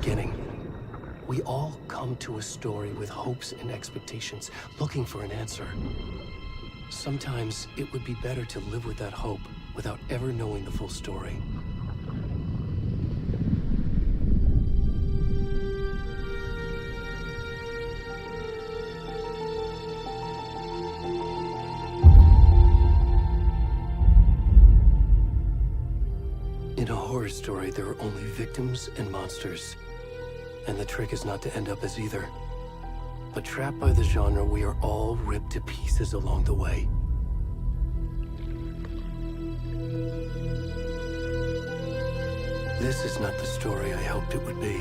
beginning. We all come to a story with hopes and expectations, looking for an answer. Sometimes it would be better to live with that hope without ever knowing the full story. In a horror story, there are only victims and monsters. And the trick is not to end up as either. But trapped by the genre, we are all ripped to pieces along the way. This is not the story I hoped it would be.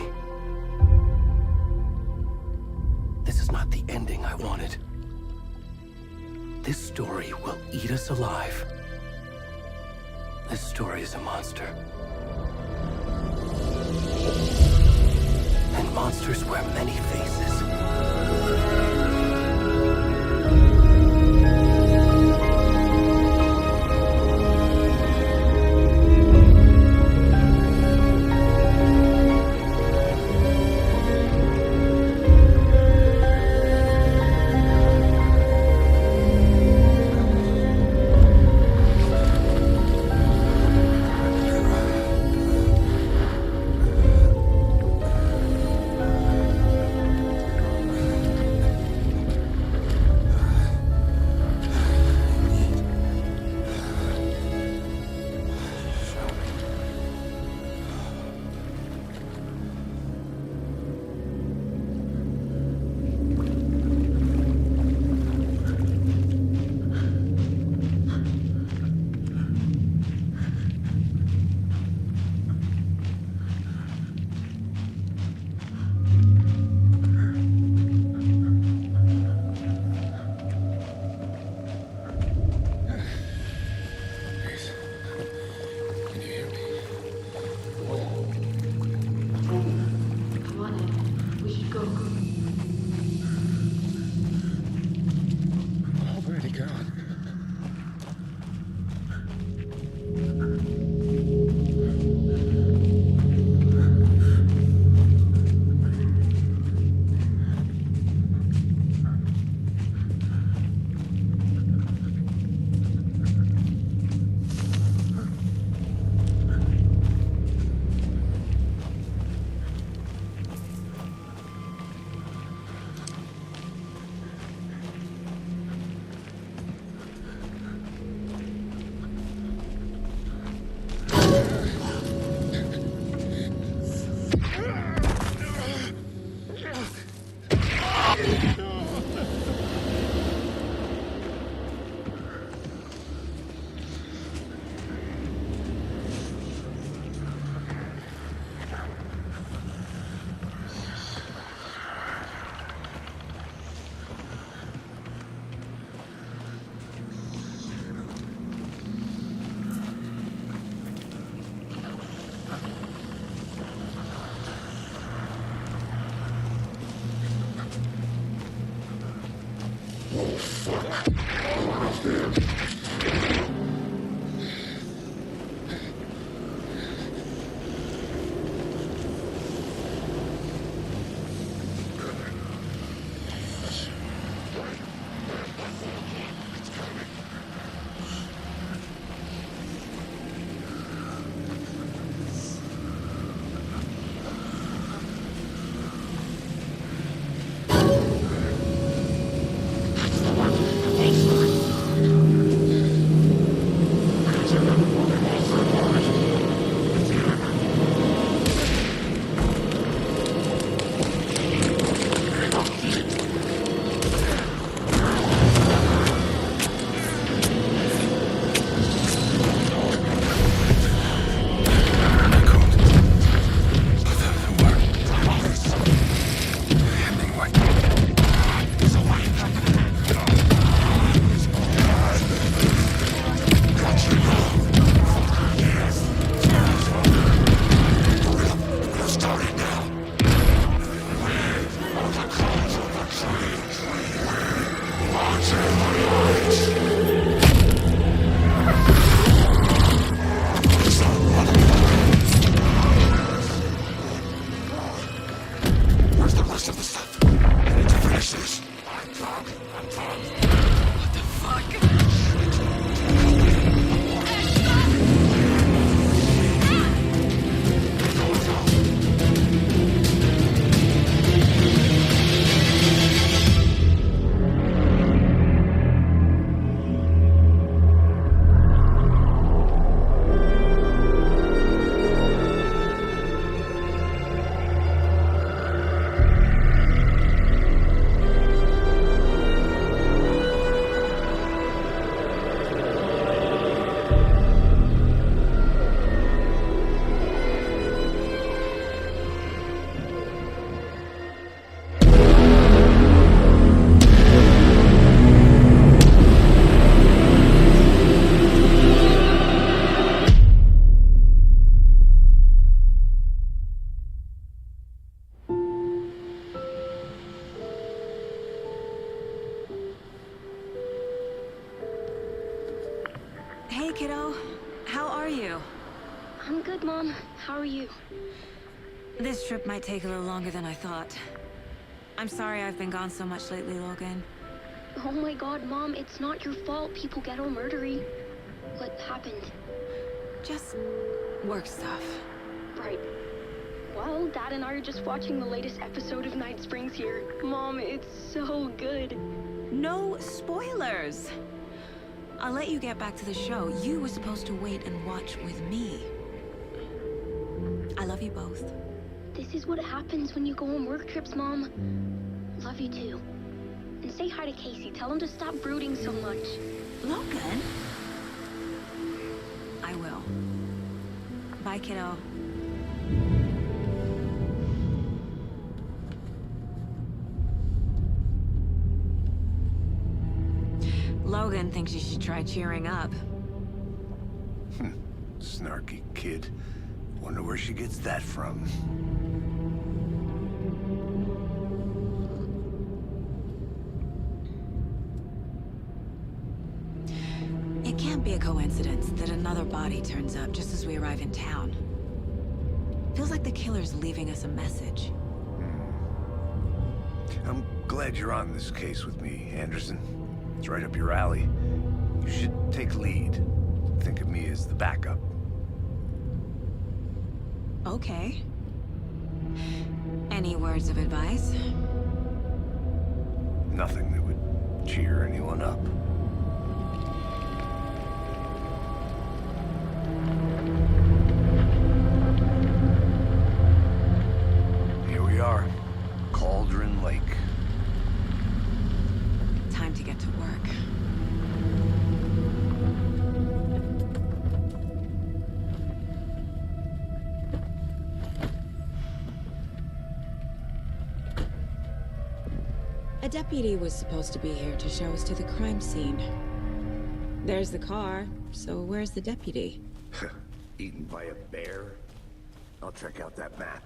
This is not the ending I wanted. This story will eat us alive. This story is a monster. And monsters wear many faces. kiddo. How are you? I'm good, Mom. How are you? This trip might take a little longer than I thought. I'm sorry I've been gone so much lately, Logan. Oh my god, Mom, it's not your fault people get all murdery. What happened? Just work stuff. Right. Well, Dad and I are just watching the latest episode of Night Springs here. Mom, it's so good. No spoilers! I'll let you get back to the show. You were supposed to wait and watch with me. I love you both. This is what happens when you go on work trips, Mom. Love you too. And say hi to Casey. Tell him to stop brooding so much. Logan? I will. Bye, kiddo. Logan thinks you should try cheering up. Snarky kid. Wonder where she gets that from. It can't be a coincidence that another body turns up just as we arrive in town. Feels like the killer's leaving us a message. I'm glad you're on this case with me, Anderson. It's right up your alley. You should take lead. Think of me as the backup. Okay. Any words of advice? Nothing that would cheer anyone up. Here we are. Cauldron Lake. Time to get to work. A deputy was supposed to be here to show us to the crime scene. There's the car, so where's the deputy? Eaten by a bear? I'll check out that map.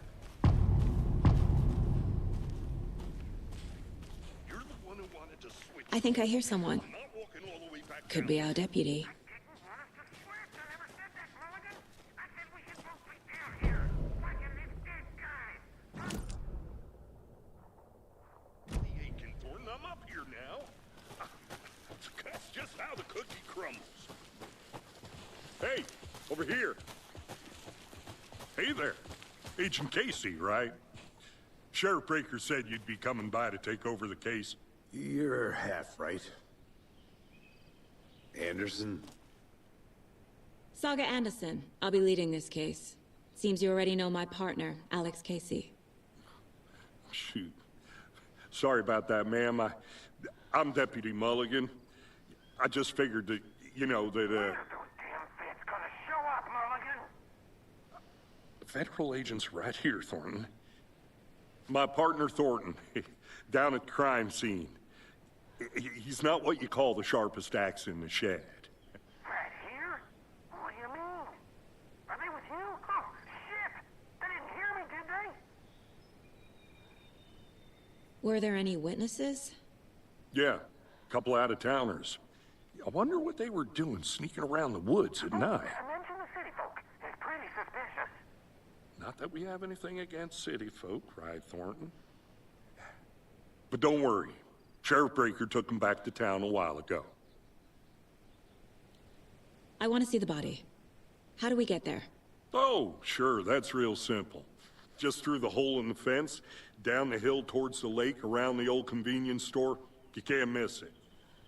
You're the one who wanted to switch. I think I hear someone. I'm not walking all the way back Could down. be our deputy. The Aiken Thornton, I'm up here now. That's just how the cookie crumbles. Hey, over here. Hey there. Agent Casey, right? Sheriff Breaker said you'd be coming by to take over the case. You're half right. Anderson? Saga Anderson. I'll be leading this case. Seems you already know my partner, Alex Casey. Shoot. Sorry about that, ma'am. I'm Deputy Mulligan. I just figured that, you know, that, Those damn feds gonna show up, Mulligan. federal agent's right here, Thornton. My partner, Thornton, down at the crime scene. He's not what you call the sharpest axe in the shed. Right here? What do you mean? Are they with you? Oh, shit! They didn't hear me, did they? Were there any witnesses? Yeah, a couple out-of-towners. I wonder what they were doing sneaking around the woods at night. Mention the city folk. It's pretty suspicious. Not that we have anything against city folk, right, Thornton? But don't worry. Sheriff Breaker took them back to town a while ago. I want to see the body. How do we get there? Oh, sure, that's real simple. Just through the hole in the fence, down the hill towards the lake, around the old convenience store. You can't miss it.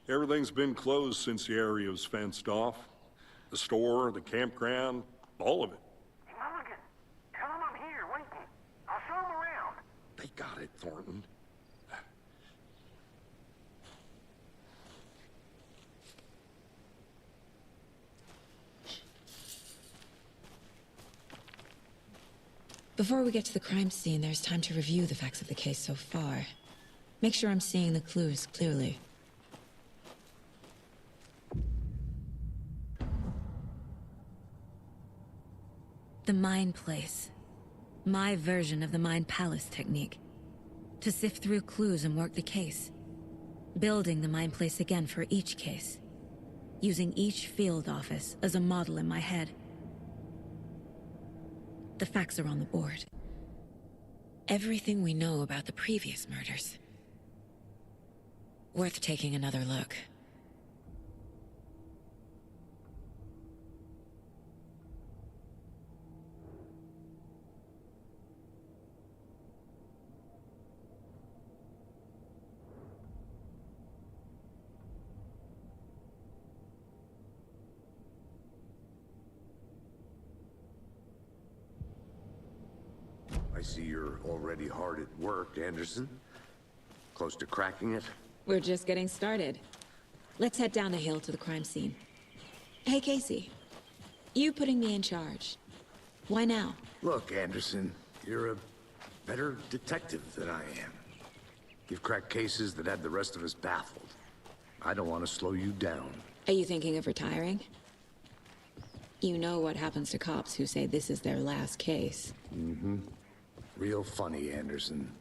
Everything's been closed since the area was fenced off. The store, the campground, all of it. Hey, Mulligan, tell them I'm here, waiting. I'll show them around. They got it, Thornton. Before we get to the crime scene, there's time to review the facts of the case so far. Make sure I'm seeing the clues clearly. The Mind Place. My version of the Mind Palace technique. To sift through clues and work the case. Building the Mind Place again for each case. using each field office as a model in my head. The facts are on the board. Everything we know about the previous murders. Worth taking another look. I see you're already hard at work, Anderson. Close to cracking it? We're just getting started. Let's head down the hill to the crime scene. Hey, Casey. You putting me in charge. Why now? Look, Anderson, you're a better detective than I am. You've cracked cases that had the rest of us baffled. I don't want to slow you down. Are you thinking of retiring? You know what happens to cops who say this is their last case. Mm-hmm. Real funny, Anderson.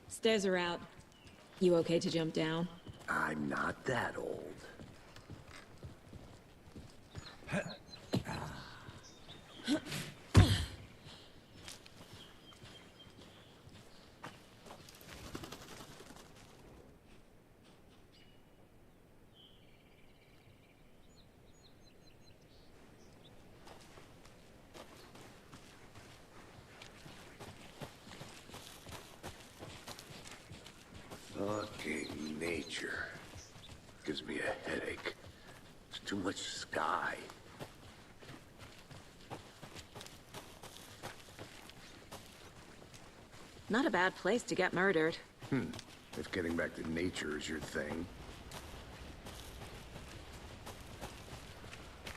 Stairs are out. You okay to jump down? I'm not that old. Fucking nature. Gives me a headache. There's too much sky. Not a bad place to get murdered. If getting back to nature is your thing.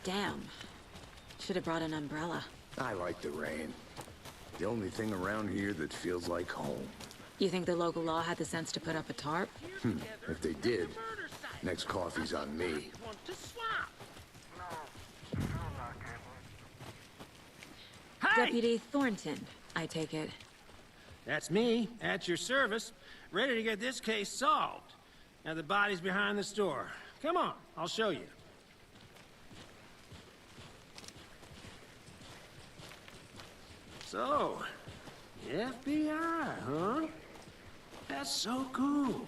Damn. Should have brought an umbrella. I like the rain. The only thing around here that feels like home. You think the local law had the sense to put up a tarp? If they did, next coffee's on me. Hey! Deputy Thornton, I take it. That's me, at your service, ready to get this case solved. Now the body's behind the store. Come on, I'll show you. So, the FBI, huh? That's so cool.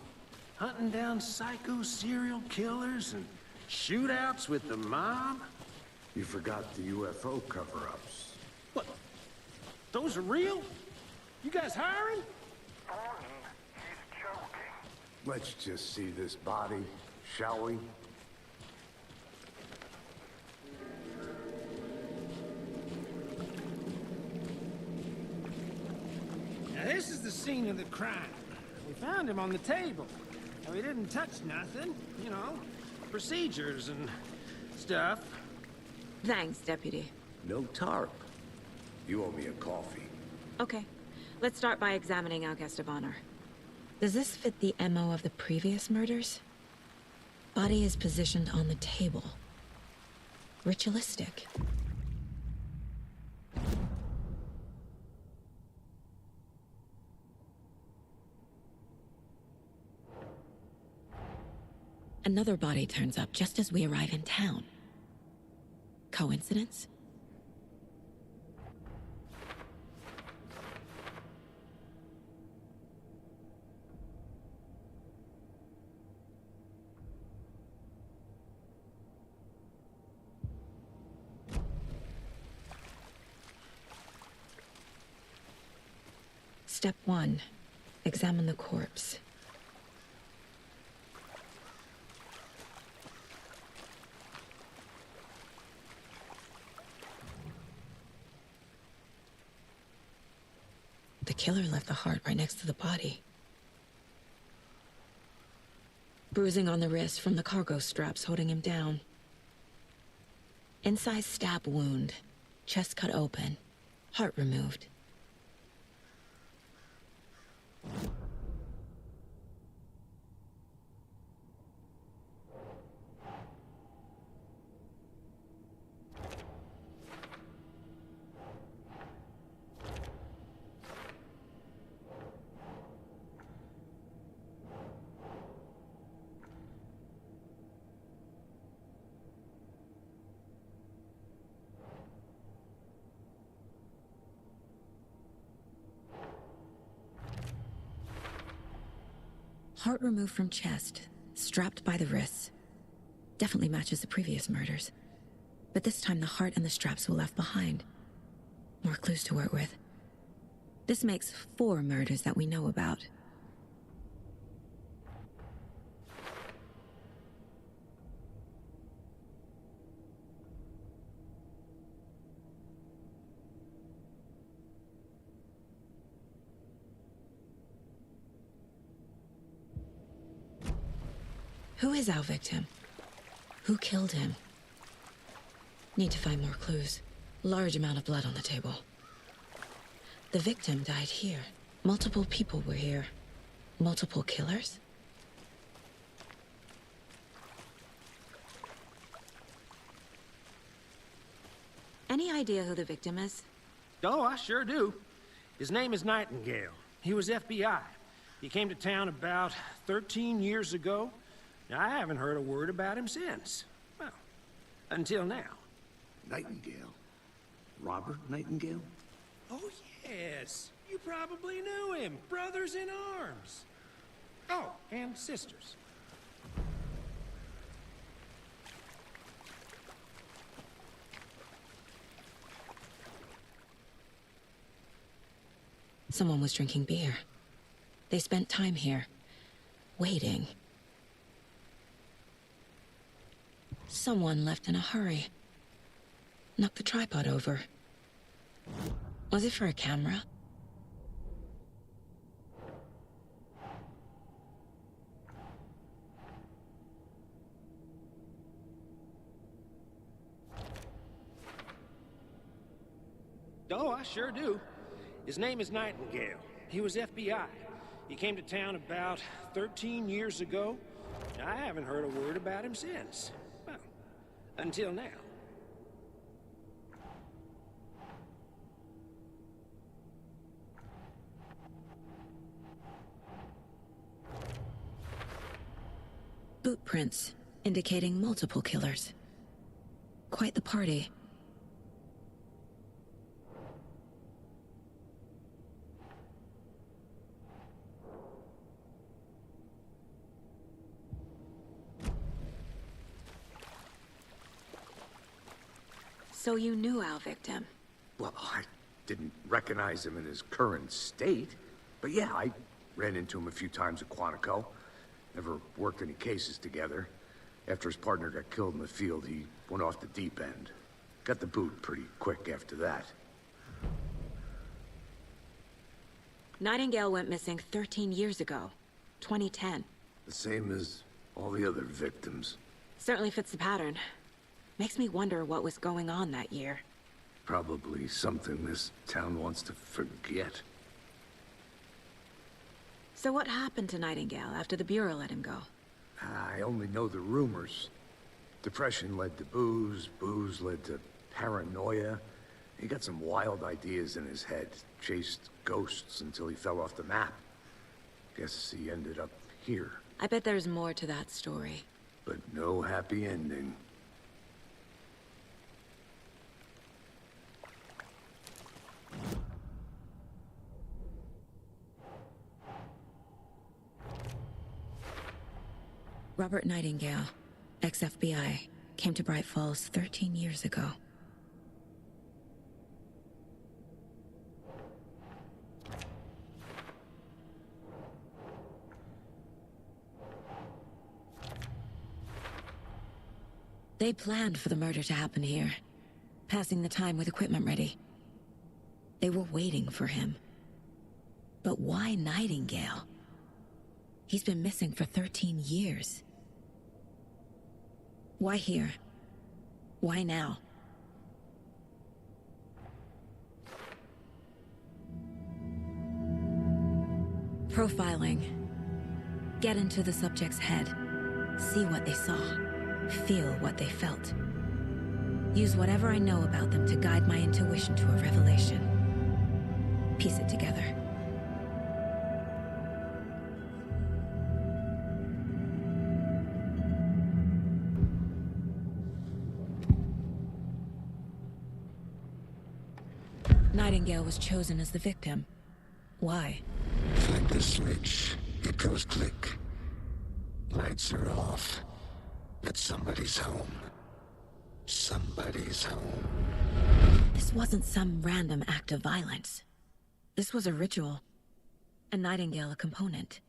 Hunting down psycho serial killers and shootouts with the mob. You forgot the UFO cover-ups. What? Those are real? You guys hiring? Thornton, he's joking. Let's just see this body, shall we? Now this is the scene of the crime. We found him on the table. Now, we didn't touch nothing, you know, procedures and stuff. Thanks, Deputy. No tarp. You owe me a coffee. Okay. Let's start by examining our guest of honor. Does this fit the MO of the previous murders? Body is positioned on the table. Ritualistic. Another body turns up just as we arrive in town. Coincidence? Step 1. Examine the corpse. The killer left the heart right next to the body. Bruising on the wrist from the cargo straps holding him down. Incised stab wound. Chest cut open. Heart removed. Heart removed from chest, strapped by the wrists. Definitely matches the previous murders. But this time the heart and the straps were left behind. More clues to work with. This makes 4 murders that we know about. Who is our victim? Who killed him? Need to find more clues. Large amount of blood on the table. The victim died here. Multiple people were here. Multiple killers? Any idea who the victim is? Oh, I sure do. His name is Nightingale. He was FBI. He came to town about 13 years ago. Now, I haven't heard a word about him since. Well, until now. Nightingale? Robert Nightingale? Oh, yes. You probably knew him. Brothers in arms. Oh, and sisters. Someone was drinking beer. They spent time here, waiting. Someone left in a hurry. Knocked the tripod over. Was it for a camera? Oh, I sure do. His name is Nightingale. He was FBI. He came to town about 13 years ago. I haven't heard a word about him since. Well, until now. Boot prints, indicating multiple killers. Quite the party. So you knew our victim? Well, I didn't recognize him in his current state. But yeah, I ran into him a few times at Quantico. Never worked any cases together. After his partner got killed in the field, he went off the deep end. Got the boot pretty quick after that. Nightingale went missing 13 years ago. 2010. The same as all the other victims. Certainly fits the pattern. Makes me wonder what was going on that year. Probably something this town wants to forget. So what happened to Nightingale after the Bureau let him go? I only know the rumors. Depression led to booze, booze led to paranoia. He got some wild ideas in his head, chased ghosts until he fell off the map. Guess he ended up here. I bet there's more to that story. But no happy ending. Robert Nightingale, ex-FBI, came to Bright Falls 13 years ago. They planned for the murder to happen here, passing the time with equipment ready. They were waiting for him. But why Nightingale? He's been missing for 13 years. Why here? Why now? Profiling. Get into the subject's head. See what they saw. Feel what they felt. Use whatever I know about them to guide my intuition to a revelation. Piece it together. Nightingale was chosen as the victim. Why? Flick the switch. It goes click. Lights are off. But somebody's home. Somebody's home. This wasn't some random act of violence. This was a ritual. A Nightingale a component.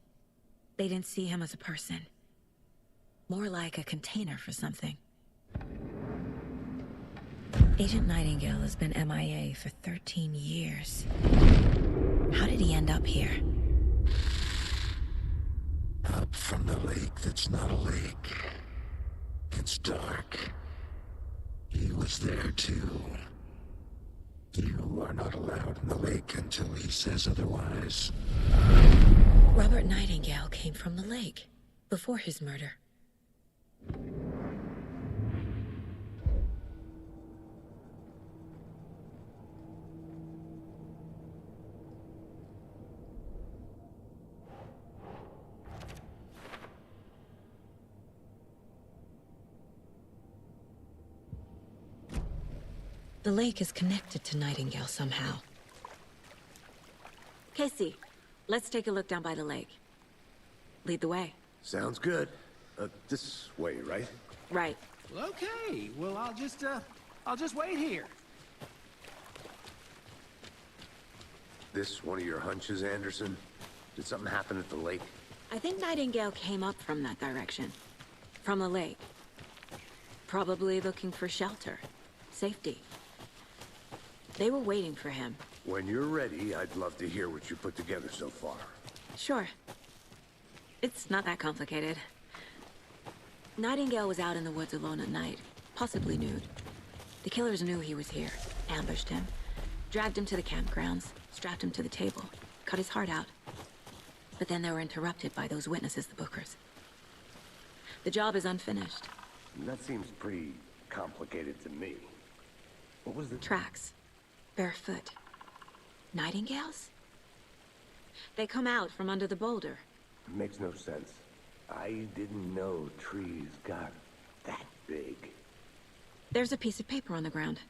They didn't see him as a person. More like a container for something. Agent Nightingale has been MIA for 13 years. How did he end up here? Up from the lake that's not a lake. It's dark. He was there too. You are not allowed in the lake until he says otherwise. Robert Nightingale came from the lake, before his murder. The lake is connected to Nightingale somehow. Casey, let's take a look down by the lake. Lead the way. Sounds good. This way, right? Right. Okay, well, I'll just wait here. This one of your hunches, Anderson? Did something happen at the lake? I think Nightingale came up from that direction. From the lake. Probably looking for shelter. Safety. They were waiting for him. When you're ready, I'd love to hear what you put together so far. Sure. It's not that complicated. Nightingale was out in the woods alone at night, possibly nude. The killers knew he was here, ambushed him, dragged him to the campgrounds, strapped him to the table, cut his heart out. But then they were interrupted by those witnesses, the Bookers. The job is unfinished. That seems pretty complicated to me. What was the... Tracks. Barefoot. Nightingales? They come out from under the boulder. Makes no sense. I didn't know trees got that big. There's a piece of paper on the ground.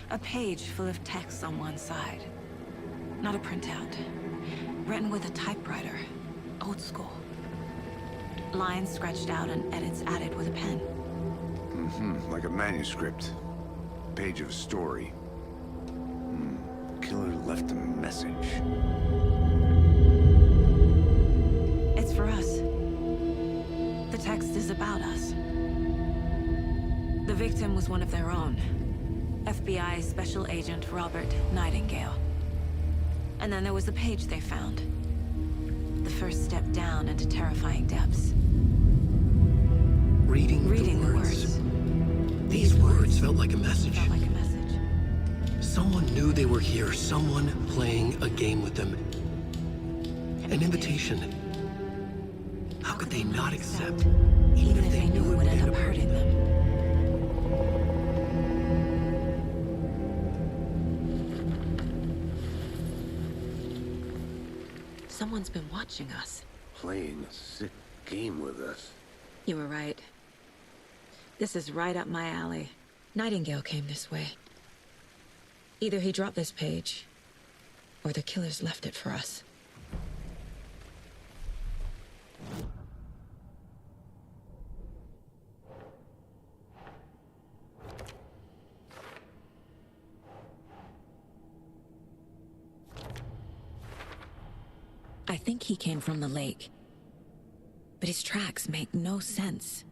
A page full of text on one side. Not a printout. Written with a typewriter. Old school. Lines scratched out and edits added with a pen. Like a manuscript. Page of a story. Killer left a message. It's for us. The text is about us. The victim was one of their own. FBI Special Agent Robert Nightingale. And then there was the page they found. The first step down into terrifying depths. Reading the words. These words felt like a message. Someone knew they were here. Someone playing a game with them. An invitation. How could they not accept, even if they knew it would end up hurting them? Someone's been watching us. Playing a sick game with us. You were right. This is right up my alley. Nightingale came this way. Either he dropped this page, or the killers left it for us. I think he came from the lake. But his tracks make no sense.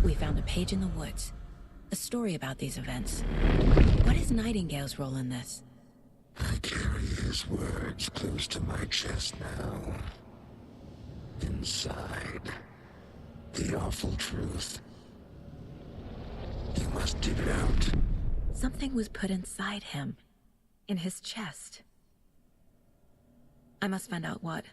We found a page in the woods. A story about these events. What is Nightingale's role in this? I carry his words close to my chest now. Inside, the awful truth. You must dig it out. Something was put inside him. In his chest. I must find out what.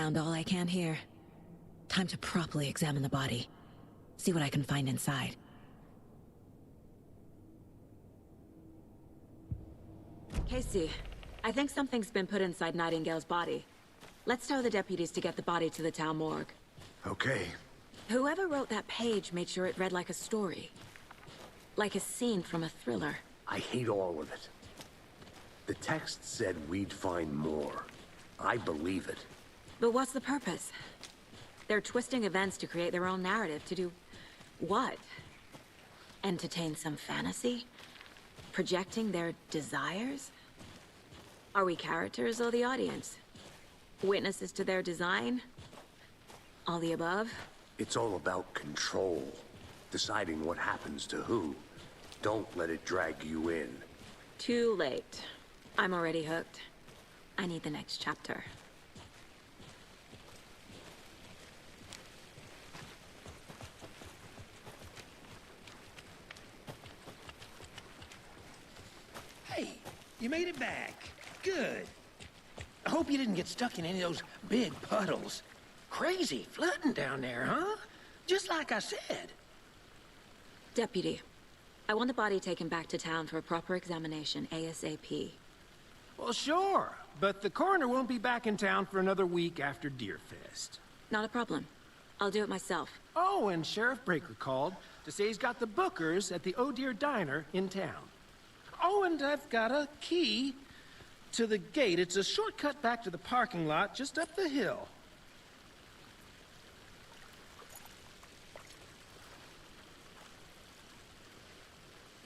sound all I can hear. Time to properly examine the body. See what I can find inside. Casey, I think something's been put inside Nightingale's body. Let's tell the deputies to get the body to the town morgue. Okay. Whoever wrote that page made sure it read like a story. Like a scene from a thriller. I hate all of it. The text said we'd find more. I believe it. But what's the purpose? They're twisting events to create their own narrative. To do what? Entertain some fantasy? Projecting their desires? Are we characters or the audience? Witnesses to their design? All the above? It's all about control. Deciding what happens to who. Don't let it drag you in. Too late. I'm already hooked. I need the next chapter. Hey, you made it back. Good. I hope you didn't get stuck in any of those big puddles. Crazy flooding down there, huh? Just like I said. Deputy, I want the body taken back to town for a proper examination, ASAP. Well, sure, but the coroner won't be back in town for another week after Deerfest. Not a problem. I'll do it myself. Oh, and Sheriff Breaker called to say he's got the bookers at the Oh Dear Diner in town. Oh, and I've got a key to the gate. It's a shortcut back to the parking lot just up the hill.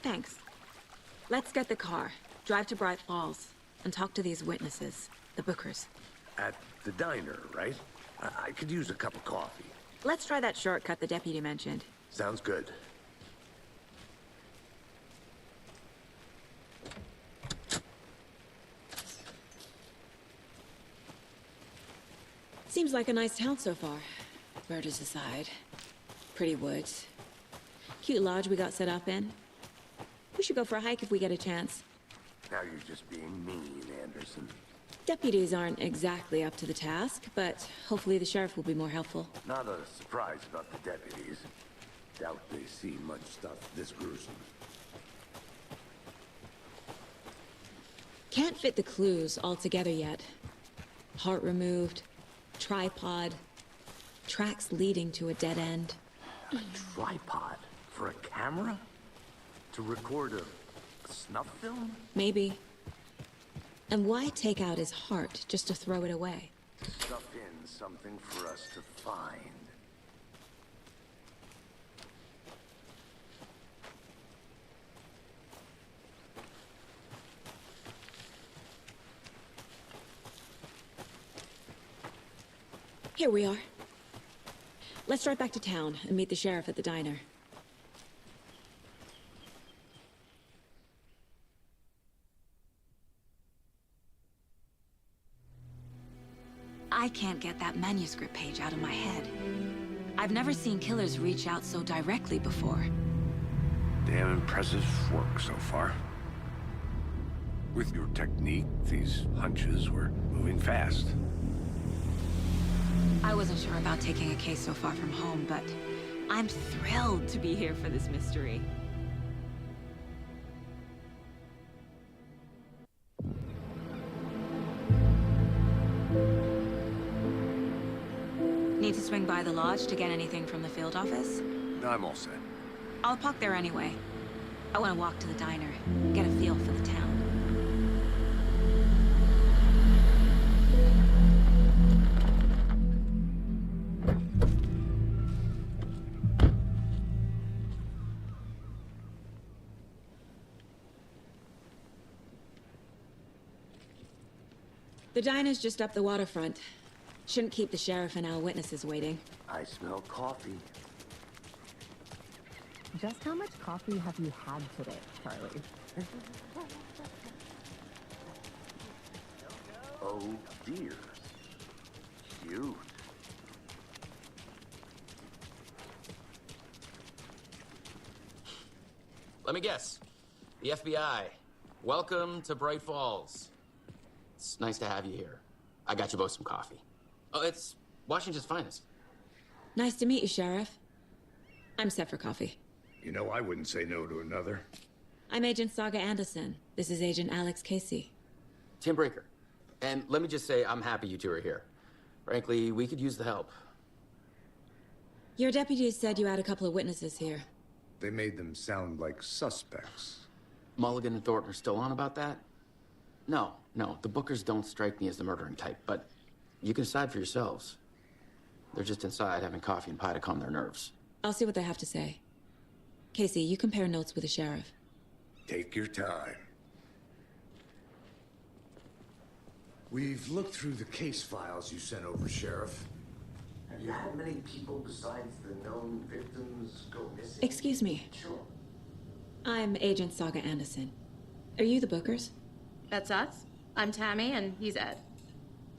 Thanks. Let's get the car, drive to Bright Falls, and talk to these witnesses, the bookers. At the diner, right? I could use a cup of coffee. Let's try that shortcut the deputy mentioned. Sounds good. Seems like a nice town so far. Murders aside. Pretty woods. Cute lodge we got set up in. We should go for a hike if we get a chance. Now you're just being mean, Anderson. Deputies aren't exactly up to the task, but hopefully the sheriff will be more helpful. Not a surprise about the deputies. Doubt they see much stuff this gruesome. Can't fit the clues all together yet. Heart removed, tripod, tracks leading to a dead end. A tripod? For a camera? To record a snuff film? Maybe. And why take out his heart just to throw it away? Stuff in something for us to find. Here we are. Let's drive back to town and meet the sheriff at the diner. I can't get that manuscript page out of my head. I've never seen killers reach out so directly before. Damn impressive work so far. With your technique, these hunches were moving fast. I wasn't sure about taking a case so far from home, but I'm thrilled to be here for this mystery. Need to swing by the lodge to get anything from the field office? I'm all set. I'll park there anyway. I want to walk to the diner, get a feel for the town. The diner's just up the waterfront. Shouldn't keep the sheriff and our witnesses waiting. I smell coffee. Just how much coffee have you had today, Charlie? Oh dear. Cute. Let me guess. The FBI. Welcome to Bright Falls. It's nice to have you here. I got you both some coffee. Oh, it's Washington's finest. Nice to meet you, Sheriff. I'm set for coffee. You know, I wouldn't say no to another. I'm Agent Saga Anderson. This is Agent Alex Casey. Tim Breaker. And let me just say, I'm happy you two are here. Frankly, we could use the help. Your deputies said you had a couple of witnesses here. They made them sound like suspects. Mulligan and Thornton are still on about that? No, the Bookers don't strike me as the murdering type, but you can decide for yourselves. They're just inside having coffee and pie to calm their nerves. I'll see what they have to say. Casey, you compare notes with the sheriff. Take your time. We've looked through the case files you sent over, Sheriff. Have you had many people besides the known victims go missing? Excuse me. Sure. I'm Agent Saga Anderson. Are you the Bookers? That's us. I'm Tammy, and he's Ed.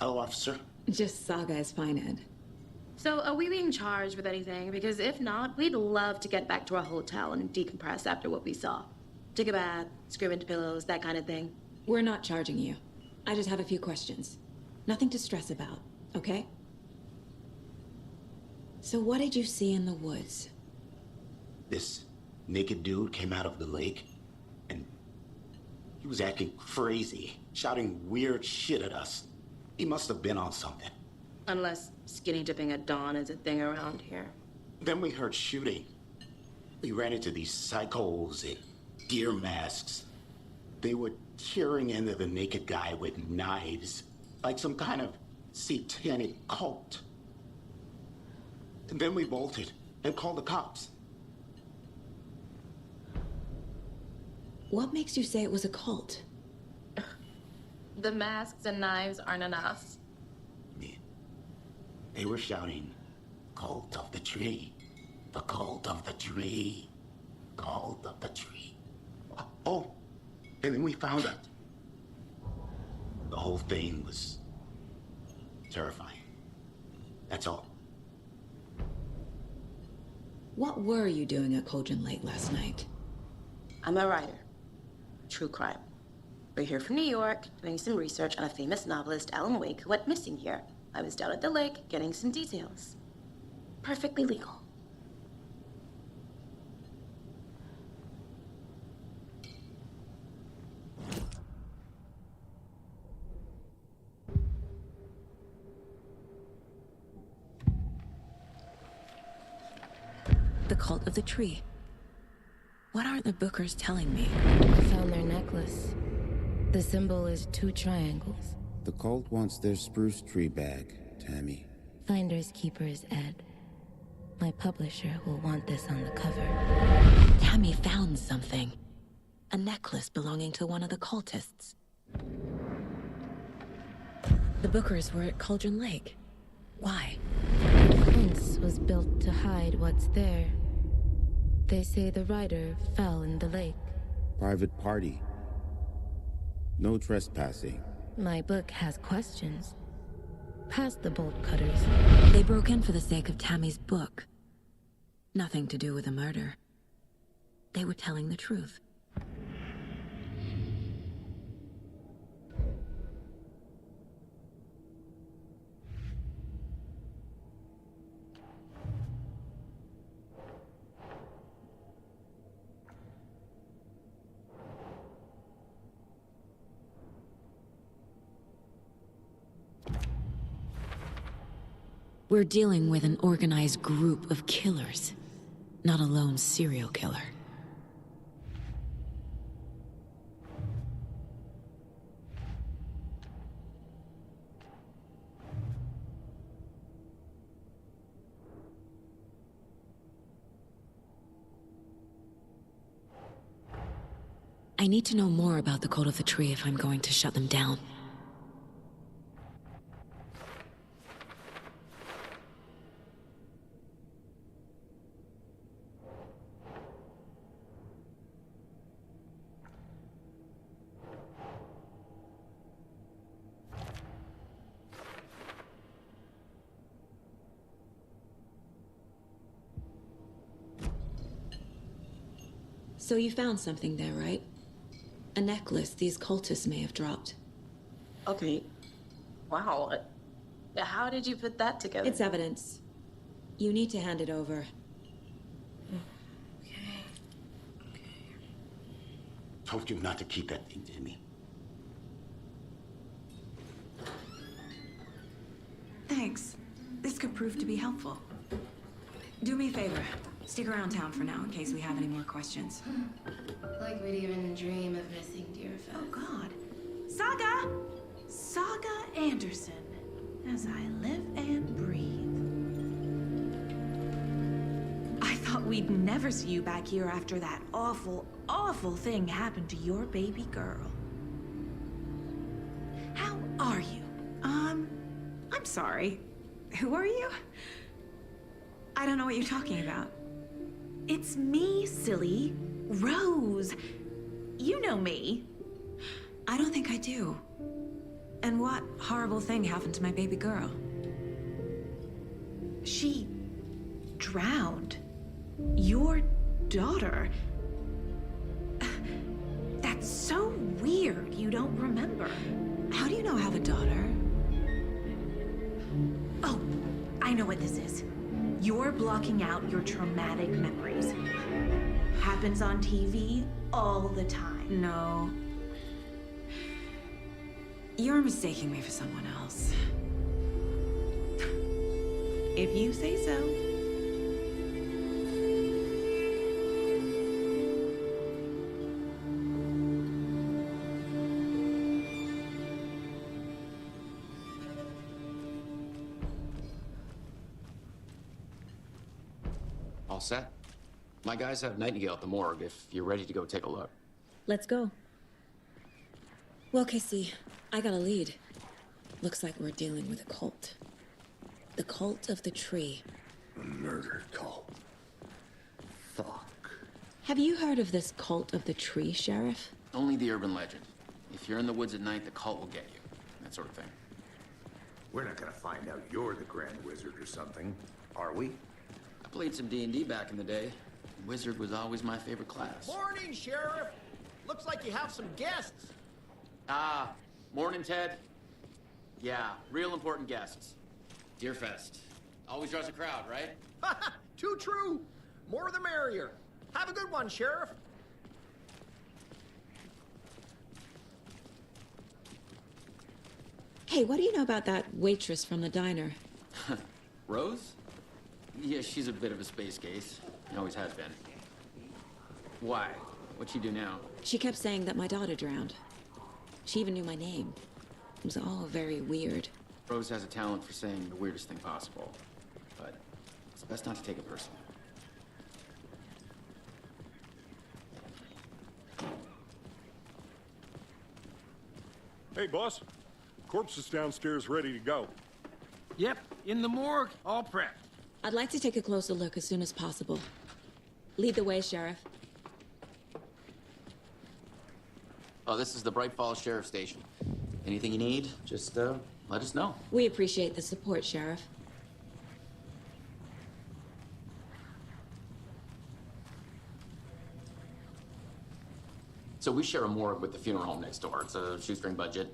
Hello, officer. Just Saga is fine, Ed. So, are we being charged with anything? Because if not, we'd love to get back to our hotel and decompress after what we saw. Take a bath, scream into pillows, that kind of thing. We're not charging you. I just have a few questions. Nothing to stress about, okay? So what did you see in the woods? This naked dude came out of the lake, and he was acting crazy, shouting weird shit at us. He must have been on something. Unless skinny dipping at dawn is a thing around here. Then we heard shooting. We ran into these psychos in gear masks. They were tearing into the naked guy with knives, like some kind of satanic cult. And then we bolted and called the cops. What makes you say it was a cult? The masks and knives aren't enough. They were shouting, "Cult of the tree, the cult of the tree, cult of the tree." Oh, and then we found out. The whole thing was terrifying. That's all. What were you doing at Cauldron Lake last night? I'm a writer. True crime. We're here from New York, doing some research on a famous novelist, Alan Wake, who went missing here. I was down at the lake, getting some details. Perfectly legal. The cult of the tree. What aren't the Bookers telling me? I found their necklace. The symbol is 2 triangles. The cult wants their spruce tree back, Tammy. Finders keepers, Ed. My publisher will want this on the cover. Tammy found something. A necklace belonging to one of the cultists. The Bookers were at Cauldron Lake. Why? The fence was built to hide what's there. They say the writer fell in the lake. Private party. No trespassing. My book has questions. Past the bolt cutters. They broke in for the sake of Tammy's book. Nothing to do with a murder. They were telling the truth. We're dealing with an organized group of killers, not a lone serial killer. I need to know more about the Cult of the Tree if I'm going to shut them down. So you found something there, right? A necklace these cultists may have dropped. Okay. Wow. How did you put that together? It's evidence. You need to hand it over. Told you not to keep that thing to me. Thanks. This could prove to be helpful. Do me a favor. Stick around town for now in case we have any more questions. Like we'd even dream of missing Deerfest. Oh, God. Saga! Saga Anderson. As I live and breathe. I thought we'd never see you back here after that awful, awful thing happened to your baby girl. How are you? I'm sorry. Who are you? I don't know what you're talking about. It's me, silly. Rose. You know me. I don't think I do. And what horrible thing happened to my baby girl? She drowned. Your daughter. That's so weird you don't remember. How do you know I have a daughter? Oh, I know what this is. You're blocking out your traumatic memories. Happens on TV all the time. No. You're mistaking me for someone else. If you say so. All set? My guys have Nightingale at the morgue if you're ready to go take a look. Let's go. Well, Casey, I got a lead. Looks like we're dealing with a cult. The cult of the tree. A murder cult. Fuck. Have you heard of this cult of the tree, Sheriff? Only the urban legend. If you're in the woods at night, the cult will get you. That sort of thing. We're not gonna find out you're the Grand Wizard or something, are we? I played some D&D back in the day. Wizard was always my favorite class. Morning, Sheriff. Looks like you have some guests. Ah, morning, Ted. Yeah, real important guests. Deerfest. Always draws a crowd, right? Too true. More the merrier. Have a good one, Sheriff. Hey, what do you know about that waitress from the diner? Rose? Yeah, she's a bit of a space case. Always has been. Why? What'd she do now? She kept saying that my daughter drowned. She even knew my name. It was all very weird. Rose has a talent for saying the weirdest thing possible. But it's best not to take it personally. Hey, boss. Corpse is downstairs ready to go. Yep, in the morgue, all prepped. I'd like to take a closer look as soon as possible. Lead the way, Sheriff. Oh, this is the Bright Falls Sheriff Station. Anything you need, just let us know. We appreciate the support, Sheriff. So we share a morgue with the funeral home next door. It's a shoestring budget.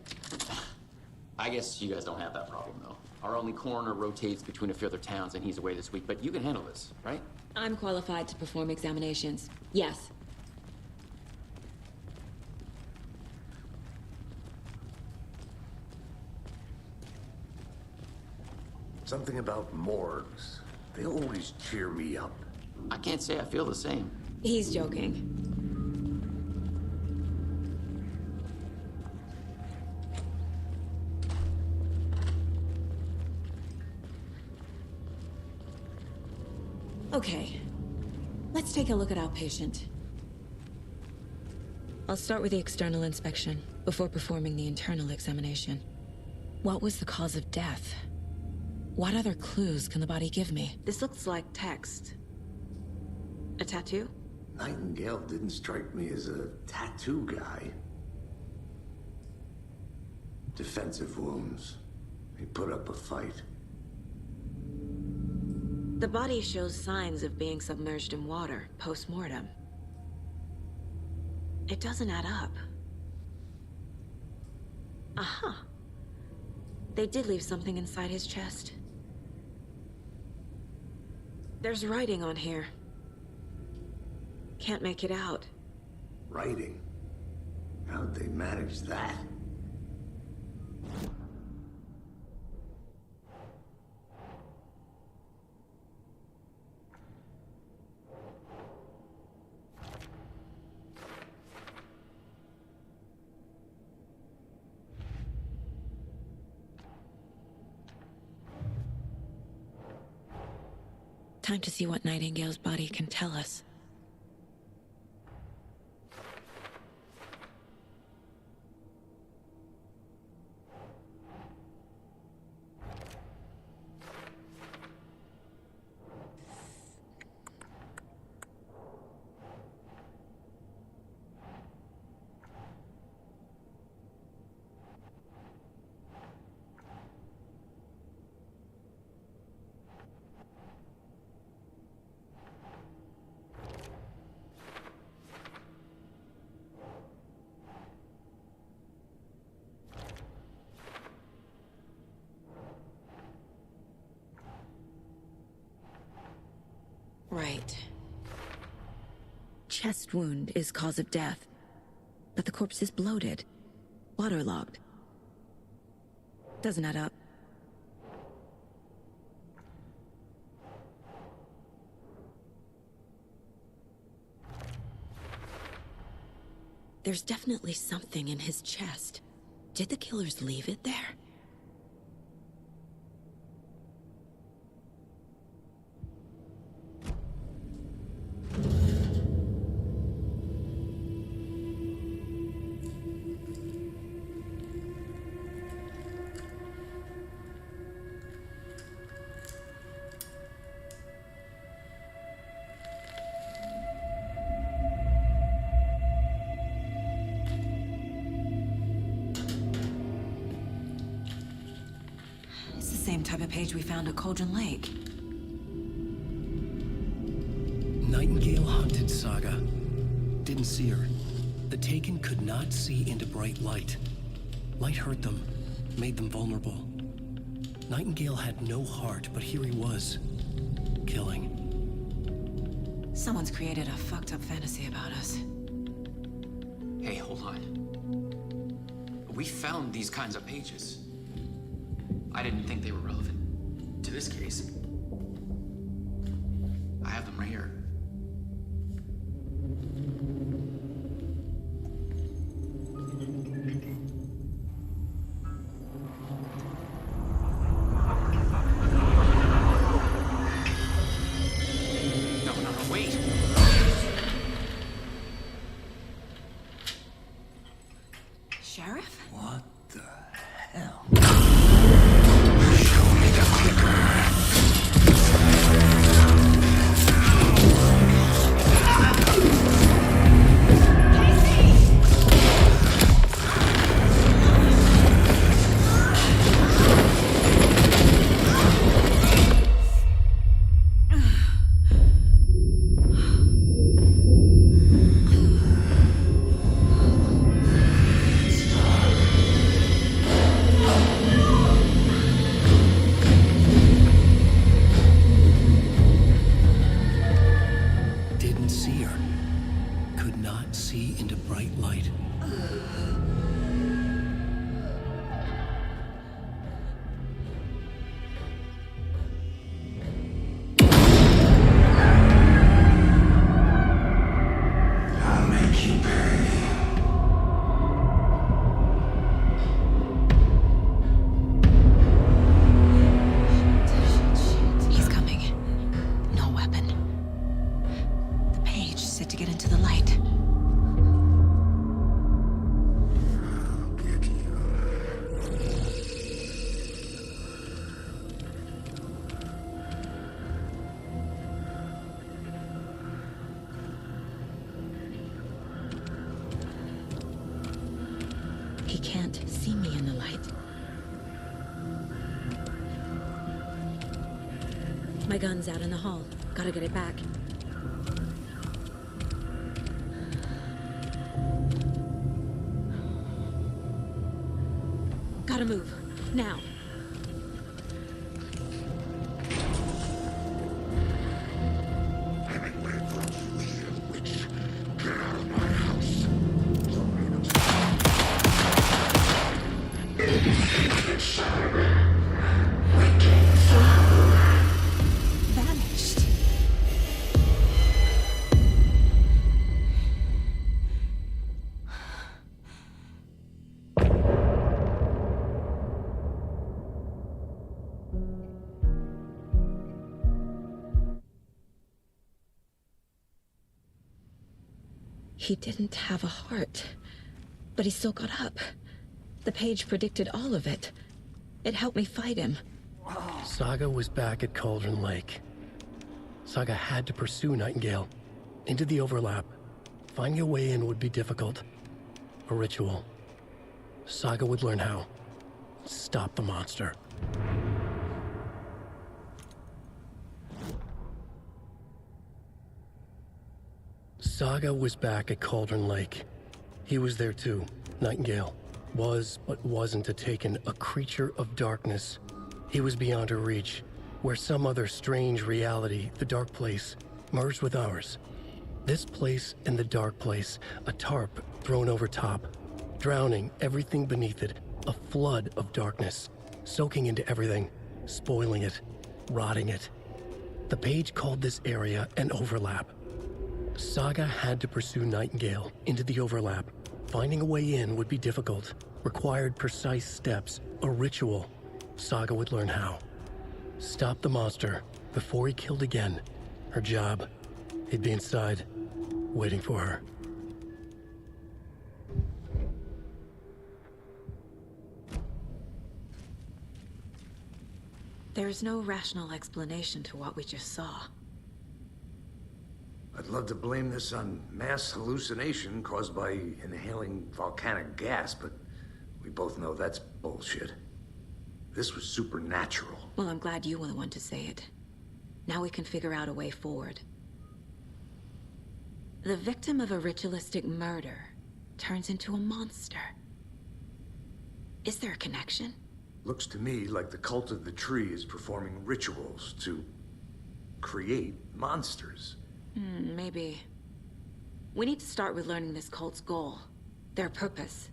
I guess you guys don't have that problem, though. Our only coroner rotates between a few other towns, and he's away this week. But you can handle this, right? I'm qualified to perform examinations. Yes. Something about morgues. They always cheer me up. I can't say I feel the same. He's joking. Okay, let's take a look at our patient. I'll start with the external inspection before performing the internal examination. What was the cause of death? What other clues can the body give me? This looks like text. A tattoo? Nightingale didn't strike me as a tattoo guy. Defensive wounds. He put up a fight. The body shows signs of being submerged in water, post-mortem. It doesn't add up. Uh-huh. They did leave something inside his chest. There's writing on here. Can't make it out. Writing? How'd they manage that? Time to see what Nightingale's body can tell us. Right. Chest wound is cause of death, but the corpse is bloated, waterlogged. Doesn't add up. There's definitely something in his chest. Did the killers leave it there? Same type of page we found at Cauldron Lake. Nightingale hunted Saga. Didn't see her. The Taken could not see into bright light. Light hurt them, made them vulnerable. Nightingale had no heart, but here he was, killing. Someone's created a fucked up fantasy about us. Hey, hold on. We found these kinds of pages. I didn't think they were relevant to this case. I have them right here. No, wait! Sheriff? What the hell? He can't see me in the light. My gun's out in the hall. Gotta get it back. Gotta move. Now. He didn't have a heart, but he still got up. The page predicted all of it. It helped me fight him. Saga was back at Cauldron Lake. Saga had to pursue Nightingale. Into the overlap. Finding a way in would be difficult. A ritual. Saga would learn how. Stop the monster. Saga was back at Cauldron Lake. He was there too. Nightingale. Was, but wasn't a Taken, a creature of darkness. He was beyond her reach, where some other strange reality, the dark place, merged with ours. This place and the dark place, a tarp thrown over top, drowning everything beneath it, a flood of darkness, soaking into everything, spoiling it, rotting it. The page called this area an overlap. Saga had to pursue Nightingale into the overlap. Finding a way in would be difficult, required precise steps, a ritual. Saga would learn how. Stop the monster before he killed again. Her job. He'd be inside, waiting for her. There's no rational explanation to what we just saw. I'd love to blame this on mass hallucination caused by inhaling volcanic gas, but we both know that's bullshit. This was supernatural. Well, I'm glad you were the one to say it. Now we can figure out a way forward. The victim of a ritualistic murder turns into a monster. Is there a connection? Looks to me like the cult of the tree is performing rituals to create monsters. Maybe. We need to start with learning this cult's goal, their purpose.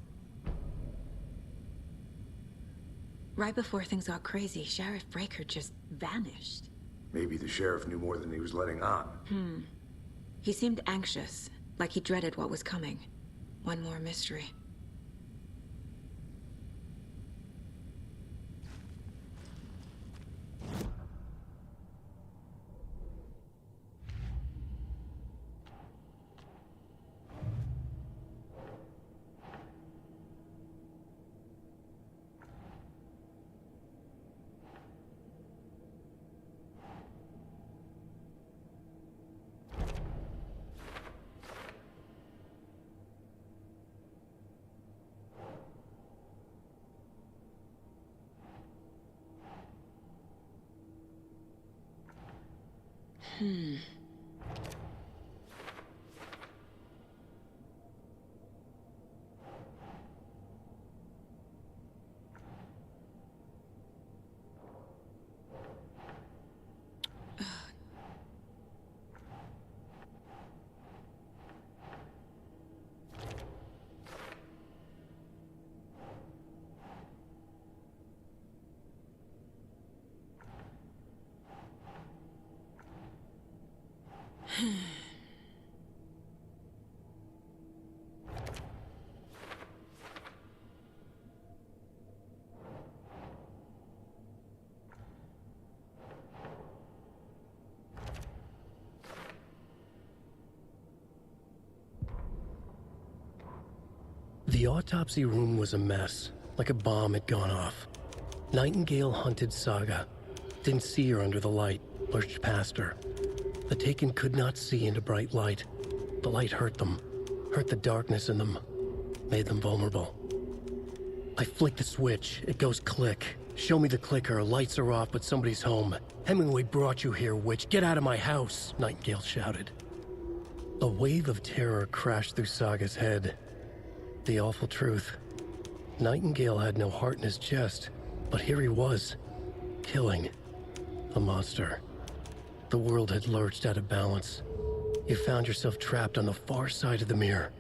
Right before things got crazy, Sheriff Breaker just vanished. Maybe the sheriff knew more than he was letting on. He seemed anxious, like he dreaded what was coming. One more mystery. The autopsy room was a mess, like a bomb had gone off. Nightingale hunted Saga. Didn't see her under the light, lurched past her. The Taken could not see into bright light. The light hurt them, hurt the darkness in them, made them vulnerable. I flick the switch, it goes click. Show me the clicker, lights are off, but somebody's home. Hemingway brought you here, witch. Get out of my house, Nightingale shouted. A wave of terror crashed through Saga's head. The awful truth. Nightingale had no heart in his chest, but here he was, killing a monster. The world had lurched out of balance. You found yourself trapped on the far side of the mirror.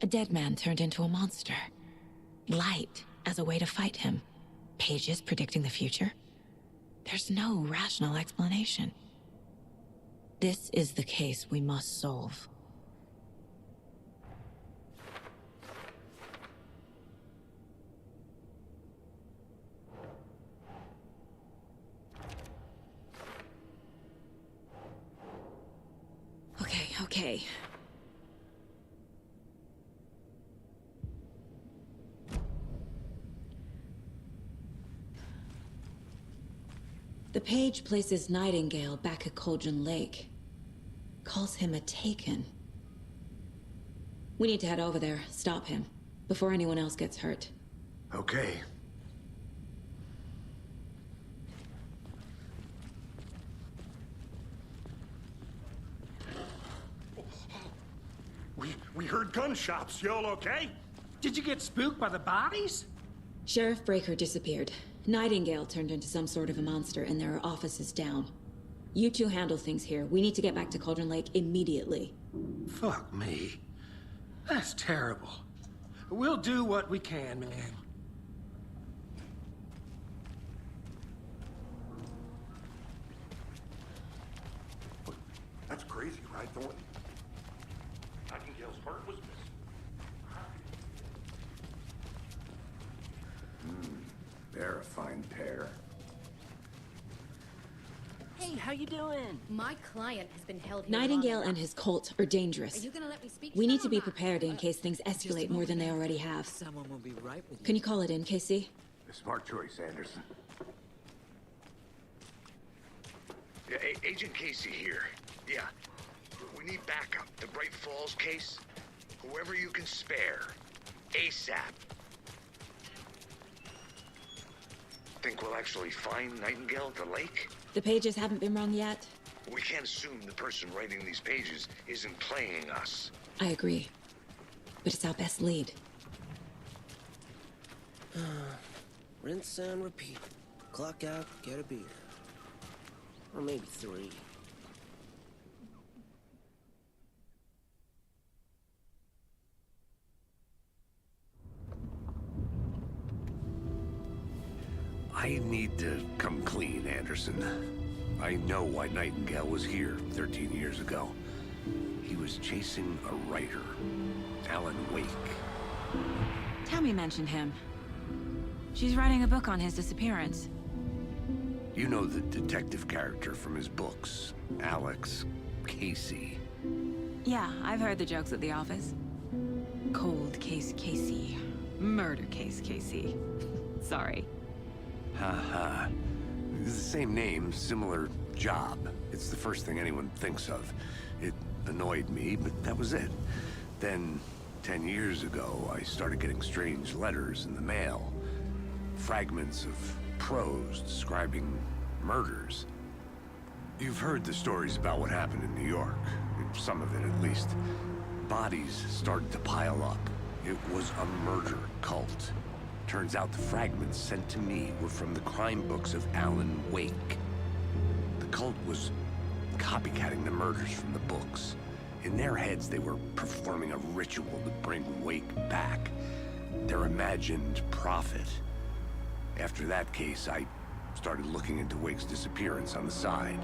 A dead man turned into a monster. Light as a way to fight him. Pages predicting the future. There's no rational explanation. This is the case we must solve. Okay. The page places Nightingale back at Cauldron Lake. Calls him a Taken. We need to head over there, stop him, before anyone else gets hurt. Okay. We heard gunshots. Y'all okay? Did you get spooked by the bodies? Sheriff Breaker disappeared. Nightingale turned into some sort of a monster, and there are offices down. You two handle things here. We need to get back to Cauldron Lake immediately. Fuck me. That's terrible. We'll do what we can, man. That's crazy, right, Thornton? Nightingale's heart was missing. They're a fine pair. Hey, how you doing? My client has been held here. Nightingale and his cult are dangerous. Are you gonna let me speak? We need to be prepared in case things escalate more than they already have. Someone will be right with you. Can you call it in, Casey? A smart choice, Anderson. Yeah, Agent Casey here. Yeah, we need backup. The Bright Falls case. Whoever you can spare. ASAP. Think we'll actually find Nightingale at the lake? The pages haven't been wrong yet. We can't assume the person writing these pages isn't playing us. I agree. But it's our best lead. Rinse and repeat. Clock out, get a beer. Or maybe 3. I need to come clean, Anderson. I know why Nightingale was here 13 years ago. He was chasing a writer, Alan Wake. Tammy mentioned him. She's writing a book on his disappearance. You know the detective character from his books, Alex Casey. Yeah, I've heard the jokes at the office. Cold case Casey. Murder case Casey. Sorry. Ha. It's the same name, similar job. It's the first thing anyone thinks of. It annoyed me, but that was it. Then, 10 years ago, I started getting strange letters in the mail. Fragments of prose describing murders. You've heard the stories about what happened in New York. Some of it, at least. Bodies started to pile up. It was a murder cult. Turns out the fragments sent to me were from the crime books of Alan Wake. The cult was copycatting the murders from the books. In their heads, they were performing a ritual to bring Wake back. Their imagined prophet. After that case, I started looking into Wake's disappearance on the side.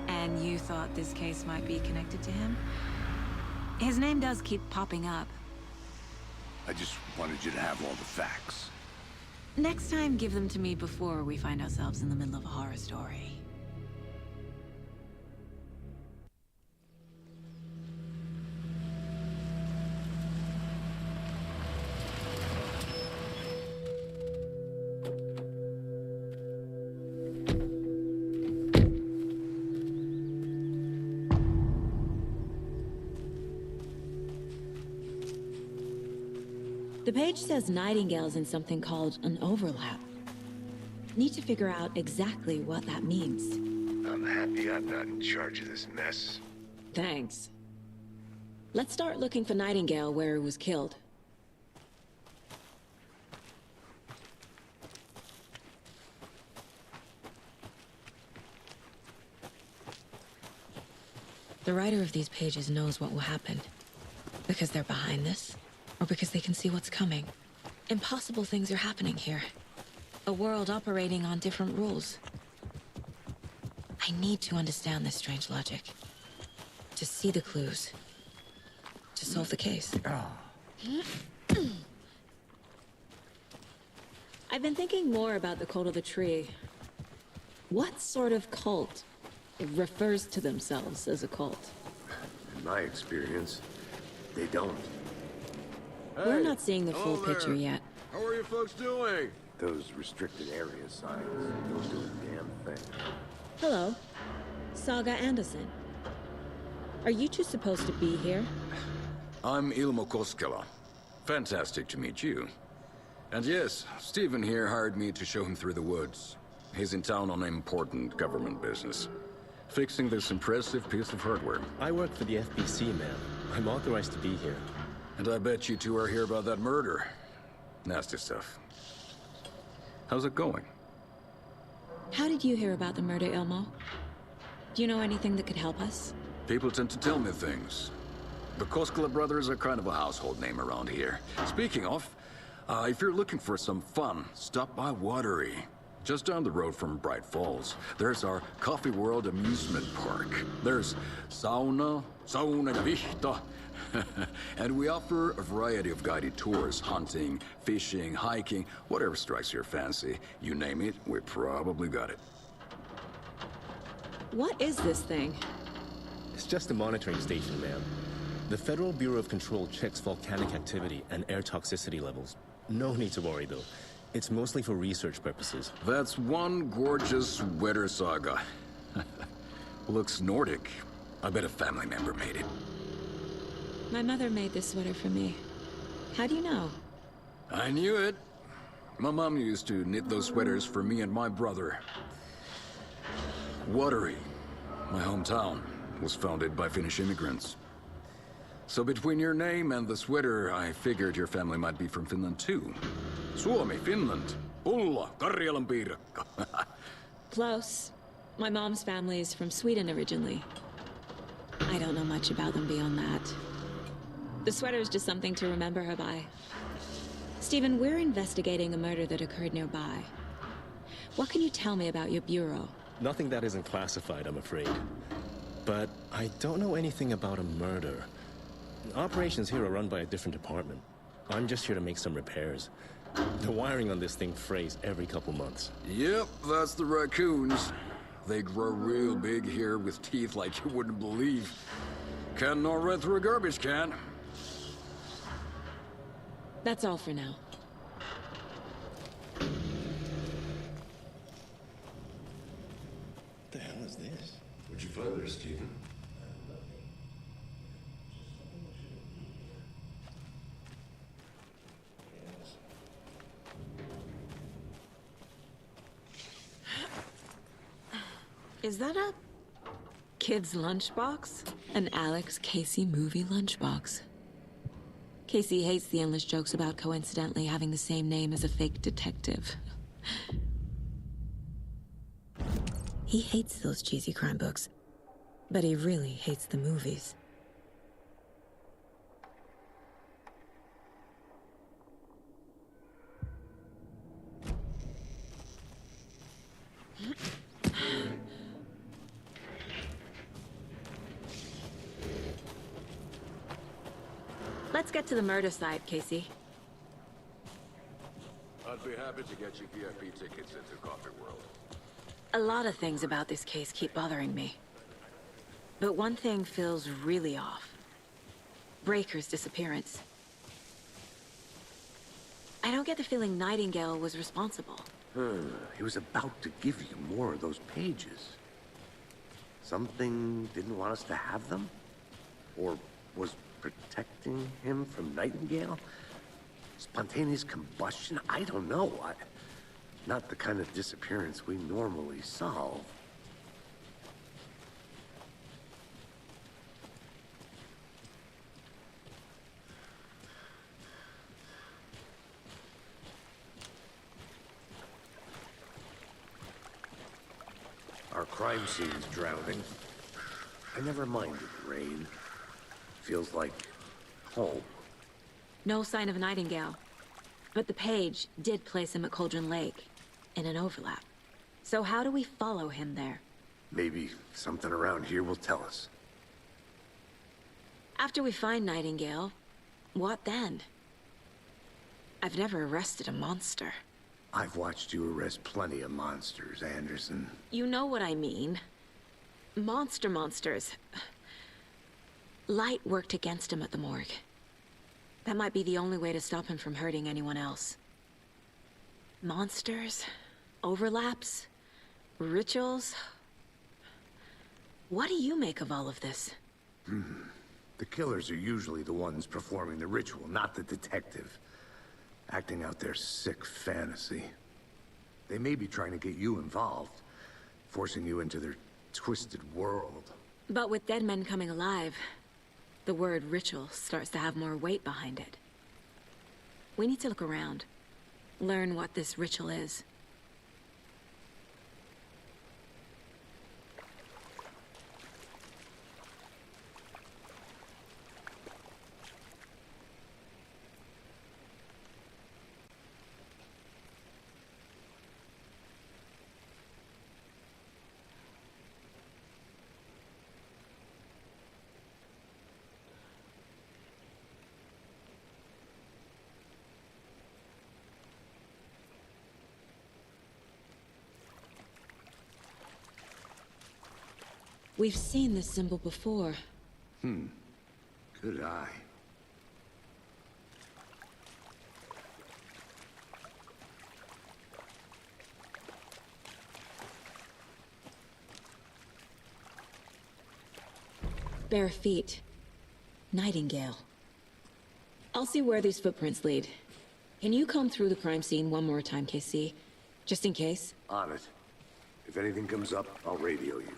And you thought this case might be connected to him? His name does keep popping up. I just wanted you to have all the facts. Next time, give them to me before we find ourselves in the middle of a horror story. The page says Nightingale's in something called an overlap. Need to figure out exactly what that means. I'm happy I'm not in charge of this mess. Thanks. Let's start looking for Nightingale where he was killed. The writer of these pages knows what will happen. Because they're behind this? Or because they can see what's coming? Impossible things are happening here. A world operating on different rules. I need to understand this strange logic. To see the clues. To solve the case. I've been thinking more about the cult of the tree. What sort of cult refers to themselves as a cult? In my experience, they don't. We're not seeing the full hello picture there. yet. How are you folks doing? Those restricted area signs don't do a damn thing. Hello. Saga Anderson. Are you two supposed to be here? I'm Ilmo Koskela. Fantastic to meet you. And yes, Stephen here hired me to show him through the woods. He's in town on important government business. Fixing this impressive piece of hardware. I work for the FBC, ma'am. I'm authorized to be here. And I bet you two are here about that murder. Nasty stuff. How's it going? How did you hear about the murder, Ilmo? Do you know anything that could help us? People tend to tell me things. The Koskela brothers are kind of a household name around here. Speaking of, if you're looking for some fun, stop by Watery. Just down the road from Bright Falls, there's our Coffee World amusement park. There's sauna ja vihta, and we offer a variety of guided tours, hunting, fishing, hiking, whatever strikes your fancy. You name it, we probably got it. What is this thing? It's just a monitoring station, ma'am. The Federal Bureau of Control checks volcanic activity and air toxicity levels. No need to worry, though. It's mostly for research purposes. That's one gorgeous sweater, Saga. Looks Nordic. I bet a family member made it. My mother made this sweater for me. How do you know? I knew it. My mom used to knit those sweaters for me and my brother. Watery, my hometown, was founded by Finnish immigrants. So between your name and the sweater, I figured your family might be from Finland too. Suomi, Finland. Ulla, Karjalan piirakka. Close. My mom's family is from Sweden originally. I don't know much about them beyond that. The sweater is just something to remember her by. Stephen, we're investigating a murder that occurred nearby. What can you tell me about your bureau? Nothing that isn't classified, I'm afraid. But I don't know anything about a murder. Operations here are run by a different department. I'm just here to make some repairs. The wiring on this thing frays every couple months. Yep, that's the raccoons. They grow real big here with teeth like you wouldn't believe. Can't gnaw right through a garbage can. That's all for now. What the hell is this? What'd you find there, Stephen? Is that a kid's lunchbox? An Alex Casey movie lunchbox. Casey hates the endless jokes about coincidentally having the same name as a fake detective. He hates those cheesy crime books, but he really hates the movies. Let's get to the murder site, Casey. I'd be happy to get you VIP tickets into Coffee World. A lot of things about this case keep bothering me. But one thing feels really off. Breaker's disappearance. I don't get the feeling Nightingale was responsible. He was about to give you more of those pages. Something didn't want us to have them? Or was protecting him from Nightingale? Spontaneous combustion? I don't know. Not the kind of disappearance we normally solve. Our crime scene's drowning. I never minded rain. Feels like Oh. No sign of Nightingale. But the page did place him at Cauldron Lake, in an overlap. So how do we follow him there? Maybe something around here will tell us. After we find Nightingale, what then? I've never arrested a monster. I've watched you arrest plenty of monsters, Anderson. You know what I mean. Monsters. Light worked against him at the morgue. That might be the only way to stop him from hurting anyone else. Monsters? Overlaps? Rituals? What do you make of all of this? The killers are usually the ones performing the ritual, not the detective. Acting out their sick fantasy. They may be trying to get you involved, forcing you into their twisted world. But with dead men coming alive, the word ritual starts to have more weight behind it. We need to look around, learn what this ritual is. We've seen this symbol before. Good eye. Bare feet. Nightingale. I'll see where these footprints lead. Can you comb through the crime scene one more time, KC? Just in case? On it. If anything comes up, I'll radio you.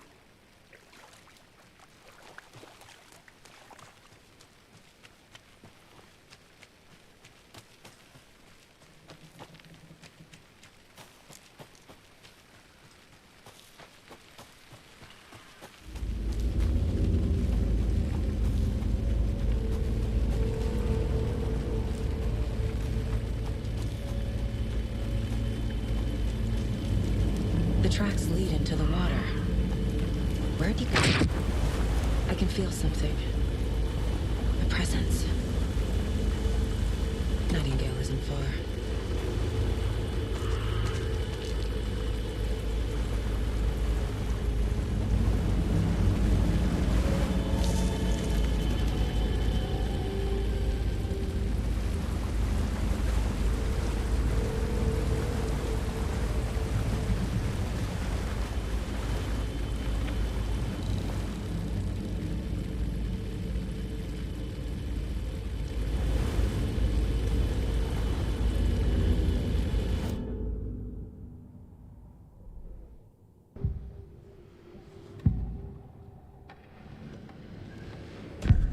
The tracks lead into the water. Where'd you go? I can feel something. A presence. Nightingale isn't far.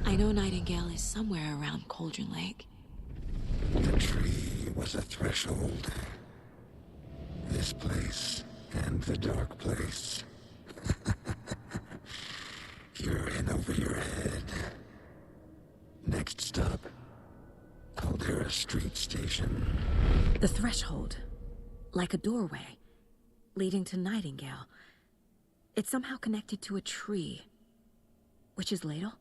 I know Nightingale is somewhere around Cauldron Lake. The tree was a threshold. This place and the dark place. You're in over your head. Next stop, Caldera Street Station. The threshold. Like a doorway. Leading to Nightingale. It's somehow connected to a tree. Witch's Ladle?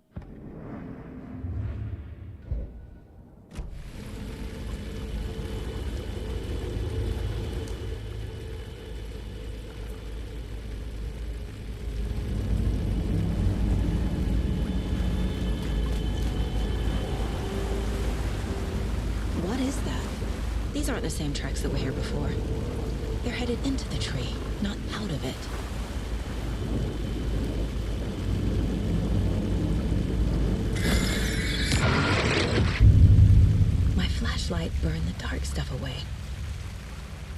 What is that? These aren't the same tracks that were here before. They're headed into the tree, not out of it. My flashlight burned the dark stuff away.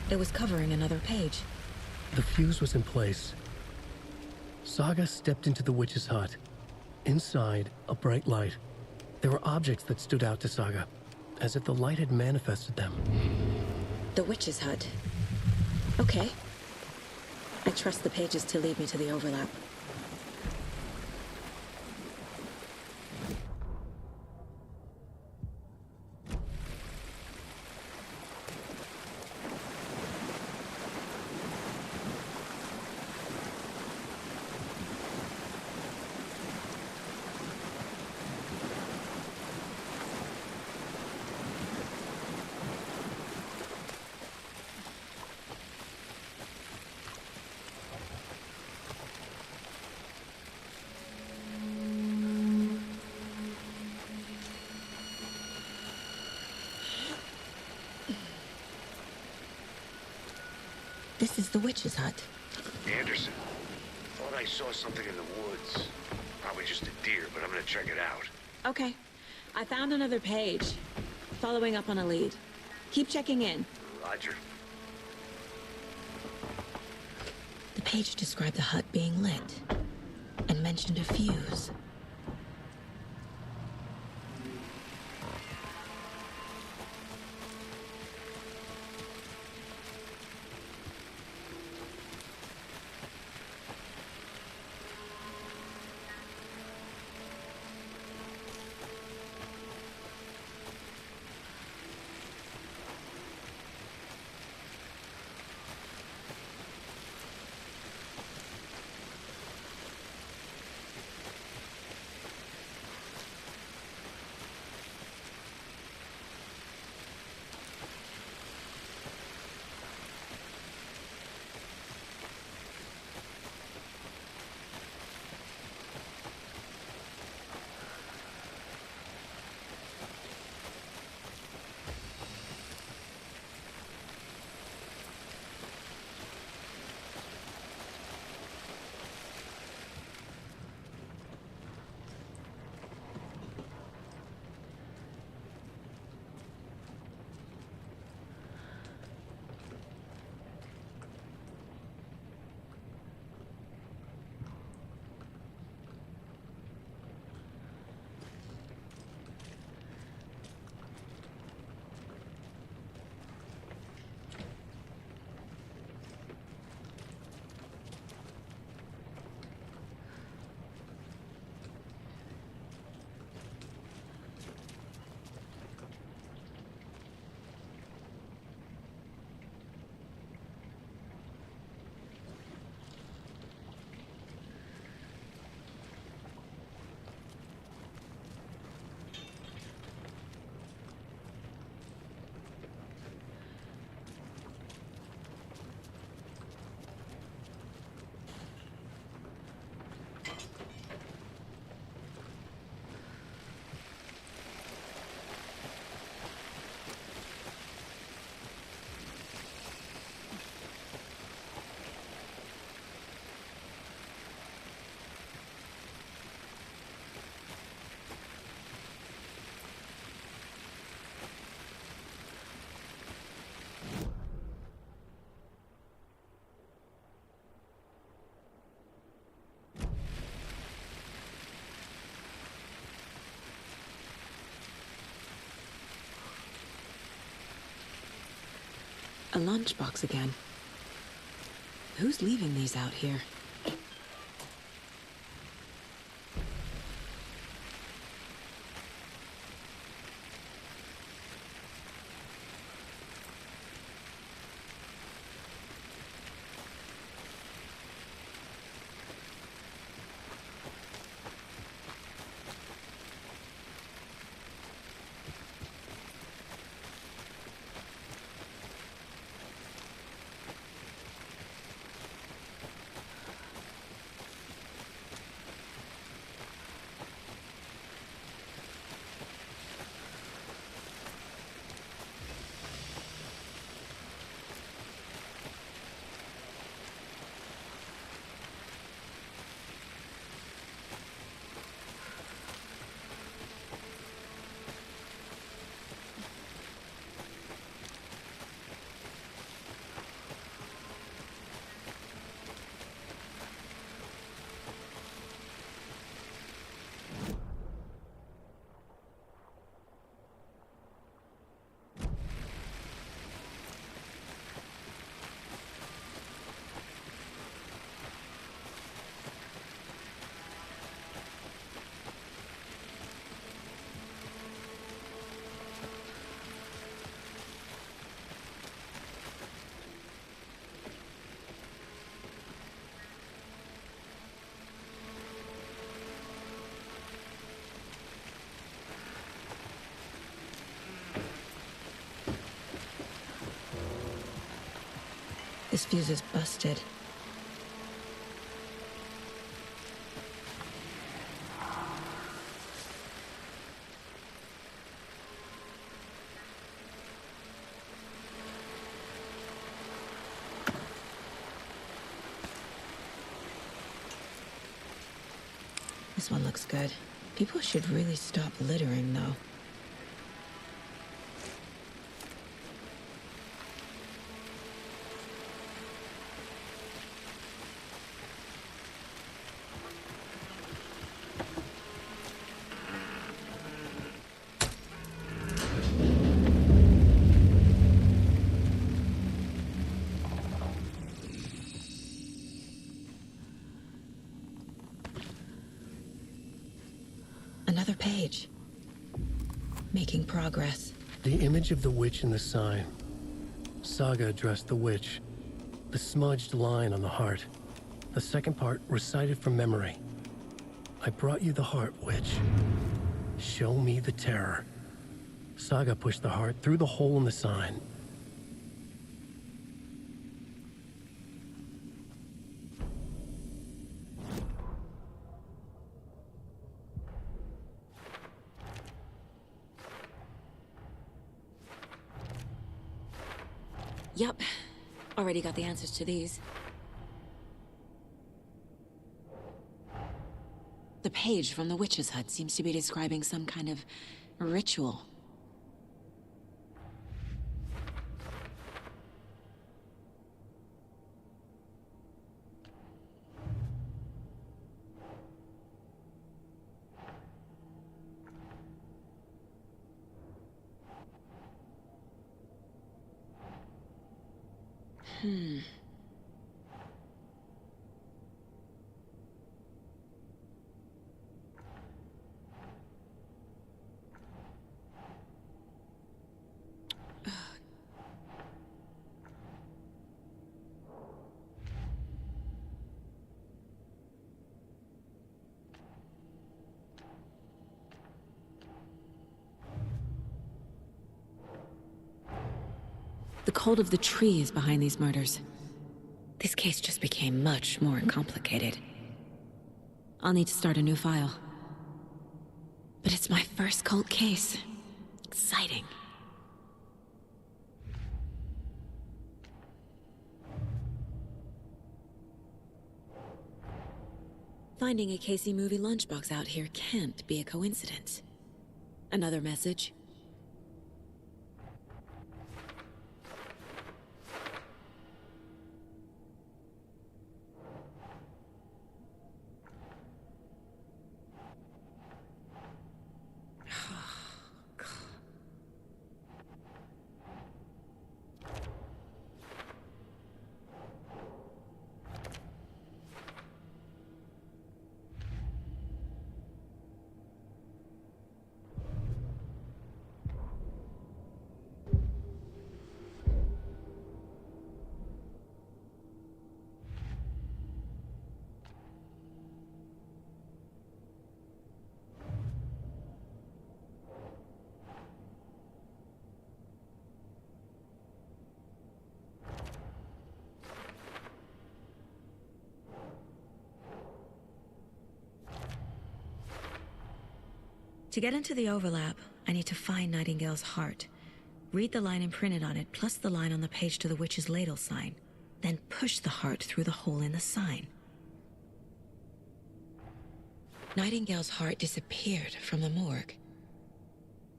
It was covering another page. The fuse was in place. Saga stepped into the witch's hut. Inside, a bright light. There were objects that stood out to Saga, as if the light had manifested them. The witch's hut. Okay. I trust the pages to lead me to the overlap. This is the witch's hut. Anderson. Thought I saw something in the woods. Probably just a deer, but I'm gonna check it out. Okay. I found another page. Following up on a lead. Keep checking in. Roger. The page described the hut being lit and mentioned a fuse. A lunchbox again. Who's leaving these out here? This fuse is busted. This one looks good. People should really stop littering, though. Another page. Making progress. The image of the witch in the sign. Saga addressed the witch. The smudged line on the heart. The second part recited from memory. I brought you the heart, witch. Show me the terror. Saga pushed the heart through the hole in the sign. Yup. Already got the answers to these. The page from the witch's hut seems to be describing some kind of ritual. The cult of the tree is behind these murders. This case just became much more complicated. I'll need to start a new file. But it's my first cult case. Exciting. Finding a Casey movie lunchbox out here can't be a coincidence. Another message. To get into the overlap, I need to find Nightingale's heart. Read the line imprinted on it, plus the line on the page to the witch's ladle sign. Then push the heart through the hole in the sign. Nightingale's heart disappeared from the morgue.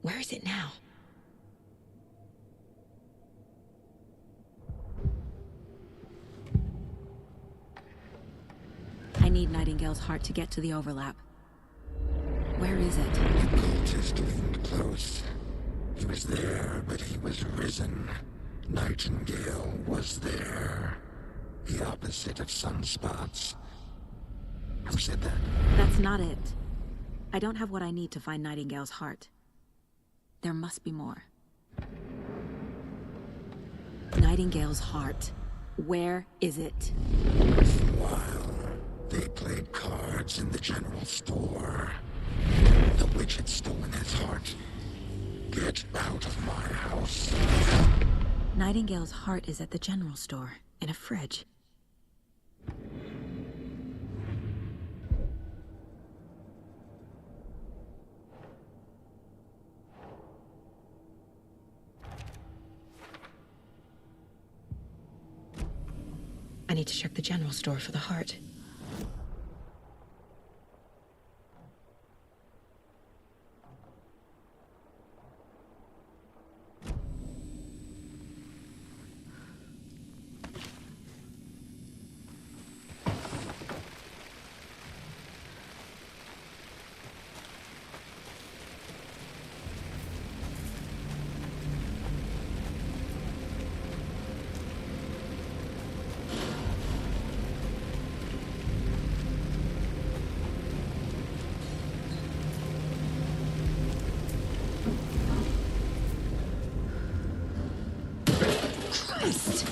Where is it now? I need Nightingale's heart to get to the overlap. Where is it? The cultist leaned close. He was there, but he was risen. Nightingale was there. The opposite of sunspots. Who said that? That's not it. I don't have what I need to find Nightingale's heart. There must be more. Nightingale's heart. Where is it? While they played cards in the general store. The witch had stolen his heart. Get out of my house. Nightingale's heart is at the general store, in a fridge. I need to check the general store for the heart. Christ!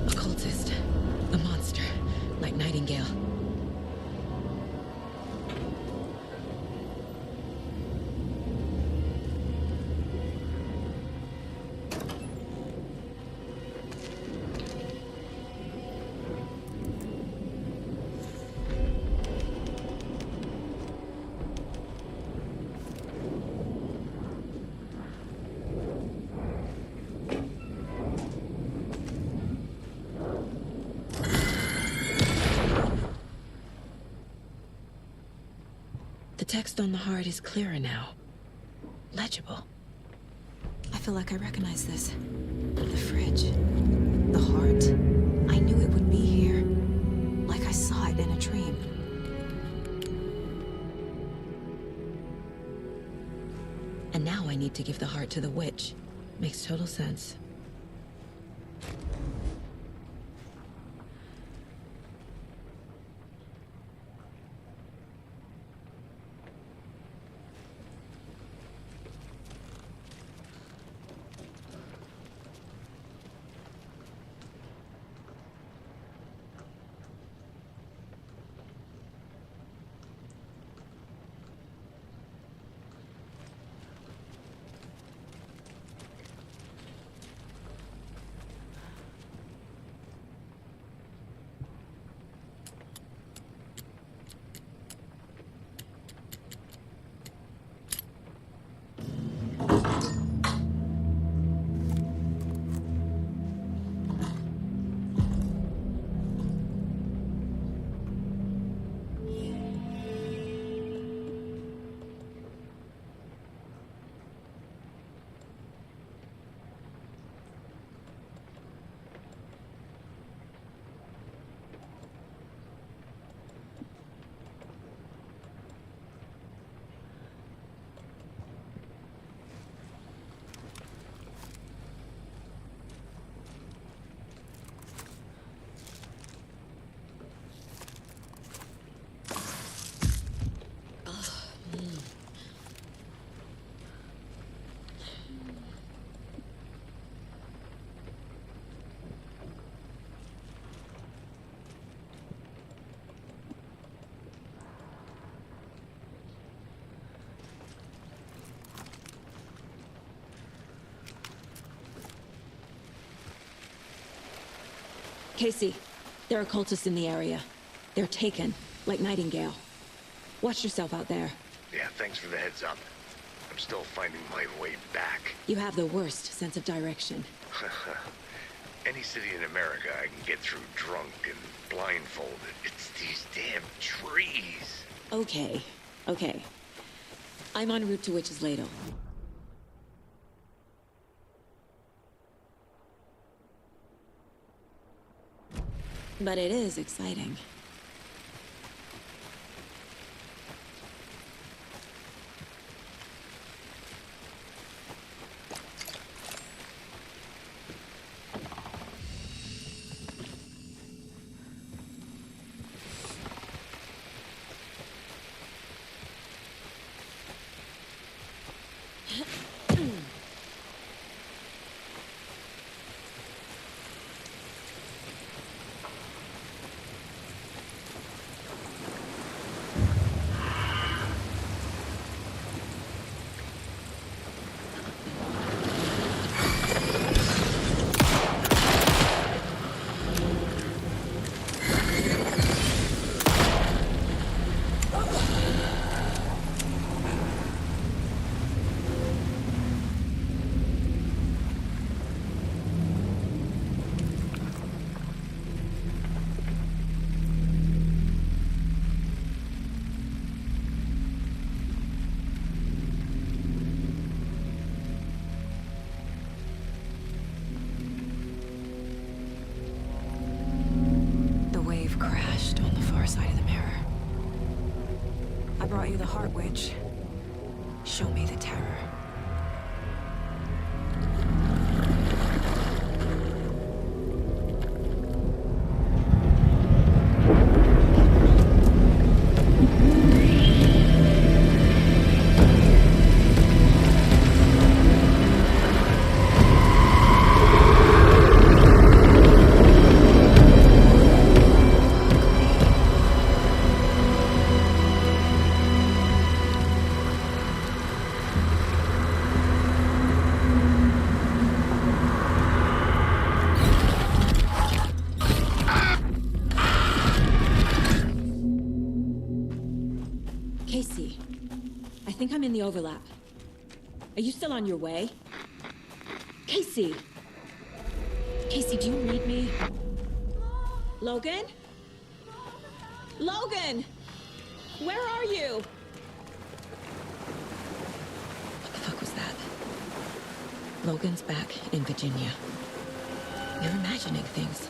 Occultist. A monster. Like Nightingale. The text on the heart is clearer now. Legible. I feel like I recognize this. The fridge. The heart. I knew it would be here. Like I saw it in a dream. And now I need to give the heart to the witch. Makes total sense. Casey, there are cultists in the area. They're taken, like Nightingale. Watch yourself out there. Yeah, thanks for the heads up. I'm still finding my way back. You have the worst sense of direction. Any city in America I can get through drunk and blindfolded. It's these damn trees. Okay, okay. I'm en route to Witch's Ladle. But it is exciting. Crashed on the far side of the mirror. I brought you the Heart Witch. Show me the terror. the overlap. Are you still on your way? Casey! Casey, do you read me? Logan? Logan! Where are you? What the fuck was that? Logan's back in Virginia. You're imagining things.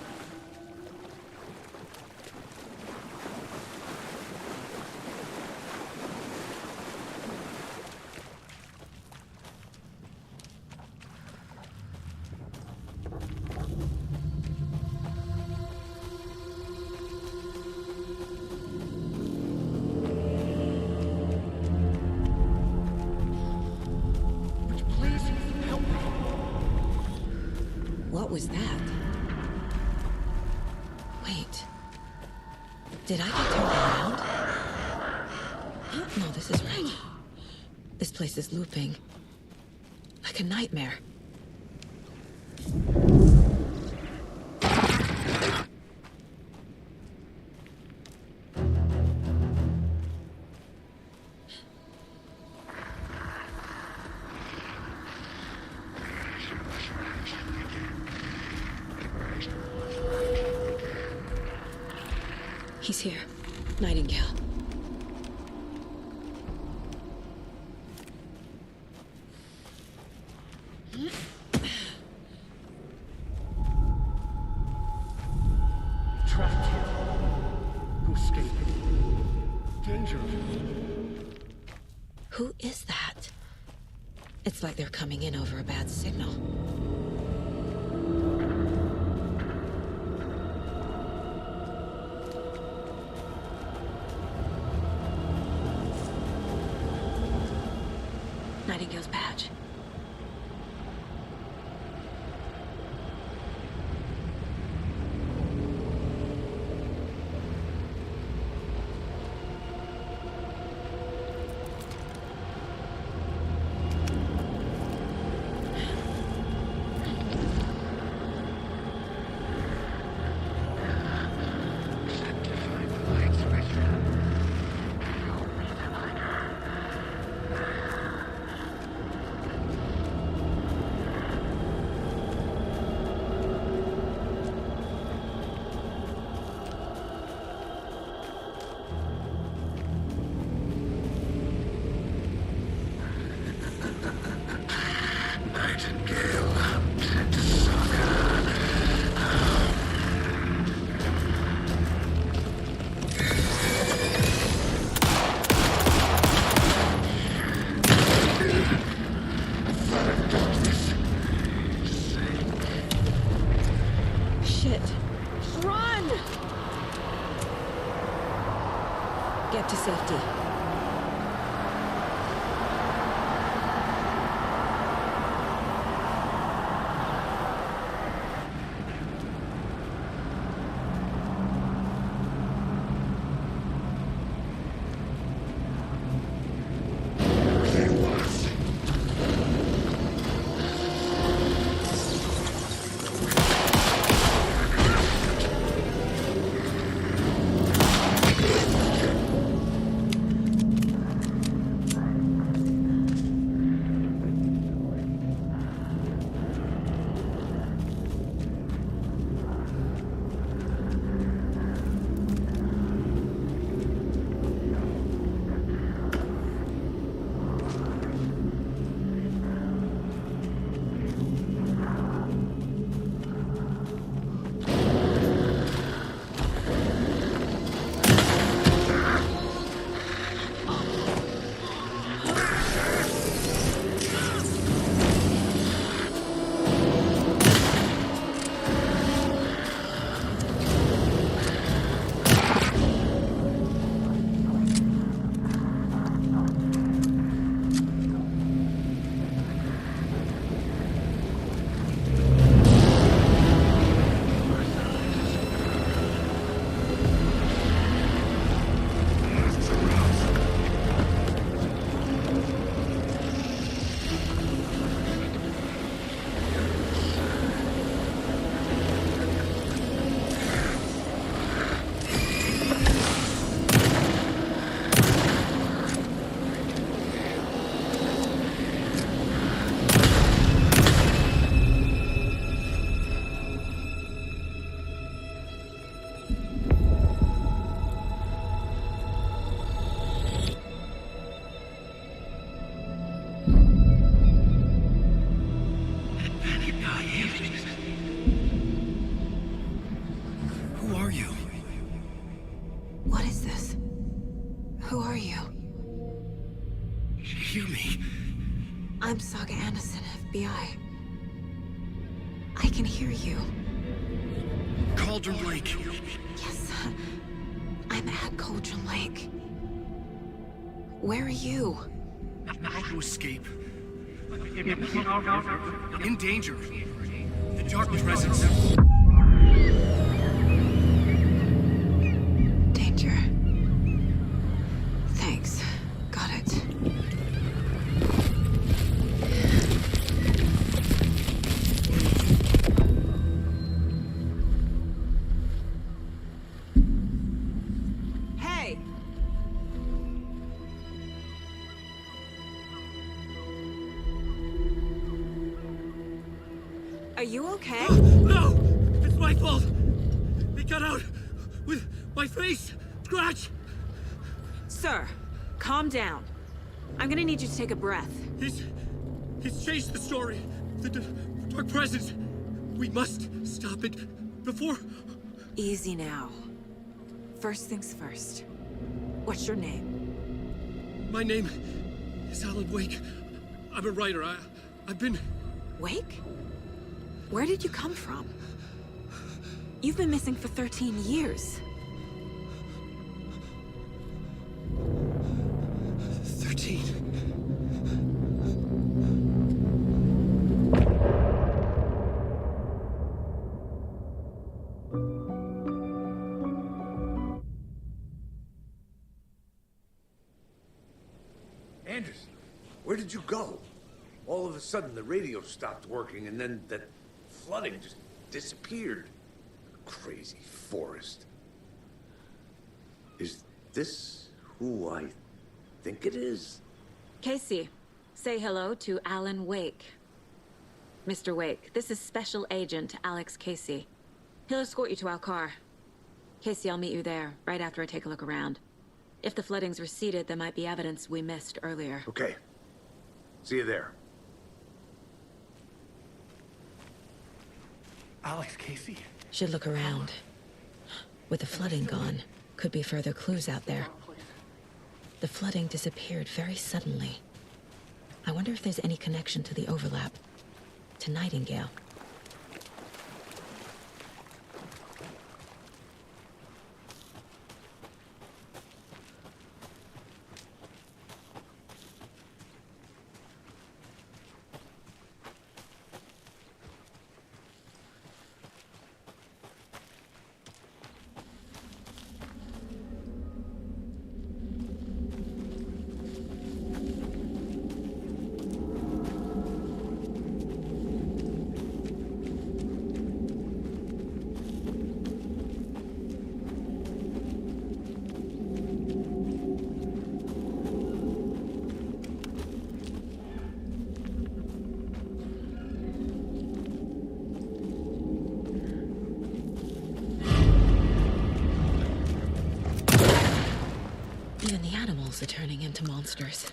What was that? Wait. Did I get turned around? No, this is right. This place is looping. Like a nightmare. He's here. Nightingale. Trapped here. No escaping. Danger. Who is that? It's like they're coming in over a bad signal. Nightingale's badge. Shit. Run! Get to safety. I'm Saga Anderson, FBI. I can hear you. Cauldron Lake. Yes, I'm at Cauldron Lake. Where are you? How to escape. In danger. The Dark Presence. Danger. Thanks. Got it. Hey! Are you okay? No! It's my fault! It got out with my face! Scratch! Sir, calm down. I'm gonna need you to take a breath. He's changed the story. The Dark Presence. We must stop it before... Easy now. First things first. What's your name? My name is Alan Wake. I'm a writer. I've been... Wake? Where did you come from? You've been missing for 13 years. 13. Anderson, where did you go? All of a sudden, the radio stopped working, and then that flooding just disappeared. Crazy forest. Is this who I think it is? Casey, say hello to Alan Wake. Mr. Wake, this is Special Agent Alex Casey. He'll escort you to our car. Casey, I'll meet you there, right after I take a look around. If the flooding's receded, there might be evidence we missed earlier. Okay. See you there. Alex Casey. Should look around. With the flooding gone, could be further clues out there. The flooding disappeared very suddenly. I wonder if there's any connection to the overlap. To Nightingale. Even the animals are turning into monsters.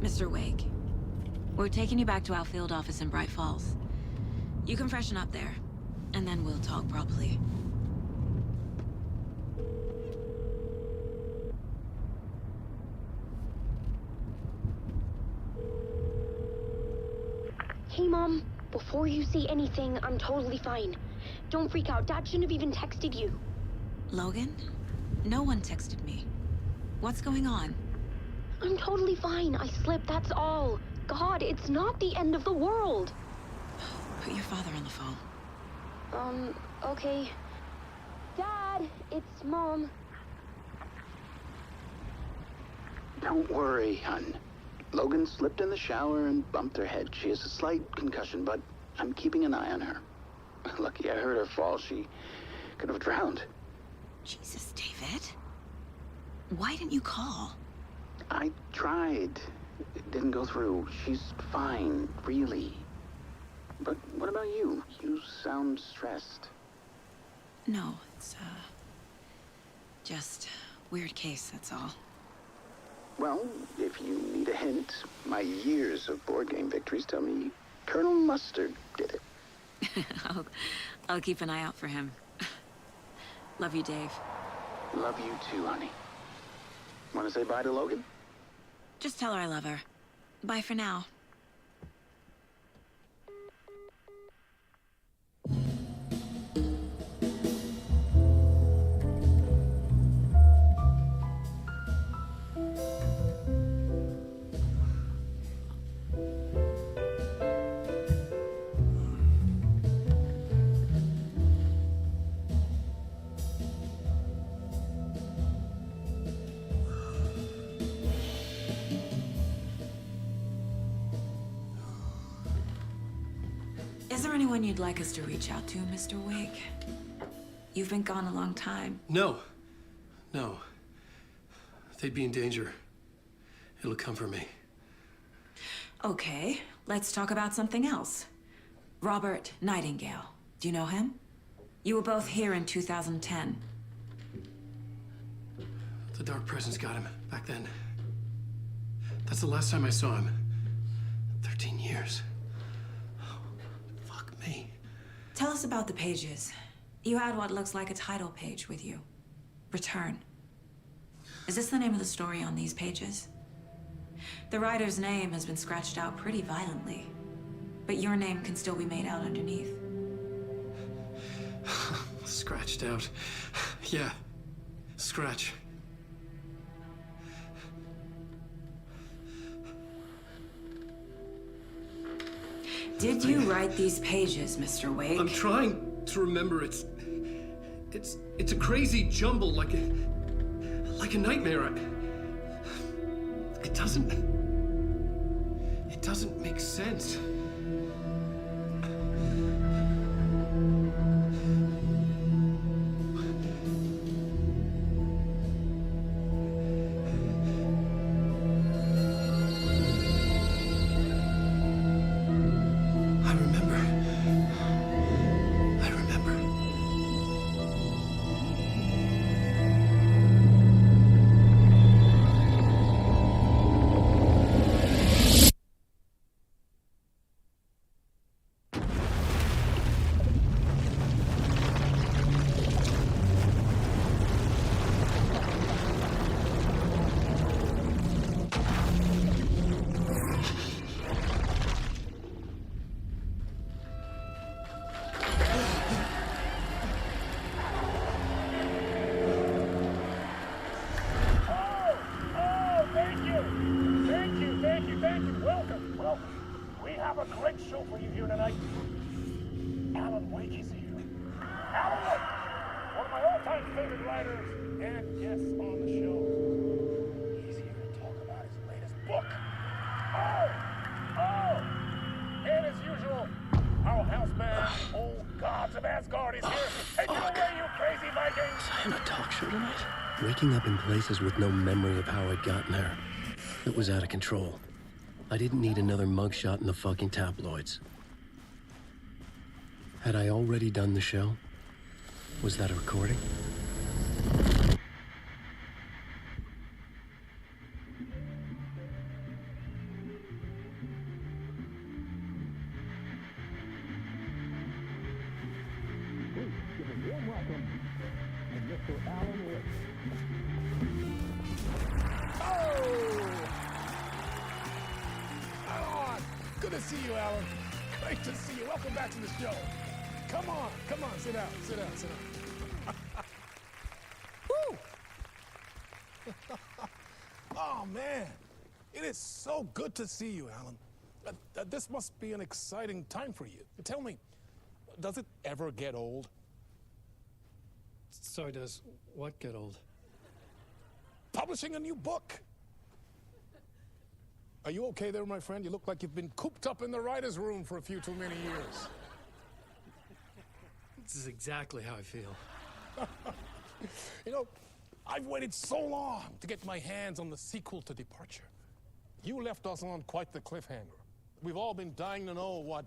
Mr. Wake, we're taking you back to our field office in Bright Falls. You can freshen up there, and then we'll talk properly. Hey, Mom. Before you say anything, I'm totally fine. Don't freak out. Dad shouldn't have even texted you. Logan? No one texted me. What's going on? I'm totally fine. I slipped, that's all. God, it's not the end of the world. Put your father on the phone. Okay. Dad, it's Mom. Don't worry, hon. Logan slipped in the shower and bumped her head. She has a slight concussion, but I'm keeping an eye on her. Lucky I heard her fall. She could have drowned. Jesus, David. Why didn't you call? I tried. It didn't go through. She's fine, really. But what about you? You sound stressed. No, it's, just weird case, that's all. Well, if you need a hint, my years of board game victories tell me Colonel Mustard did it. I'll keep an eye out for him. Love you, Dave. Love you too, honey. Want to say bye to Logan? Just tell her I love her. Bye for now. Is there anyone you'd like us to reach out to, Mr. Wake? You've been gone a long time. No. No. They'd be in danger. It'll come for me. Okay, let's talk about something else. Robert Nightingale. Do you know him? You were both here in 2010. The Dark Presence got him back then. That's the last time I saw him. 13 years. Fuck me. Tell us about the pages. You had what looks like a title page with you. Return. Is this the name of the story on these pages? The writer's name has been scratched out pretty violently, but your name can still be made out underneath. Scratched out. Yeah. Scratch. Did you write these pages, Mr. Wake? I'm trying to remember. It's a crazy jumble, like a nightmare. It doesn't make sense. Waking up in places with no memory of how I'd gotten there. It was out of control. I didn't need another mugshot in the fucking tabloids. Had I already done the show? Was that a recording? a warm welcome to Mr. Alan Wake. Oh! Alan! Good to see you, Alan. Great to see you. Welcome back to the show. Come on, sit down. Woo! Oh, man. It is so good to see you, Alan. This must be an exciting time for you. Tell me, does it ever get old? So does what get old? Publishing a new book. Are you okay there, my friend? You look like you've been cooped up in the writer's room for a few too many years. This is exactly how I feel. You know, I've waited so long to get my hands on the sequel to Departure. You left us on quite the cliffhanger. We've all been dying to know what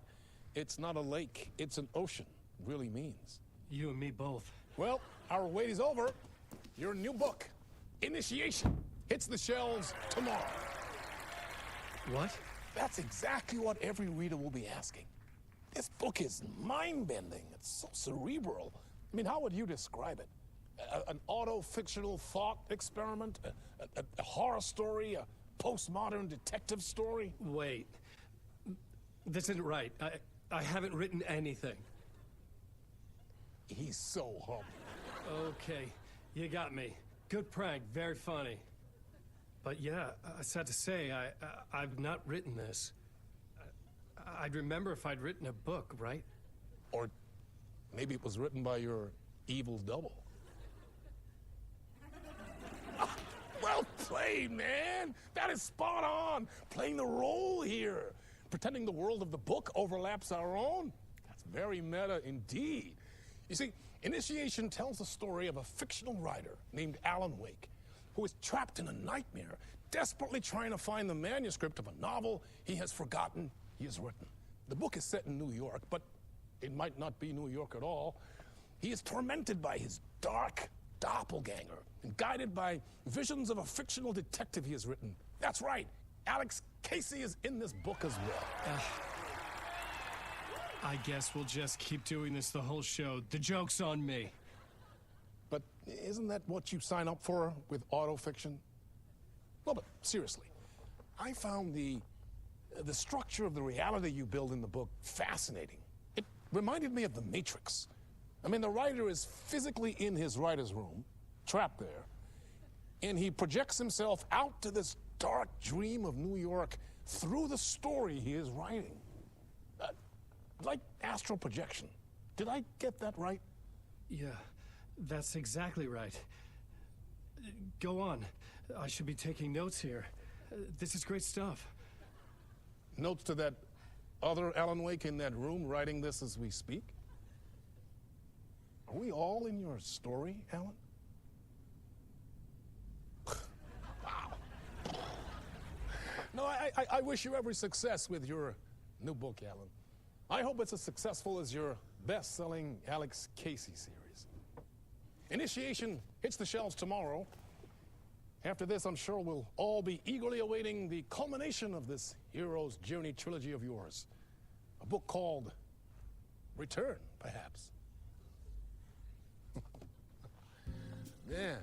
"it's not a lake, it's an ocean" really means. You and me both. Well, our wait is over. Your new book, Initiation, hits the shelves tomorrow. What? That's exactly what every reader will be asking. This book is mind-bending. It's so cerebral. I mean, how would you describe it? An auto-fictional thought experiment? A horror story? A postmodern detective story? Wait. This isn't right. I haven't written anything. He's so humble. Okay, you got me. Good prank, very funny. But yeah, sad to say, I've not written this. I'd remember if I'd written a book, right? Or maybe it was written by your evil double. Well played, man! That is spot on! Playing the role here. Pretending the world of the book overlaps our own. That's very meta indeed. You see, Initiation tells the story of a fictional writer named Alan Wake, who is trapped in a nightmare, desperately trying to find the manuscript of a novel he has forgotten he has written. The book is set in New York, but it might not be New York at all. He is tormented by his dark doppelganger and guided by visions of a fictional detective he has written. That's right, Alex Casey is in this book as well. I guess we'll just keep doing this the whole show. The joke's on me. But isn't that what you sign up for with autofiction? No, but seriously, I found the structure of the reality you build in the book fascinating. It reminded me of The Matrix. I mean, the writer is physically in his writer's room, trapped there, and he projects himself out to this dark dream of New York through the story he is writing. Like astral projection. Did I get that right? Yeah, that's exactly right. Go on. I should be taking notes here. This is great stuff. Notes to that other Alan Wake in that room writing this as we speak? Are we all in your story, Alan? Wow. No, I wish you every success with your new book, Alan. I hope it's as successful as your best-selling Alex Casey series. Initiation hits the shelves tomorrow. After this, I'm sure we'll all be eagerly awaiting the culmination of this hero's journey trilogy of yours. A book called Return, perhaps. Man,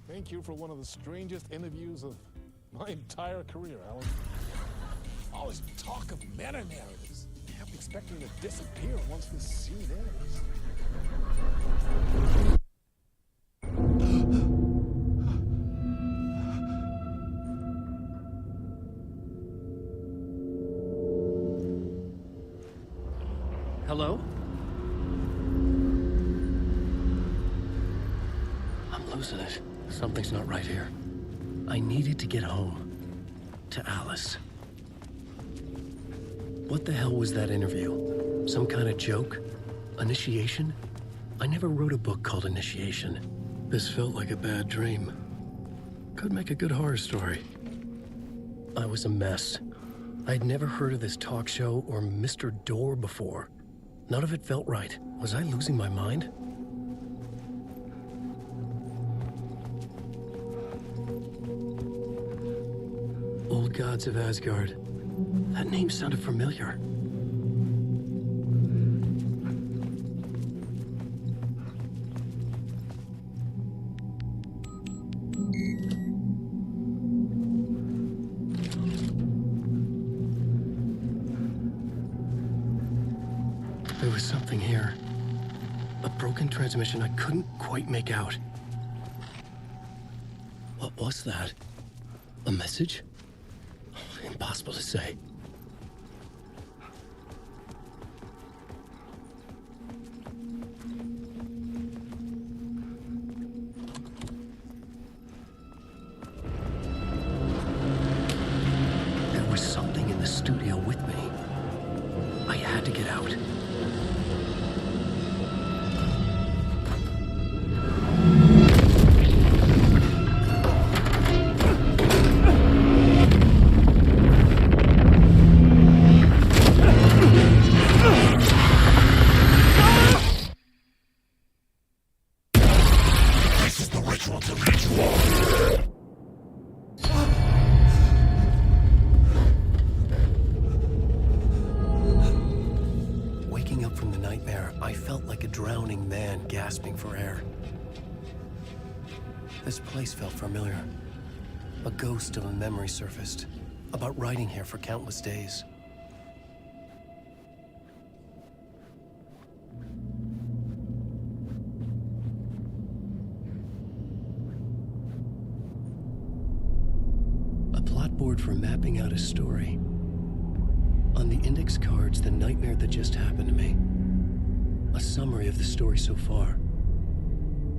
thank you for one of the strangest interviews of my entire career, Alan. All this talk of meta-narratives. I'm expecting to disappear once this scene ends. Hello? I'm losing it. Something's not right here. I needed to get home. To Alice. What the hell was that interview? Some kind of joke? Initiation? I never wrote a book called Initiation. This felt like a bad dream. Could make a good horror story. I was a mess. I'd never heard of this talk show or Mr. Door before. None of it felt right. Was I losing my mind? Old Gods of Asgard. That name sounded familiar. There was something here. A broken transmission I couldn't quite make out. What was that? A message? Impossible to say. There was something in the studio with me. I had to get out. Waking up from the nightmare, I felt like a drowning man gasping for air. This place felt familiar. A ghost of a memory surfaced, about riding here for countless days. A plot board for mapping out a story. On the index cards, the nightmare that just happened to me. A summary of the story so far.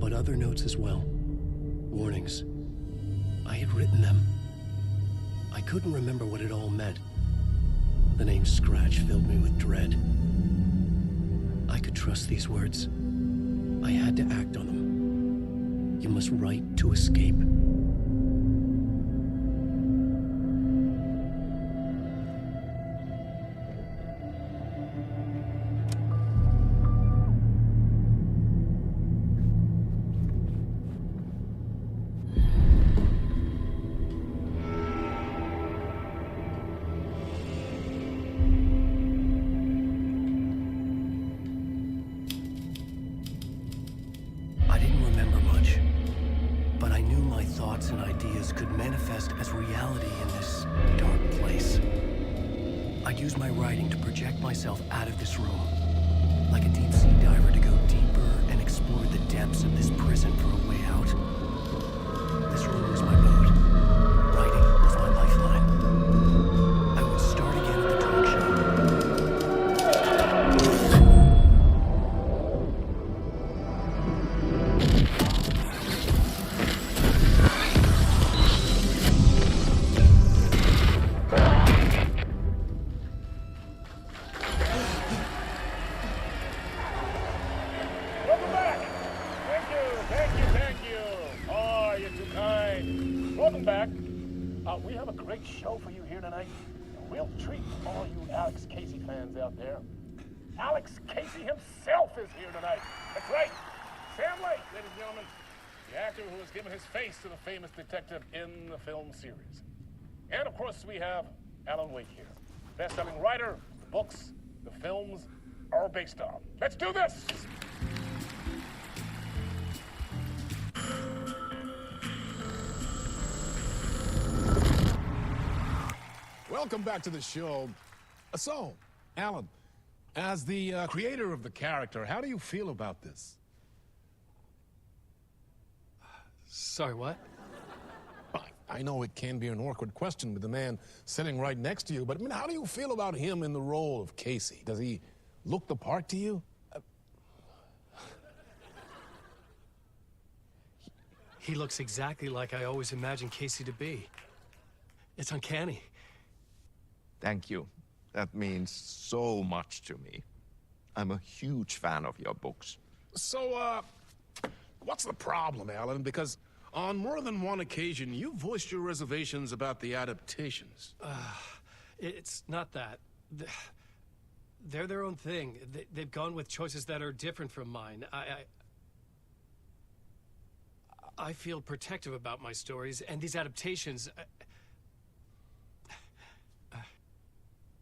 But other notes as well. Warnings. I had written them. I couldn't remember what it all meant. The name Scratch filled me with dread. I could trust these words. I had to act on them. You must write to escape. I didn't remember much, but I knew my thoughts and ideas could manifest as reality in this dark place. I'd use my writing to project myself out of this room, like a deep-sea diver to go deeper and explore the depths of this prison for a way out. This room was my boat. Writing was my lifeline. I would start again at the talk show. Welcome back! Thank you! Oh, you're too kind. Welcome back. We have a great show for you here tonight. A real treat for all you Alex Casey fans out there. Alex Casey himself is here tonight. That's right. Sam Lake, ladies and gentlemen. The actor who has given his face to the famous detective in the film series. And of course, we have Alan Wake here. Best-selling writer, the books, the films are based on. Let's do this! Welcome back to the show. So, Alan, as the creator of the character, how do you feel about this? Sorry, what? I know it can be an awkward question with the man sitting right next to you, but I mean, how do you feel about him in the role of Casey? Does he look the part to you? He looks exactly like I always imagined Casey to be. It's uncanny. Thank you. That means so much to me. I'm a huge fan of your books. So, what's the problem, Alan? Because on more than one occasion, you voiced your reservations about the adaptations. It's not that. They're their own thing. They've gone with choices that are different from mine. I feel protective about my stories, and these adaptations...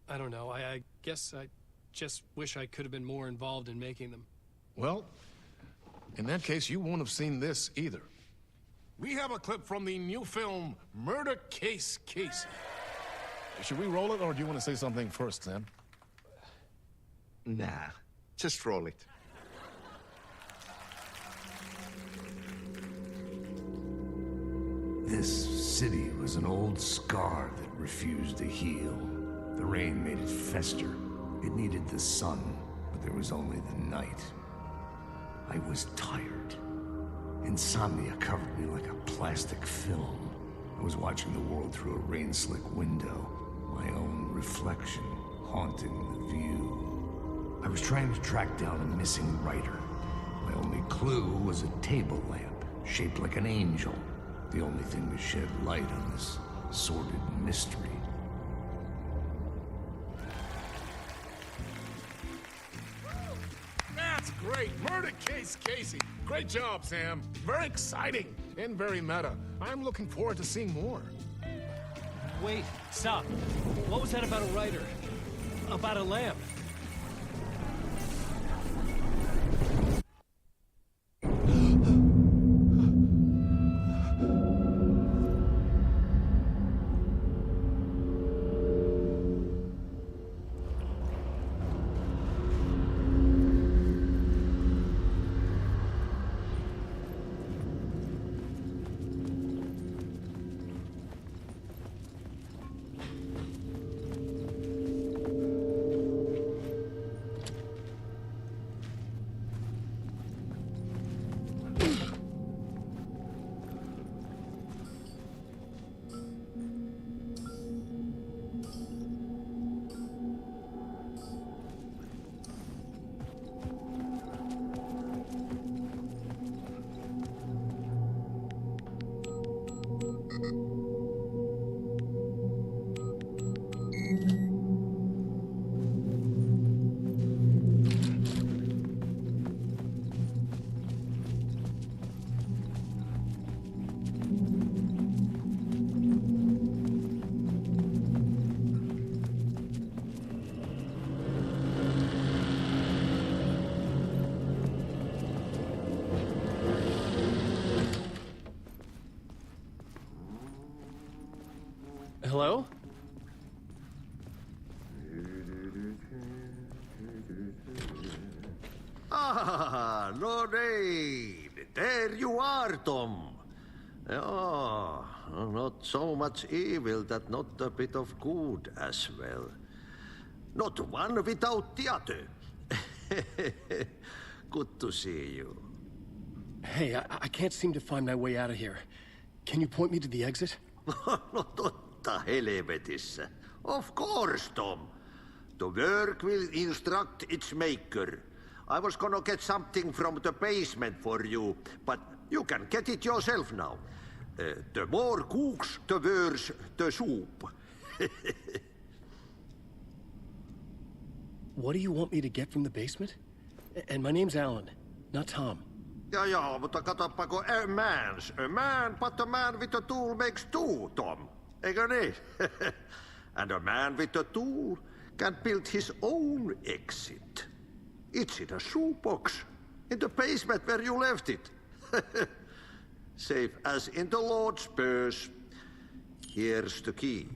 I don't know. I guess I just wish I could have been more involved in making them. Well, in that case, you won't have seen this either. We have a clip from the new film, Murder Case Casey. Should we roll it, or do you want to say something first, Sam? Nah. Just roll it. This city was an old scar that refused to heal. The rain made it fester. It needed the sun, but there was only the night. I was tired. Insomnia covered me like a plastic film. I was watching the world through a rain-slick window, my own reflection haunting the view. I was trying to track down a missing writer. My only clue was a table lamp, shaped like an angel. The only thing to shed light on this sordid mystery. That's great. Murder case, Casey. Great job, Sam. Very exciting and very meta. I'm looking forward to seeing more. Wait, stop. What was that about a writer? About a lamp? Hello? Ah, no rain. There you are, Tom. Oh, not so much evil that not a bit of good as well. Not one without the other. Good to see you. Hey, I can't seem to find my way out of here. Can you point me to the exit? No totta helvetissä. Of course, Tom. The work will instruct its maker. I was gonna get something from the basement for you, but you can get it yourself now. The more cooks, the worse the soup. What do you want me to get from the basement? And my name's Alan, not Tom. Ja, mutta katoppa, a man, but a man with a tool makes two, Tom. Eikö niin? And a man with a tool can build his own exit. It's in a shoebox, in the basement where you left it. Safe as in the Lord's purse. Here's the key.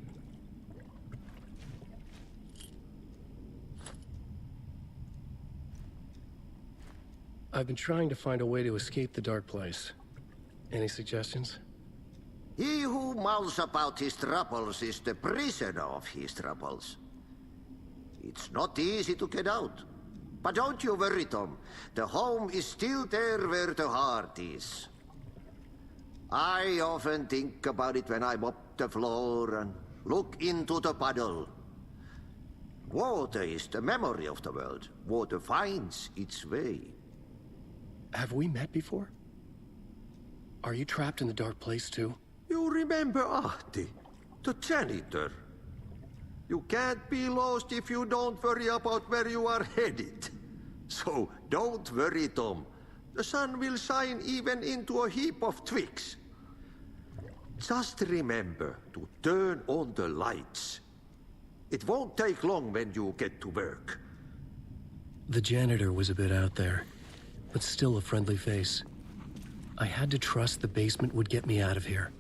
I've been trying to find a way to escape the dark place. Any suggestions? He who mulls about his troubles is the prisoner of his troubles. It's not easy to get out. But don't you worry, Tom. The home is still there where the heart is. I often think about it when I mop the floor and look into the puddle. Water is the memory of the world. Water finds its way. Have we met before? Are you trapped in the dark place too? You remember Ahti, the janitor. You can't be lost if you don't worry about where you are headed. So don't worry, Tom. The sun will shine even into a heap of twigs. Just remember to turn on the lights. It won't take long when you get to work. The janitor was a bit out there, but still a friendly face. I had to trust the basement would get me out of here.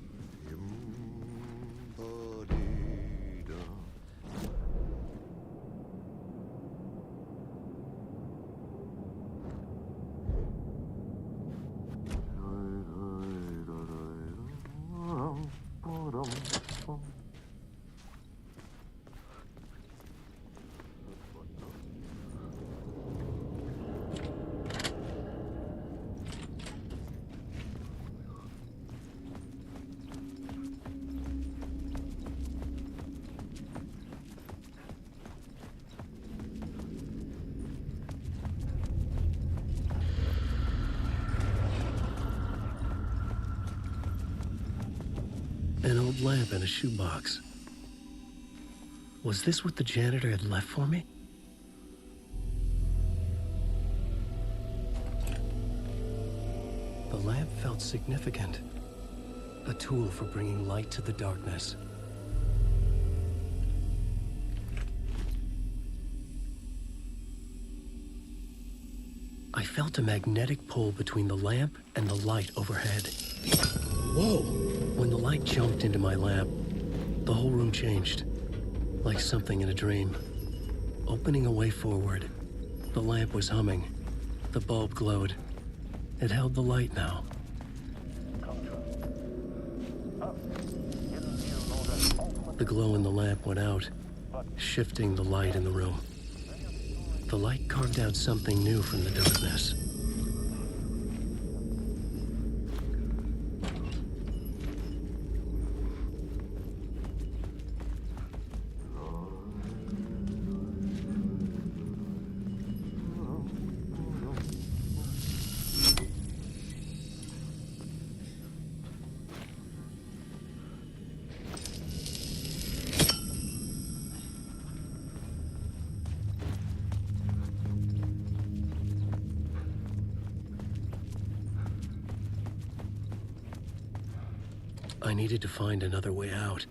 An old lamp in a shoebox. Was this what the janitor had left for me? The lamp felt significant. A tool for bringing light to the darkness. I felt a magnetic pull between the lamp and the light overhead. Whoa! When the light jumped into my lamp, the whole room changed. Like something in a dream. Opening a way forward, the lamp was humming. The bulb glowed. It held the light now. The glow in the lamp went out, shifting the light in the room. The light carved out something new from the darkness. I needed to find another way out.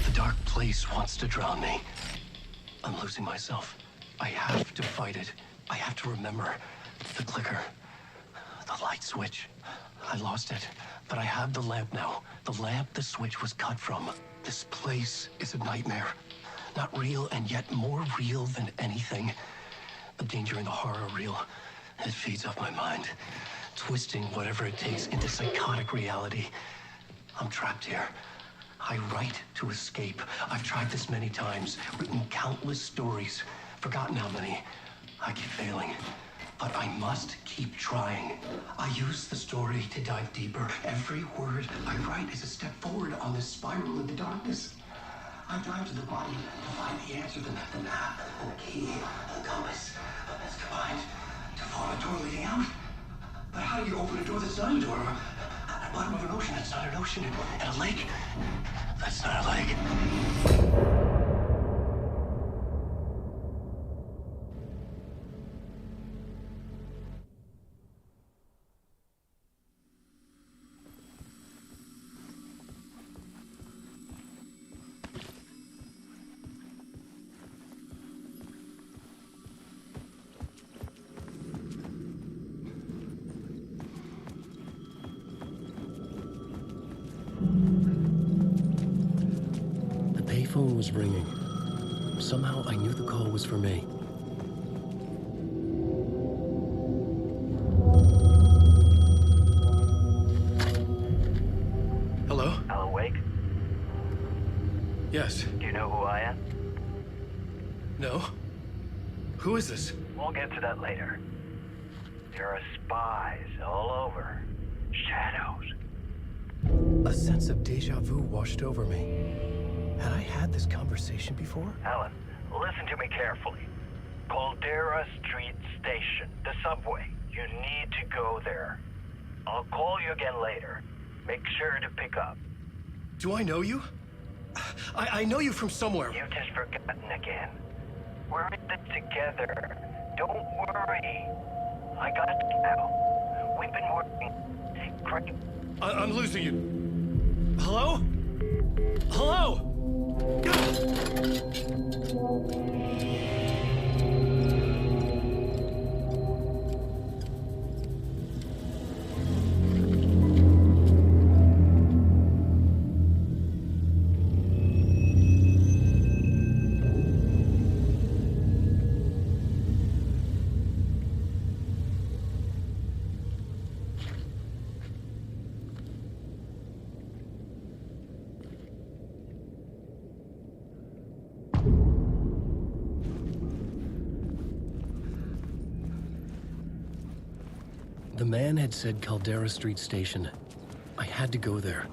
The dark place wants to drown me. I'm losing myself. I have to fight it. I have to remember. The clicker. The light switch. I lost it. But I have the lamp now. The lamp the switch was cut from. This place is a nightmare. Not real, and yet more real than anything. The danger and the horror real. It feeds off my mind. Twisting whatever it takes into psychotic reality. I'm trapped here. I write to escape. I've tried this many times, written countless stories, forgotten how many. I keep failing, but I must keep trying. I use the story to dive deeper. Every word I write is a step forward on this spiral in the darkness. I dive to the body to find the answer, the map, and the key, the compass. It's combined to form a door leading out. But how do you open a door that's not a door? At the bottom of an ocean, that's not an ocean. And a lake, that's not a lake. Phone was ringing. Somehow I knew the call was for me. Hello? Alan Wake? Yes. Do you know who I am? No? Who is this? We'll get to that later. There are spies all over. Shadows. A sense of deja vu washed over me. Had I had this conversation before? Alan, listen to me carefully. Caldera Street Station, the subway. You need to go there. I'll call you again later. Make sure to pick up. Do I know you? I know you from somewhere. You've just forgotten again. We're in it together. Don't worry. I got you now. We've been working. Great. I'm losing you. Hello? Hello? man had said Caldera Street Station. I had to go there.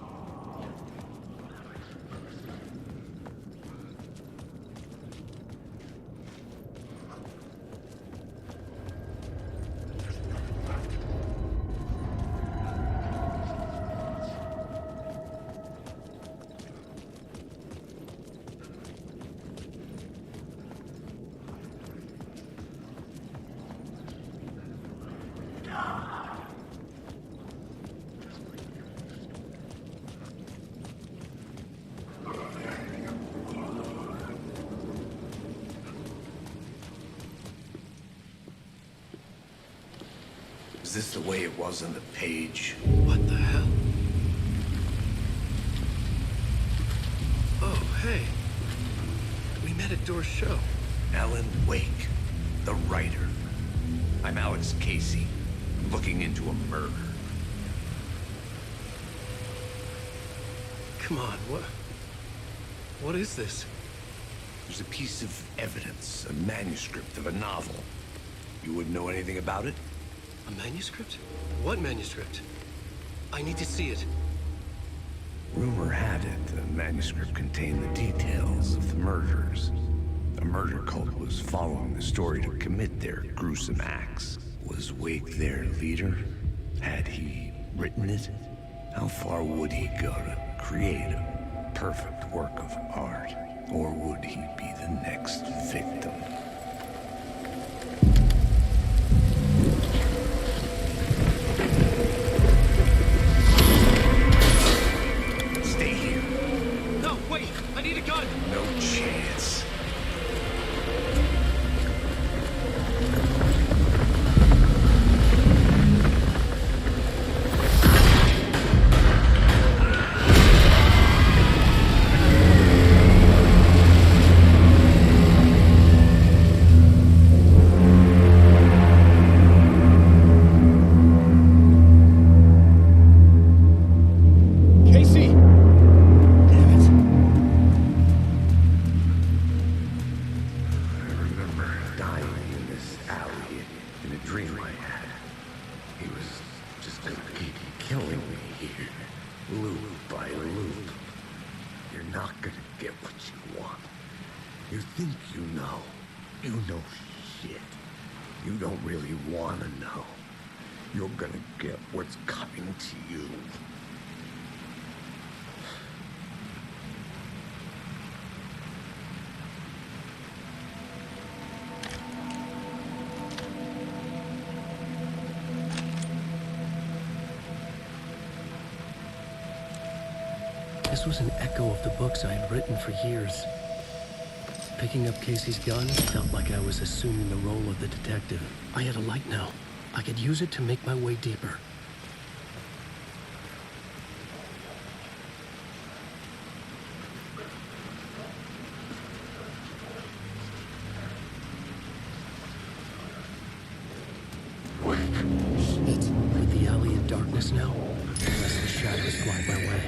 Is this the way it was on the page? What the hell? Oh, hey. We met at Door's show. Alan Wake, the writer. I'm Alex Casey, looking into a murder. Come on, what is this? There's a piece of evidence, a manuscript of a novel. You wouldn't know anything about it? A manuscript? What manuscript? I need to see it. Rumor had it the manuscript contained the details of the murders. A murder cult was following the story to commit their gruesome acts. Was Wake their leader? Had he written it? How far would he go to create a perfect work of art? Or would he be the next victim? Stay here. No, wait! I need a gun! No chance. Casey! I remember dying in this alley in a dream I had. He was just gonna keep killing me here, loop by loop. You're not gonna get what you want. You think you know. You know shit. You don't really wanna know. You're gonna get what's coming to you. This was an echo of the books I had written for years. Picking up Casey's gun felt like I was assuming the role of the detective. I had a light now. I could use it to make my way deeper. Shit. With the alley in darkness now, unless the shadows block my way.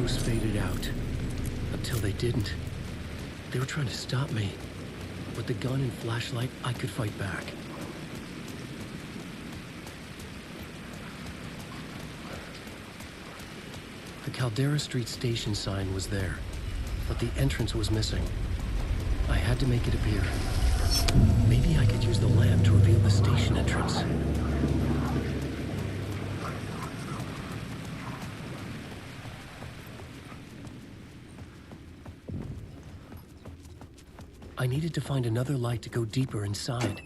Faded out. Until they didn't. They were trying to stop me. With the gun and flashlight, I could fight back. The Caldera Street Station sign was there, but the entrance was missing. I had to make it appear. Maybe I could use the lamp to reveal the station entrance. I needed to find another light to go deeper inside.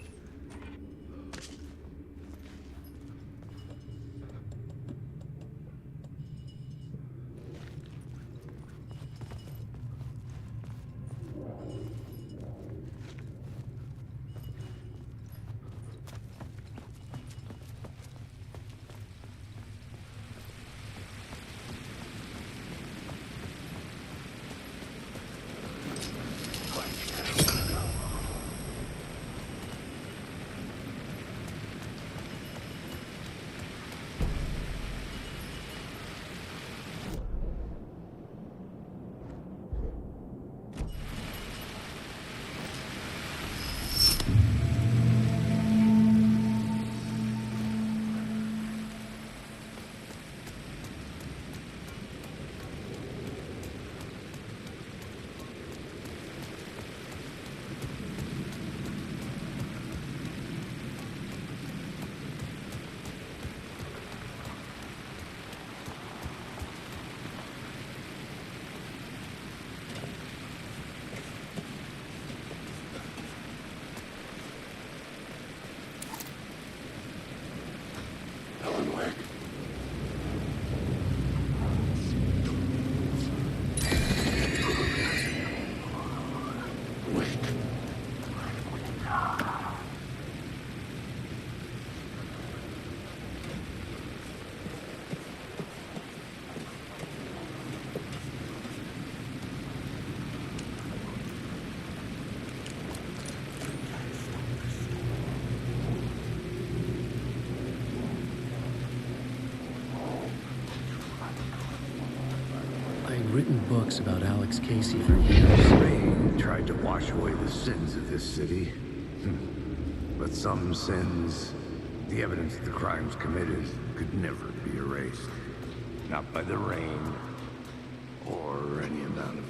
Written books about Alex Casey for years. Rain tried to wash away the sins of this city. But some sins, the evidence of the crimes committed, could never be erased. Not by the rain, or any amount of...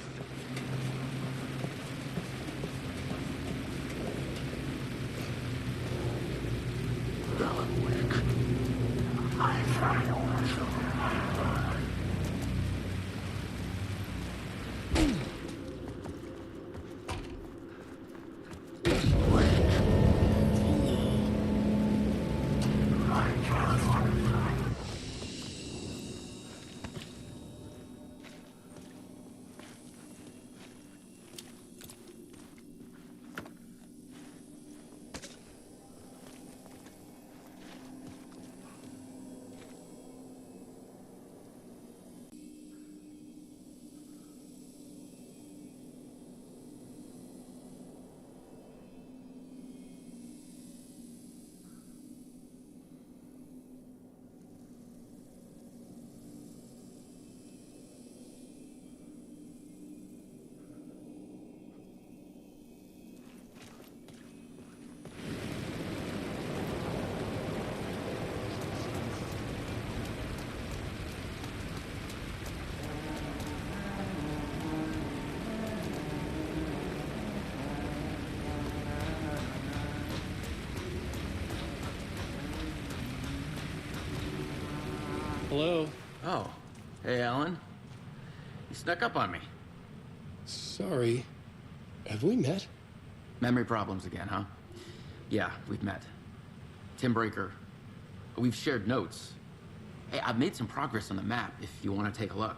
Hello? Oh. Hey, Alan. You snuck up on me. Sorry. Have we met? Memory problems again, huh? Yeah, we've met. Tim Breaker. We've shared notes. Hey, I've made some progress on the map if you want to take a look.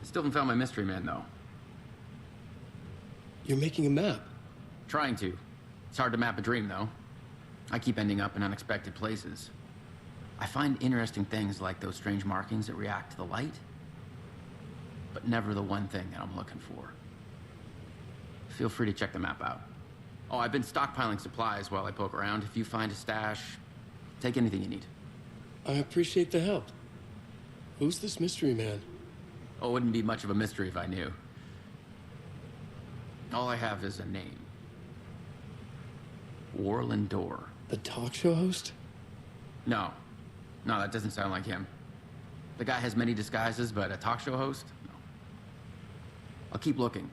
I still haven't found my mystery man, though. You're making a map? Trying to. It's hard to map a dream, though. I keep ending up in unexpected places. I find interesting things like those strange markings that react to the light, but never the one thing that I'm looking for. Feel free to check the map out. Oh, I've been stockpiling supplies while I poke around. If you find a stash, take anything you need. I appreciate the help. Who's this mystery man? Oh, it wouldn't be much of a mystery if I knew. All I have is a name. Warland Dorr. The talk show host? No. No, that doesn't sound like him. The guy has many disguises, but a talk show host? No. I'll keep looking.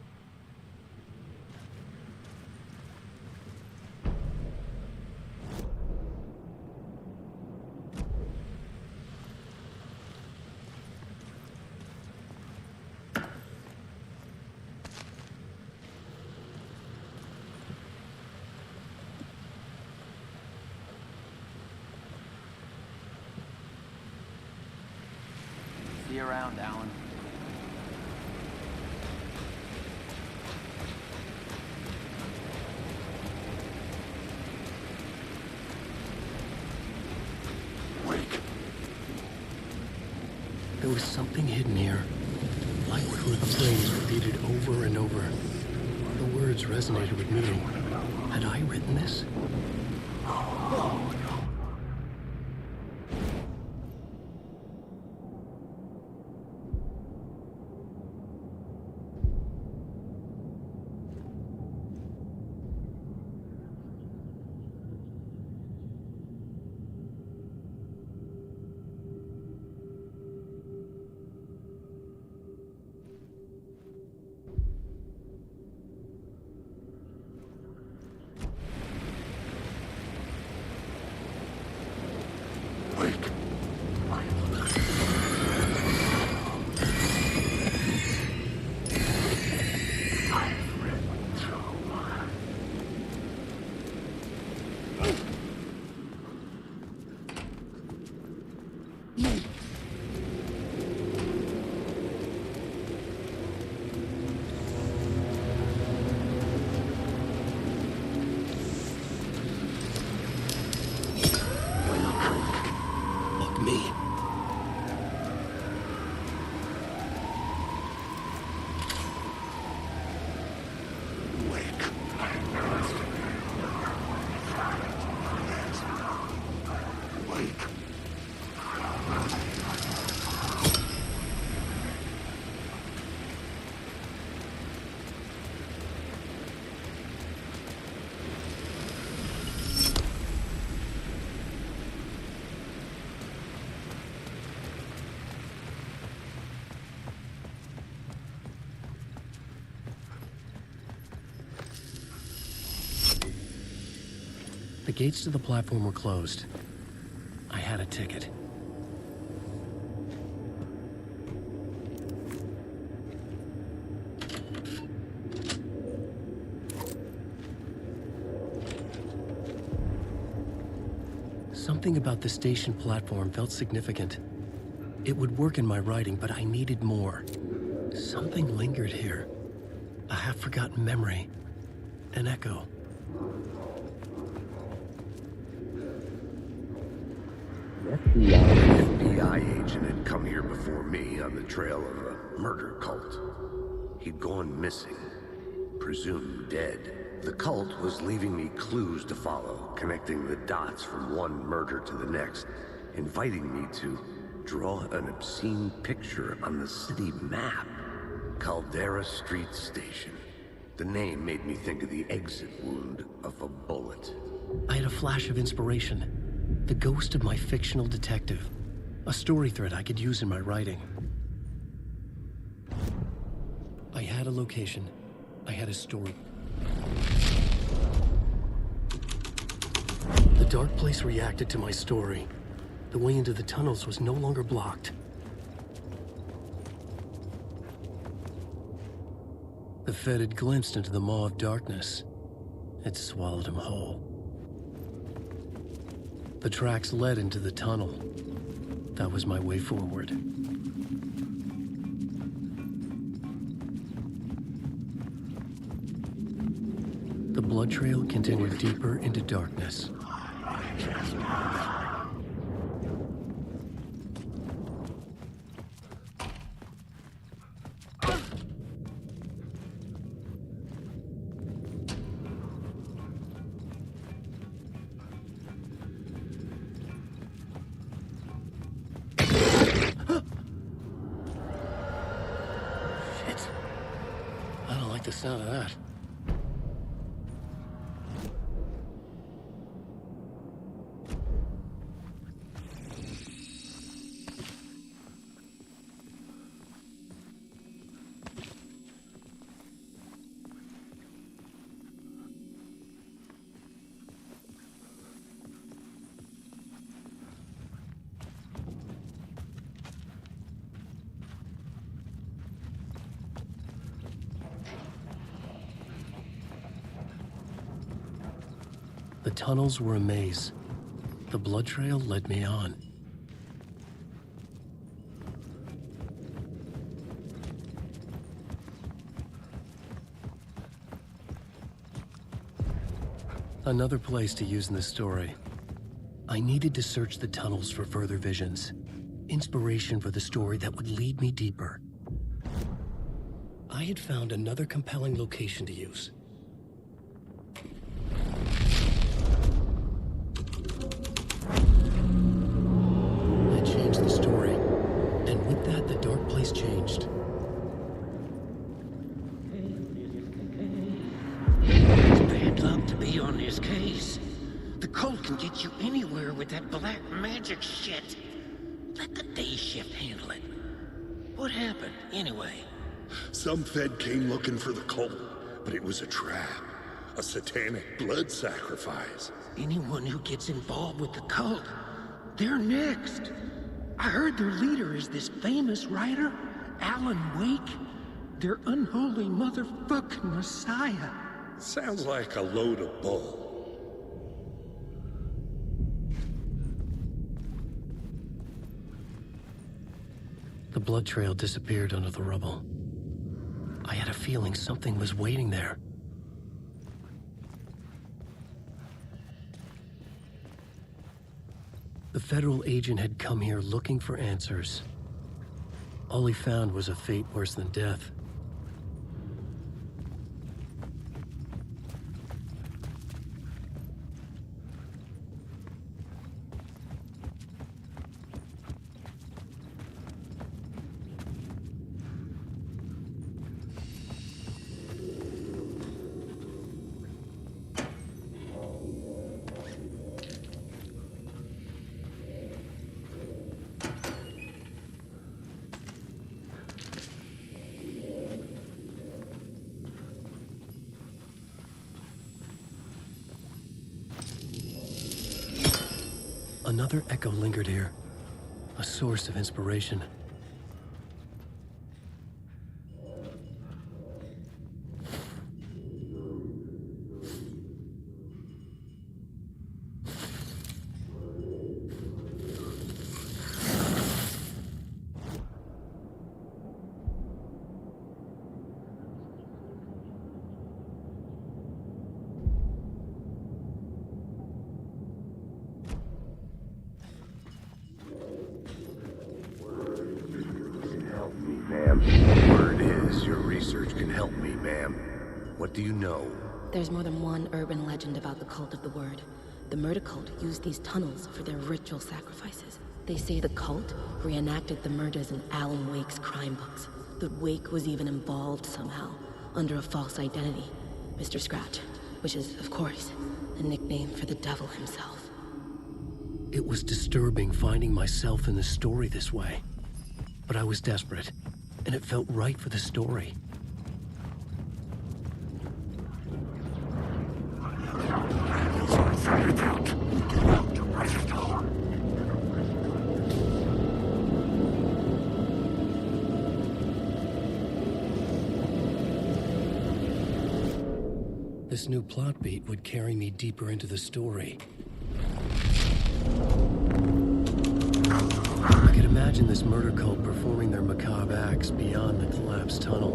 you around, Alan. There was something hidden here. Like through the phrase repeated over and over. The words resonated with me. Had I written this? The gates to the platform were closed. I had a ticket. Something about the station platform felt significant. It would work in my writing, but I needed more. Something lingered here. A half-forgotten memory. An echo. An FBI agent had come here before me on the trail of a murder cult. He'd gone missing, presumed dead. The cult was leaving me clues to follow, connecting the dots from one murder to the next, inviting me to draw an obscene picture on the city map. Caldera Street Station. The name made me think of the exit wound of a bullet. I had a flash of inspiration. The ghost of my fictional detective. A story thread I could use in my writing. I had a location. I had a story. The dark place reacted to my story. The way into the tunnels was no longer blocked. The Fed had glimpsed into the maw of darkness. It swallowed him whole. The tracks led into the tunnel. That was my way forward. The blood trail continued deeper into darkness. The sound of that. The tunnels were a maze. The blood trail led me on. Another place to use in the story. I needed to search the tunnels for further visions. Inspiration for the story that would lead me deeper. I had found another compelling location to use. I changed the story, and with that, the dark place changed. It's bad luck to be on this case. The cult can get you anywhere with that black magic shit. Let the day shift handle it. What happened, anyway? Some Fed came looking for the cult, but it was a trap. A satanic blood sacrifice. Anyone who gets involved with the cult, they're next. I heard their leader is this famous writer, Alan Wake. Their unholy motherfucking messiah. Sounds like a load of bull. The blood trail disappeared under the rubble. I had a feeling something was waiting there. The federal agent had come here looking for answers. All he found was a fate worse than death. Another echo lingered here, a source of inspiration. Word is, your research can help me, ma'am. What do you know? There's more than one urban legend about the Cult of the Word. The murder cult used these tunnels for their ritual sacrifices. They say the cult reenacted the murders in Alan Wake's crime books. That Wake was even involved somehow, under a false identity. Mr. Scratch, which is, of course, a nickname for the devil himself. It was disturbing finding myself in the story this way. But I was desperate, and it felt right for the story. This new plot beat would carry me deeper into the story. I could imagine this murder cult performing their macabre acts beyond the collapsed tunnel.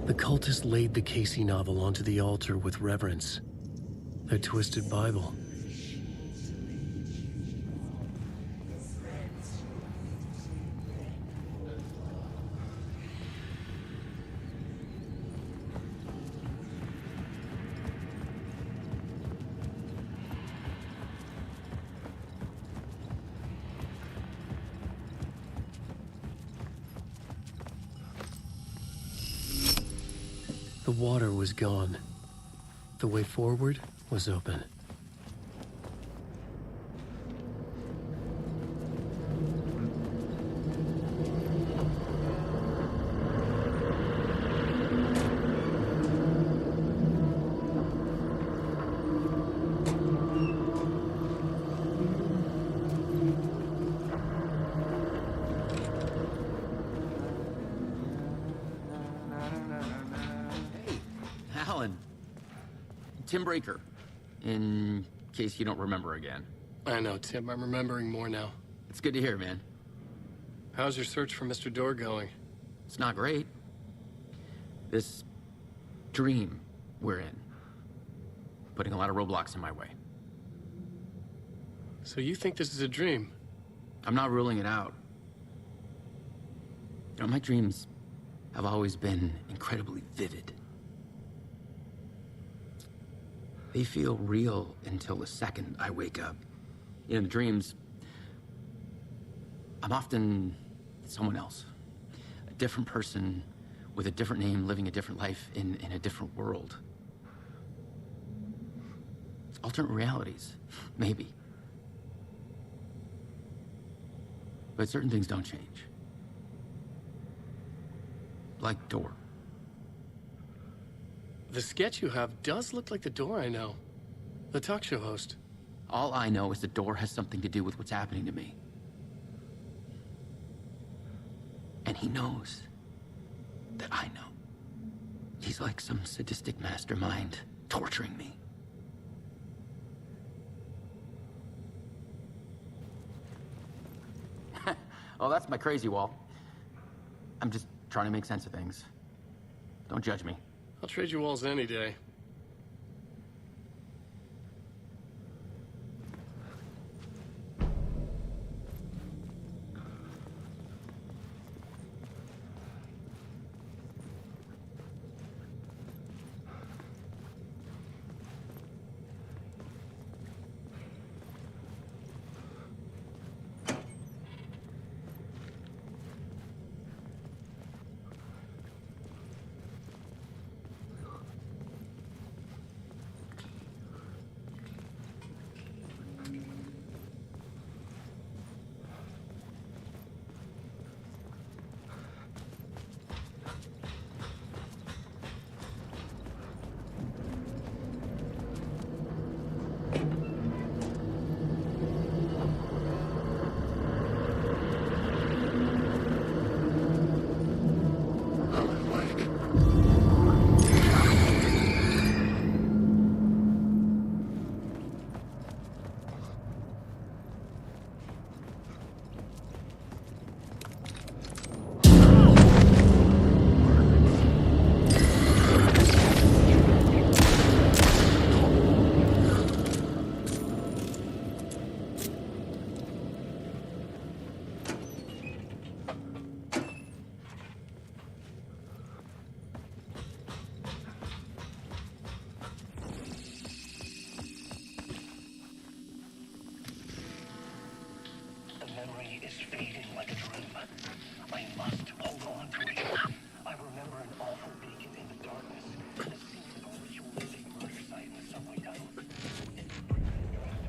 The cultists laid the Casey novel onto the altar with reverence. Their twisted Bible. The water was gone. The way forward was open. Tim Breaker, in case you don't remember again. I know, Tim. I'm remembering more now. It's good to hear, man. How's your search for Mr. Door going? It's not great. This dream we're in. putting a lot of roadblocks in my way. So you think this is a dream? I'm not ruling it out. You know, my dreams have always been incredibly vivid. They feel real until the second I wake up. In dreams, I'm often someone else. A different person with a different name, living a different life in a different world. Alternate realities, maybe. But certain things don't change. Like Door. The sketch you have does look like the Door I know. The talk show host. All I know is the Door has something to do with what's happening to me. And he knows that I know. He's like some sadistic mastermind torturing me. Oh, that's my crazy wall. I'm just trying to make sense of things. Don't judge me. I'll trade you walls any day.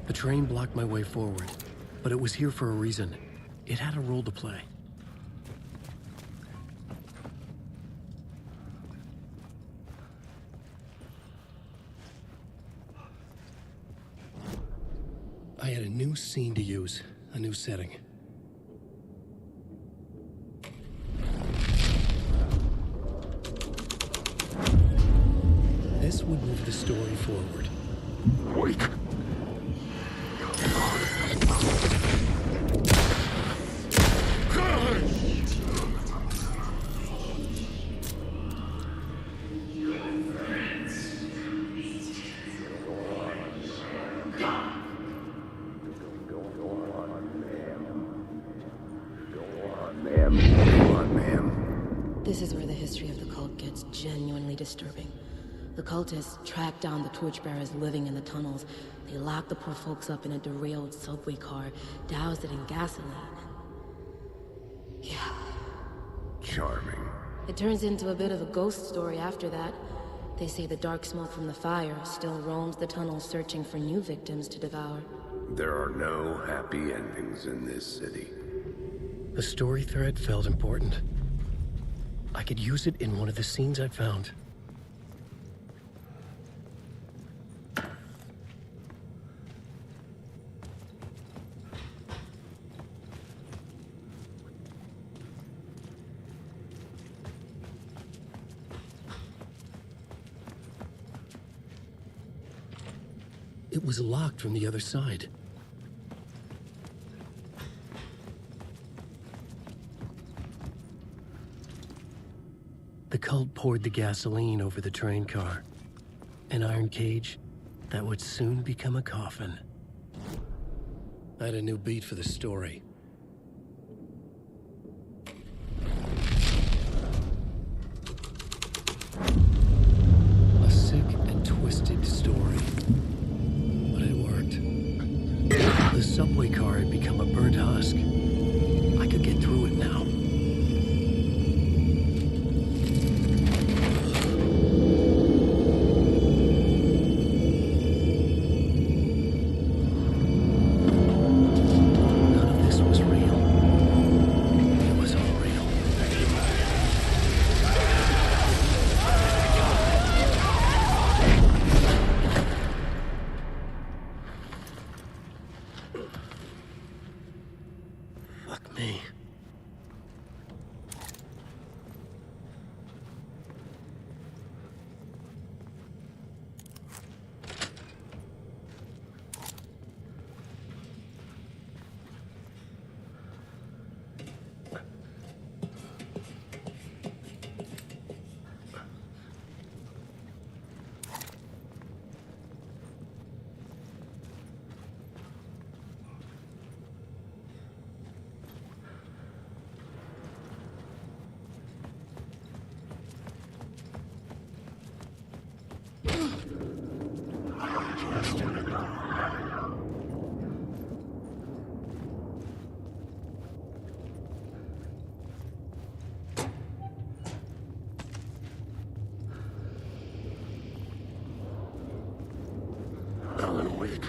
The train blocked my way forward, but it was here for a reason. It had a role to play. I had a new scene to use, a new setting. This would move the story forward. Wait. This is where the history of the cult gets genuinely disturbing. The cultists tracked down the torchbearers living in the tunnels. They locked the poor folks up in a derailed subway car, doused it in gasoline. Yeah. Charming. It turns into a bit of a ghost story after that. They say the dark smoke from the fire still roams the tunnels searching for new victims to devour. There are no happy endings in this city. The story thread felt important. I could use it in one of the scenes I found. It was locked from the other side. The cult poured the gasoline over the train car. An iron cage, that would soon become a coffin. I had a new beat for the story. A sick and twisted story. But it worked. The subway car had become a burnt husk. I could get through it now. Alan Wake.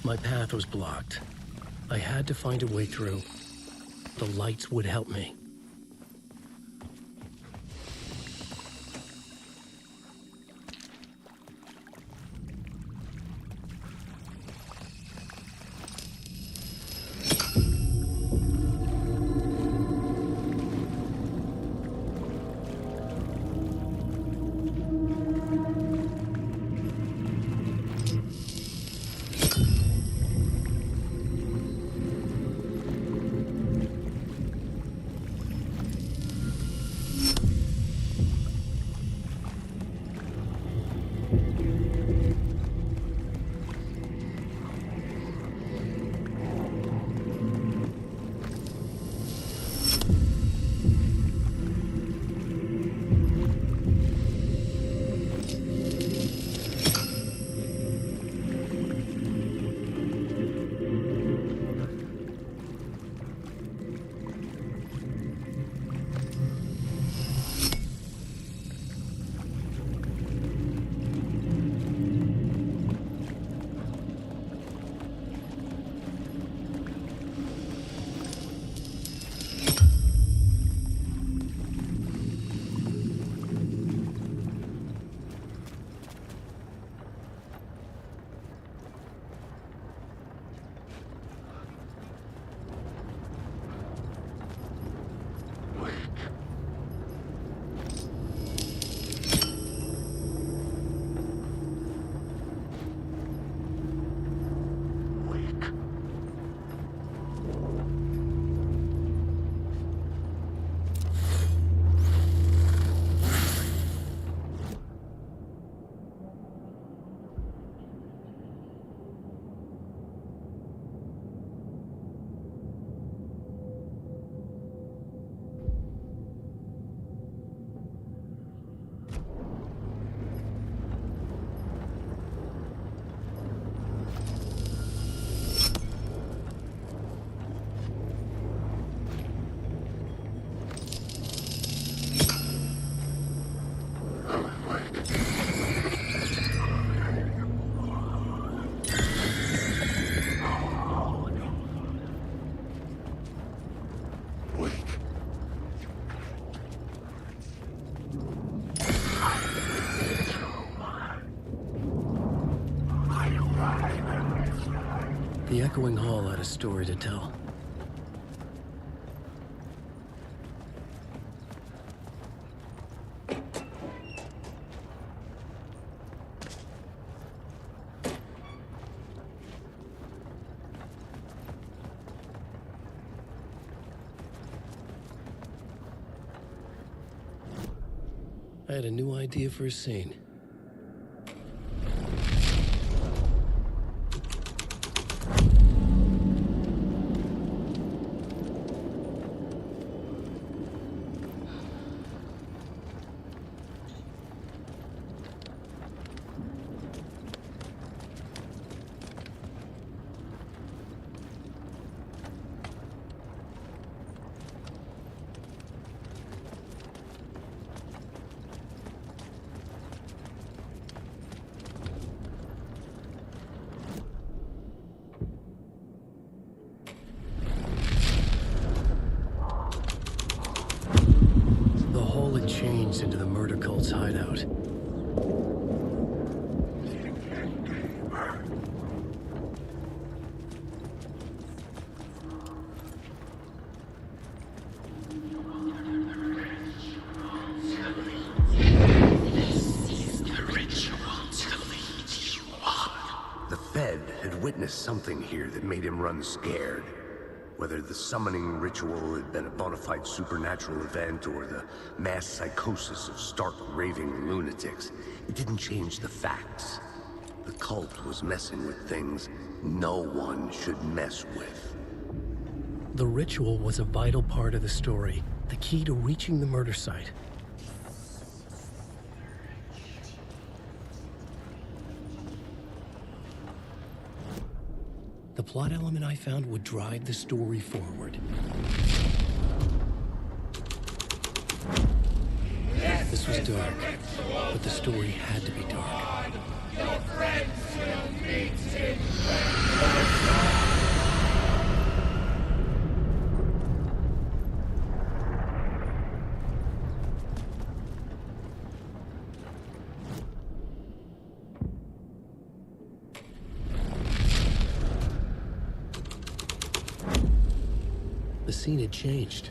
My path was blocked. I had to find a way through. The lights would help me. echoing hall had a story to tell. I had a new idea for a scene. Changed into the murder cult's hideout. The Fed had witnessed something here that made him run scared. Whether the summoning ritual had been a bona fide supernatural event or the mass psychosis of stark raving lunatics, it didn't change the facts. The cult was messing with things no one should mess with. The ritual was a vital part of the story, the key to reaching the murder site. The plot element I found would drive the story forward. This was dark, but the story had to be dark. Your friends will meet in The scene had changed.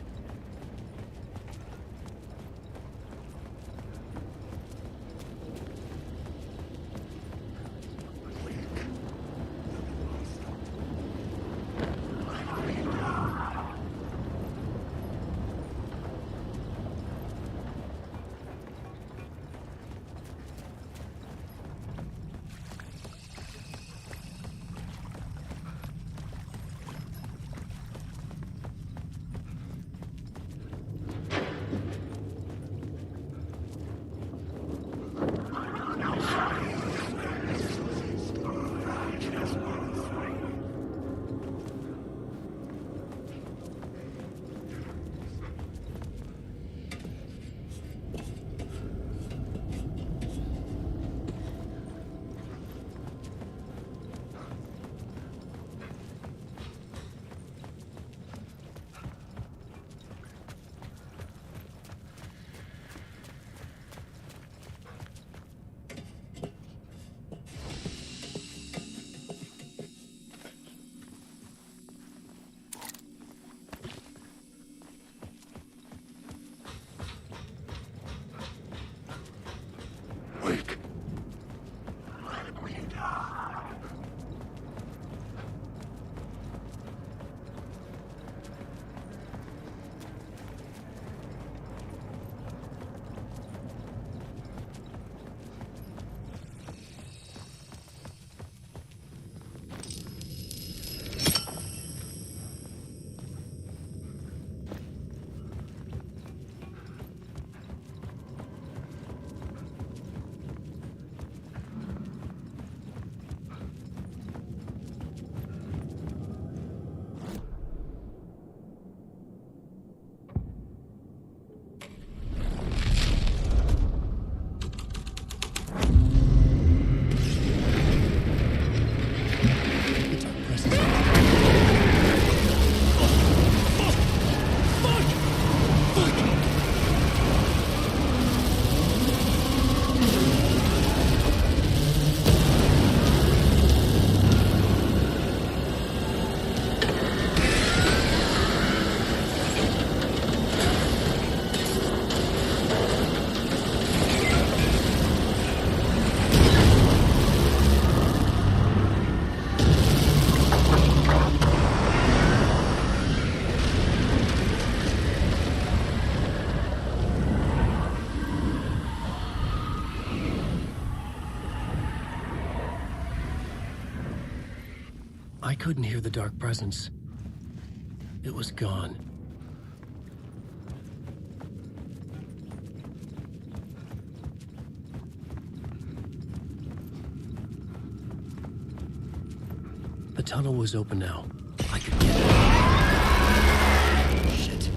couldn't hear the dark presence. It was gone. The tunnel was open now. I could get it. Shit.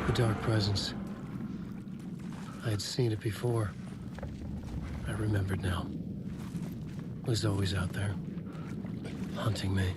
The dark presence. I had seen it before. I remembered now. It was always out there, hunting me.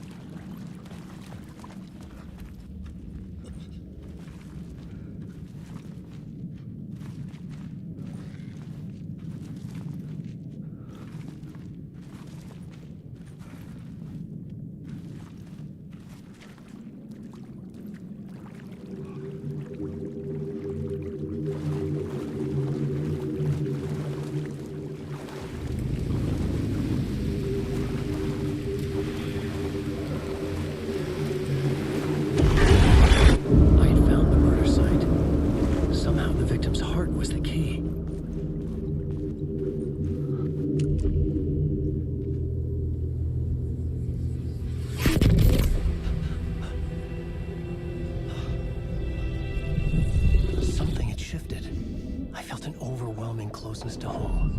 Closeness to home.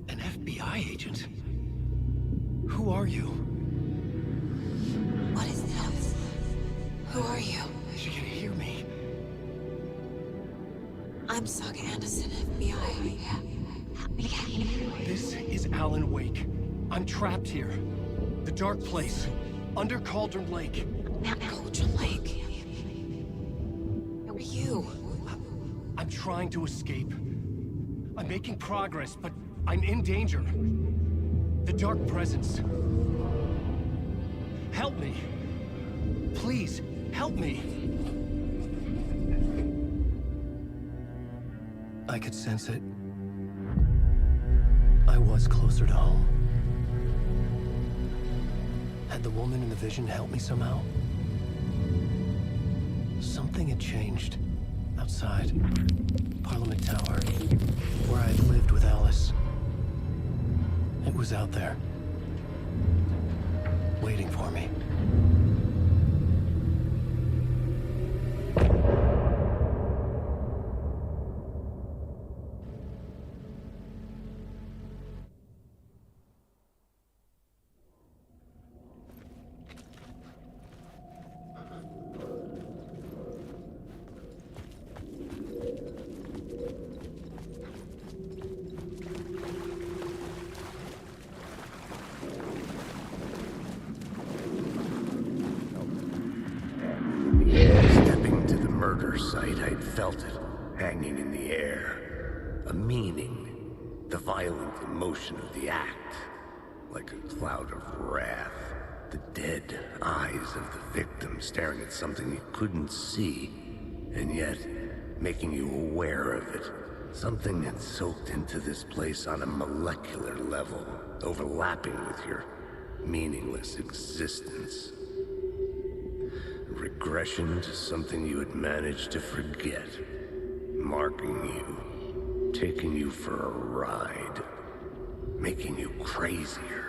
An FBI agent? Who are you? What is this? Who are you? She can hear me. I'm Saga Anderson, FBI. This is Alan Wake. I'm trapped here. The dark place. Under Cauldron Lake. Cauldron Lake? Who are you? I'm trying to escape. I'm making progress, but I'm in danger. The dark presence. Help me. Please, help me. I could sense it. I was closer to home. Had the woman in the vision helped me somehow? Something had changed. Outside. Parliament Tower. Where I had lived with Alice. It was out there. Waiting for me. Site, I'd felt it, hanging in the air. A meaning, the violent emotion of the act. Like a cloud of wrath. The dead eyes of the victim staring at something you couldn't see, and yet making you aware of it. Something that soaked into this place on a molecular level, overlapping with your meaningless existence. Regression to something you had managed to forget. Marking you. Taking you for a ride. Making you crazier.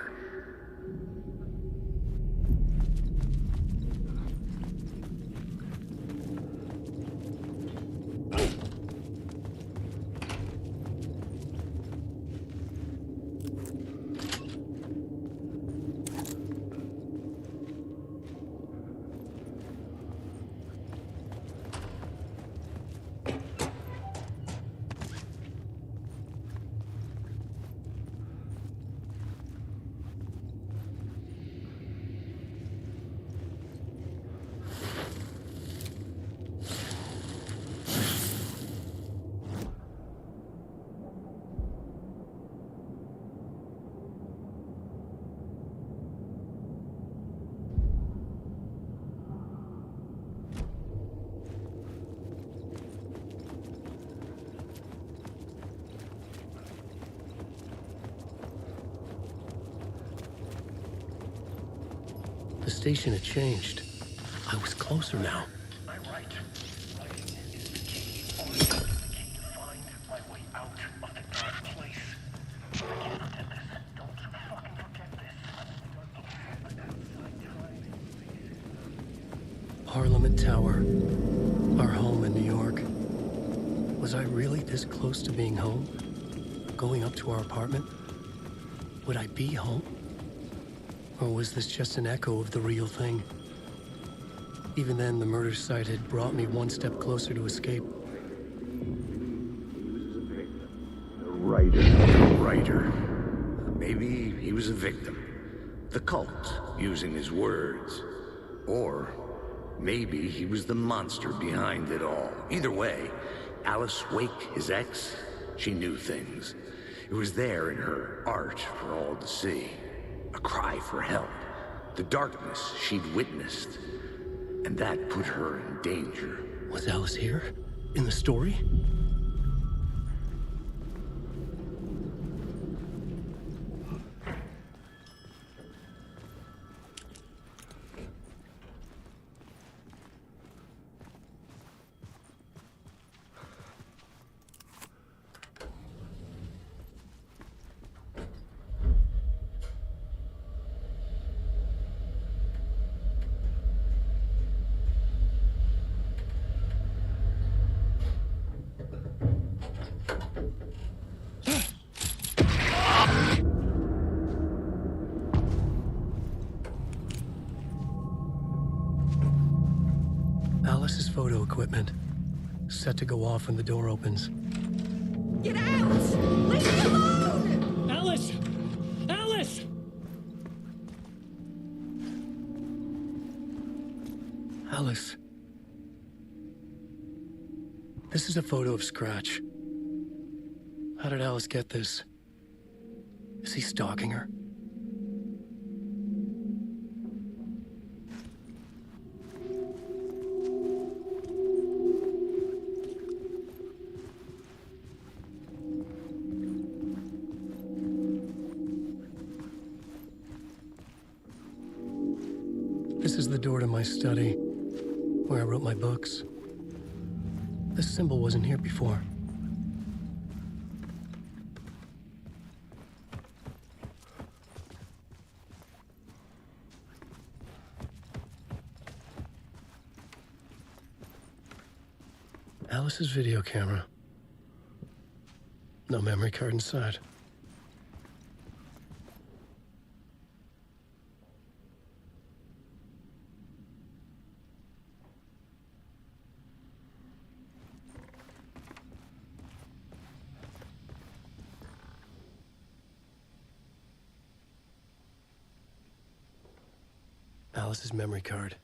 The station had changed. I was closer now. I'm right. Writing is the key. Only the key to find my way out of the dark place. I can't forget this. Don't you fucking forget this. Parliament Tower. Our home in New York. Was I really this close to being home? Going up to our apartment? Would I be home? Or was this just an echo of the real thing? Even then, the murder site had brought me one step closer to escape. The writer. Maybe he was a victim. The cult, using his words. Or maybe he was the monster behind it all. Either way, Alice Wake, his ex, she knew things. It was there in her art for all to see. A cry for help. The darkness she'd witnessed. And that put her in danger. Was Alice here? In the story? Alice's photo equipment. Set to go off when the door opens. Get out! Leave me alone! Alice! Alice! Alice. This is a photo of Scratch. How did Alice get this? Is he stalking her? This is the door to my study, where I wrote my books. This symbol wasn't here before. Alice's video camera. No memory card inside. Alice's memory card.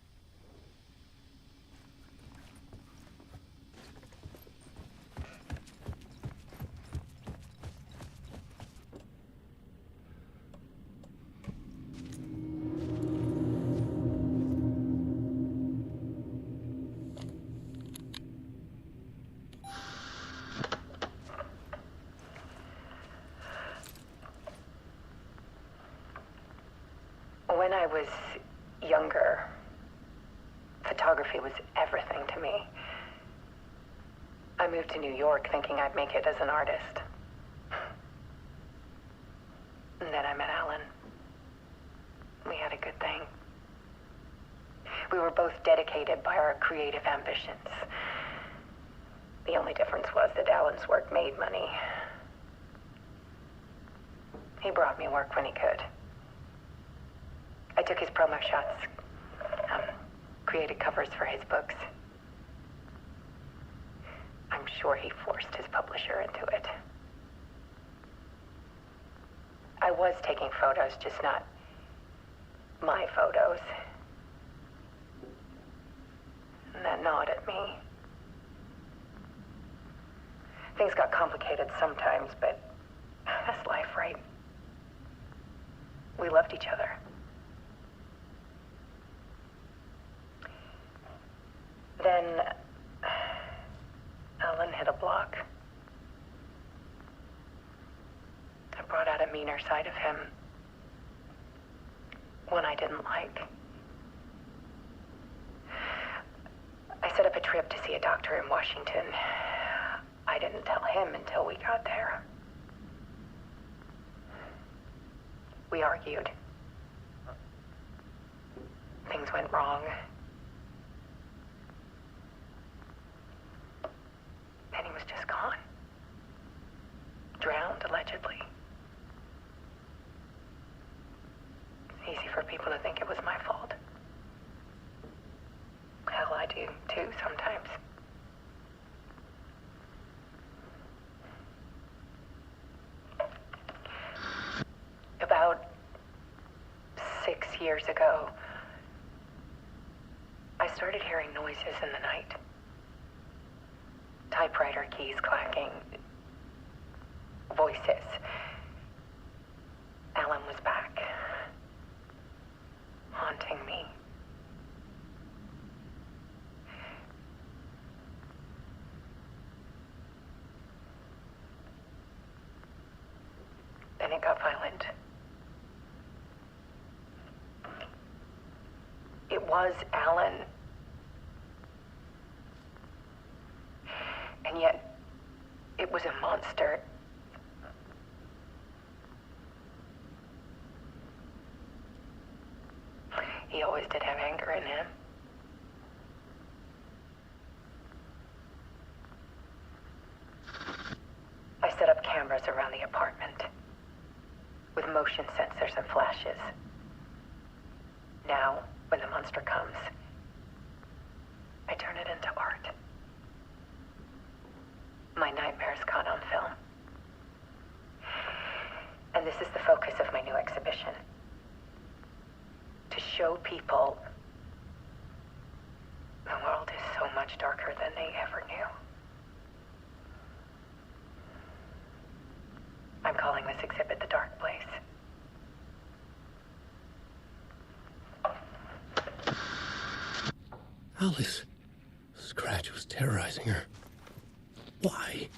When I was younger, photography was everything to me. I moved to New York thinking I'd make it as an artist. And then I met Alan. We had a good thing. We were both dedicated by our creative ambitions. The only difference was that Alan's work made money. He brought me work when he could. I took his promo shots, created covers for his books. I'm sure he forced his publisher into it. I was taking photos, just not my photos. And that gnawed at me. Things got complicated sometimes, but that's life, right? We loved each other. Then Alan hit a block. I brought out a meaner side of him. One I didn't like. I set up a trip to see a doctor in Washington. I didn't tell him until we got there. We argued. Things went wrong. Then he was just gone. Drowned, allegedly. It's easy for people to think it was my fault. Hell, I do, too, sometimes. About 6 years ago, I started hearing noises in the night. Typewriter keys clacking. Voices. Alan was back. Haunting me. Then it got violent. It was Alan. And yet, it was a monster. He always did have anger in him. I set up cameras around the apartment with motion sensors and flashes. Now, when the monster comes, I turn it into art. My nightmares caught on film. And this is the focus of my new exhibition. To show people the world is so much darker than they ever knew. I'm calling this exhibit The Dark Place. Alice. Scratch was terrorizing her. Why?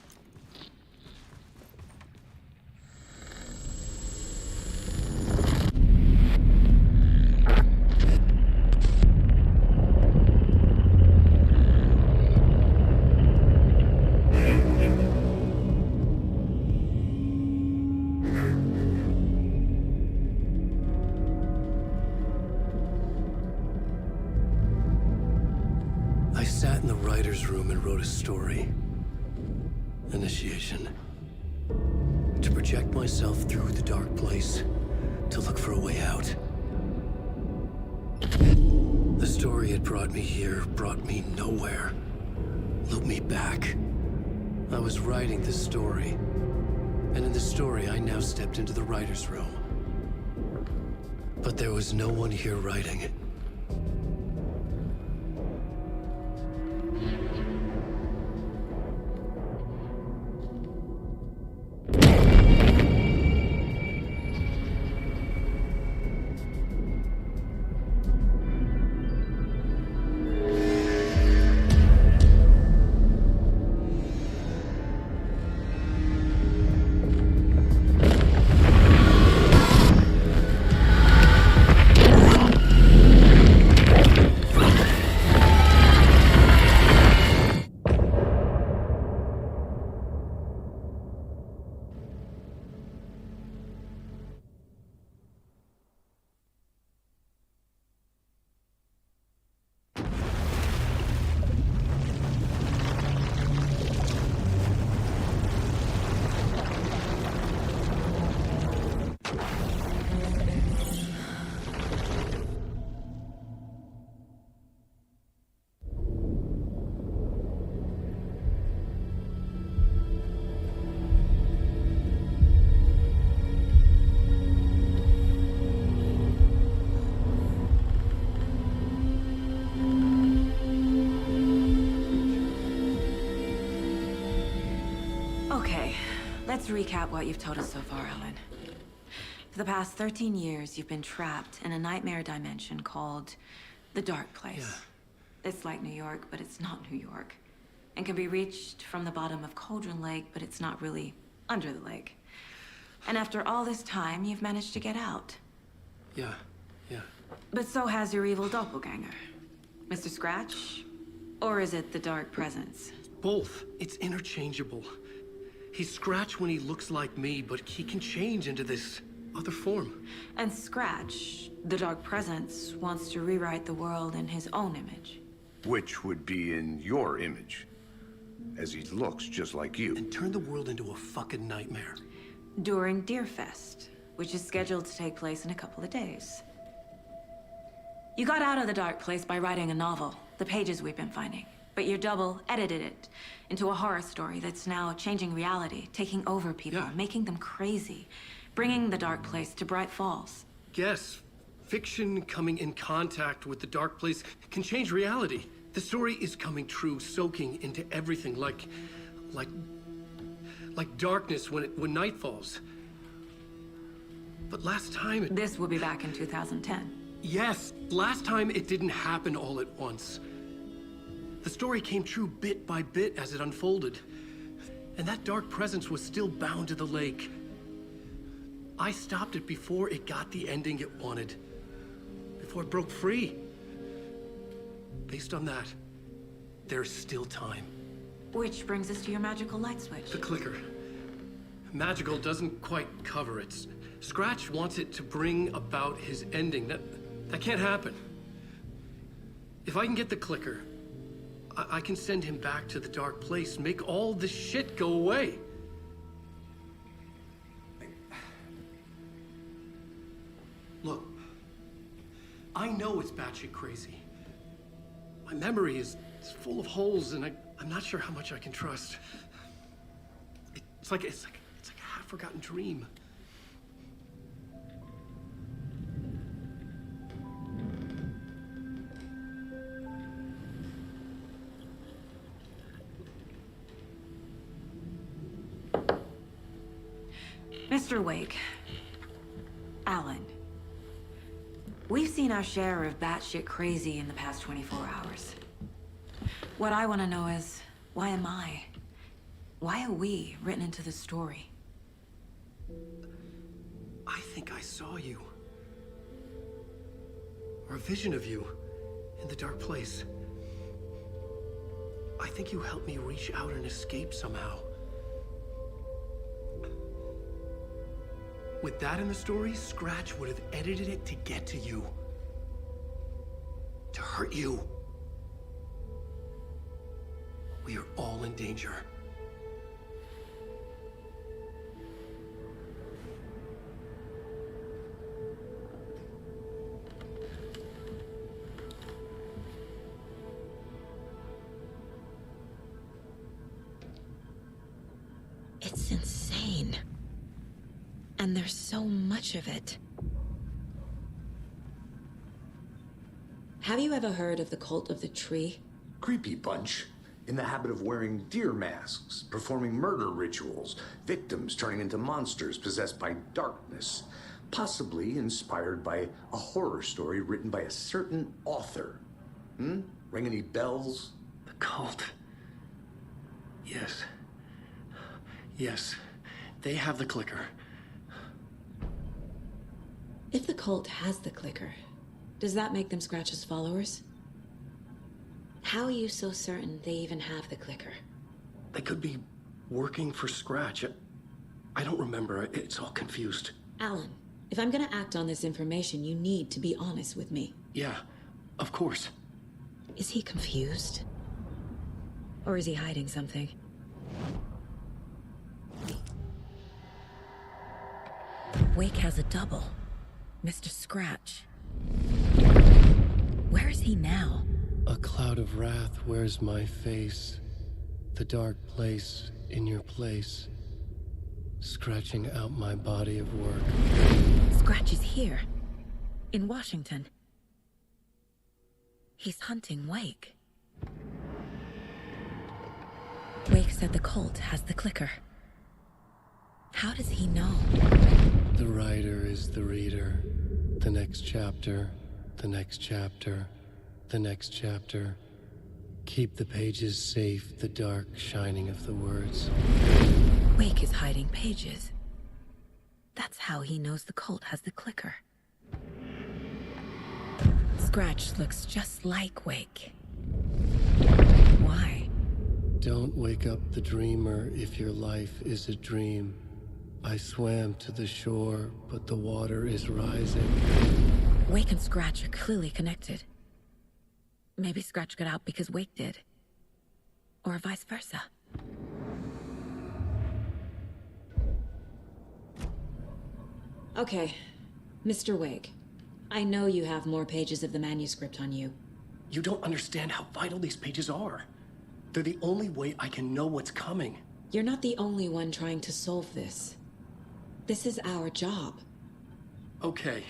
I sat in the writer's room and wrote a story. Initiation. To project myself through the dark place, to look for a way out. The story had brought me here, brought me nowhere. Looped me back. I was writing this story. And in the story, I now stepped into the writer's room. But there was no one here writing it. Let's recap what you've told us so far, Alan. For the past 13 years, you've been trapped in a nightmare dimension called the Dark Place. Yeah. It's like New York, but it's not New York. And can be reached from the bottom of Cauldron Lake, but it's not really under the lake. And after all this time, you've managed to get out. Yeah. But so has your evil doppelganger. Mr. Scratch, Or is it the Dark Presence? Both. It's interchangeable. He's Scratch when he looks like me, but he can change into this other form. And Scratch, the Dark Presence, wants to rewrite the world in his own image. Which would be in your image, as he looks just like you. And turn the world into a fucking nightmare. During Deerfest, which is scheduled to take place in a couple of days. You got out of the dark place by writing a novel, the pages we've been finding. But your double edited it into a horror story that's now changing reality, taking over people, making them crazy, bringing the dark place to Bright Falls. Yes, fiction coming in contact with the dark place can change reality. The story is coming true, soaking into everything like darkness when night falls. But last time This will be back in 2010. Yes, last time it didn't happen all at once. The story came true bit by bit as it unfolded. And that dark presence was still bound to the lake. I stopped it before it got the ending it wanted. Before it broke free. Based on that, there's still time. Which brings us to your magical light switch. The clicker. Magical doesn't quite cover it. Scratch wants it to bring about his ending. That can't happen. If I can get the clicker, I can send him back to the dark place, make all this shit go away. Look, I know it's batshit crazy. My memory is full of holes, and I'm not sure how much I can trust. It's like a half-forgotten dream. Mr. Wake, Alan, we've seen our share of batshit crazy in the past 24 hours. What I want to know is, why am I? Why are we written into the story? I think I saw you. Or a vision of you in the dark place. I think you helped me reach out and escape somehow. With that in the story, Scratch would have edited it to get to you. To hurt you. We are all in danger. It's insane. And there's so much of it. Have you ever heard of the cult of the tree? Creepy bunch. In the habit of wearing deer masks, performing murder rituals, victims turning into monsters possessed by darkness, possibly inspired by a horror story written by a certain author. Ring any bells? The cult. Yes. Yes. They have the clicker. If the cult has the clicker, does that make them Scratch's followers? How are you so certain they even have the clicker? They could be working for Scratch. I don't remember. It's all confused. Alan, if I'm gonna act on this information, you need to be honest with me. Yeah, of course. Is he confused? Or is he hiding something? Wake has a double. Mr. Scratch. Where is he now? A cloud of wrath wears my face. The dark place in your place. Scratching out my body of work. Scratch is here. In Washington. He's hunting Wake. Wake said the cult has the clicker. How does he know? The writer is the reader. The next chapter, the next chapter, the next chapter. Keep the pages safe, the dark shining of the words. Wake is hiding pages. That's how he knows the cult has the clicker. Scratch looks just like Wake. Don't wake up the dreamer if your life is a dream. I swam to the shore, but the water is rising. Wake and Scratch are clearly connected. Maybe Scratch got out because Wake did. Or vice versa. Okay, Mr. Wake. I know you have more pages of the manuscript on you. You don't understand how vital these pages are. They're the only way I can know what's coming. You're not the only one trying to solve this. This is our job. Okay.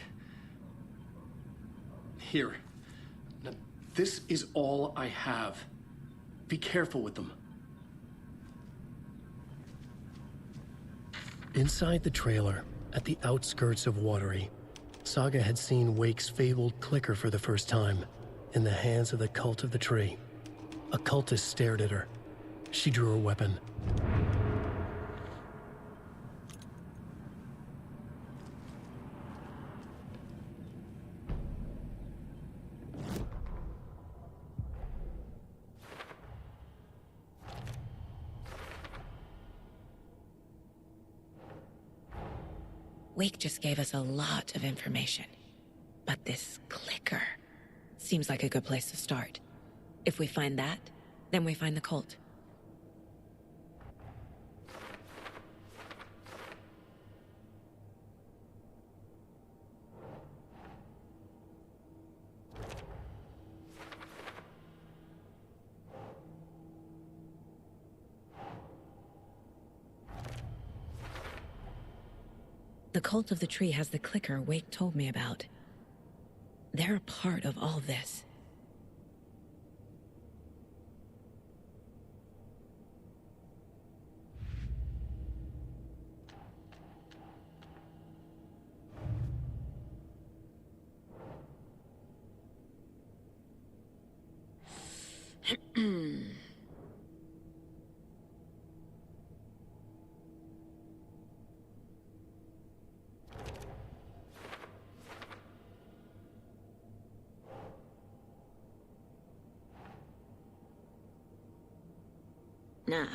Here. Now, this is all I have. Be careful with them. Inside the trailer, at the outskirts of Watery, Saga had seen Wake's fabled clicker for the first time, in the hands of the Cult of the Tree. A cultist stared at her. She drew her weapon. Wake just gave us a lot of information. But this clicker seems like a good place to start. If we find that, then we find the cult. The Cult of the Tree has the clicker Wake told me about. They're a part of all this. Nah.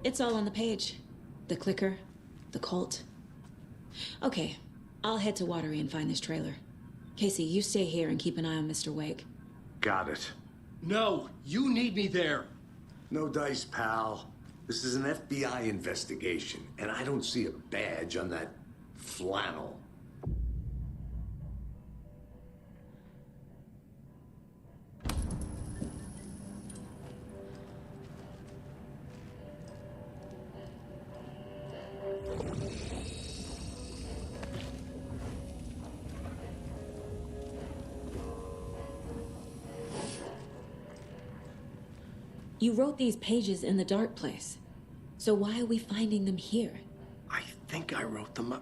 It's all on the page. The clicker, the cult. Okay, I'll head to Watery and find this trailer. Casey, you stay here and keep an eye on Mr. Wake. Got it. No, you need me there. No dice, pal. This is an FBI investigation, and I don't see a badge on that flannel. You wrote these pages in the dark place. So why are we finding them here? I think I wrote them.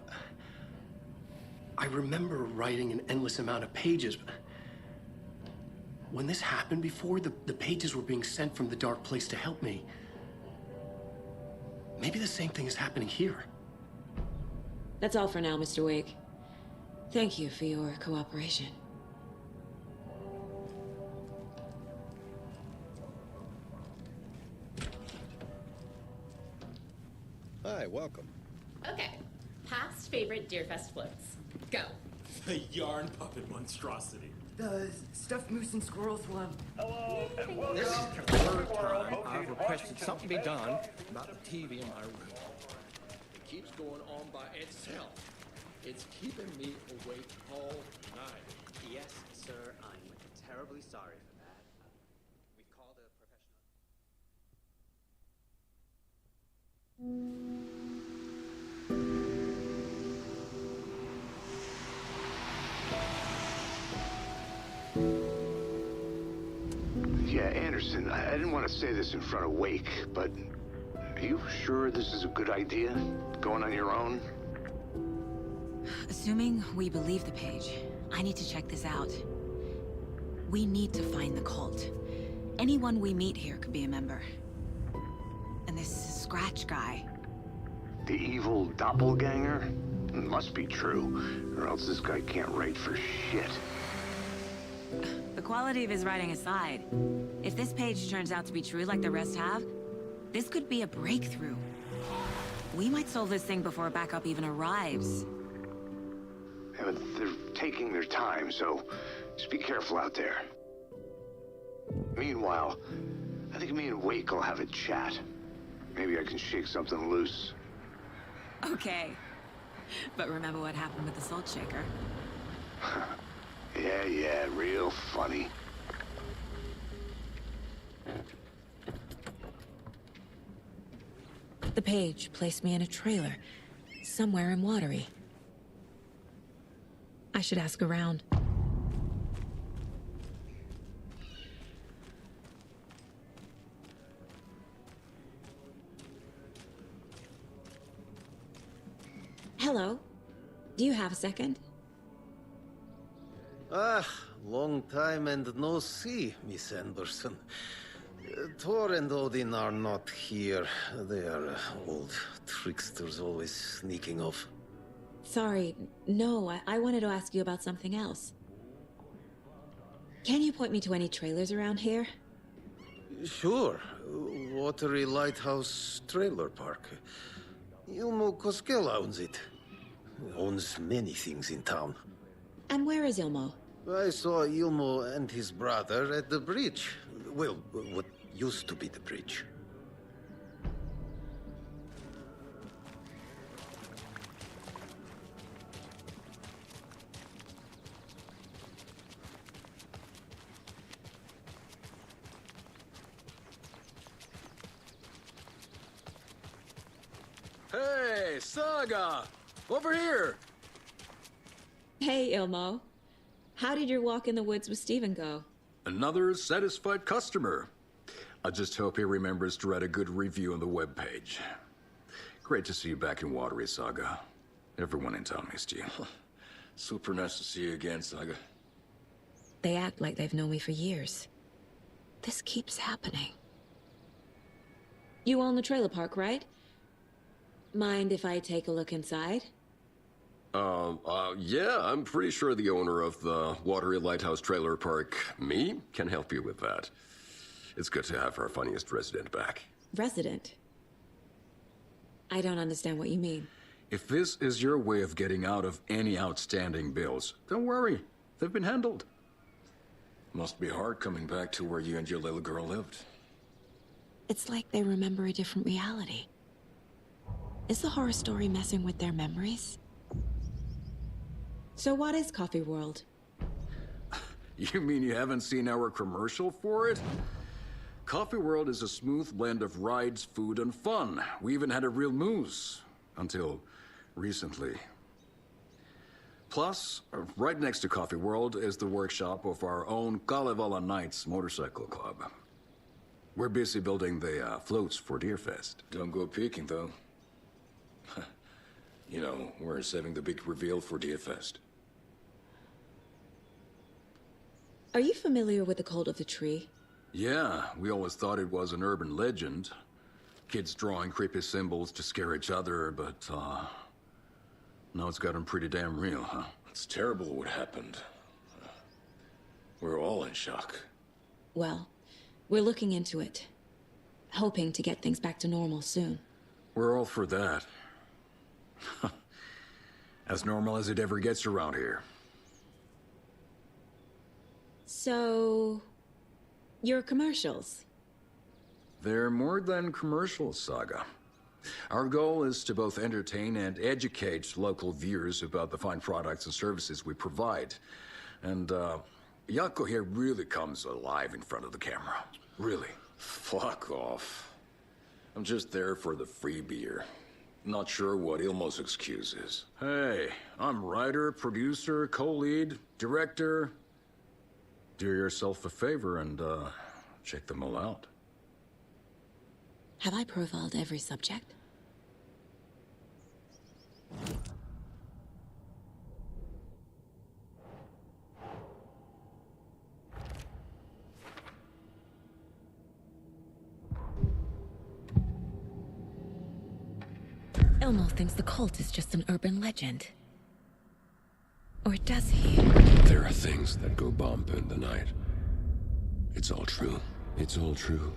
I remember writing an endless amount of pages. When this happened before, the pages were being sent from the dark place to help me. Maybe the same thing is happening here. That's all for now, Mr. Wake. Thank you for your cooperation. Hi, welcome. Okay. Past favorite Deerfest floats. Go. A yarn puppet monstrosity. The stuffed moose and squirrels one. Hello, and welcome This is to the third World time Motion I've requested Washington. something be done about the TV in my room. It keeps going on by itself. It's keeping me awake all night. Yes, sir, I'm terribly sorry for that. We've called a professional. Yeah, Anderson, I didn't want to say this in front of Wake, but are you sure this is a good idea? Going on your own? Assuming we believe the page, I need to check this out. We need to find the cult. Anyone we meet here could be a member. And this Scratch guy. The evil doppelganger? Must be true, or else this guy can't write for shit. The quality of his writing aside, if this page turns out to be true like the rest have, this could be a breakthrough. We might solve this thing before backup even arrives. Yeah, but they're taking their time, so just be careful out there. Meanwhile, I think me and Wake will have a chat. Maybe I can shake something loose. Okay. But remember what happened with the salt shaker? Yeah, real funny. The page placed me in a trailer, somewhere in Watery. I should ask around. Hello. Do you have a second? Ah, long time and no see, Miss Anderson. Thor and Odin are not here. They are old tricksters always sneaking off. Sorry, no, I wanted to ask you about something else. Can you point me to any trailers around here? Sure. Watery Lighthouse Trailer Park. Ilmo Koskela owns it. Owns many things in town. And where is Ilmo? I saw Ilmo and his brother at the bridge. Well, what used to be the bridge. Hey, Saga! Over here! Hey, Ilmo. How did your walk in the woods with Steven go? Another satisfied customer. I just hope he remembers to write a good review on the webpage. Great to see you back in Watery, Saga. Everyone in town missed you. Super nice to see you again, Saga. They act like they've known me for years. This keeps happening. You own the trailer park, right? Mind if I take a look inside? Yeah, I'm pretty sure the owner of the Watery Lighthouse Trailer Park, me, can help you with that. It's good to have our funniest resident back. Resident? I don't understand what you mean. If this is your way of getting out of any outstanding bills, don't worry. They've been handled. Must be hard coming back to where you and your little girl lived. It's like they remember a different reality. Is the horror story messing with their memories? So what is Coffee World? You mean you haven't seen our commercial for it? Coffee World is a smooth blend of rides, food, and fun. We even had a real moose. Until recently. Plus, right next to Coffee World is the workshop of our own Kalevala Knights Motorcycle Club. We're busy building the floats for Deerfest. Don't go peeking, though. You know, we're saving the big reveal for Deerfest. Are you familiar with the Cult of the Tree? Yeah, we always thought it was an urban legend. Kids drawing creepy symbols to scare each other, but, now it's gotten pretty damn real, huh? It's terrible what happened. We're all in shock. Well, we're looking into it. Hoping to get things back to normal soon. We're all for that. As normal as it ever gets around here. So, your commercials? They're more than commercials, Saga. Our goal is to both entertain and educate local viewers about the fine products and services we provide. And, Yako here really comes alive in front of the camera. Really. Fuck off. I'm just there for the free beer. Not sure what Ilmo's excuse is. Hey, I'm writer, producer, co-lead, director. Do yourself a favor and, check them all out. Have I profiled every subject? Ilmo thinks the cult is just an urban legend. Or does he? There are things that go bump in the night. It's all true. It's all true.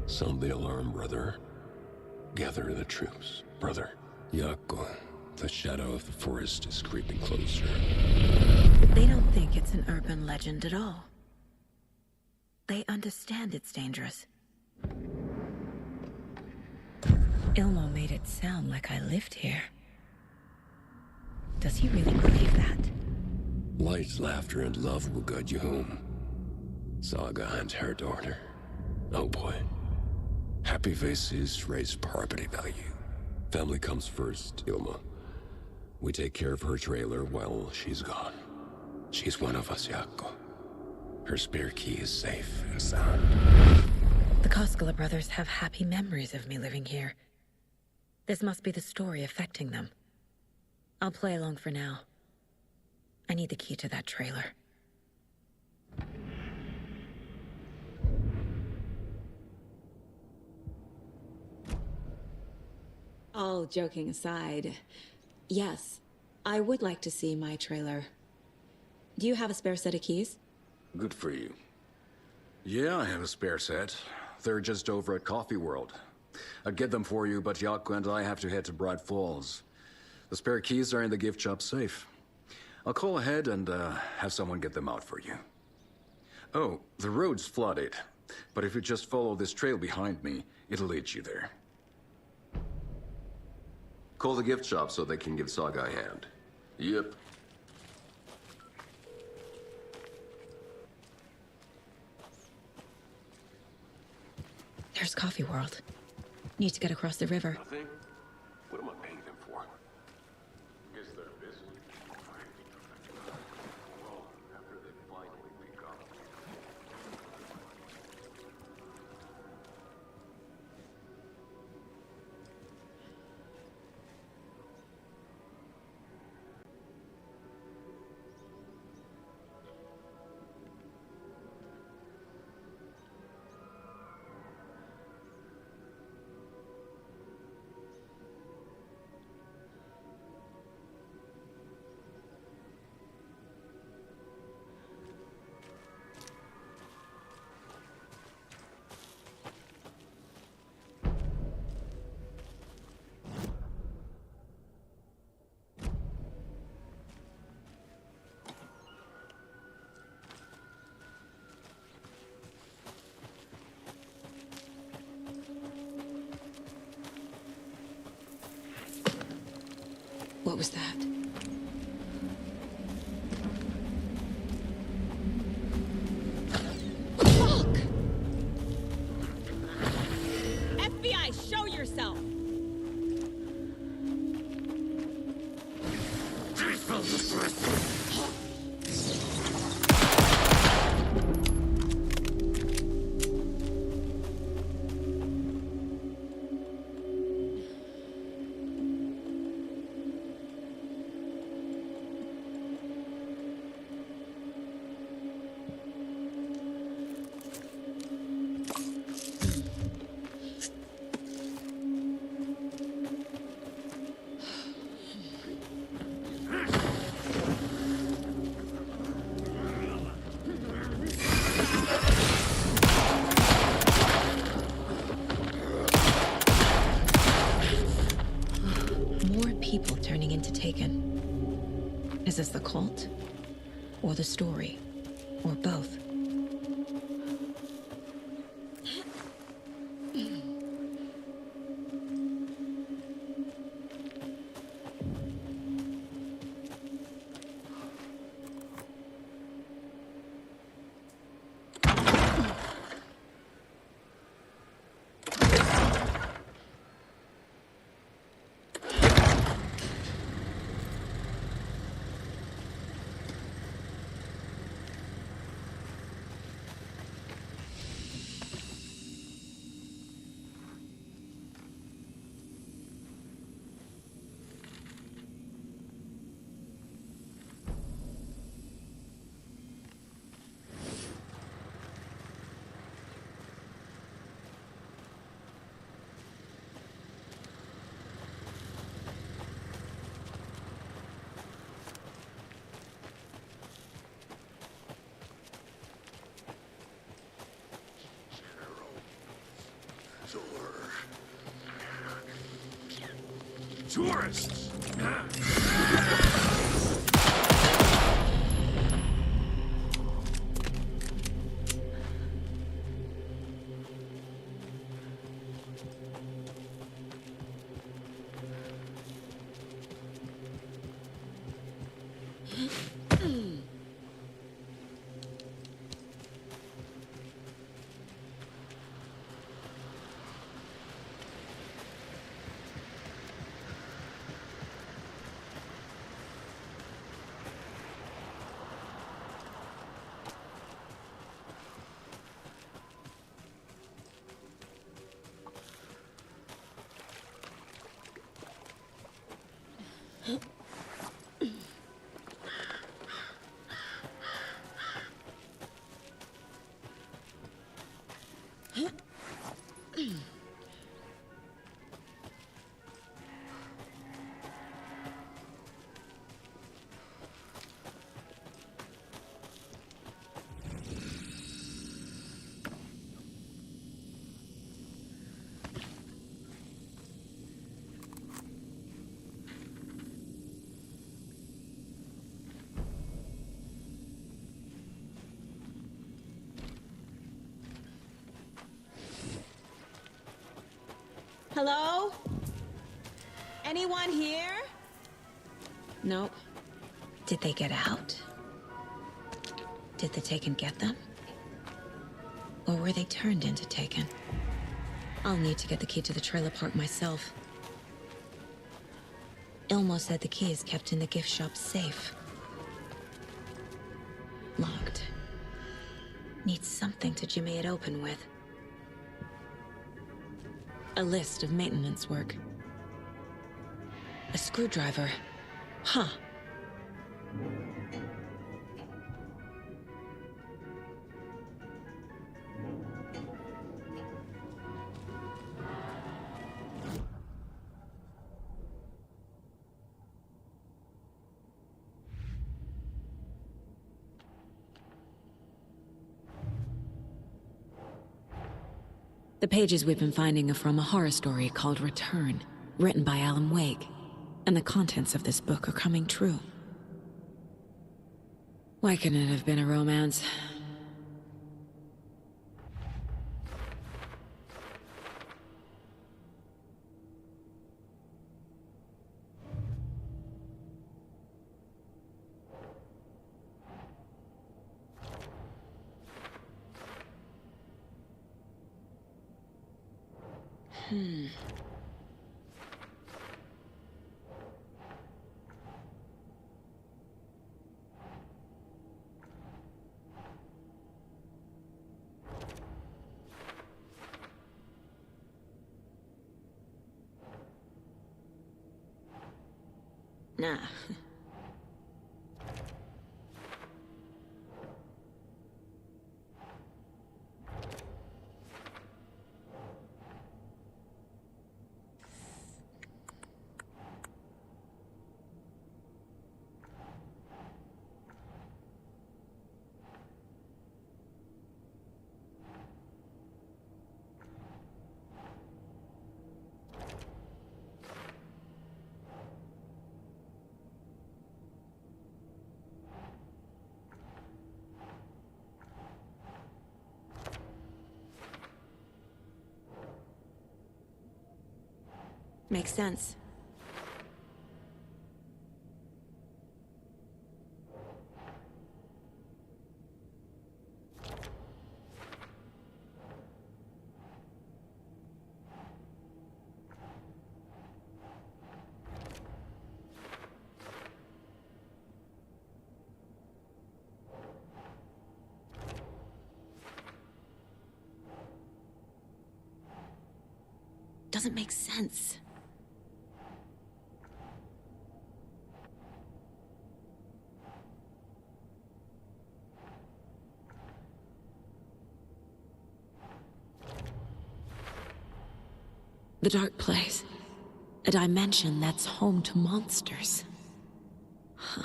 Sound the alarm, brother. Gather the troops, brother. Yako, the shadow of the forest is creeping closer. They don't think it's an urban legend at all. They understand it's dangerous. Ilmo made it sound like I lived here. Does he really believe that? Light, laughter, and love will guide you home. Saga and her daughter. Oh boy. Happy faces raise property value. Family comes first, Ilma. We take care of her trailer while she's gone. She's one of us, Yako. Her spare key is safe and sound. The Koskela brothers have happy memories of me living here. This must be the story affecting them. I'll play along for now. I need the key to that trailer. All joking aside, yes, I would like to see my trailer. Do you have a spare set of keys? Good for you. Yeah, I have a spare set. They're just over at Coffee World. I'd get them for you, but Yako and I have to head to Bright Falls. The spare keys are in the gift shop safe. I'll call ahead and have someone get them out for you. Oh, the road's flooded, but if you just follow this trail behind me, it'll lead you there. Call the gift shop so they can give Saga a hand. Yep. There's Coffee World. Need to get across the river. Nothing? What am I paying them for? Guess they're busy. Well, after they finally pick up. What was that? Fuck! FBI, show yourself! People turning into Taken. Is this the cult? Or the story? Or both. Tourists! Hello? Anyone here? Nope. Did they get out? Did the Taken get them? Or were they turned into Taken? I'll need to get the key to the trailer park myself. Ilmo said the key is kept in the gift shop safe. Locked. Needs something to jimmy it open with. A list of maintenance work. A screwdriver. Huh. The pages we've been finding are from a horror story called Return, written by Alan Wake, and the contents of this book are coming true. Why couldn't it have been a romance? Nah. Makes sense. Doesn't make sense. The dark place. A dimension that's home to monsters. Huh.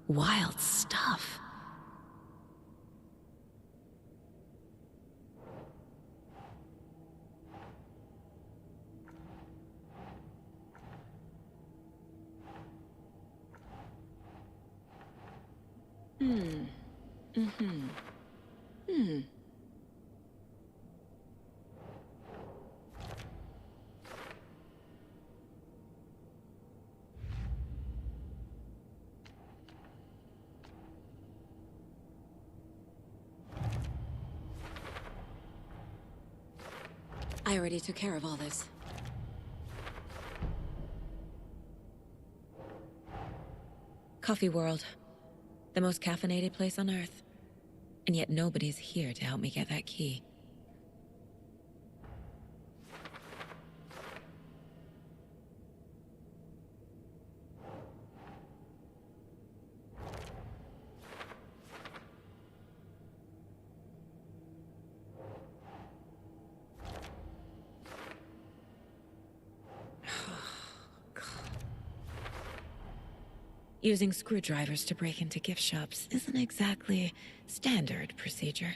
Wild stuff. I already took care of all this. Coffee World. The most caffeinated place on Earth. And yet nobody's here to help me get that key. Using screwdrivers to break into gift shops isn't exactly standard procedure.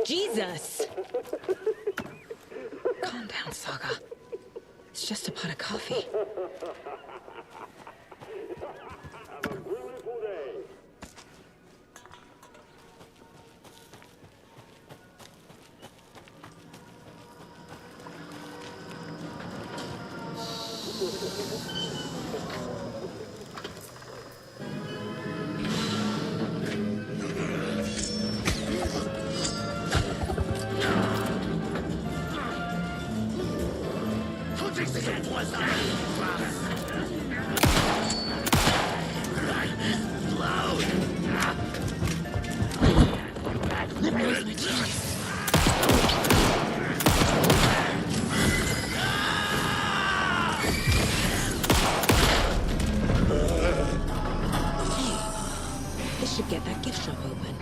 Jesus! Calm down, Saga. It's just a pot of coffee. This should get that gift shop open.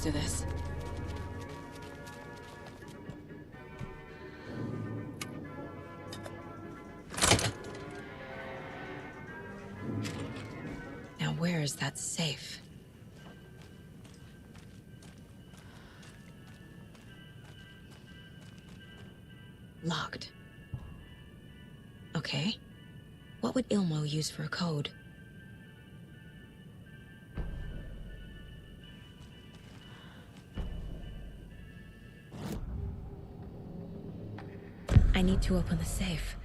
used to this. Now where is that safe? Locked. Okay. What would Ilmo use for a code? I need to open the safe.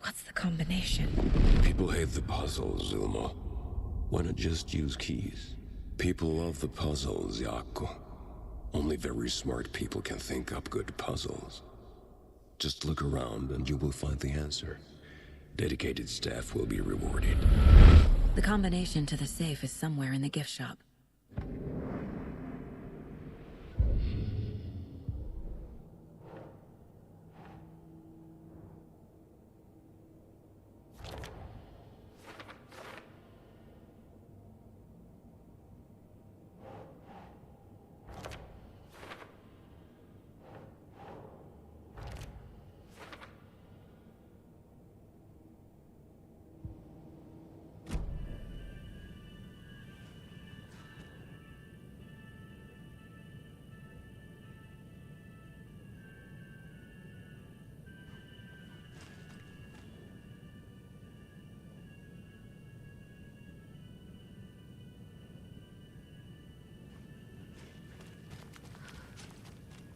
What's the combination? People hate the puzzles, Ilmo. Why not just use keys? People love the puzzles, Jaakko. Only very smart people can think up good puzzles. Just look around and you will find the answer. Dedicated staff will be rewarded. The combination to the safe is somewhere in the gift shop.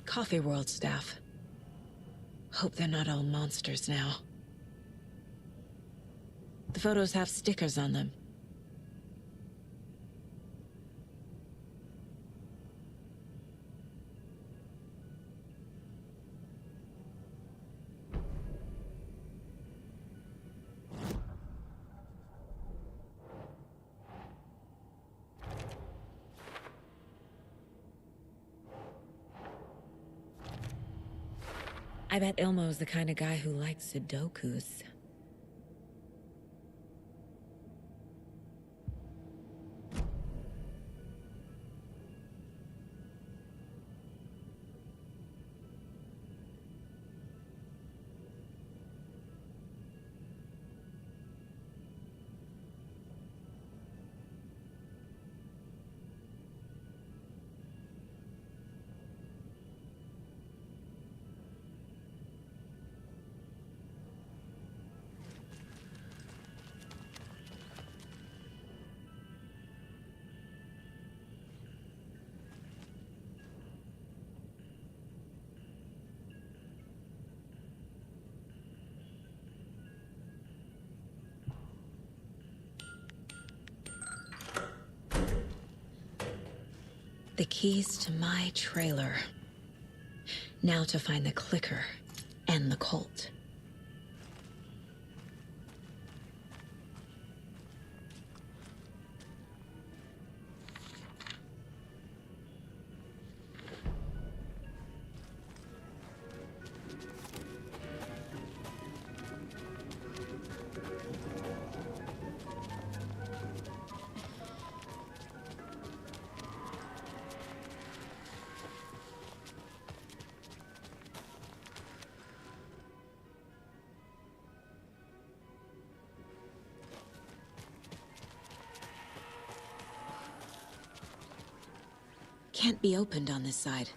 Coffee World staff. Hope they're not all monsters now. The photos have stickers on them. I bet Ilmo's the kind of guy who likes Sudokus. The keys to my trailer. Now to find the clicker and the Colt. Can't be opened on this side.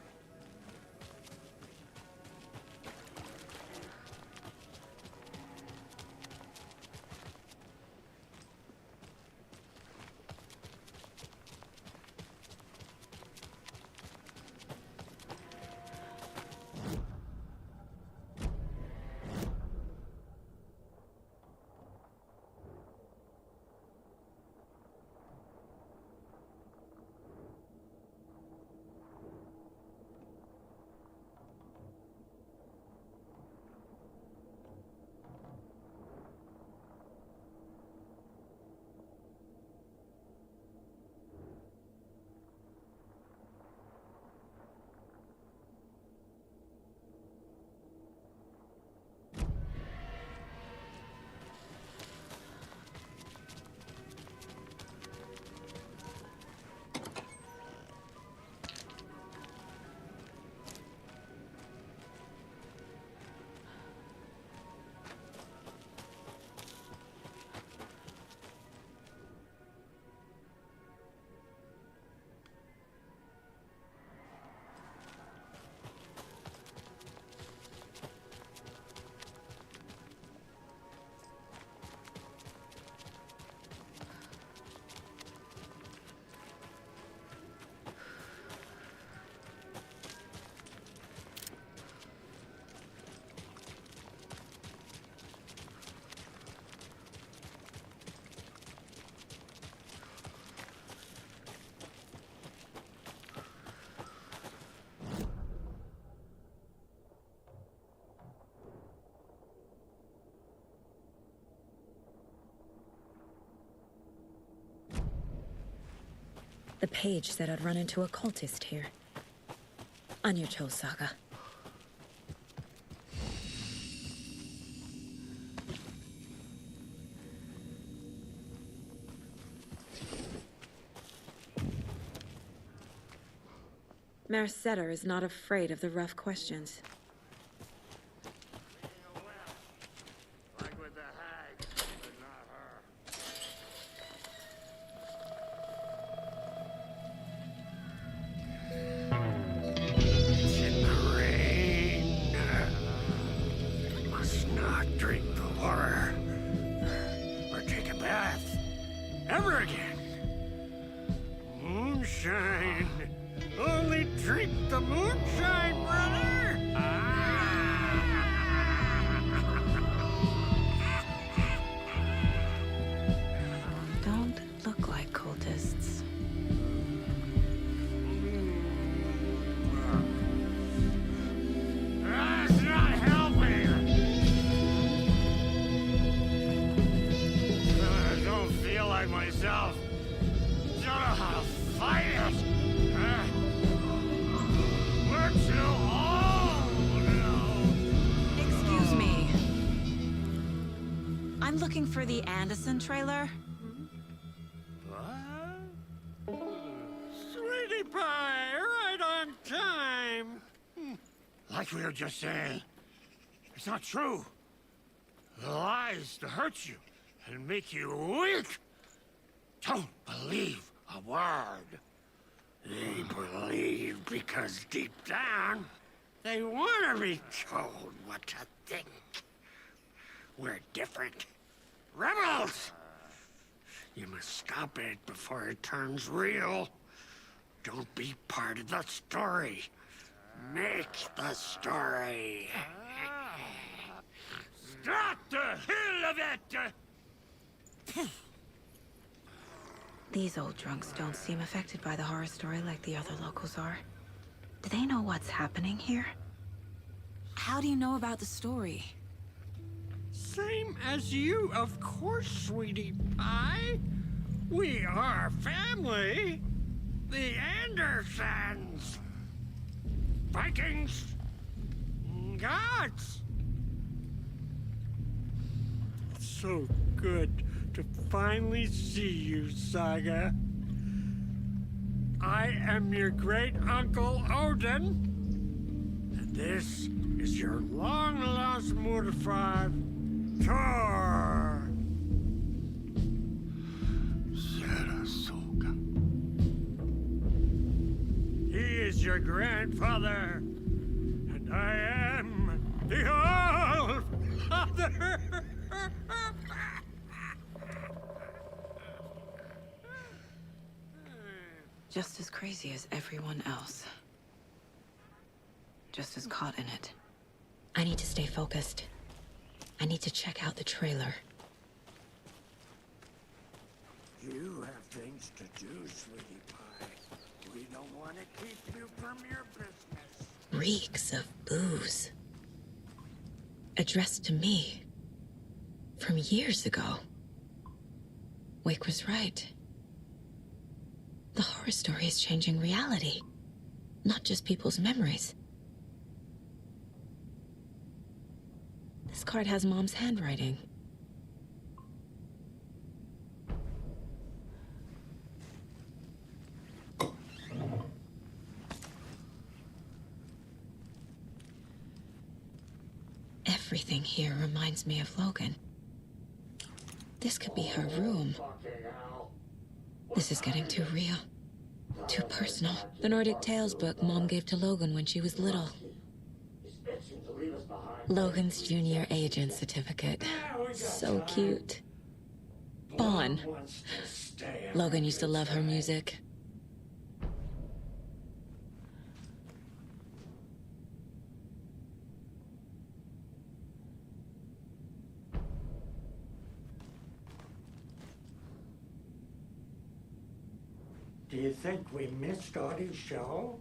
The page said I'd run into a cultist here. On your toes, Saga. Mercetter is not afraid of the rough questions. Ever again. Moonshine. Only drink the moonshine, brother. Don't look like cultists. That's not helping. I don't feel like myself. Don't know how to fight it. We're too old now. Excuse me. I'm looking for the Anderson trailer. What? Sweetie pie, right on time. Like we were just saying, it's not true. The lies to hurt you and make you weak. Don't believe a word. They believe because deep down, they want to be told what to think. We're different. Rebels! You must stop it before it turns real. Don't be part of the story. Make the story. Stop the hell of it! These old drunks don't seem affected by the horror story like the other locals are. Do they know what's happening here? How do you know about the story? Same as you, of course, sweetie pie. We are family. The Andersons. Vikings. Gods. It's so good to finally see you, Saga. I am your great-uncle Odin. And this is your long-lost mortified Thor. Sarasota. He is your grandfather, and I am the All-Father. Just as crazy as everyone else. Just as caught in it. I need to stay focused. I need to check out the trailer. You have things to do, sweetie pie. We don't want to keep you from your business. Reeks of booze. Addressed to me. From years ago. Wake was right. The horror story is changing reality. Not just people's memories. This card has Mom's handwriting. Everything here reminds me of Logan. This could be her room. This is getting too real. Too personal. The Nordic Tales book Mom gave to Logan when she was little. Logan's junior agent certificate. So cute. Fawn. Logan used to love her music. Do you think we missed Audie's show?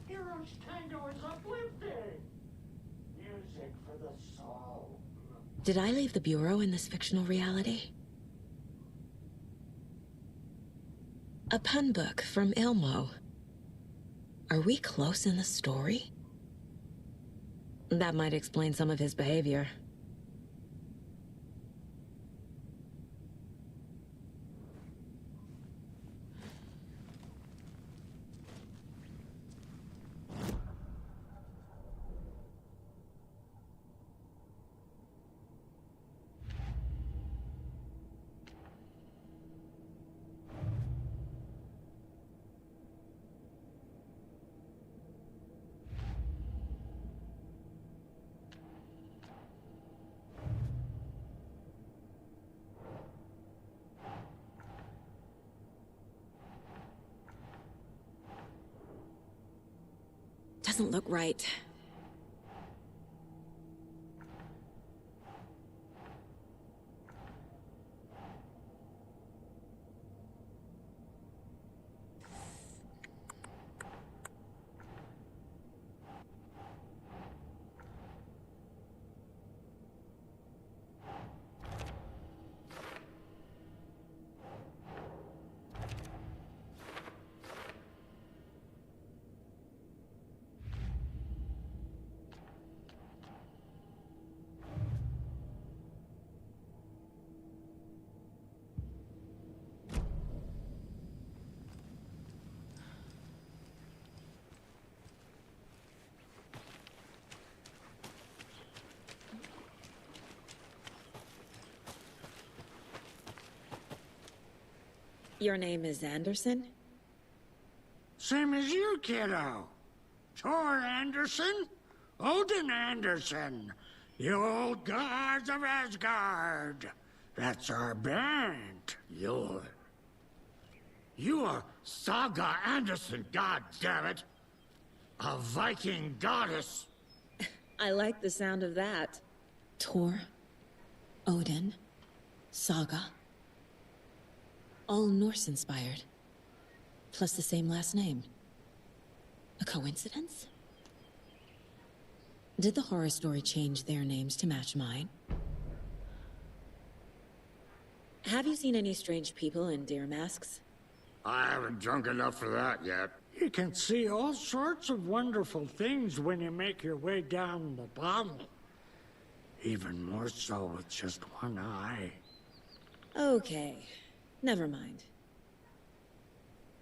Heroes Did I leave the Bureau in this fictional reality? A pun book from Ilmo. Are we close in the story? That might explain some of his behavior. Doesn't look right. Your name is Anderson? Same as you, kiddo. Tor Anderson, Odin Anderson, the old gods of Asgard. That's our band. You are Saga Anderson, goddammit. A Viking goddess. I like the sound of that. Tor, Odin, Saga. All Norse-inspired. Plus the same last name. A coincidence? Did the horror story change their names to match mine? Have you seen any strange people in deer masks? I haven't drunk enough for that yet. You can see all sorts of wonderful things when you make your way down the bottle. Even more so with just one eye. Okay. Never mind.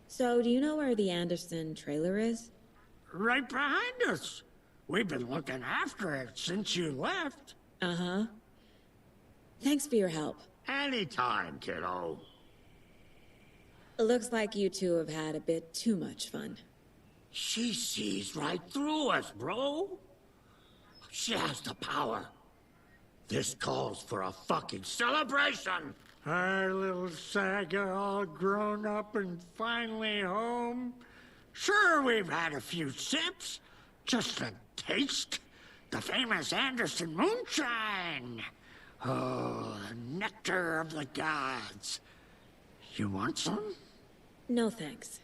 So, do you know where the Anderson trailer is? Right behind us. We've been looking after it since you left. Uh-huh. Thanks for your help. Anytime, kiddo. Looks like you two have had a bit too much fun. She sees right through us, bro. She has the power. This calls for a fucking celebration. Our little Saga all grown up and finally home. Sure, we've had a few sips. Just a taste. The famous Anderson moonshine. Oh, the nectar of the gods. You want some? No thanks.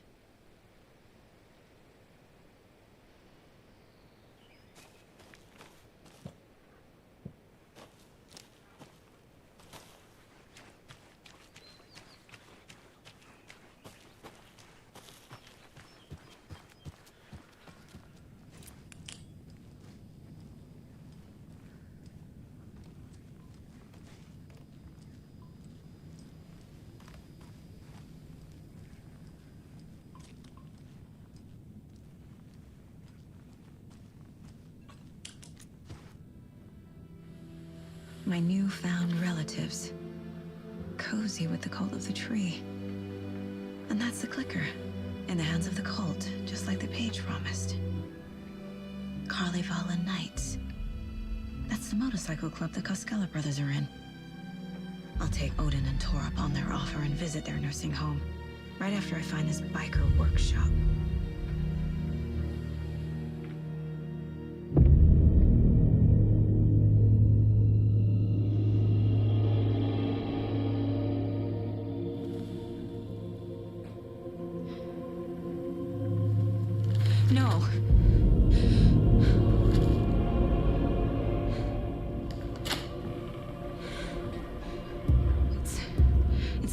My newfound relatives. Cozy with the cult of the tree. And that's the clicker. In the hands of the cult, just like the page promised. Carlyvala Knights. That's the motorcycle club the Koskela brothers are in. I'll take Odin and Tor up on their offer and visit their nursing home. Right after I find this biker workshop. No.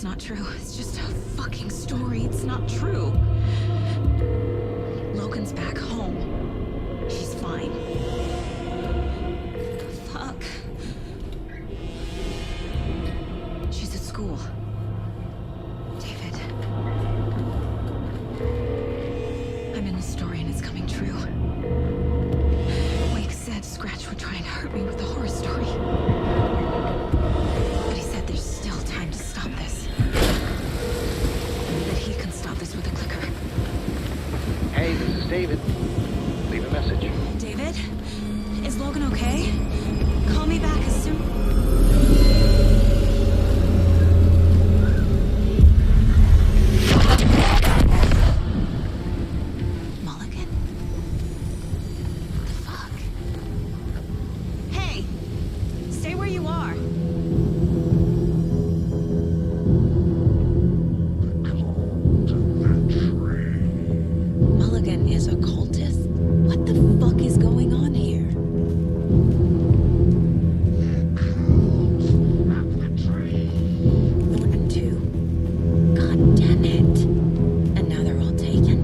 It's not true. It's just a fucking story. It's not true. Logan's back home. She's fine. Fuck. She's at school. David. I'm in the story and it's coming true. Wake said Scratch would try and hurt me with the horror story. But he said there's still time to stop this. That he can stop this with a clicker. Hey, this is David. Leave a message. David? Is Logan okay? Call me back as soon... Mulligan? What the fuck? Hey! Stay where you are. Mulligan is a cultist? What the fuck is going on here? Thornton too. God damn it. And now they're all taken.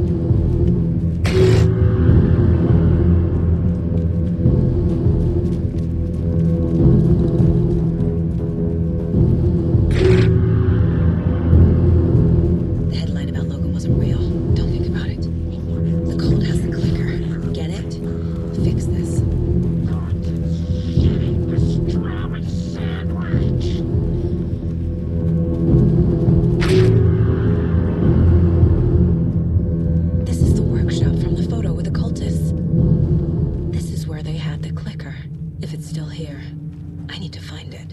The headline about Logan wasn't real. Don't think about it. The cult has the clicker. Get it? Fix this. This is the workshop from the photo with the cultists. This is where they had the clicker. If it's still here, I need to find it.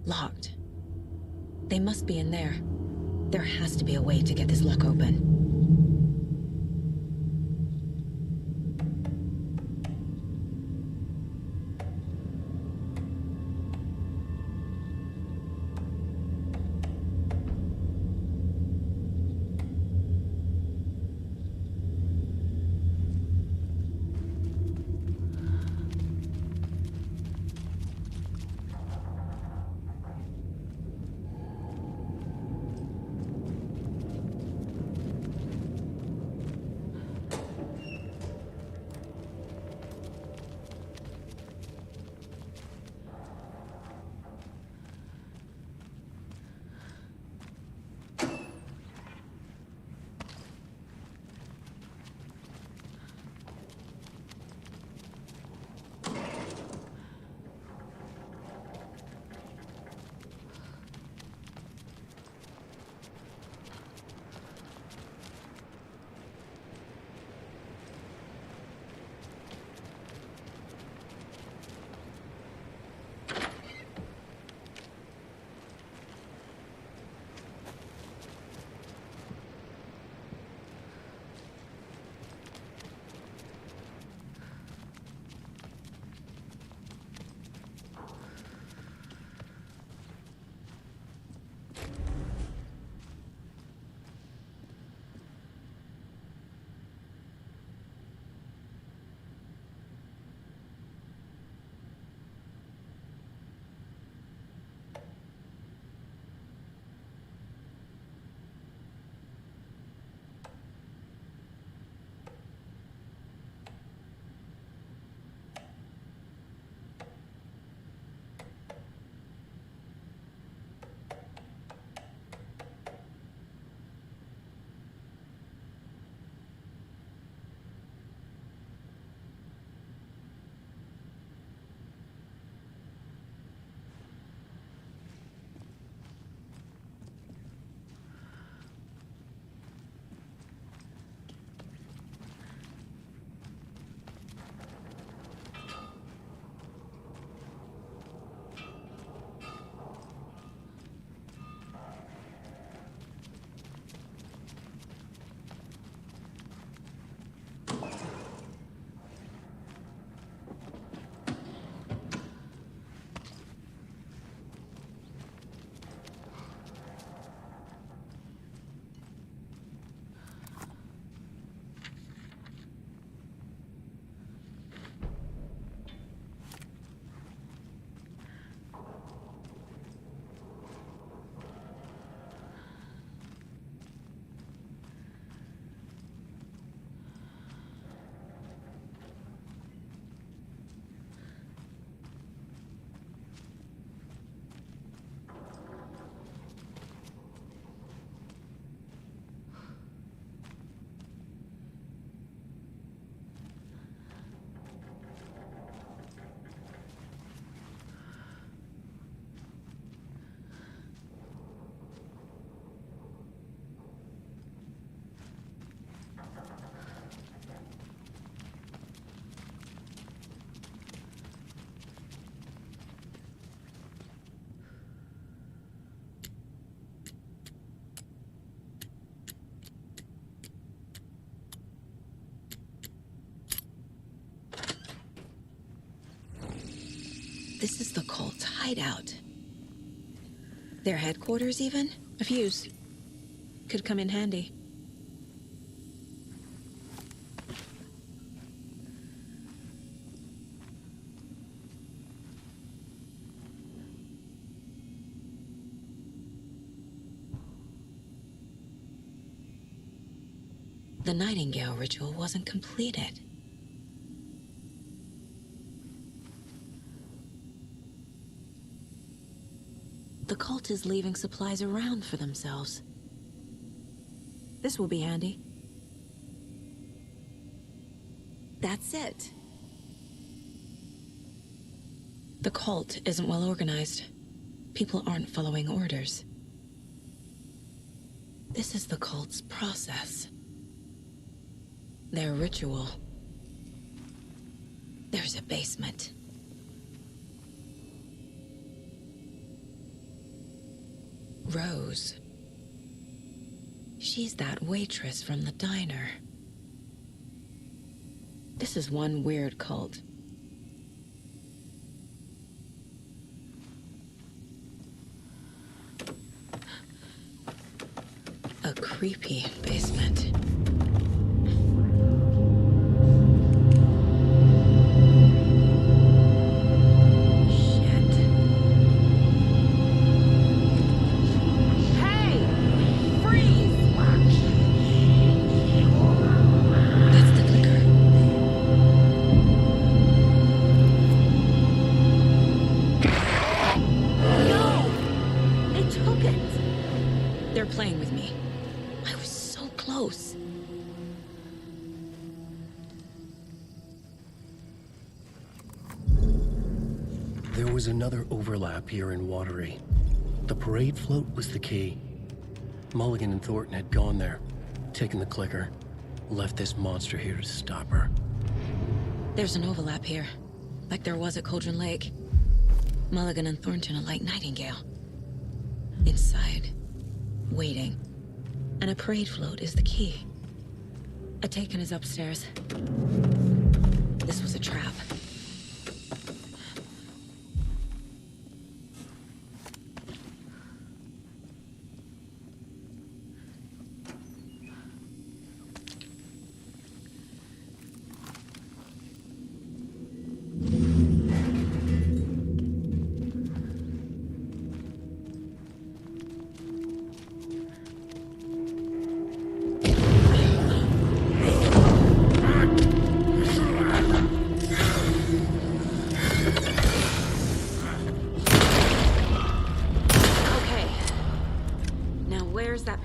Locked. They must be in there. There has to be a way to get this lock open. This is the cult's hideout. Their headquarters, even? A fuse. Could come in handy. The Nightingale ritual wasn't completed. The cult is leaving supplies around for themselves. This will be handy. That's it. The cult isn't well organized. People aren't following orders. This is the cult's process. Their ritual. There's a basement. Rose. She's that waitress from the diner. This is one weird cult. A creepy basement. Playing with me. I was so close. There was another overlap here in Watery. The parade float was the key. Mulligan and Thornton had gone there, taken the clicker, left this monster here to stop her. There's an overlap here, like there was at Cauldron Lake. Mulligan and Thornton are like Nightingale. Inside. Waiting. And a parade float is the key. Atakan is upstairs. This was a trap.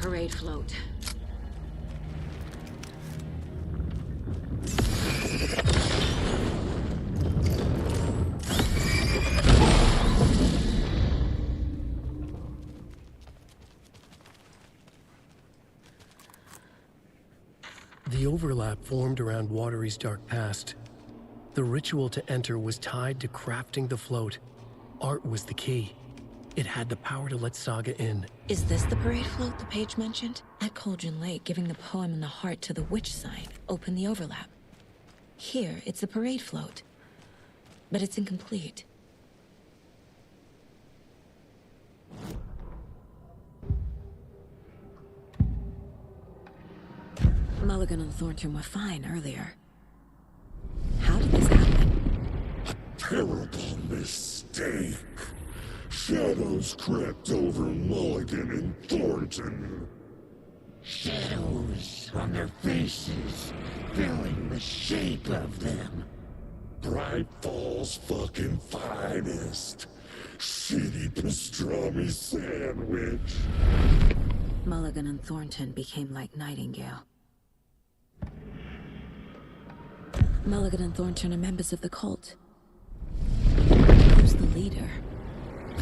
Parade float. The overlap formed around Watery's dark past. The ritual to enter was tied to crafting the float. Art was the key. It had the power to let Saga in. Is this the parade float the page mentioned? At Cauldron Lake, giving the poem and the heart to the witch sign opened the overlap. Here, it's the parade float. But it's incomplete. Mulligan and Thornton were fine earlier. How did this happen? A terrible mistake. Shadows crept over Mulligan and Thornton. Shadows on their faces, filling the shape of them. Bright Fall's fucking finest. Shitty pastrami sandwich. Mulligan and Thornton became like Nightingale. Mulligan and Thornton are members of the cult. Who's the leader?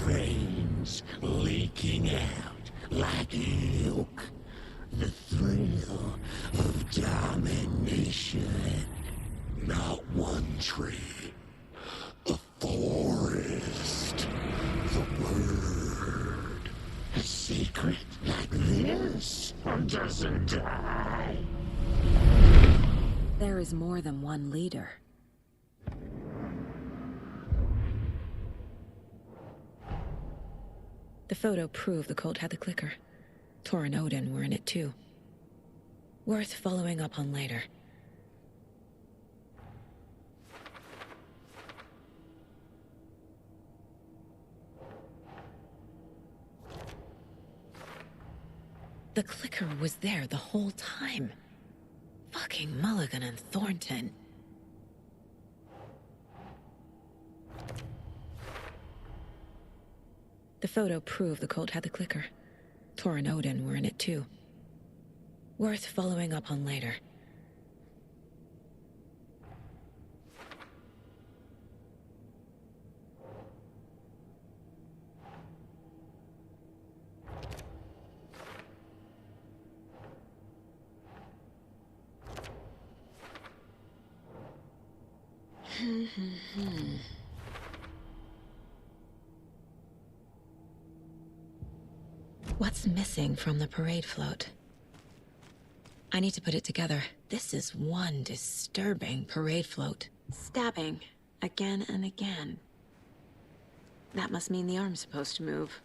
Brains leaking out like milk. The thrill of domination. Not one tree. A forest. The word. A secret like this doesn't die. There is more than one leader. The photo proved the cult had the clicker. Tor and Odin were in it too. Worth following up on later. The clicker was there the whole time. Fucking Mulligan and Thornton. The photo proved the cult had the clicker. Tor and Odin were in it too. Worth following up on later. What's missing from the parade float? I need to put it together. This is one disturbing parade float. Stabbing, again and again. That must mean the arm's supposed to move.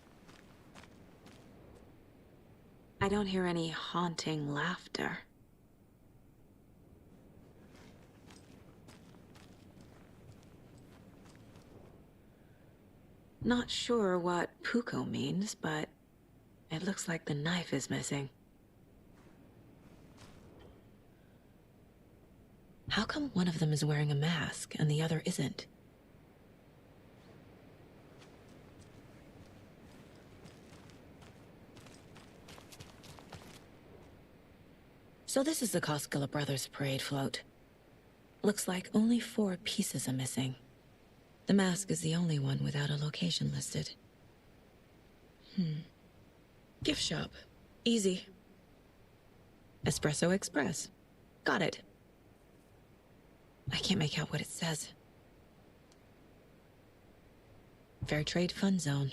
I don't hear any haunting laughter. Not sure what Puko means, but it looks like the knife is missing. How come one of them is wearing a mask and the other isn't? So this is the Koskela Brothers parade float. Looks like only 4 pieces are missing. The mask is the only one without a location listed. Gift shop. Easy. Espresso Express. Got it. I can't make out what it says. Fair Trade Fun Zone.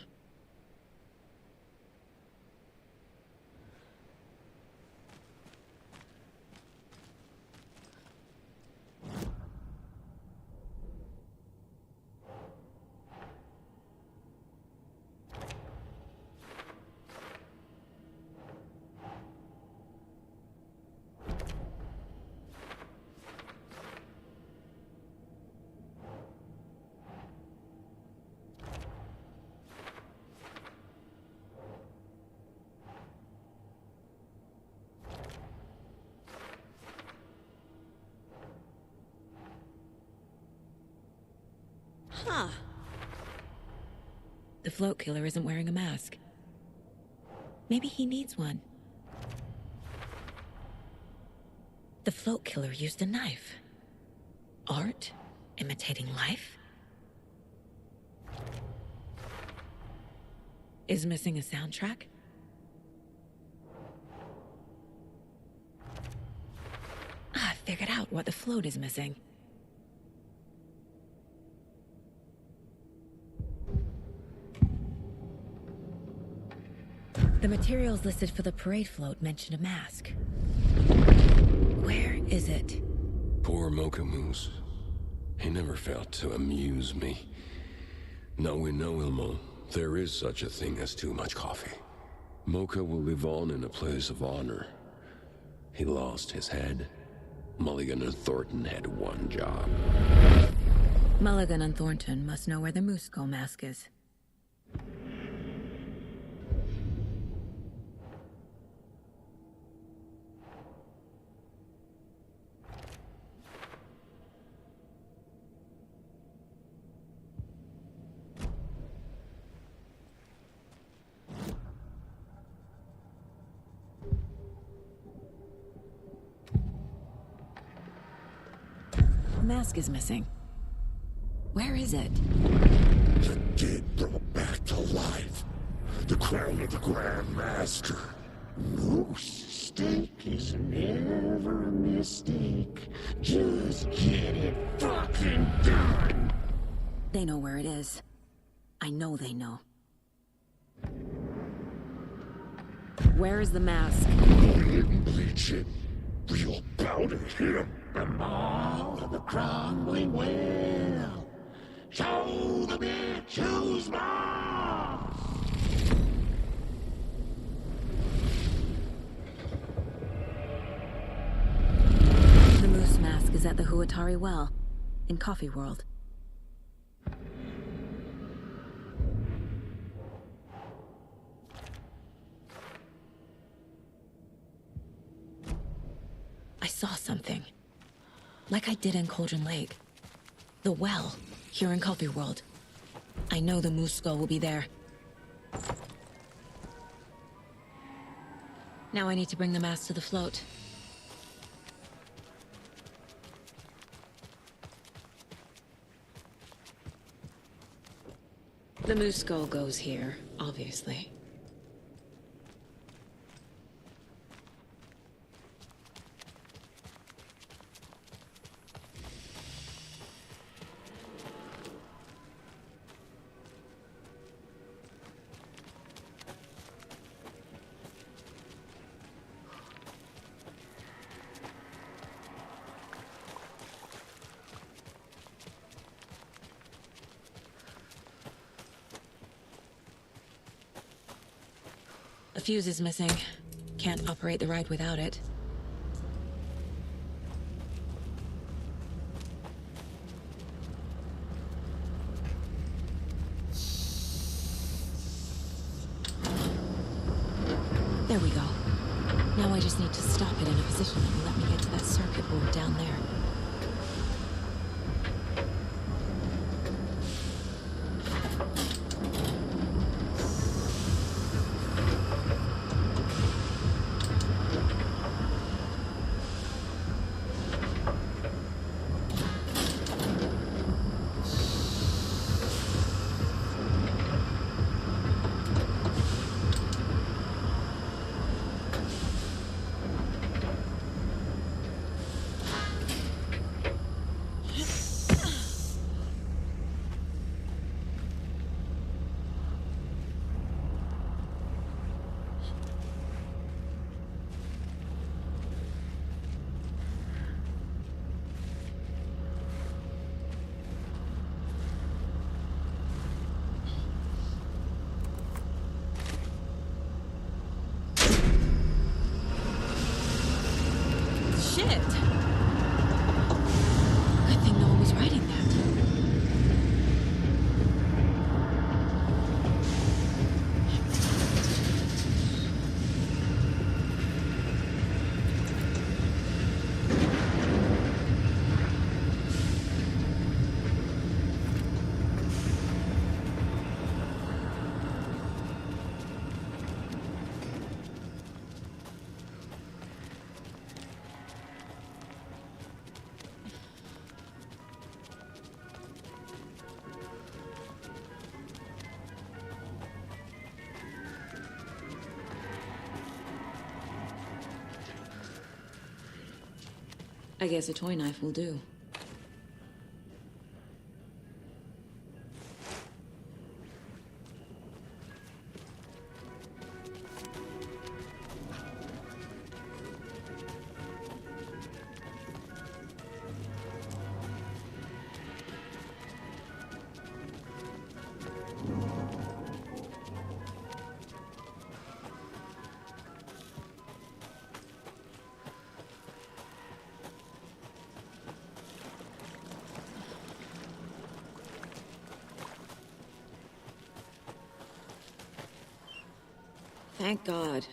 Huh. The float killer isn't wearing a mask. Maybe he needs one. The float killer used a knife. Art? Imitating life? Is missing a soundtrack? I figured out what the float is missing. The materials listed for the parade float mention a mask. Where is it? Poor Mocha Moose. He never failed to amuse me. Now we know, Ilmo, there is such a thing as too much coffee. Mocha will live on in a place of honor. He lost his head. Mulligan and Thornton had one job. Mulligan and Thornton must know where the Moose Skull mask is. Mask is missing. Where is it? The dead brought back to life. The crown of the Grand Master. Moose steak is never a mistake. Just get it fucking done. They know where it is. I know they know. Where is the mask? Go ahead and bleach it. Real powder him. The mall of the crumbling well. Show the bitch who's boss. Atari well, in Coffee World. I saw something. Like I did in Cauldron Lake. The well, here in Coffee World. I know the moose skull will be there. Now I need to bring the mask to the float. The moose skull goes here, obviously. A fuse is missing. Can't operate the ride without it. There we go. Now I just need to stop it in a position that will let me get to that circuit board down there. Shit! Good thing no one was riding that. I guess a toy knife will do. Thank God.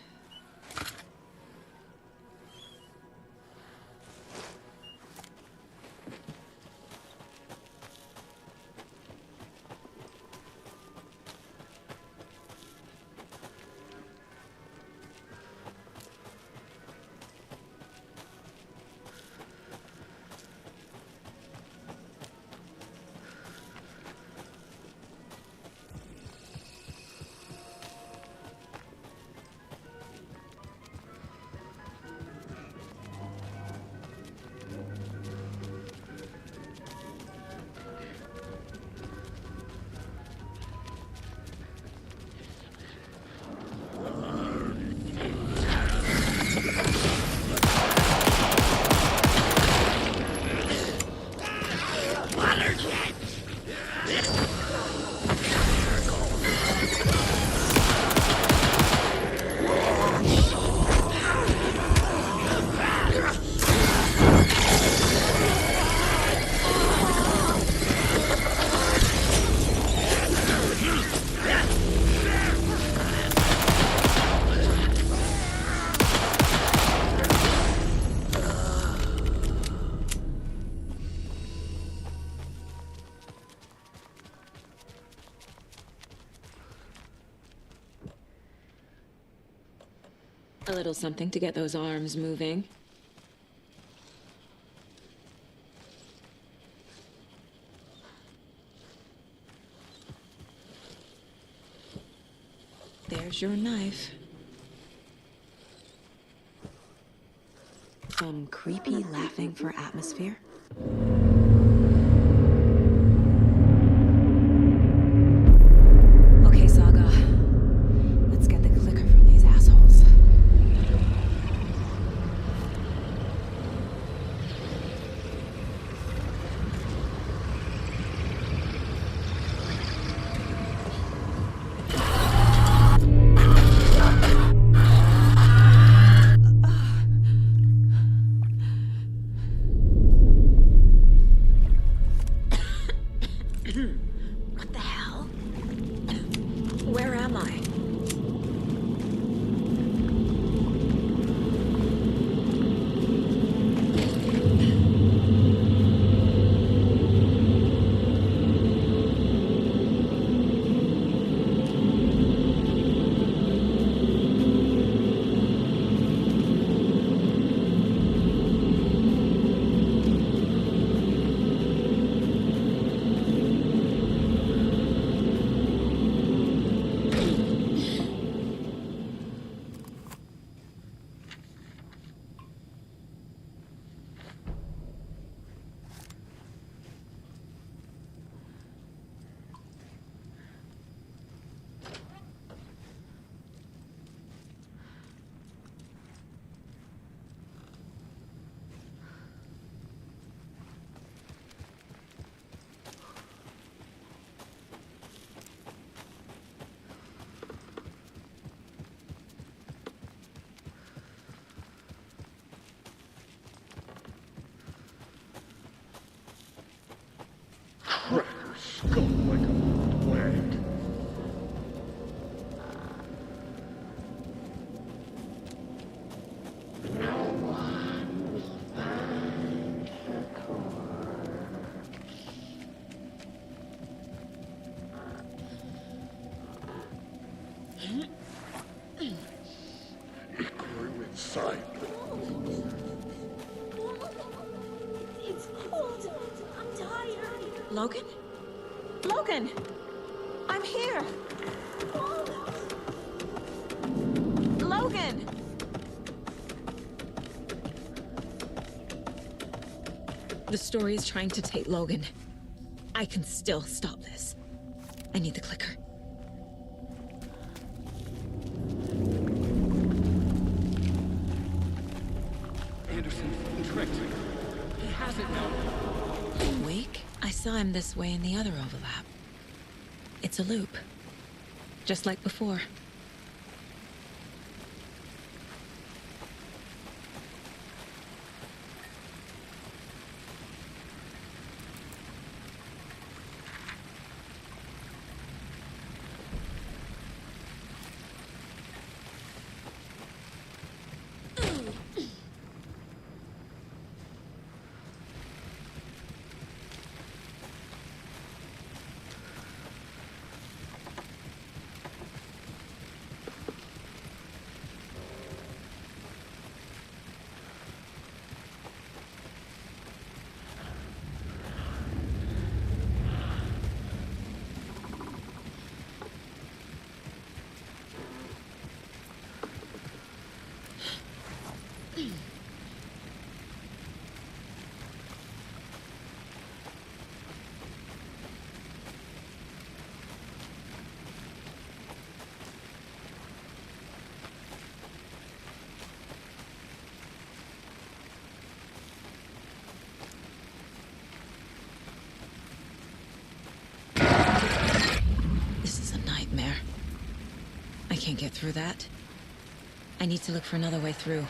A little something to get those arms moving. There's your knife. Some creepy laughing for atmosphere. Okay, Saga. Let's get the clicker from these assholes. What the hell? Where am I? Cracker skull like a plant. No one will find her corpse. It grew inside me. It's cold. I'm tired. Logan? Logan! I'm here! Logan! The story is trying to take Logan. I can still stop this. I need the clicker. Anderson's been tricked. He has it now. Wake? I saw him this way in the other overlap. It's a loop. Just like before. I can't get through that. I need to look for another way through.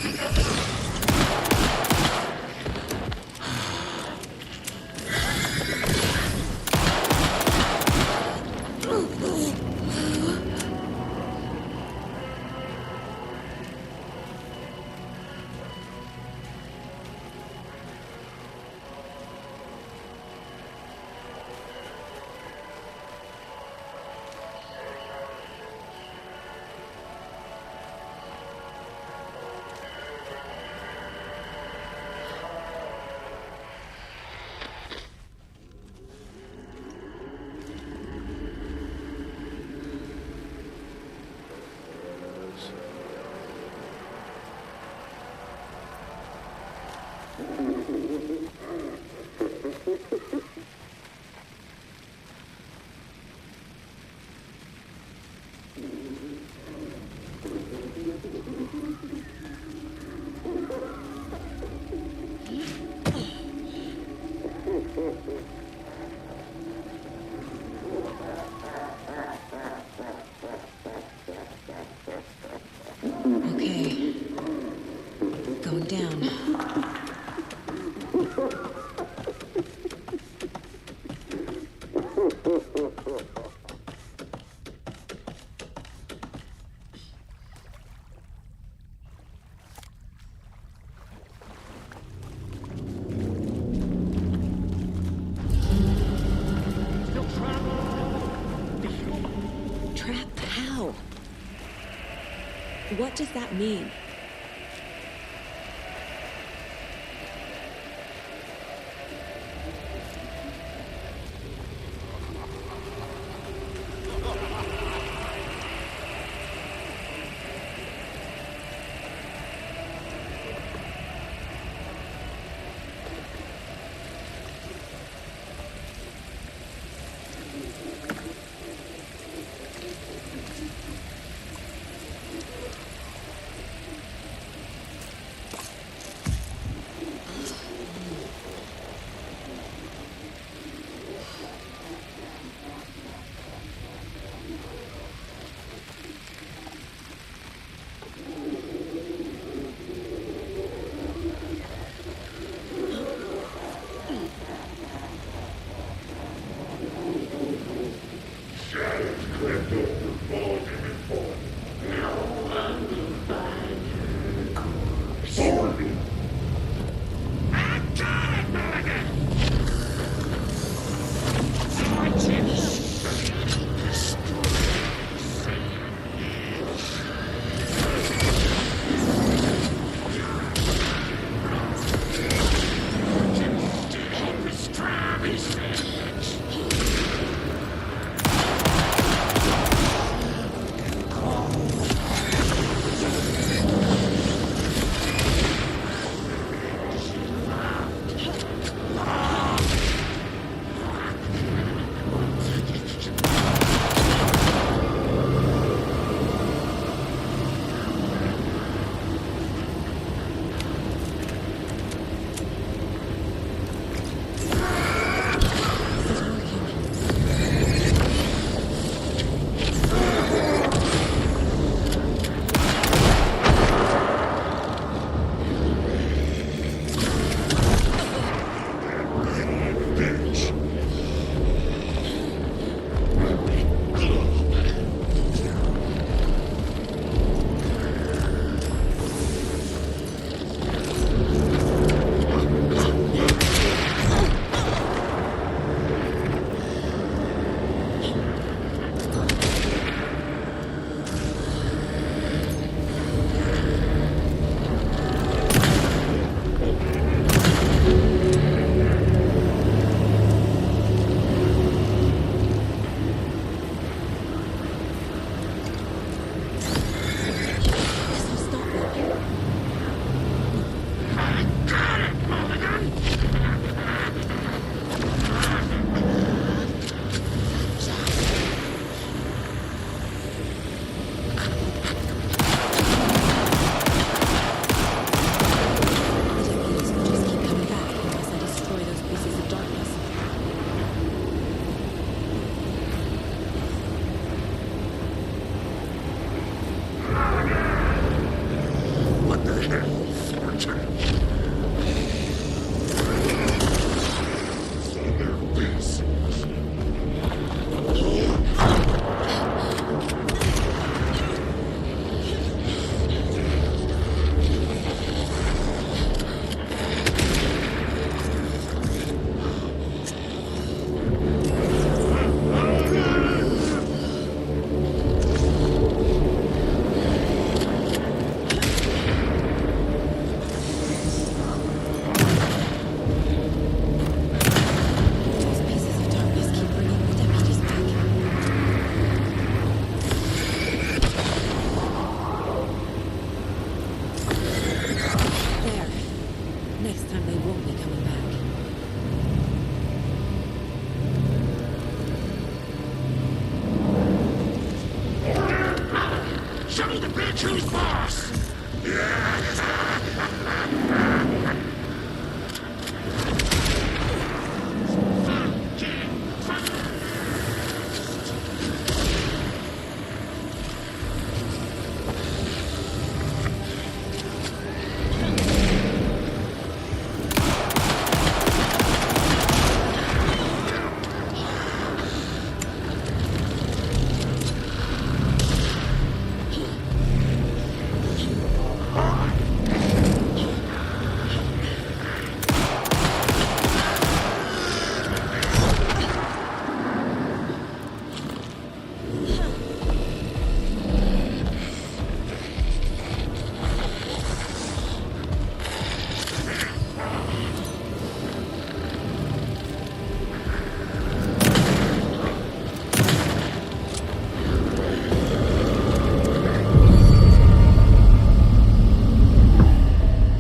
Okay. Going down. Trapped how? What does that mean?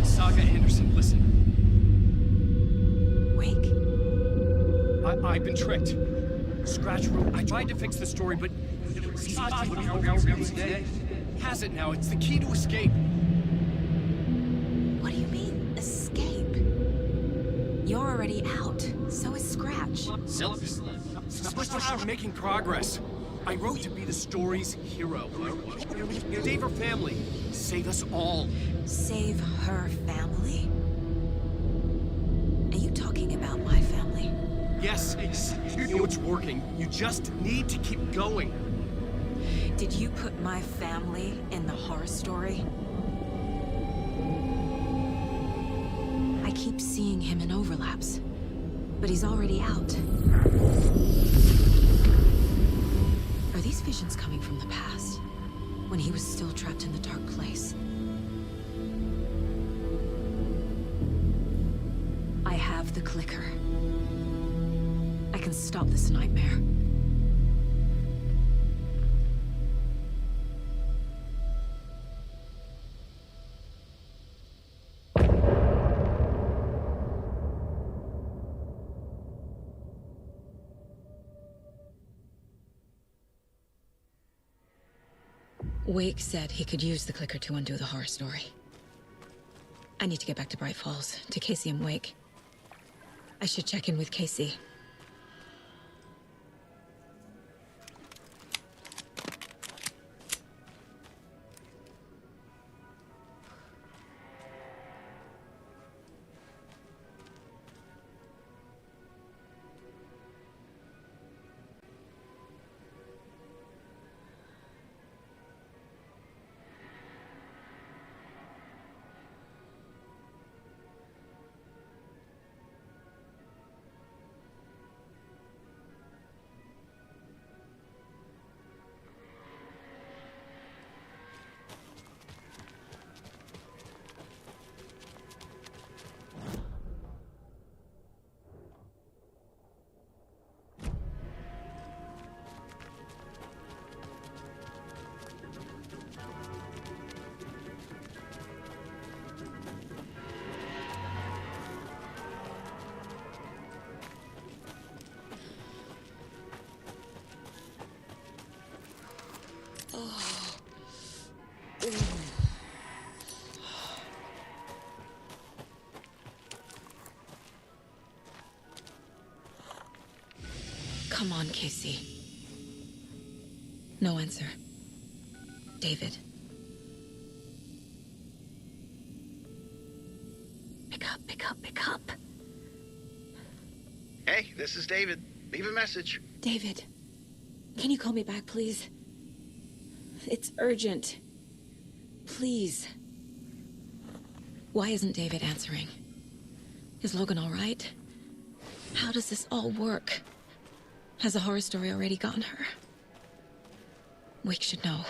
Saga Anderson, listen. Wake? I've been tricked. Scratch Room. I tried to fix the story, but has it now. It's the key to escape. What do you mean, escape? You're already out. So is Scratch. We're making progress. I wrote to be the story's hero. Save her family. Save us all. Save her family? Are you talking about my family? Yes, you know it's working. You just need to keep going. Did you put my family in the horror story? I keep seeing him in overlaps, but he's already out. Are these visions coming from the past, when he was still trapped in the dark place? I have the clicker. I can stop this nightmare. Wake said he could use the clicker to undo the horror story. I need to get back to Bright Falls, to Casey and Wake. I should check in with Casey. Come on, Casey. No answer. David. Pick up. Hey, this is David. Leave a message. David, can you call me back, please? It's urgent. Please. Why isn't David answering? Is Logan all right? How does this all work? Has the horror story already gotten her? Wake should know.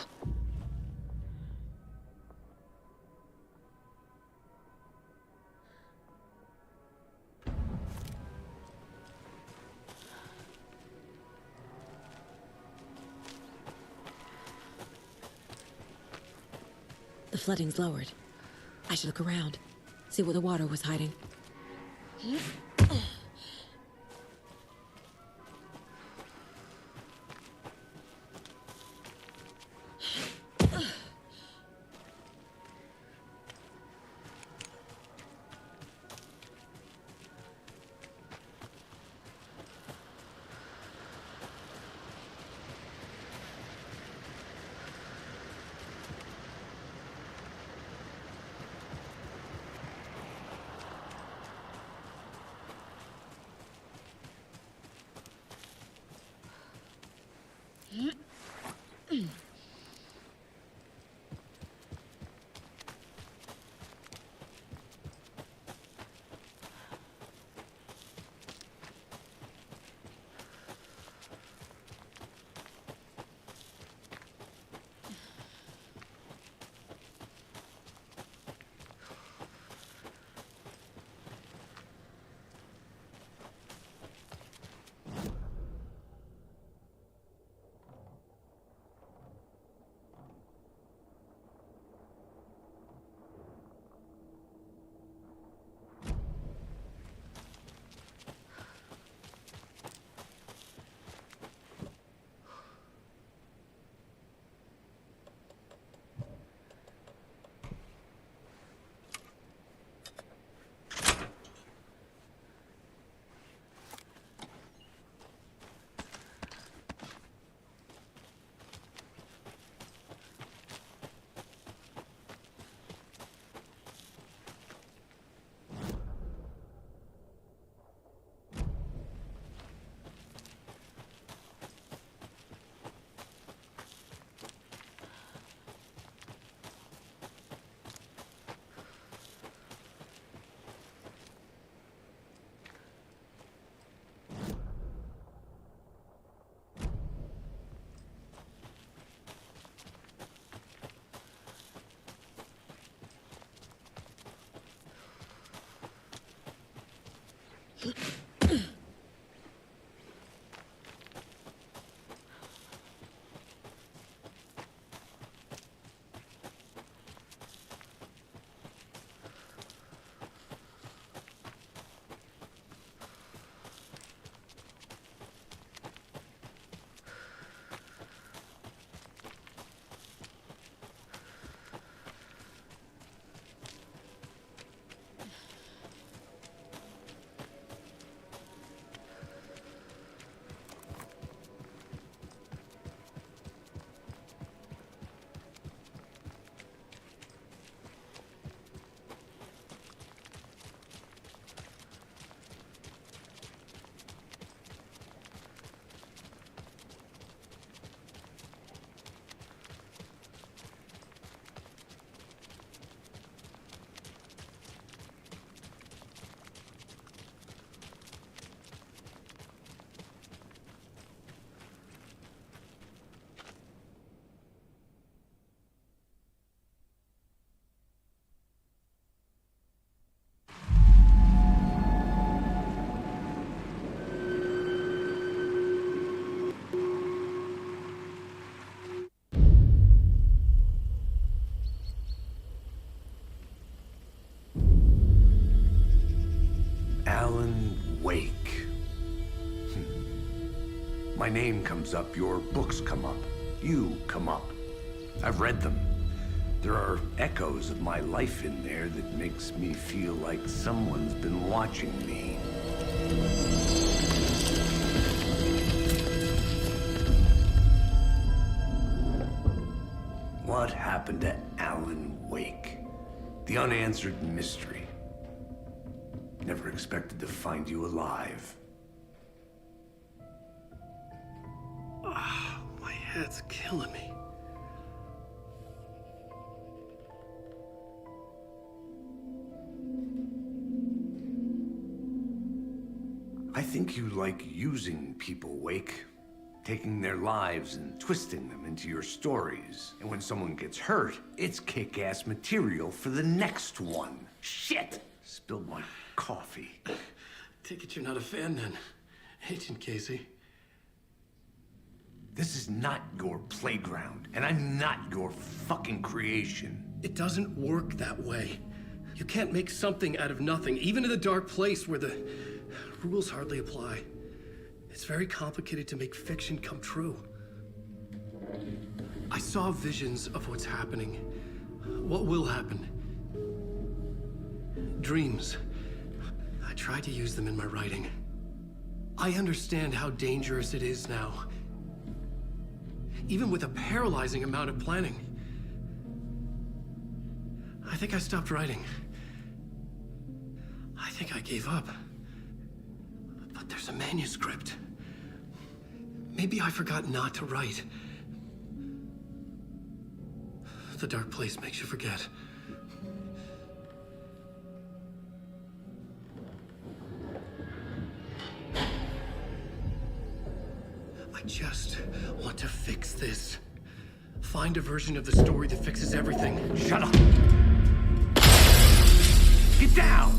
The flooding's lowered. I should look around, see where the water was hiding. My name comes up, your books come up, you come up. I've read them. There are echoes of my life in there that makes me feel like someone's been watching me. What happened to Alan Wake? The unanswered mystery. Never expected to find you alive. My head's killing me. I think you like using people, Wake. Taking their lives and twisting them into your stories. And when someone gets hurt, it's kick-ass material for the next one. Shit! Spilled my coffee. Take it you're not a fan then, Agent Casey. This is not your playground, and I'm not your fucking creation. It doesn't work that way. You can't make something out of nothing, even in the dark place where the rules hardly apply. It's very complicated to make fiction come true. I saw visions of what's happening, what will happen. Dreams. I tried to use them in my writing. I understand how dangerous it is now. Even with a paralyzing amount of planning. I think I stopped writing. I think I gave up. But there's a manuscript. Maybe I forgot not to write. The dark place makes you forget. I just want to fix this. Find a version of the story that fixes everything. Shut up! Get down!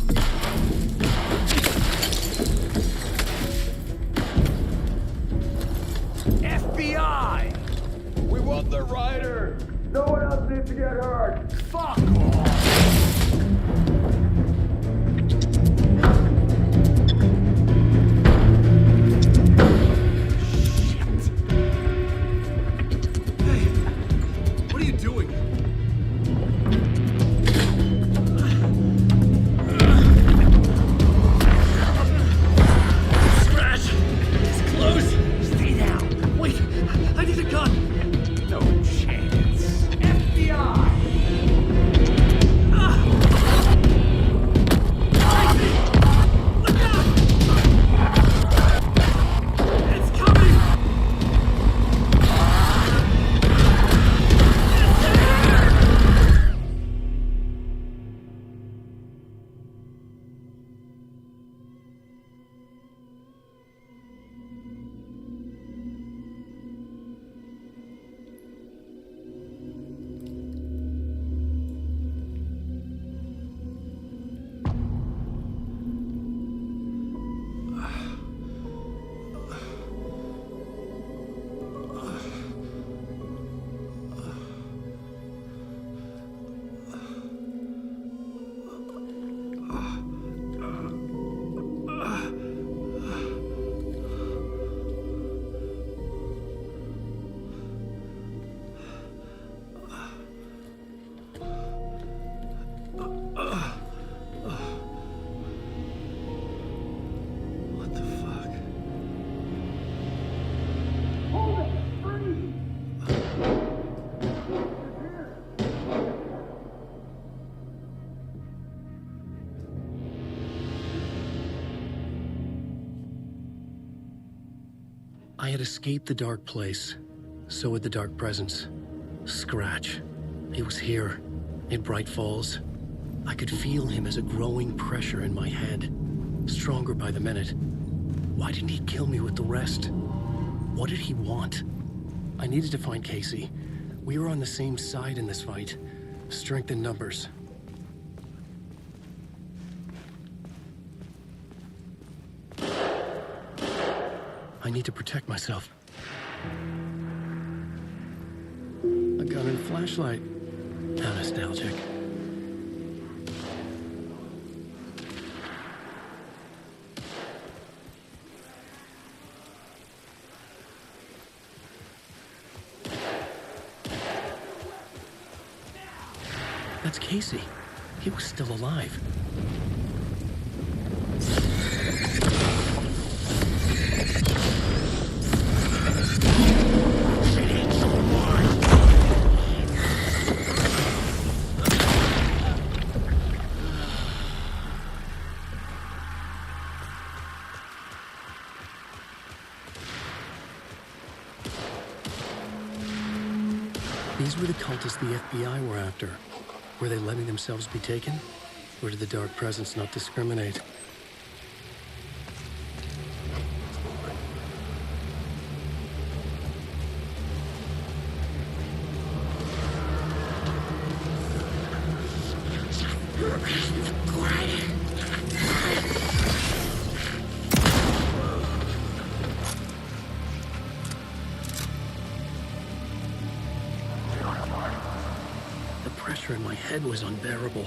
FBI! We want the rider! No one else needs to get hurt! Fuck off! What are you doing? Scratch! It's close! Stay down! Wait! I need a gun! No chance. FBI! I had escaped the dark place. So had the dark presence. Scratch. He was here, in Bright Falls. I could feel him as a growing pressure in my head. Stronger by the minute. Why didn't he kill me with the rest? What did he want? I needed to find Casey. We were on the same side in this fight. Strength in numbers. I need to protect myself. A gun and flashlight. How nostalgic. That's Casey. He was still alive. These were the cultists the FBI were after. Were they letting themselves be taken? Or did the Dark Presence not discriminate? The pressure in my head was unbearable.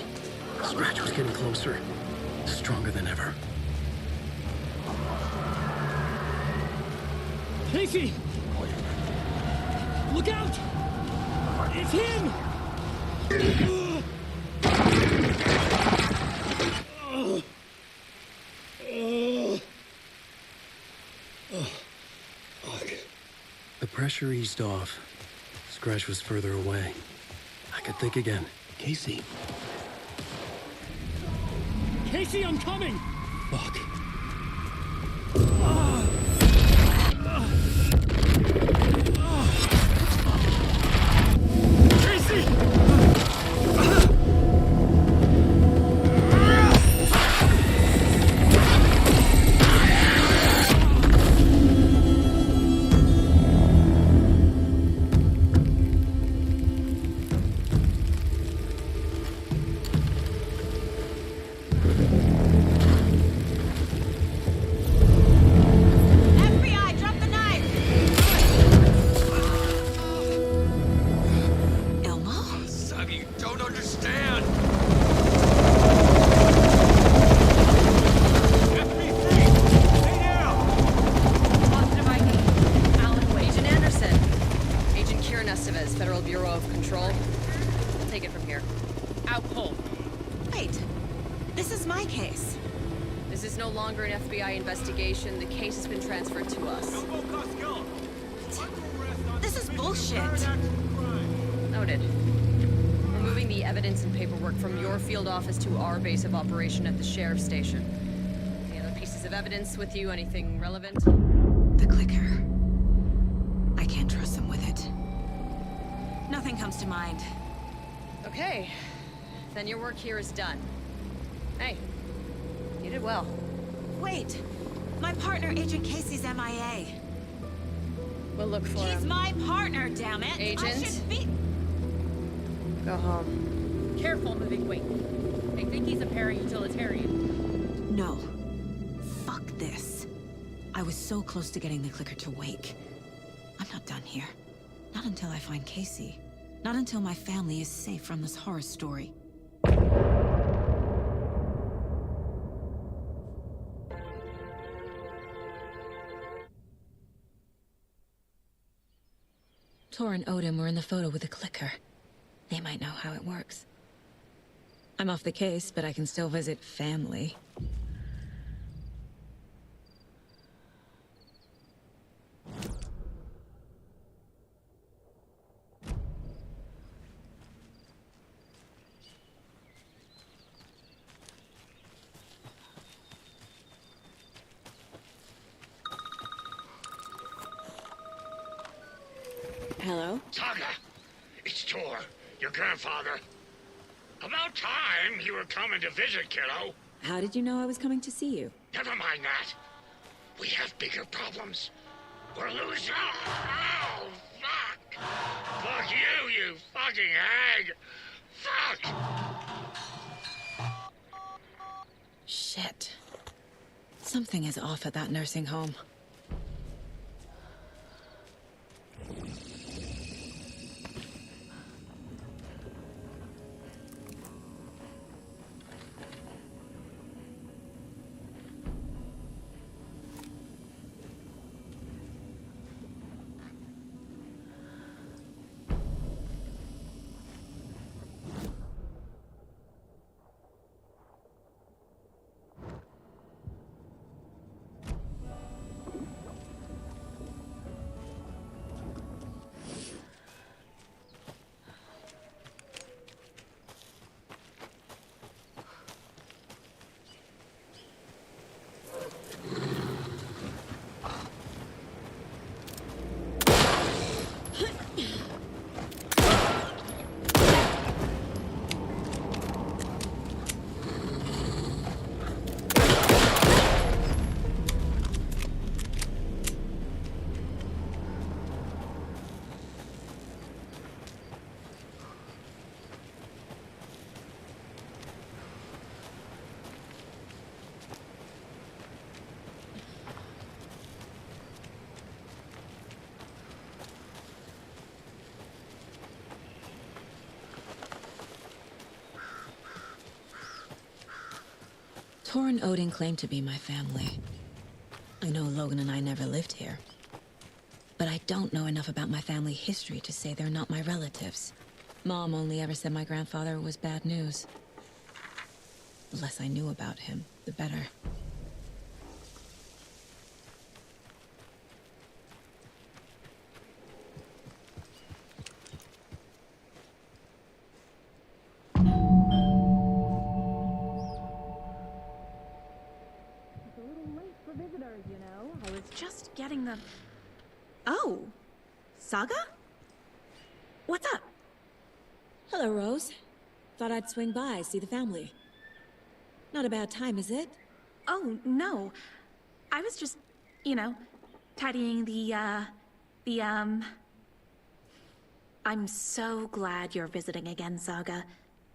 Scratch was getting closer, stronger than ever. Casey! Look out! It's him! The pressure eased off. Scratch was further away. I could think again. Casey. Casey, I'm coming! Fuck. Casey! FBI, drop the knife! Elmo? Saga, you don't understand! Positive ID. Alan Wade. Agent Anderson. Agent Kieran Estevez, Federal Bureau of Control. We'll take it from here. Out cold. Wait, this is my case. This is no longer an FBI investigation. The case has been transferred to us. This is bullshit. Noted. We're moving the evidence and paperwork from your field office to our base of operation at the sheriff's station. Any other pieces of evidence with you? Anything relevant? The clicker. I can't trust them with it. Nothing comes to mind. Okay. Then your work here is done. Hey, you did well. Wait, my partner, Agent Casey's MIA. We'll look for him. He's my partner, damn it! I Agent? should be... Go home. Careful moving weight. They think he's a para-utilitarian. No. Fuck this. I was so close to getting the clicker to wake. I'm not done here. Not until I find Casey. Not until my family is safe from this horror story. Tor and Odin were in the photo with the clicker. They might know how it works. I'm off the case, but I can still visit family. Hello? Saga, it's Tor, your grandfather. About time you were coming to visit, kiddo. How did you know I was coming to see you? Never mind that. We have bigger problems. We're losing. Oh, fuck. Fuck you, you fucking hag. Fuck. Shit. Something is off at that nursing home. Tor and Odin claim to be my family. I know Logan and I never lived here. But I don't know enough about my family history to say they're not my relatives. Mom only ever said my grandfather was bad news. The less I knew about him, the better. I was just getting the... Oh, Saga? What's up? Hello, Rose. Thought I'd swing by, see the family. Not a bad time, is it? Oh, no. I was just, tidying I'm so glad you're visiting again, Saga.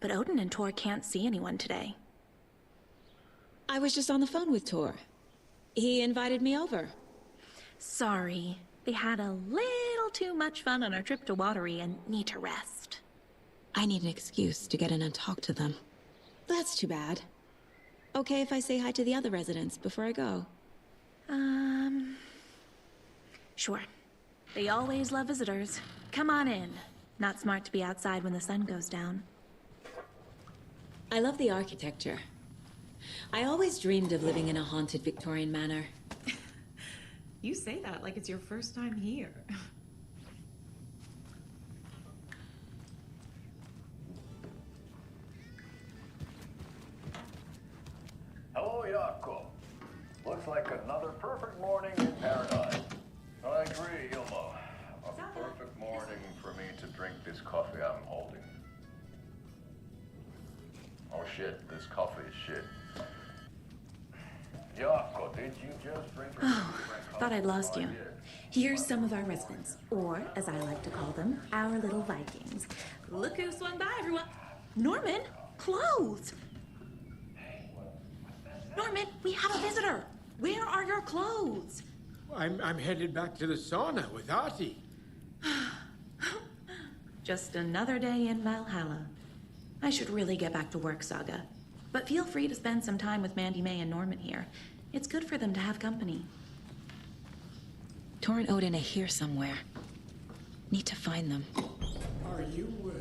But Odin and Tor can't see anyone today. I was just on the phone with Tor. He invited me over. Sorry. They had a little too much fun on our trip to Watery and need to rest. I need an excuse to get in and talk to them. That's too bad. Okay if I say hi to the other residents before I go? Sure. They always love visitors. Come on in. Not smart to be outside when the sun goes down. I love the architecture. I always dreamed of living in a haunted Victorian manor. You say that like it's your first time here. Hello, Jaakko. Looks like another perfect morning in paradise. I agree, Ilmo. A perfect morning for me to drink this coffee I'm holding. Oh shit, this coffee is shit. Jaakko, did you just drink Thought I'd lost you. Here's some of our residents, or as I like to call them, our little Vikings. Look who swung by, everyone. Norman, clothes. Norman, we have a visitor. Where are your clothes? I'm headed back to the sauna with Artie. Just another day in Valhalla. I should really get back to work, Saga. But feel free to spend some time with Mandy May and Norman here. It's good for them to have company. Tor and Odin are here somewhere. Need to find them. Are you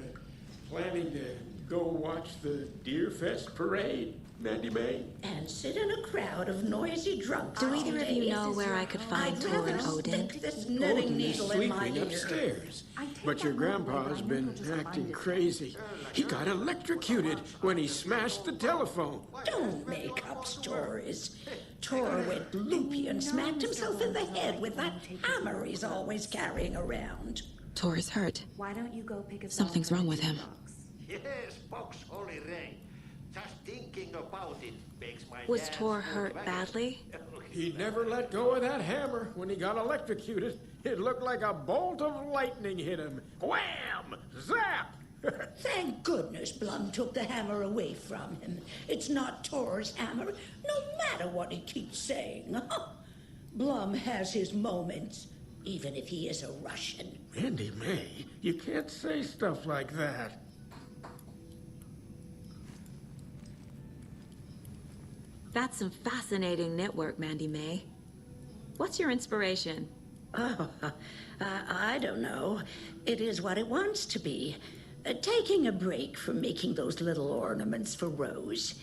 planning to go watch the Deer Fest parade, Mandy May? And sit in a crowd of noisy drunks. Do either of you know where I could find Tor and Odin? Odin is sleeping upstairs. But your grandpa's been acting crazy. He got electrocuted when he smashed the telephone. Don't make up stories. Tor went loopy and smacked himself in the head with that hammer he's always carrying around. Tor is hurt. Why don't you go pick a Something's wrong with him. Yes, box holy rain. Just thinking about it makes my Was dance Tor go hurt right. badly? He never let go of that hammer when he got electrocuted. It looked like a bolt of lightning hit him. Wham! Zap! Thank goodness Blum took the hammer away from him. It's not Tor's hammer, no matter what he keeps saying. Blum has his moments, even if he is a Russian. Mandy May, you can't say stuff like that. That's some fascinating network, Mandy May. What's your inspiration? Oh, I don't know. It is what it wants to be. Taking a break from making those little ornaments for Rose.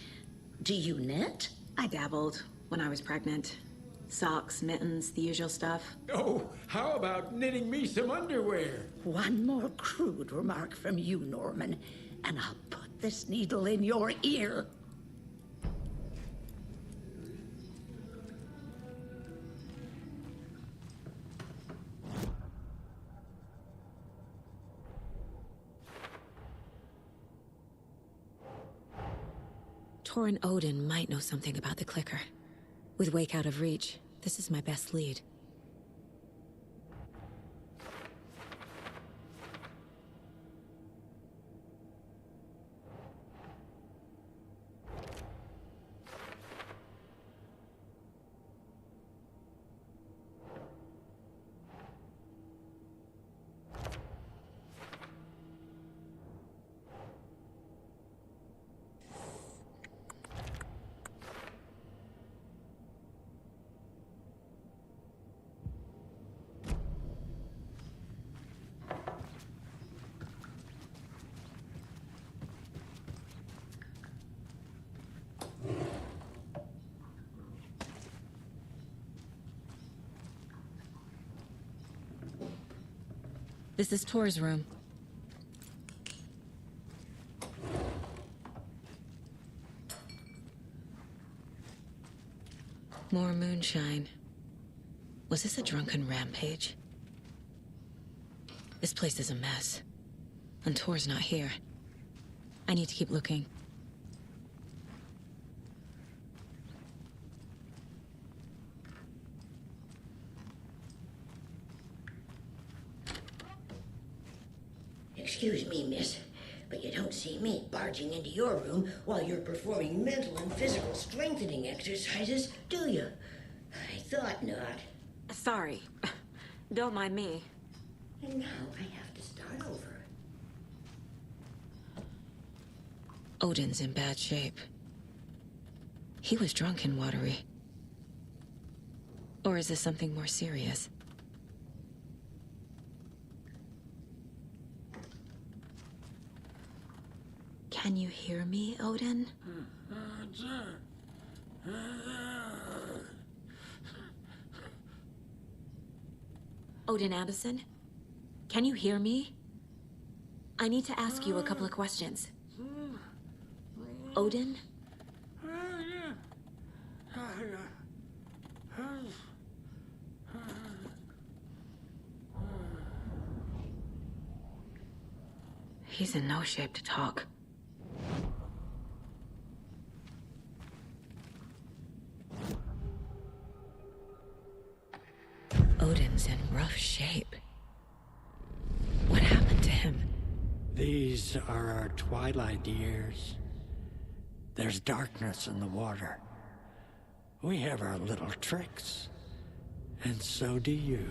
Do you knit? I dabbled when I was pregnant. Socks, mittens, the usual stuff. Oh, how about knitting me some underwear? One more crude remark from you, Norman, and I'll put this needle in your ear. Tor and Odin might know something about the clicker. With Wake out of reach, this is my best lead. This is Tor's room. More moonshine. Was this a drunken rampage? This place is a mess. And Tor's not here. I need to keep looking. Excuse me, miss, but you don't see me barging into your room while you're performing mental and physical strengthening exercises, do you? I thought not. Sorry. Don't mind me. And now I have to start over. Odin's in bad shape. He was drunk and watery. Or is this something more serious? Can you hear me, Odin? Odin Anderson? Can you hear me? I need to ask you a couple of questions. Odin? He's in no shape to talk. Odin's in rough shape. What happened to him? These are our twilight years. There's darkness in the water. We have our little tricks. And so do you.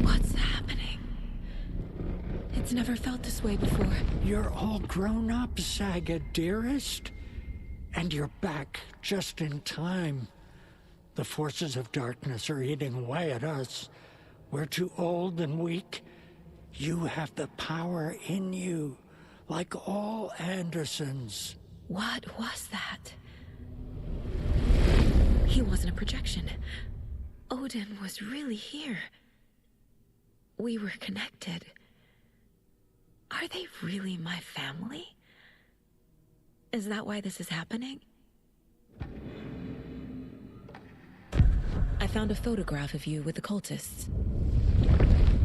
What's happening? It's never felt this way before. You're all grown up, Saga, dearest. And you're back just in time. The forces of darkness are eating away at us. We're too old and weak. You have the power in you, like all Andersons. What was that? He wasn't a projection. Odin was really here. We were connected. Are they really my family? Is that why this is happening? I found a photograph of you with the cultists.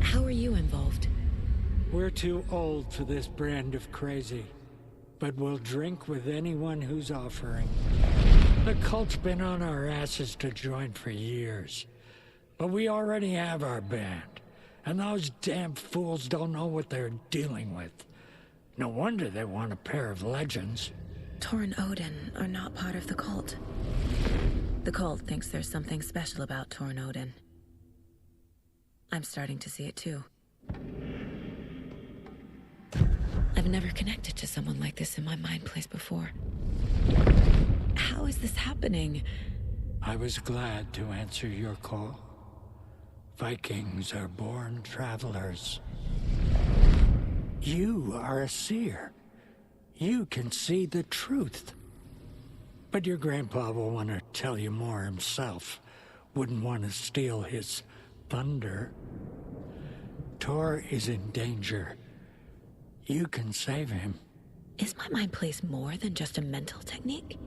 How are you involved? We're too old for this brand of crazy, but we'll drink with anyone who's offering. The cult's been on our asses to join for years, but we already have our band, and those damn fools don't know what they're dealing with. No wonder they want a pair of legends. Tor and Odin are not part of the cult. The cult thinks there's something special about Tor and Odin. I'm starting to see it too. I've never connected to someone like this in my mind place before. How is this happening? I was glad to answer your call. Vikings are born travelers. You are a seer. You can see the truth. But your grandpa will want to tell you more himself. Wouldn't want to steal his thunder. Tor is in danger. You can save him. Is my mind place more than just a mental technique?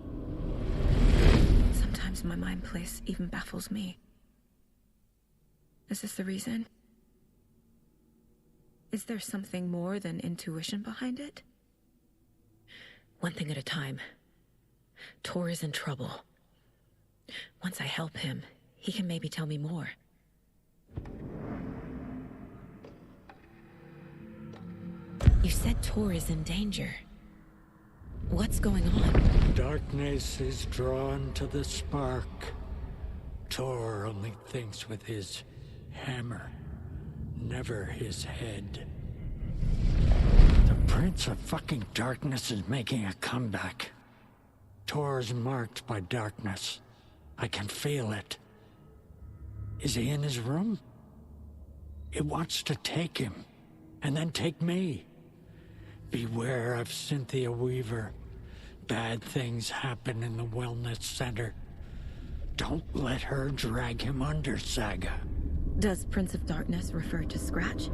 Sometimes my mind place even baffles me. Is this the reason? Is there something more than intuition behind it? One thing at a time. Tor is in trouble. Once I help him, he can maybe tell me more. You said Tor is in danger. What's going on? Darkness is drawn to the spark. Tor only thinks with his hammer, never his head. The Prince of fucking Darkness is making a comeback. Tor's marked by darkness. I can feel it. Is he in his room? It wants to take him, and then take me. Beware of Cynthia Weaver. Bad things happen in the wellness center. Don't let her drag him under, Saga. Does Prince of Darkness refer to Scratch?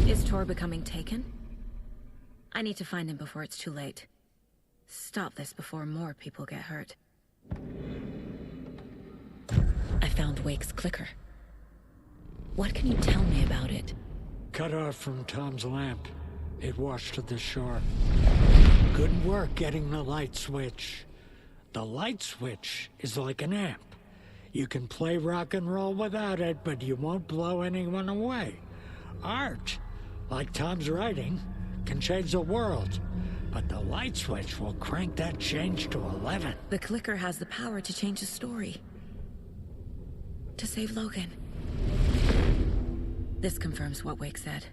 Is Tor becoming taken? I need to find him before it's too late. Stop this before more people get hurt. I found Wake's clicker. What can you tell me about it? Cut off from Tom's lamp. It washed to the shore. Good work getting the light switch. The light switch is like an amp. You can play rock and roll without it, but you won't blow anyone away. Art, like Tom's writing, can change the world. But the light switch will crank that change to 11. The clicker has the power to change the story. To save Logan. This confirms what Wake said.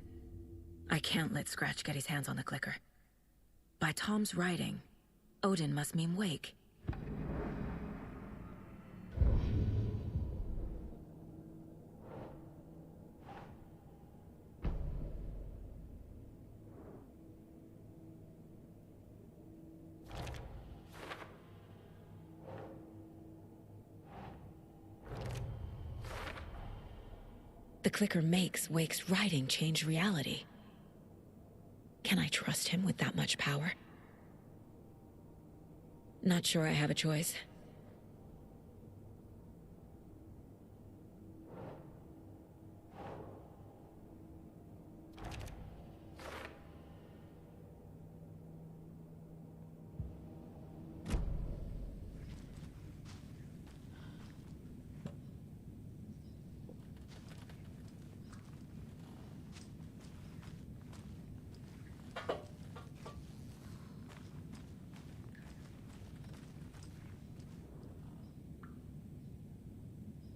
I can't let Scratch get his hands on the clicker. By Tom's writing, Odin must mean Wake. The clicker makes Wake's writing change reality. Can I trust him with that much power? Not sure I have a choice.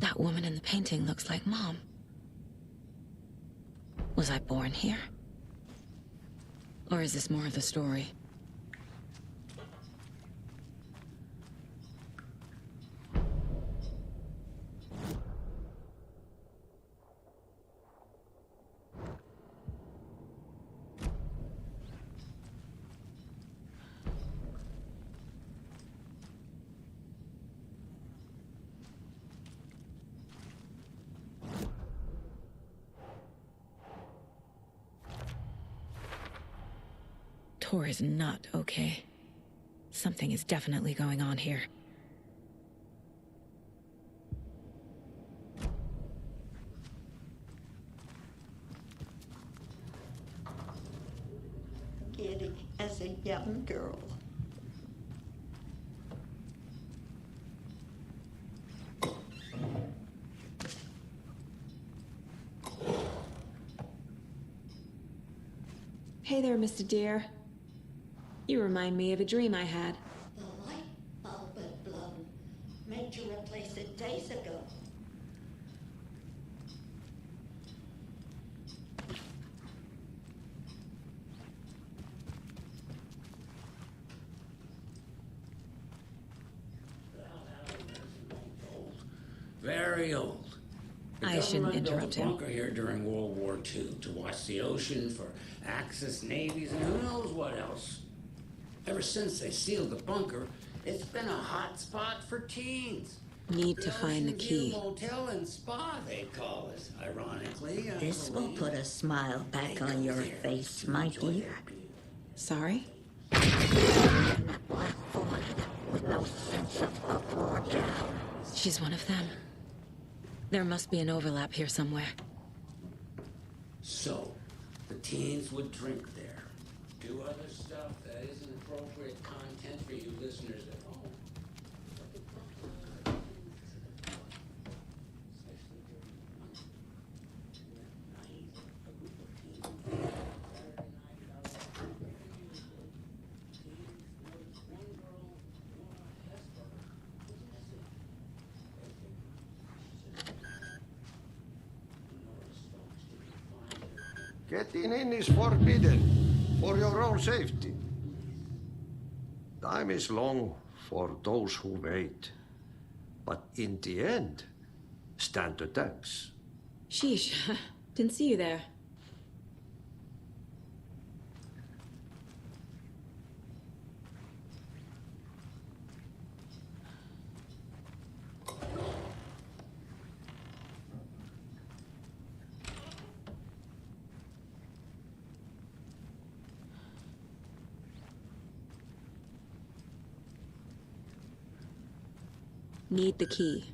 That woman in the painting looks like Mom. Was I born here? Or is this more of the story? Tor is not okay. Something is definitely going on here. Getting as a young girl. Hey there, Mr. Deer. You remind me of a dream I had. The light bulb had blown. Meant to replace it days ago. Very old. The I shouldn't government built interrupt a him. bunker here during World War II to watch the ocean for Axis navies and who knows what else. Ever since they sealed the bunker, it's been a hot spot for teens. Need to find the Ocean View key. Motel and Spa, they call it, ironically. I This will believe. put a smile back on your face, my dear. Sorry? She's one of them. There must be an overlap here somewhere. So, the teens would drink there. Do other stuff that isn't appropriate content for you listeners at home. Getting in is forbidden for your own safety. Time is long for those who wait. But in the end, stand the thanks. Sheesh. Didn't see you there. Need the key.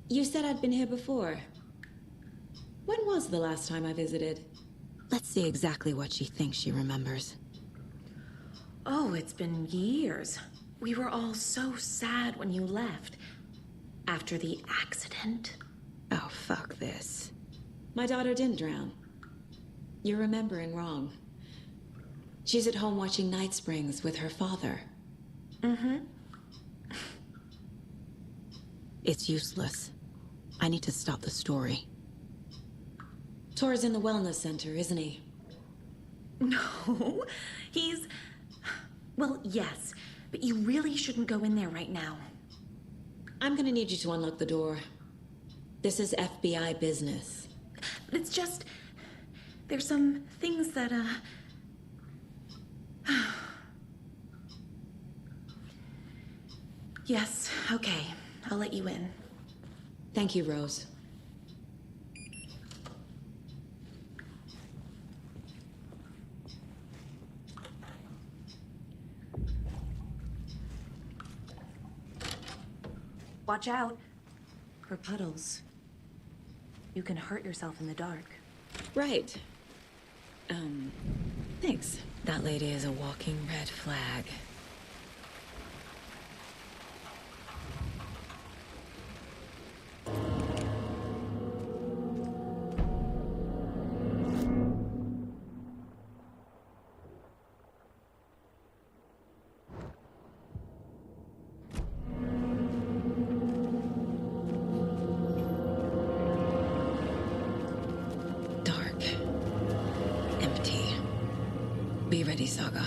You said I'd been here before. When was the last time I visited? Let's see exactly what she thinks she remembers. Oh, it's been years. We were all so sad when you left. After the accident. Oh, fuck this. My daughter didn't drown. You're remembering wrong. She's at home watching Night Springs with her father. Mm-hmm. It's useless. I need to stop the story. Tor's in the wellness center, isn't he? No, he's... Well, yes, but you really shouldn't go in there right now. I'm gonna need you to unlock the door. This is FBI business. It's just... There's some things that, Yes, okay. I'll let you in. Thank you, Rose. Watch out for puddles. You can hurt yourself in the dark. Right. Thanks. That lady is a walking red flag. Be ready, Saga.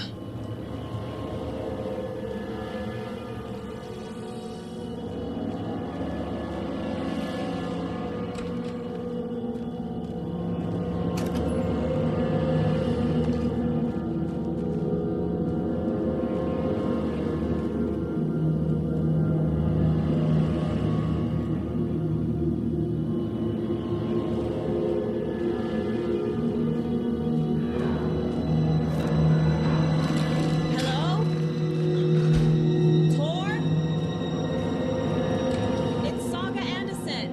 Saga Anderson!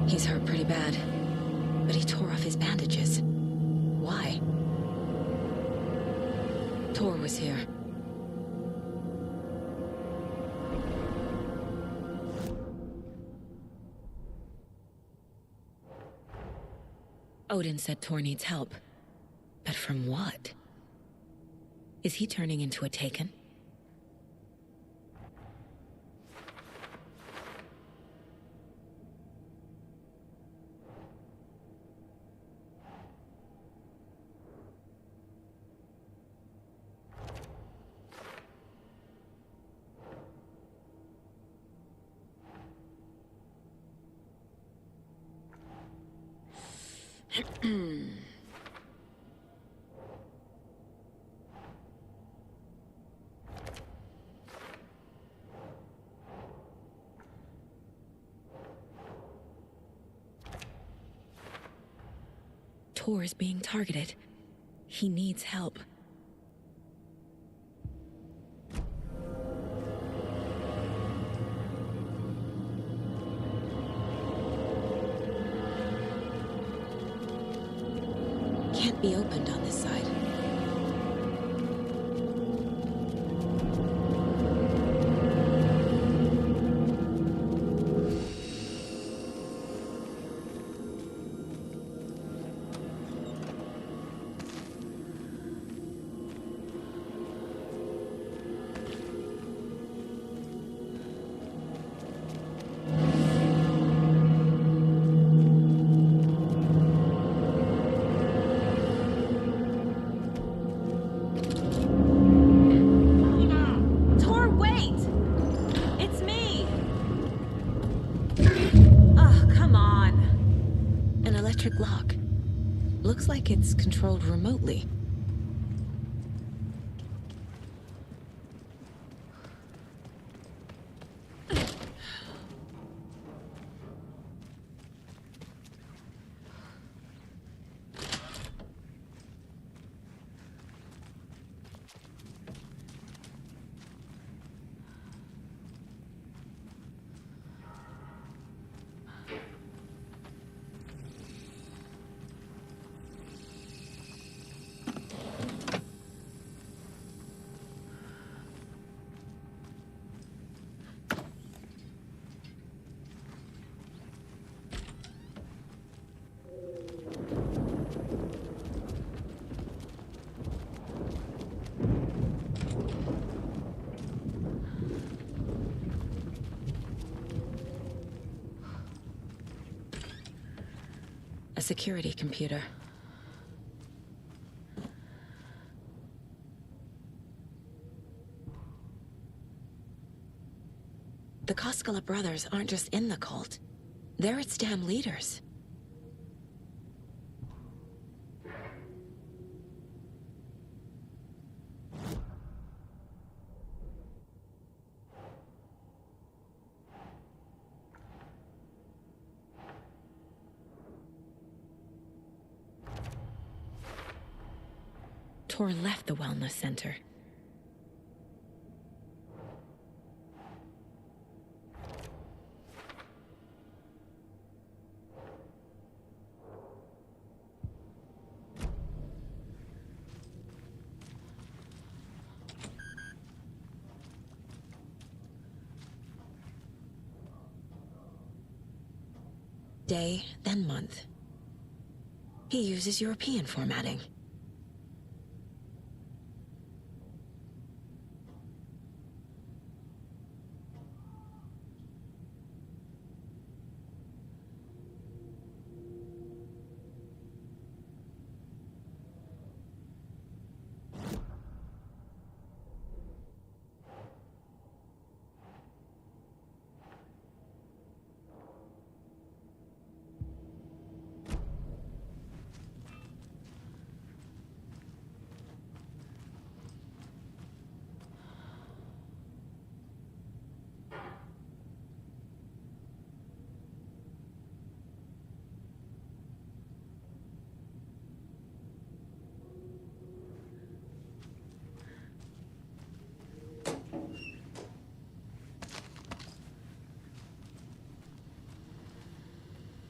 He's hurt pretty bad, but he tore off his bandages. Why? Tor was here. Odin said Tor needs help. But from what? Is he turning into a Taken? Tor is being targeted. He needs help. can't be opened on this side. Lock. Looks like it's controlled remotely. A security computer. The Koskela brothers aren't just in the cult. They're its damn leaders. Tor left the wellness center. Day, then month. He uses European formatting.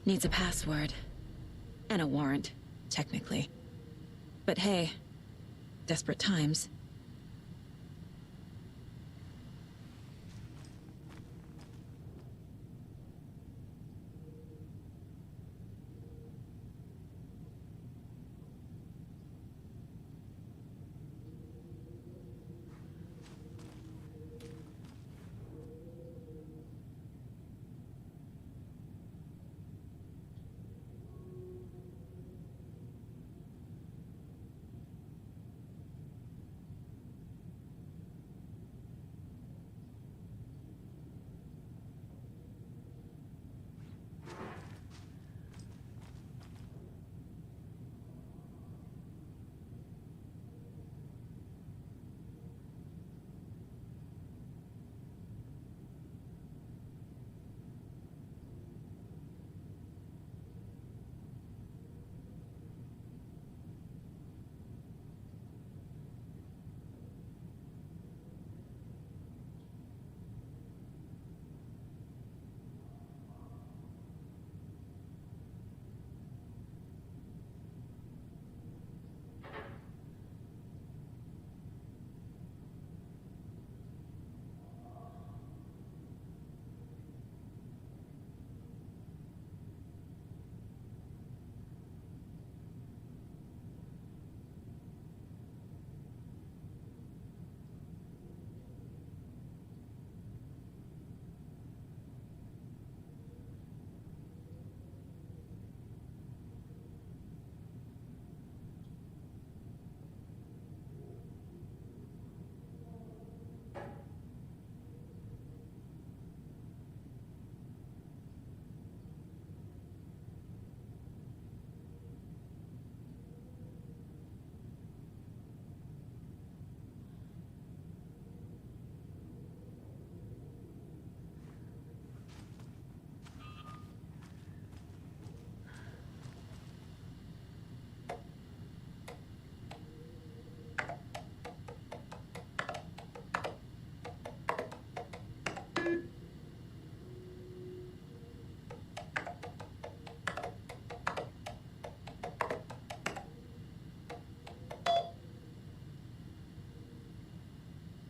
Needs a password. And a warrant, technically. But hey, desperate times.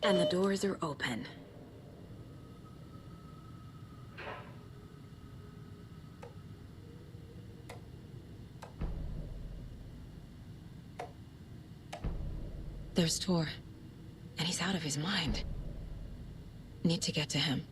And the doors are open. There's Tor. And he's out of his mind. Need to get to him.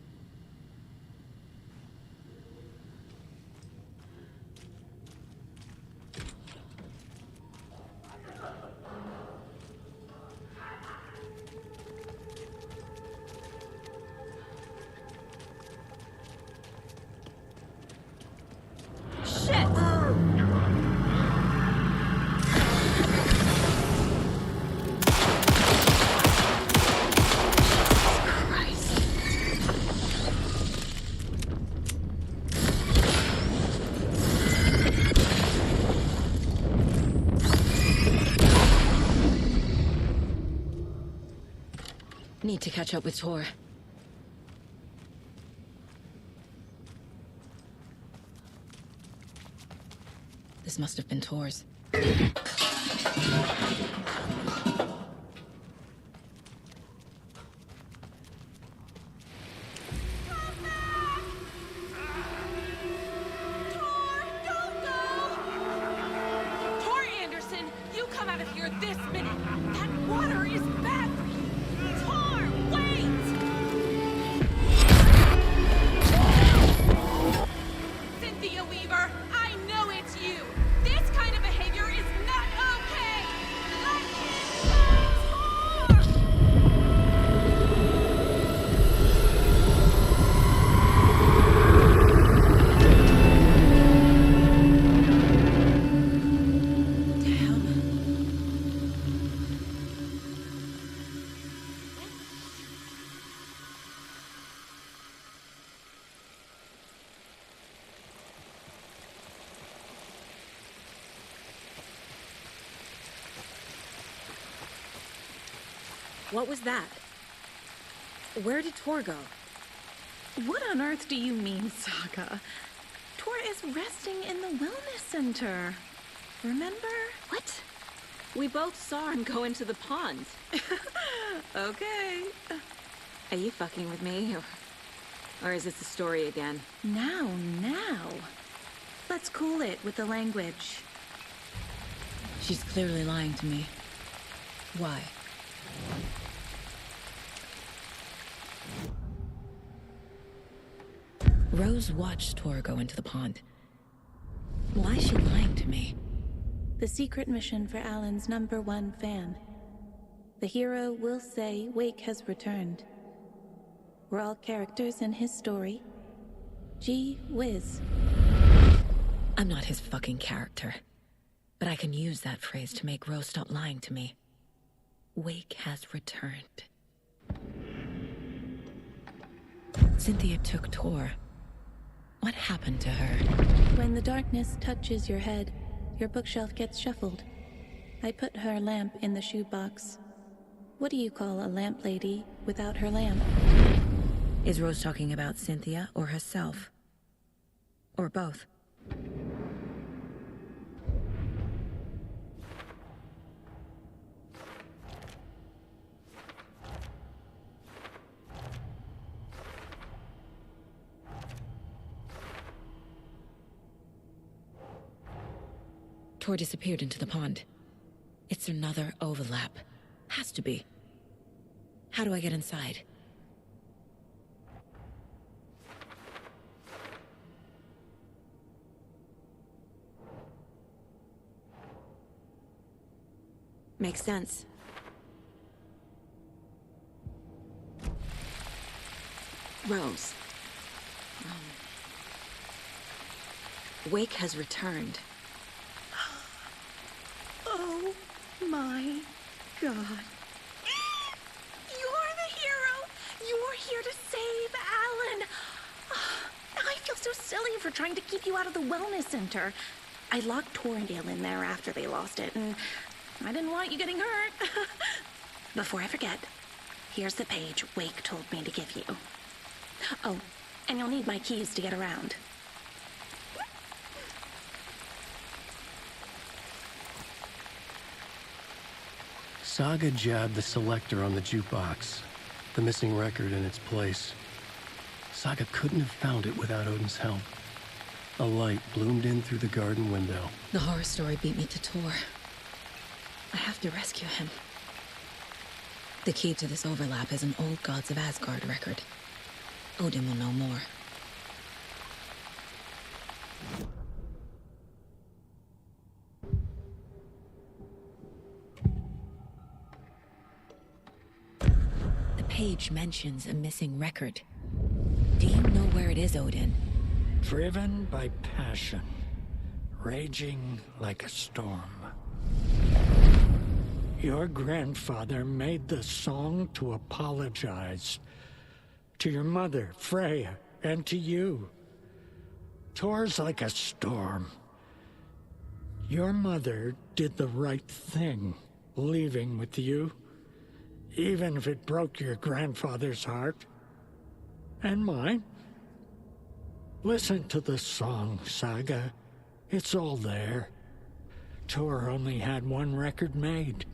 Need to catch up with Tor. This must have been Tor's. Tor Anderson, you come out of here this minute. That water is bad for you. Tor, wait! Cynthia Weaver, I know it's you. This kind of behavior is not okay. Let him go, Tor! What was that? Where did Tor go? What on earth do you mean, Saga? Tor is resting in the wellness center. Remember? What? We both saw him go into the pond. Okay. Are you fucking with me? Or is this a story again? Now. Let's cool it with the language. She's clearly lying to me. Why? Rose watched Tor go into the pond. Why is she lying to me? The secret mission for Alan's #1 fan. The hero will say Wake has returned. We're all characters in his story. Gee whiz. I'm not his fucking character. But I can use that phrase to make Rose stop lying to me. Wake has returned. Cynthia took Tor. What happened to her? When the darkness touches your head, your bookshelf gets shuffled. I put her lamp in the shoebox. What do you call a lamp lady without her lamp? Is Rose talking about Cynthia or herself? Or both? Tor disappeared into the pond. It's another overlap. Has to be. How do I get inside? Makes sense. Rose. Wake has returned. Oh my God. You're the hero! You're here to save Alan! I feel so silly for trying to keep you out of the wellness center. I locked Torndale in there after they lost it, and I didn't want you getting hurt. Before I forget, here's the page Wake told me to give you. Oh, and you'll need my keys to get around. Saga jabbed the selector on the jukebox. The missing record in its place. Saga couldn't have found it without Odin's help. A light bloomed in through the garden window. The horror story beat me to Tor. I have to rescue him. The key to this overlap is an old Gods of Asgard record. Odin will know more. The page mentions a missing record. Do you know where it is, Odin? Driven by passion, raging like a storm. Your grandfather made the song to apologize. To your mother, Freya, and to you. Tor's like a storm. Your mother did the right thing, leaving with you, even if it broke your grandfather's heart. And mine. Listen to the song, Saga. It's all there. Tor only had one record made.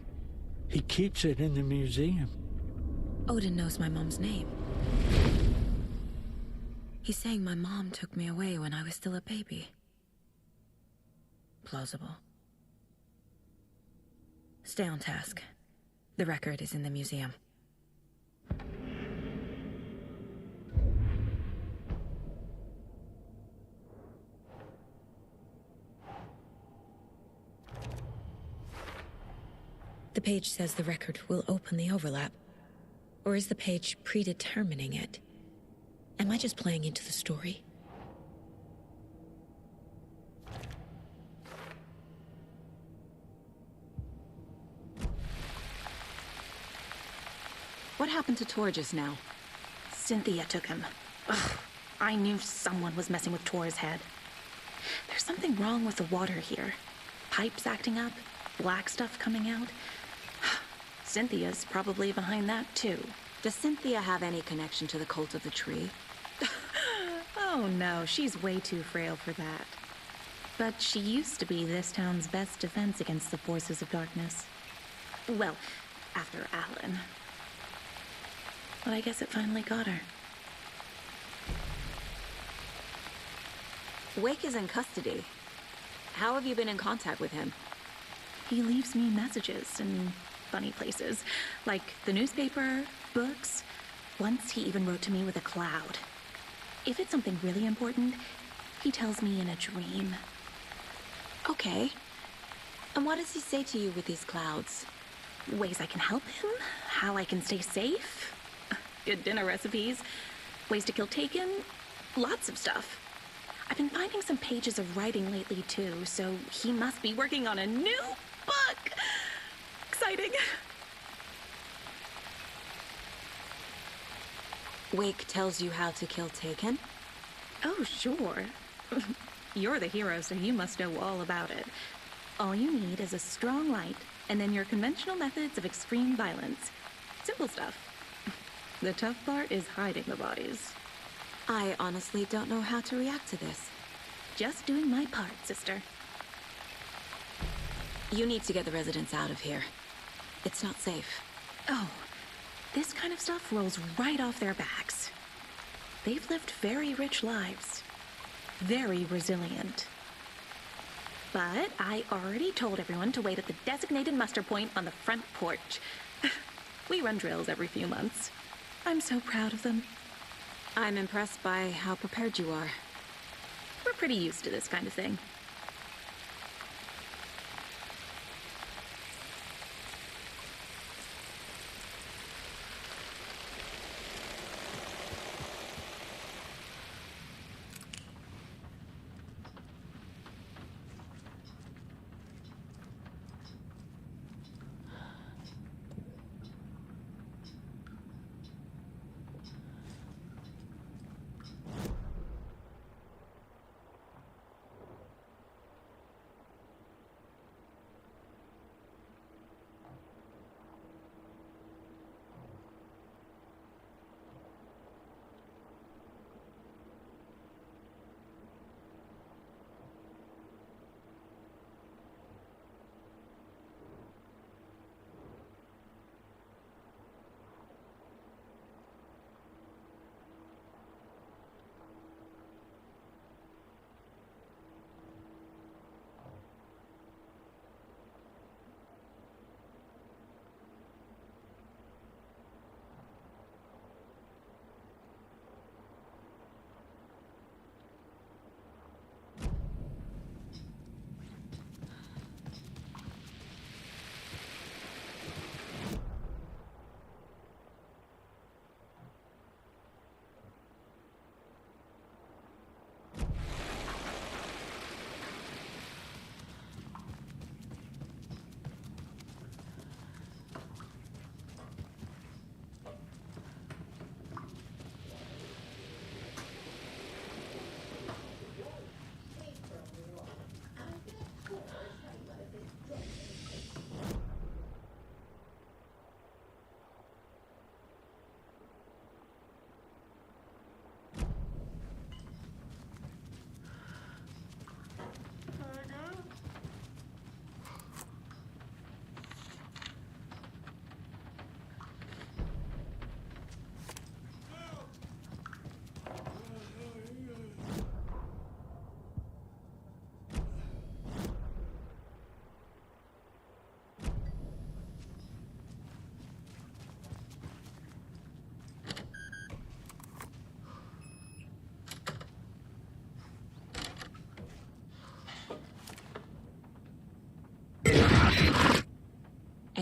He keeps it in the museum. Odin knows my mom's name. He's saying my mom took me away when I was still a baby. Plausible. Stay on task. The record is in the museum. The page says the record will open the overlap. Or is the page predetermining it? Am I just playing into the story? What happened to Tor just now? Cynthia took him. Ugh, I knew someone was messing with Tor's head. There's something wrong with the water here. Pipes acting up, black stuff coming out. Cynthia's probably behind that, too. Does Cynthia have any connection to the cult of the tree? Oh no, she's way too frail for that. But she used to be this town's best defense against the forces of darkness. Well, after Alan. But I guess it finally got her. Wake is in custody. How have you been in contact with him? He leaves me messages in funny places, like the newspaper, books. Once he even wrote to me with a cloud. If it's something really important, he tells me in a dream. Okay. And what does he say to you with these clouds? Ways I can help him, how I can stay safe, good dinner recipes, ways to kill Taken, lots of stuff. I've been finding some pages of writing lately too, so he must be working on a new book. Exciting. Wake tells you how to kill Taken? Oh, sure. You're the hero, so you must know all about it. All you need is a strong light, and then your conventional methods of extreme violence. Simple stuff. The tough part is hiding the bodies. I honestly don't know how to react to this. Just doing my part, sister. You need to get the residents out of here. It's not safe. Oh, this kind of stuff rolls right off their backs. They've lived very rich lives. Very resilient. But I already told everyone to wait at the designated muster point on the front porch. We run drills every few months. I'm so proud of them. I'm impressed by how prepared you are. We're pretty used to this kind of thing.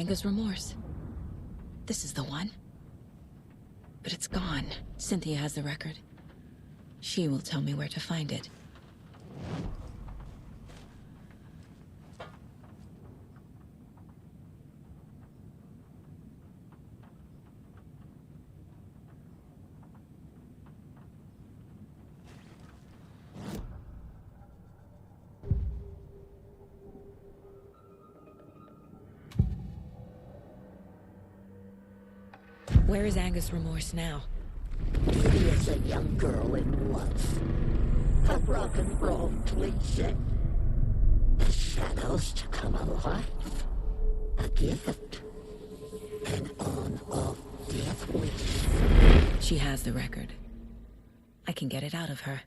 Anger's remorse. This is the one. But it's gone. Cynthia has the record. She will tell me where to find it. Where is Anger's remorse now? She is a young girl in love. A rock and roll cliche. The shadows to come alive. A gift. An on-off death wish. She has the record. I can get it out of her.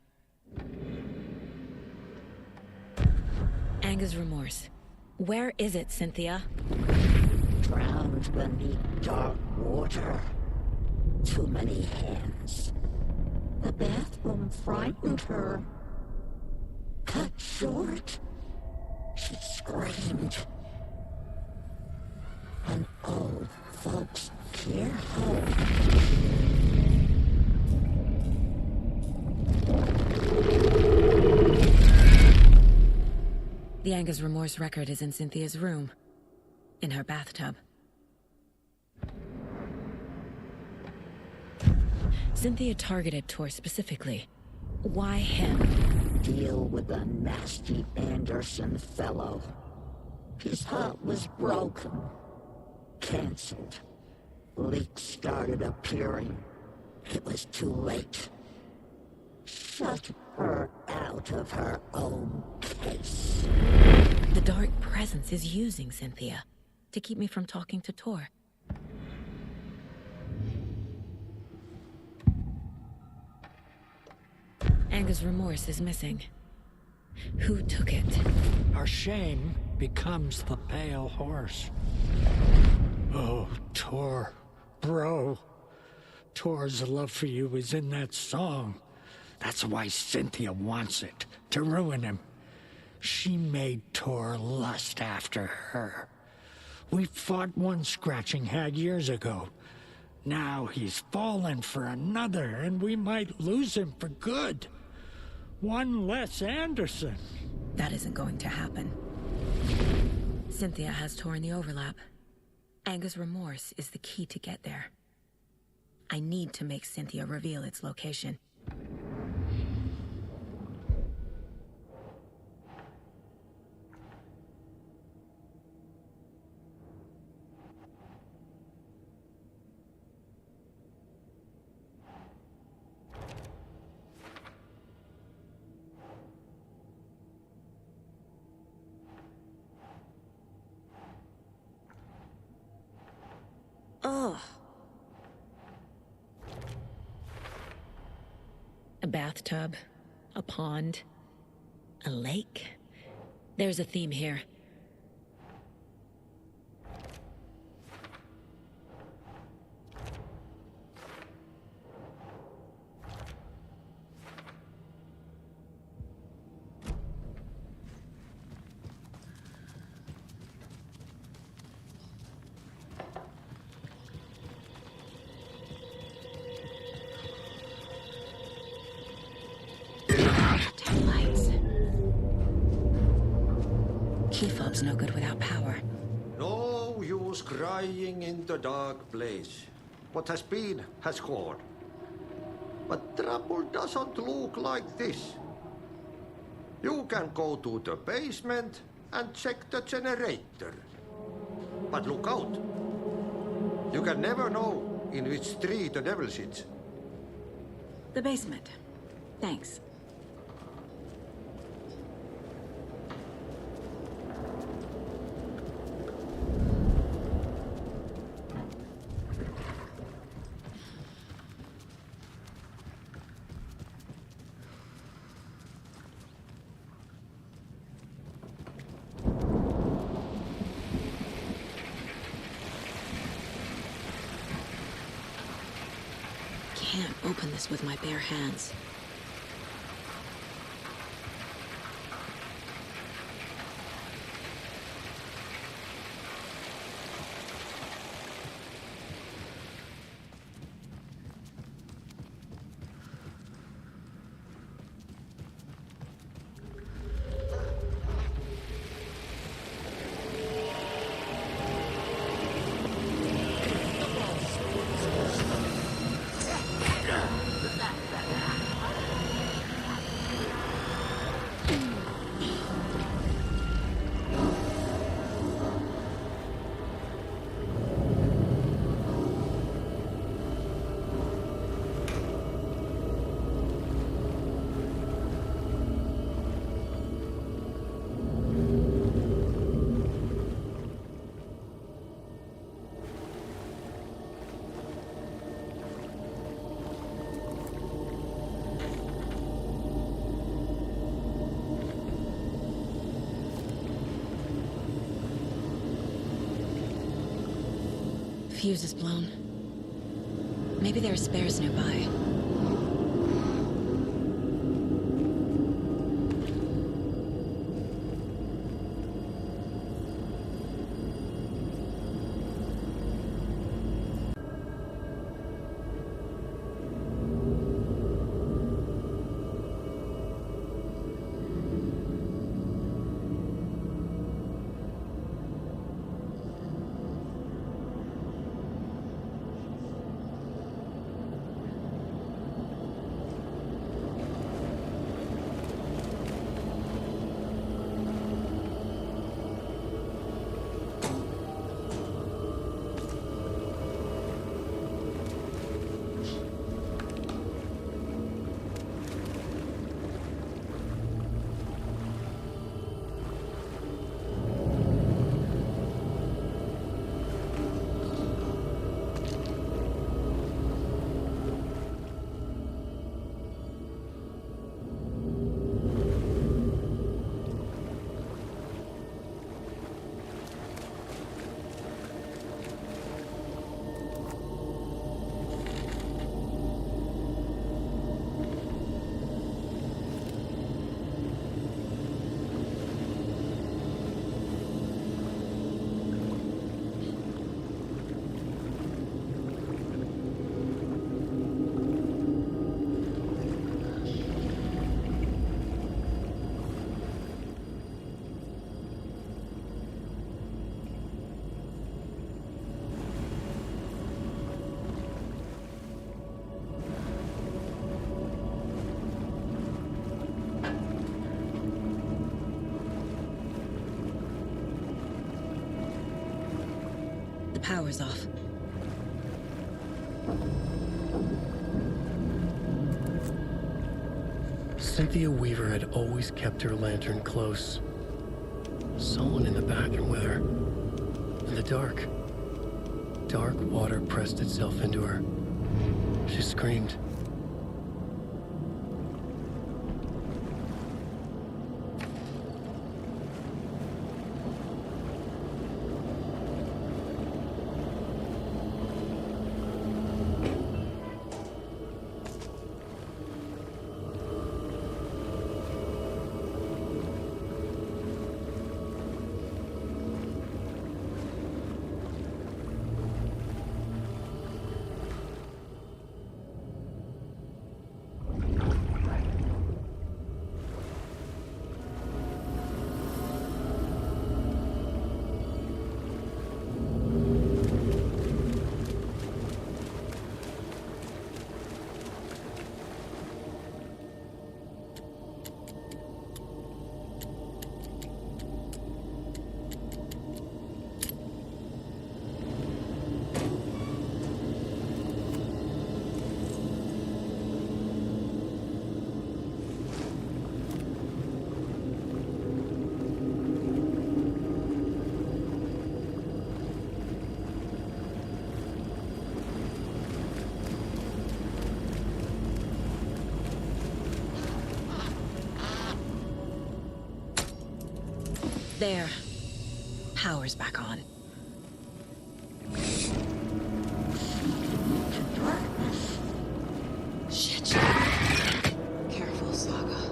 Anger's remorse. Where is it, Cynthia? Drowned beneath dark water. Too many hands. The bathroom frightened her. Cut short. She screamed. An old folks care home. The Anger's remorse record is in Cynthia's room. In her bathtub. Cynthia targeted Tor specifically. Why him? Deal with the nasty Anderson fellow. His heart was broken. Cancelled. Leaks started appearing. It was too late. Shut her out of her own case. The dark presence is using Cynthia to keep me from talking to Tor. Anger's remorse is missing. Who took it? Our shame becomes the pale horse. Oh, Tor. Bro. Tor's love for you is in that song. That's why Cynthia wants it, to ruin him. She made Tor lust after her. We fought one scratching hag years ago. Now he's fallen for another, and we might lose him for good. One less Anderson. That isn't going to happen. Cynthia has Tor in the overlap. Anger's remorse is the key to get there. I need to make Cynthia reveal its location. Ugh. A bathtub, a pond, a lake. There's a theme here. Key fob's no good without power. No use crying in the dark place. What has been has gone. But trouble doesn't look like this. You can go to the basement and check the generator. But look out. You can never know in which tree the devil sits. The basement. Thanks. Can't open this with my bare hands. fuse is blown. Maybe there are spares nearby. Power's off. Cynthia Weaver had always kept her lantern close. Someone in the bathroom with her. In the dark. Dark water pressed itself into her. She screamed. There. Power's back on. Shit. Careful, Saga.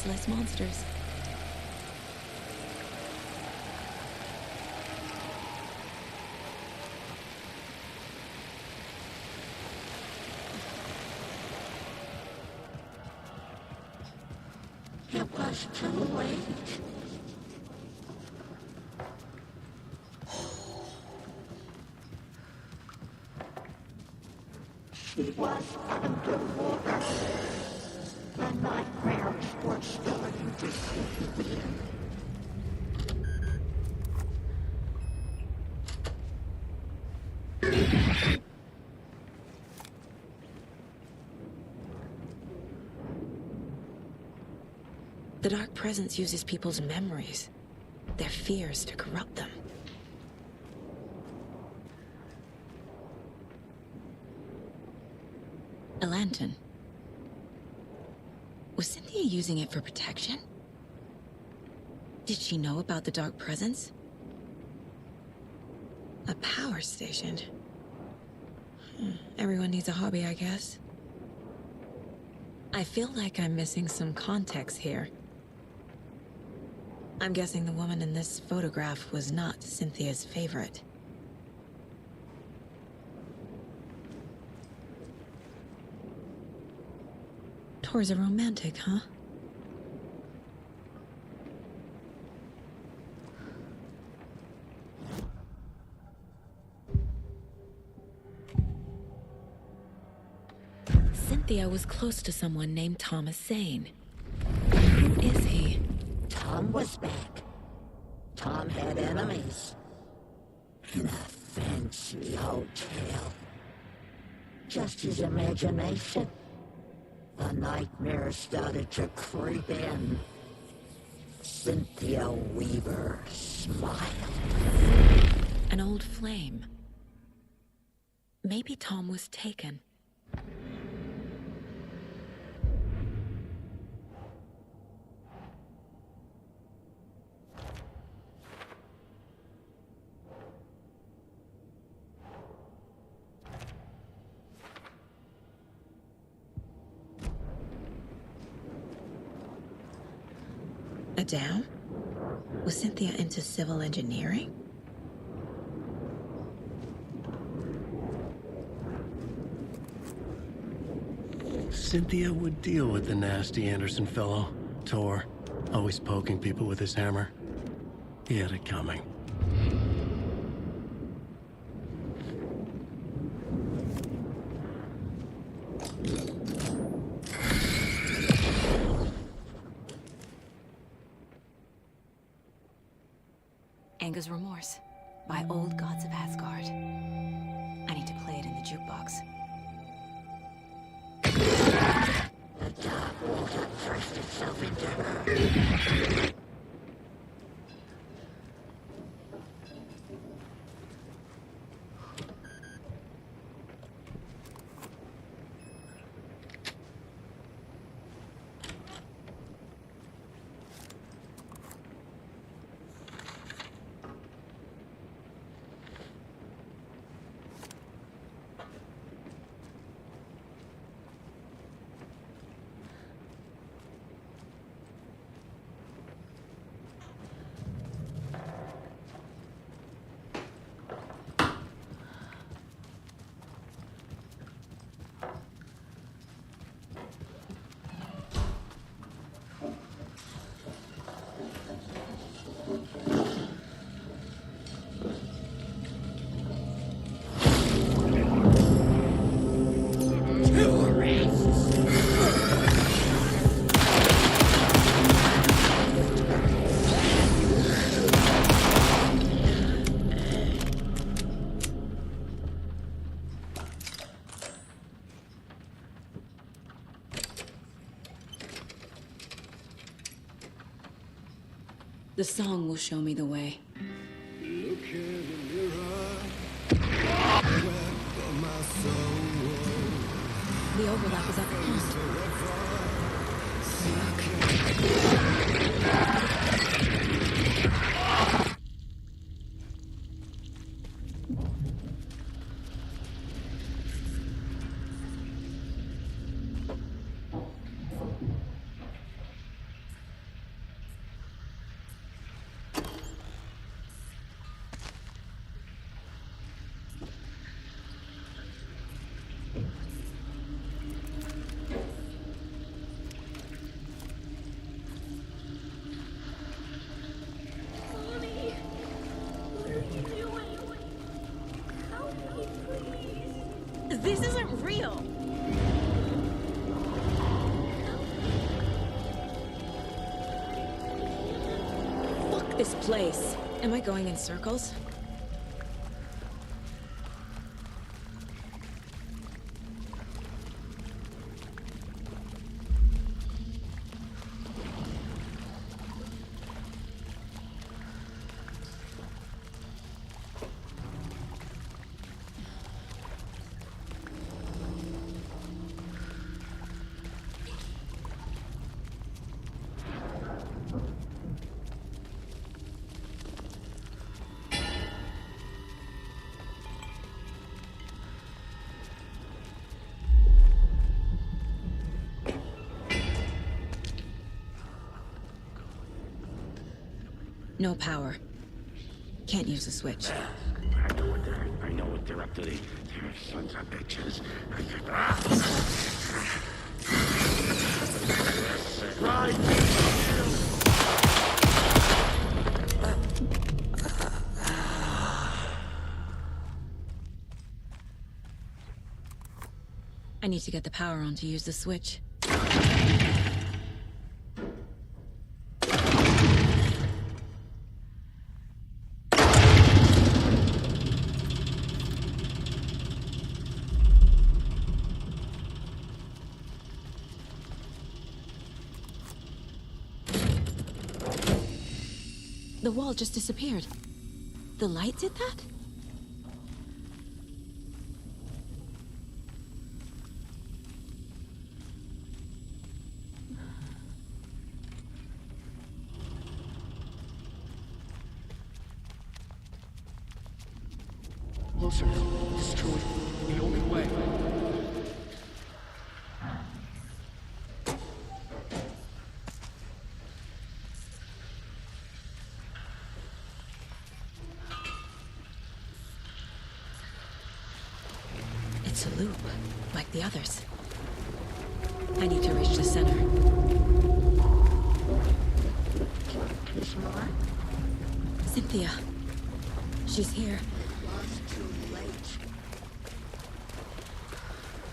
Less monsters. It was too late. was underwater. The nightmares were starting to seep in. The Dark Presence uses people's memories, their fears to corrupt them. A lantern. Was Cynthia using it for protection? Did she know about the Dark Presence? A power station. Everyone needs a hobby, I guess. I feel like I'm missing some context here. I'm guessing the woman in this photograph was not Cynthia's favorite. Tor's a romantic, huh? Cynthia was close to someone named Thomas Zane. Who is he? Tom was back. Tom had enemies. In a fancy hotel. Just his imagination. The nightmare started to creep in. Cynthia Weaver smiled. An old flame. Maybe Tom was taken. A dam? Was Cynthia into civil engineering? Cynthia would deal with the nasty Anderson fellow, Tor, always poking people with his hammer. He had it coming. Anger's Remorse by Old Gods of Asgard. I need to play it in the jukebox. The dark water thrust itself into her. The song will show me the way. Look in the mirror. Where my soul. The overlap is up This place. Am I going in circles? No power. Can't use the switch. I know what they're up to. They're sons of bitches. I need to get the power on to use the switch. The wall just disappeared. The light did that? Closer. It's truly the only way. It's a loop, like the others. I need to reach the center. Cynthia. She's here.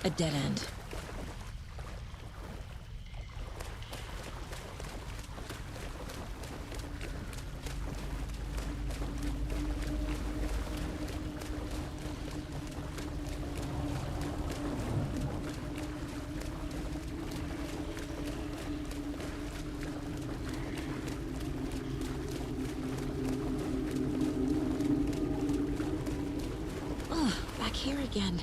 A dead end. Oh, back here again.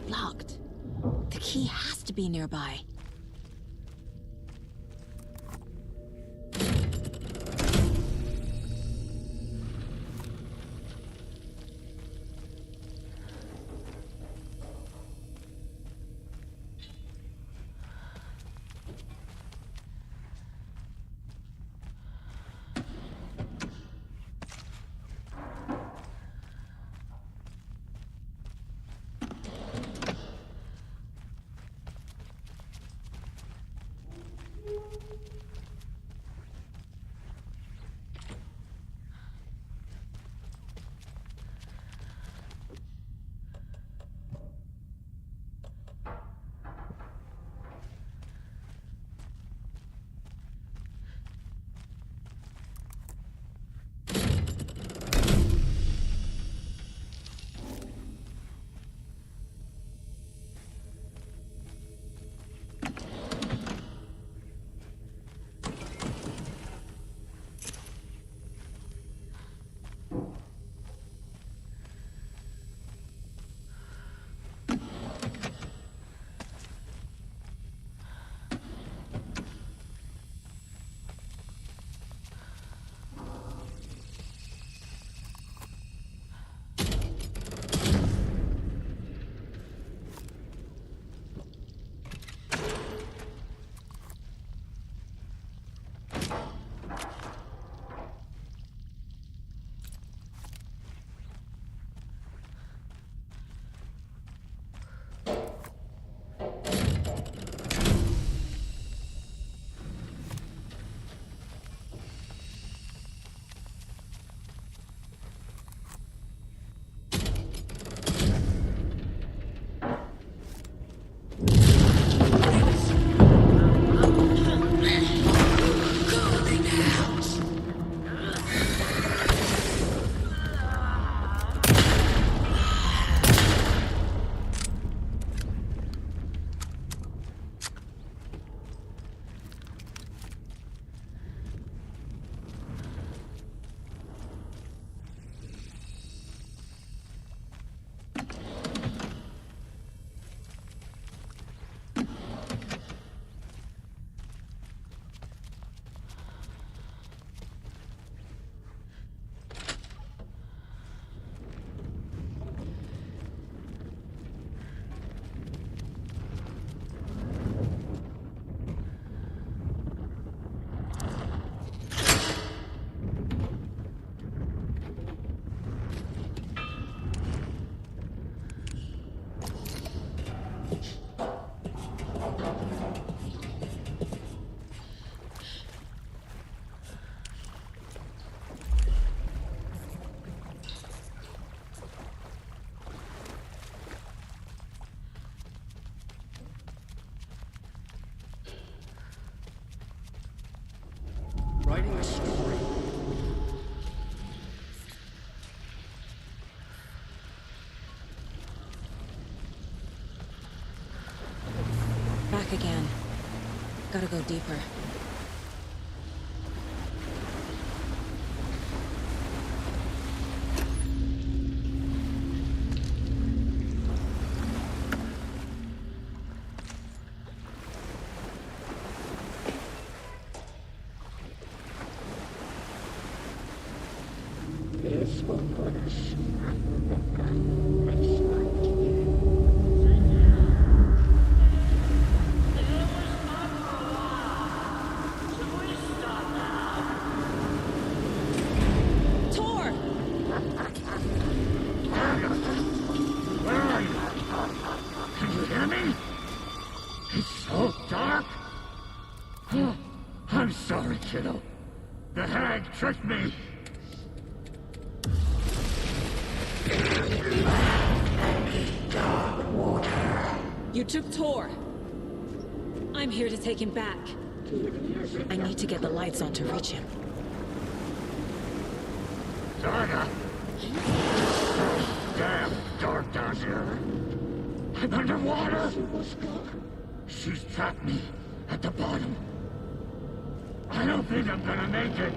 Locked. The key has to be nearby. my story. Back again. Gotta go deeper. This will put us. Tor! Where are you? Can you hear me? It's so dark. Oh, I'm sorry, kiddo. The hag tricked me. You took Tor. I'm here to take him back. I need to get the lights on to reach him. Saga! Damn dark down here. I'm underwater. She's trapped me at the bottom. I don't think I'm gonna make it.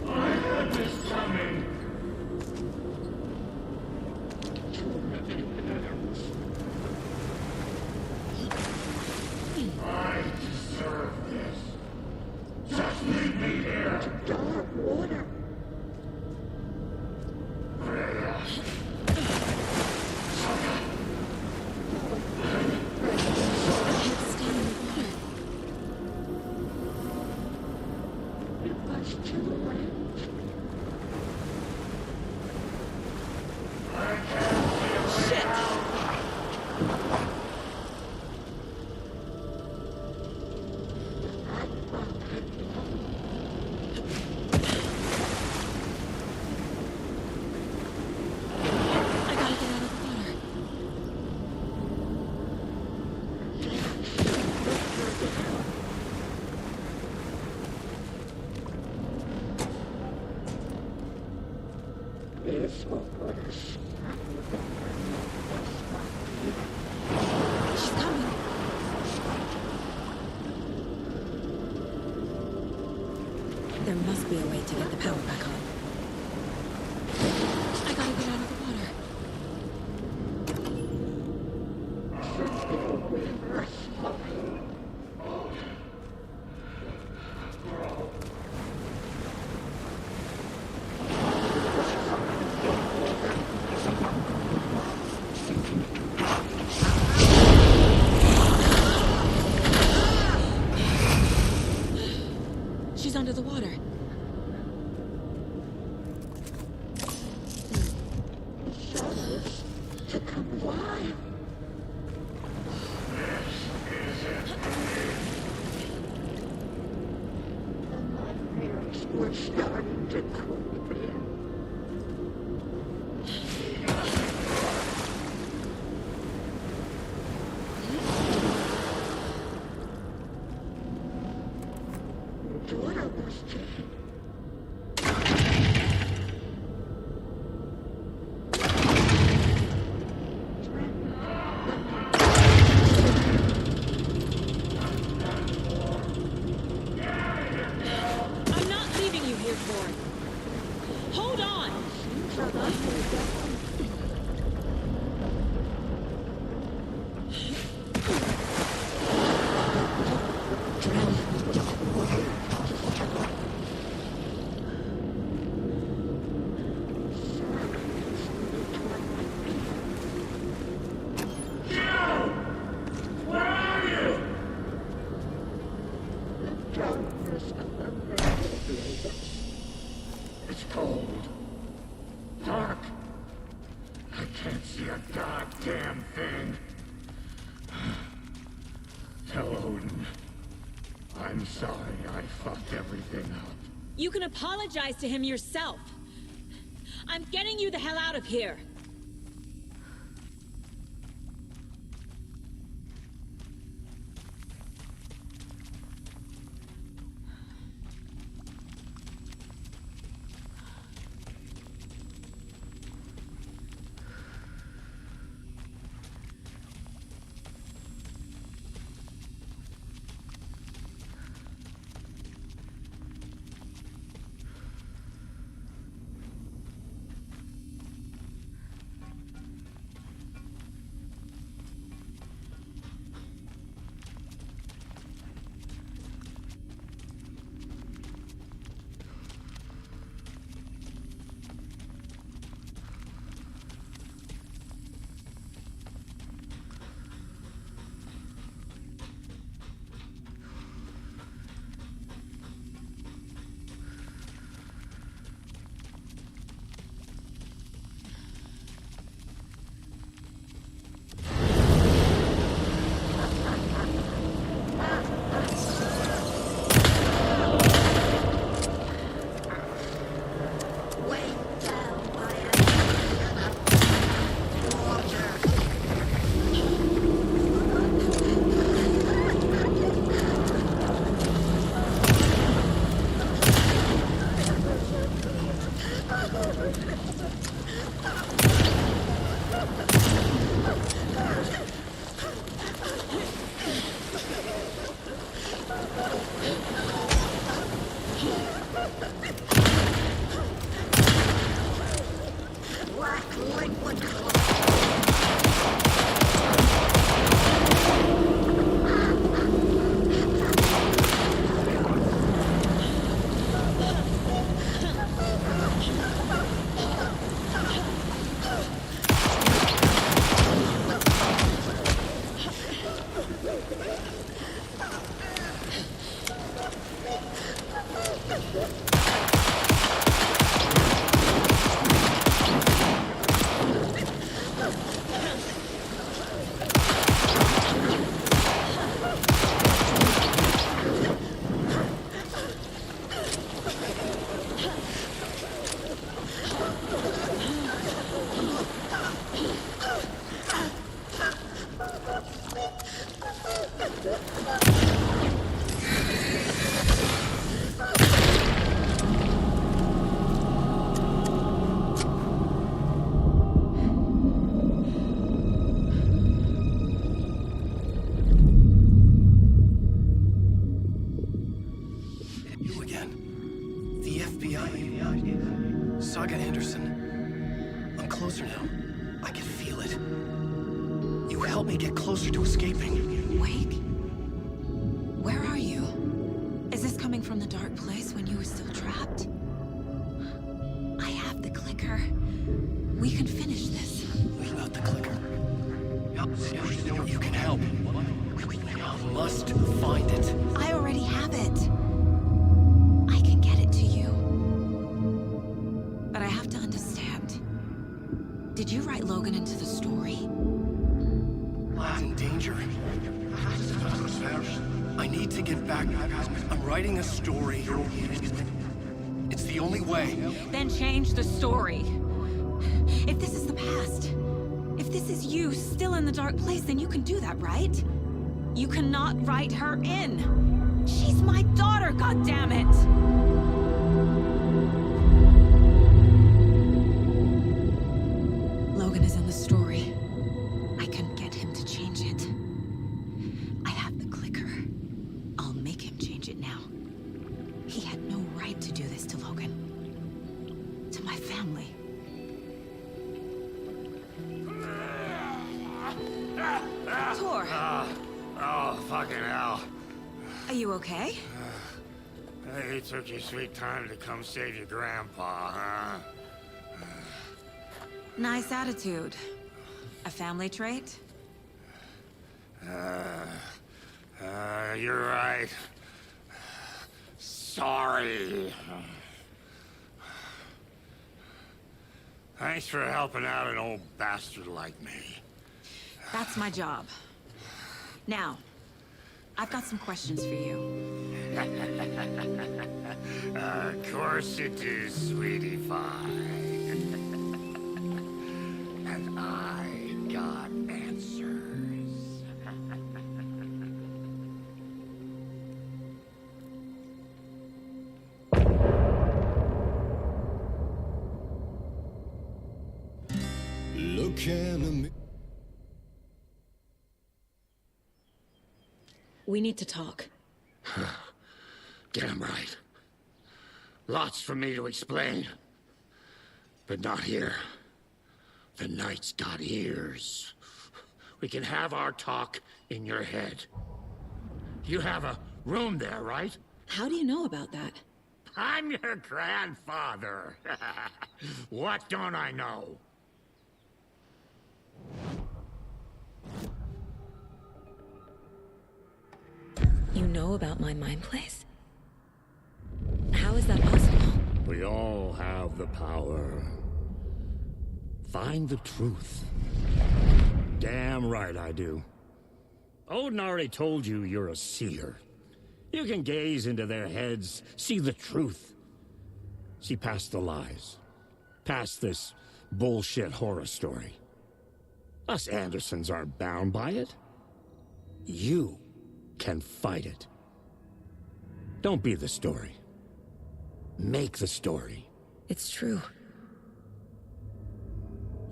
I had this coming. I deserve this. Just leave me here. Dark water. Freya. Saga. It was too late. I can't see a way out. This will put us. She's coming. There must be a way to get the power back on. I gotta get out of the water. She's under the water. To come alive. The nightmares were starting to creep in. Daughter was taken. I'm not leaving you here, Tor. Hold on! Where are you? The darkness of the night. It's cold. Dark. I can't see a goddamn thing. Tell Odin. I'm sorry I fucked everything up. You can apologize to him yourself. I'm getting you the hell out of here. You again. The FBI. Saga Anderson. I'm closer now. I can feel it. You helped me get closer to escaping. Wake? Where are you? Is this coming from the dark place when you were still trapped? I have the clicker. We can finish this. Without the clicker. You can help. You must find it. I already have it. I can get it to you. But I have to understand. Did you write Logan into the story? He's in danger. I need to get back. I'm writing a story. It's the only way. Then change the story. If this is the past, if this is you still in the dark place, then you can do that, right? You cannot write her in. She's my daughter, goddammit! Logan is in the story. I can get him to change it. I have the clicker. I'll make him change it now. He had no right to do this to Logan. To my family. Tor! Oh, fucking hell. Are you okay? You took your sweet time to come save your grandpa, huh? Nice attitude. A family trait? You're right. Sorry. Thanks for helping out an old bastard like me. That's my job. Now, I've got some questions for you. Of course you do, sweetie pie. And I got answers. Look at me. We need to talk. Damn right. Lots for me to explain. But not here. The night's got ears. We can have our talk in your head. You have a room there, right? How do you know about that? I'm your grandfather. What don't I know? You know about my mind place? How is that possible? We all have the power. Find the truth. Damn right I do. Odin already told you you're a seer. You can gaze into their heads, see the truth. See past the lies. Past this bullshit horror story. Us Andersons aren't bound by it. You can fight it. Don't be the story. Make the story. It's true.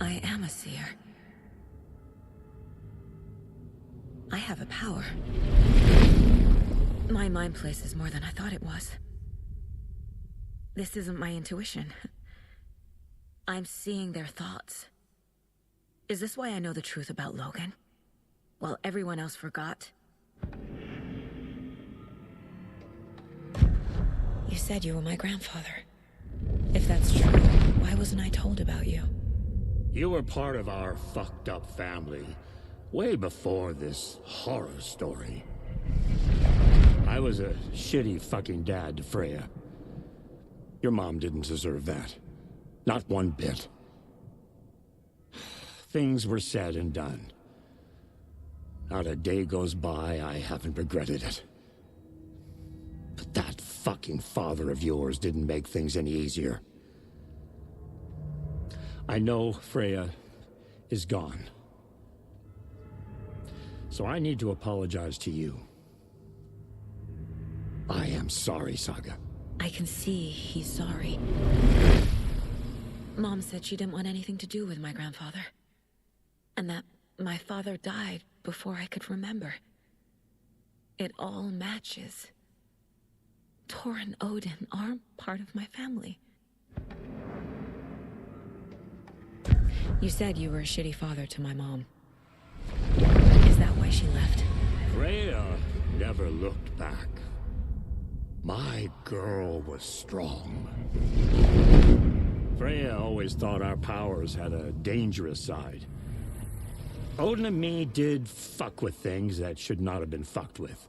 I am a seer. I have a power. My mind place is more than I thought it was. This isn't my intuition. I'm seeing their thoughts. Is this why I know the truth about Logan? While everyone else forgot? You said you were my grandfather. If that's true, why wasn't I told about you? You were part of our fucked up family, way before this horror story. I was a shitty fucking dad to Freya. Your mom didn't deserve that. Not one bit. Things were said and done. Not a day goes by I haven't regretted it. But that fucking father of yours didn't make things any easier. I know Freya is gone. So I need to apologize to you. I am sorry, Saga. I can see he's sorry. Mom said she didn't want anything to do with my grandfather. And that my father died before I could remember. It all matches. Tor and Odin aren't part of my family. You said you were a shitty father to my mom. Is that why she left? Freya never looked back. My girl was strong. Freya always thought our powers had a dangerous side. Odin and me did fuck with things that should not have been fucked with.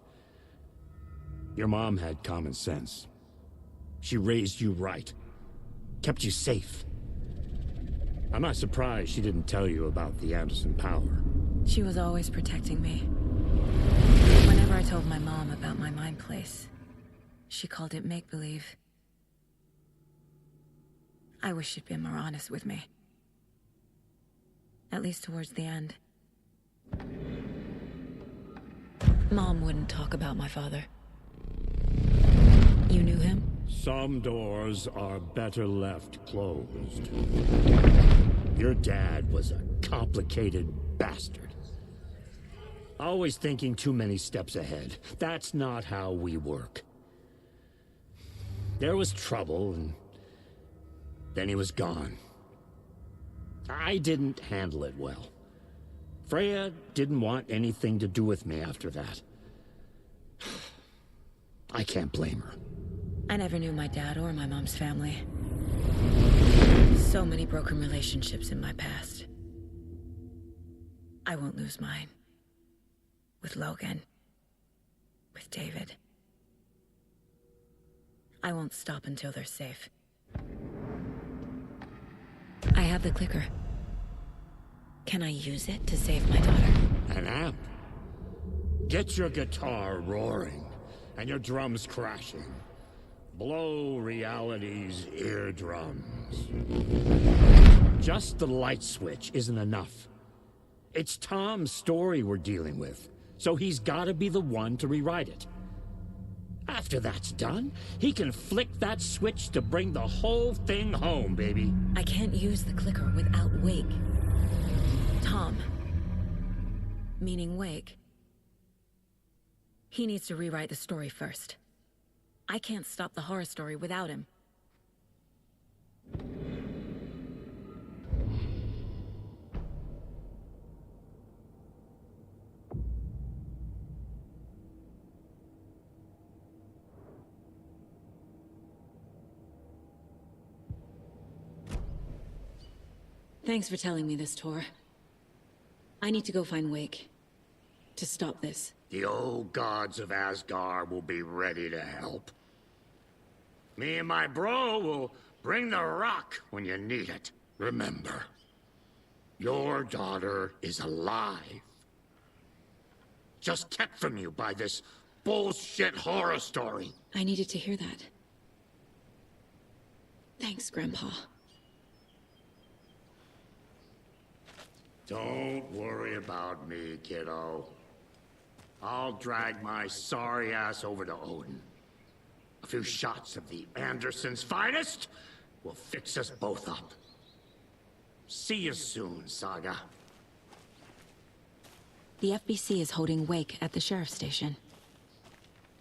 Your mom had common sense. She raised you right. Kept you safe. I'm not surprised she didn't tell you about the Anderson power. She was always protecting me. Whenever I told my mom about my mind place, she called it make-believe. I wish she'd been more honest with me. At least towards the end. Mom wouldn't talk about my father. You knew him? Some doors are better left closed. Your dad was a complicated bastard. Always thinking too many steps ahead. That's not how we work. There was trouble, and then he was gone. I didn't handle it well. Freya didn't want anything to do with me after that. I can't blame her. I never knew my dad or my mom's family. So many broken relationships in my past. I won't lose mine. With Logan. With David. I won't stop until they're safe. I have the clicker. Can I use it to save my daughter? An amp? Get your guitar roaring and your drums crashing. Blow reality's eardrums. Just the light switch isn't enough. It's Tom's story we're dealing with, so he's gotta be the one to rewrite it. After that's done, he can flick that switch to bring the whole thing home, baby. I can't use the clicker without Wake. Tom. Meaning Wake. He needs to rewrite the story first. I can't stop the horror story without him. Thanks for telling me this, Tor. I need to go find Wake. To stop this. The old gods of Asgard will be ready to help. Me and my bro will bring the rock when you need it. Remember, your daughter is alive. Just kept from you by this bullshit horror story. I needed to hear that. Thanks, Grandpa. Don't worry about me, kiddo. I'll drag my sorry ass over to Odin. A few shots of the Andersons' finest will fix us both up. See you soon, Saga. The FBC is holding wake at the sheriff's station.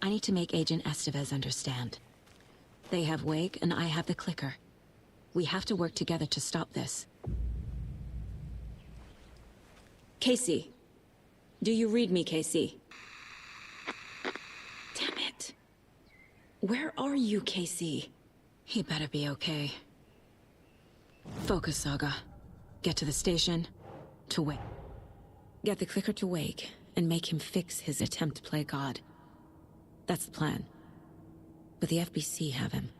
I need to make Agent Estevez understand. They have wake and I have the clicker. We have to work together to stop this. Casey. Do you read me, Casey? Damn it. Where are you, Casey? He better be okay. Focus, Saga. Get to the station, to wake. Get the clicker to wake, and make him fix his attempt to play God. That's the plan. But the FBC have him.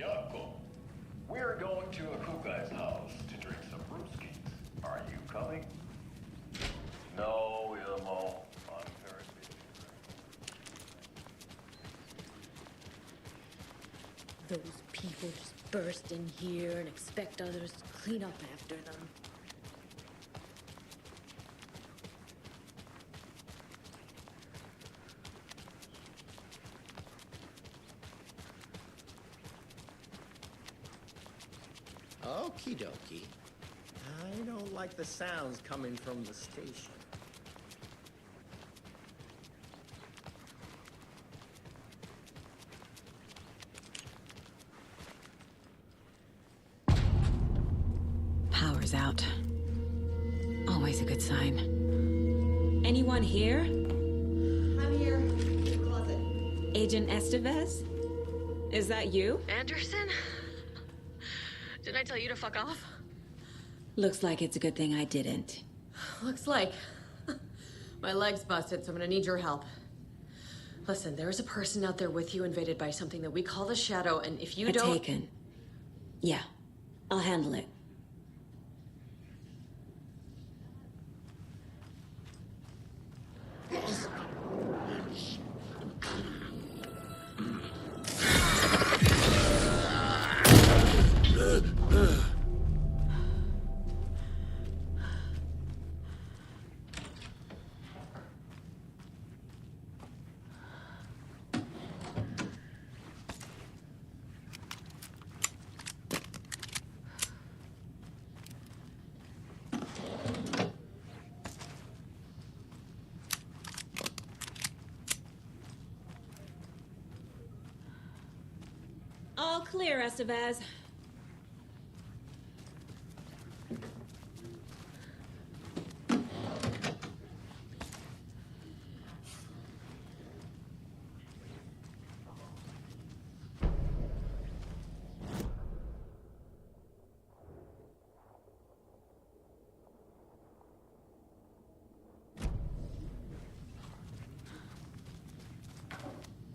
Yako, we're going to a cool guy's house to drink some brewskis. Are you coming? No, Ilmo. I'm very busy. Those people just burst in here and expect others to clean up after them. Okie dokie. I don't like the sounds coming from the station. Power's out. Always a good sign. Anyone here? I'm here. In the closet. Agent Estevez? Is that you? Anderson? Didn't I tell you to fuck off? Looks like it's a good thing I didn't. Looks like. My leg's busted, so I'm gonna need your help. Listen, there is a person out there with you invaded by something that we call the Shadow, and if you don't... Taken. Yeah, I'll handle it. All clear, Estevez.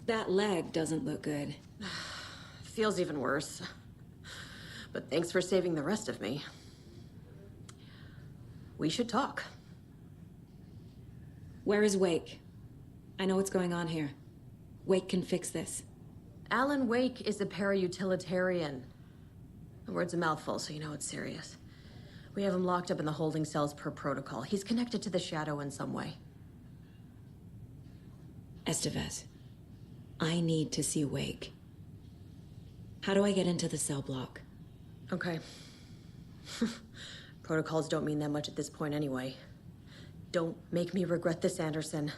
That leg doesn't look good. Feels even worse. But thanks for saving the rest of me. We should talk. Where is Wake? I know what's going on here. Wake can fix this. Alan Wake is a para-utilitarian. The word's a mouthful, so you know it's serious. We have him locked up in the holding cells per protocol. He's connected to the Shadow in some way. Estevez, I need to see Wake. How do I get into the cell block? Okay. Protocols don't mean that much at this point anyway. Don't make me regret this, Anderson.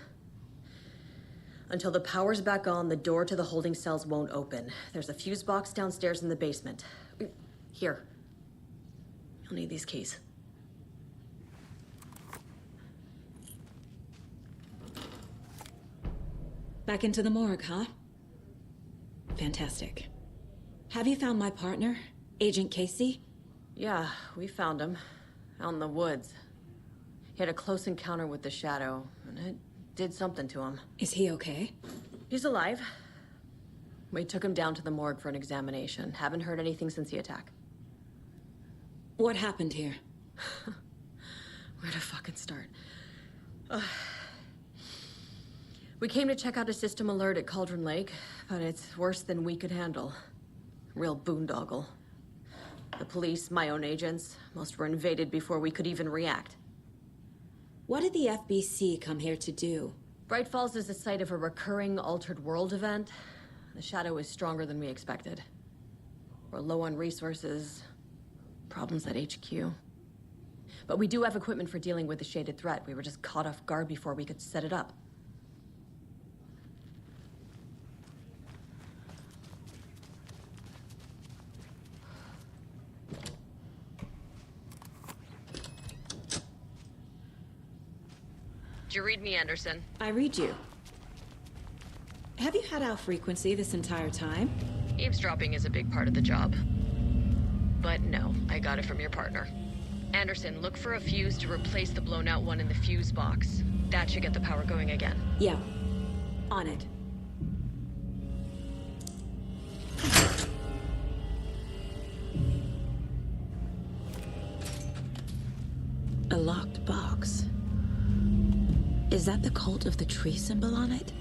Until the power's back on, the door to the holding cells won't open. There's a fuse box downstairs in the basement. Here. You'll need these keys. Back into the morgue, huh? Fantastic. Have you found my partner, Agent Casey? Yeah, we found him. Out in the woods. He had a close encounter with the Shadow, and it did something to him. Is he okay? He's alive. We took him down to the morgue for an examination. Haven't heard anything since the attack. What happened here? Where to fucking start? We came to check out a system alert at Cauldron Lake, but it's worse than we could handle. Real boondoggle. The police, my own agents, most were invaded before we could even react. What did the FBC come here to do? Bright Falls is the site of a recurring Altered World event. The Shadow is stronger than we expected. We're low on resources, problems at HQ. But we do have equipment for dealing with the shaded threat. We were just caught off guard before we could set it up. Did you read me, Anderson? I read you. Have you had our frequency this entire time? Eavesdropping is a big part of the job. But no, I got it from your partner. Anderson, look for a fuse to replace the blown out one in the fuse box. That should get the power going again. Yeah. On it. A locked box. Is that the cult of the tree symbol on it?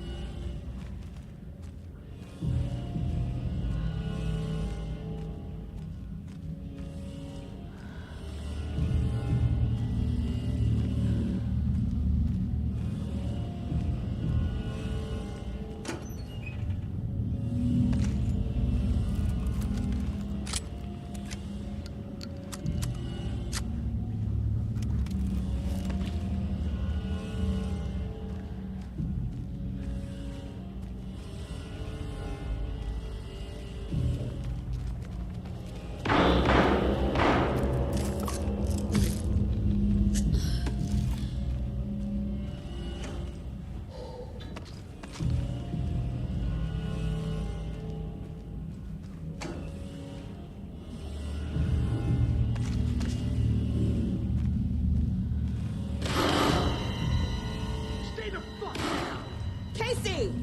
Casey!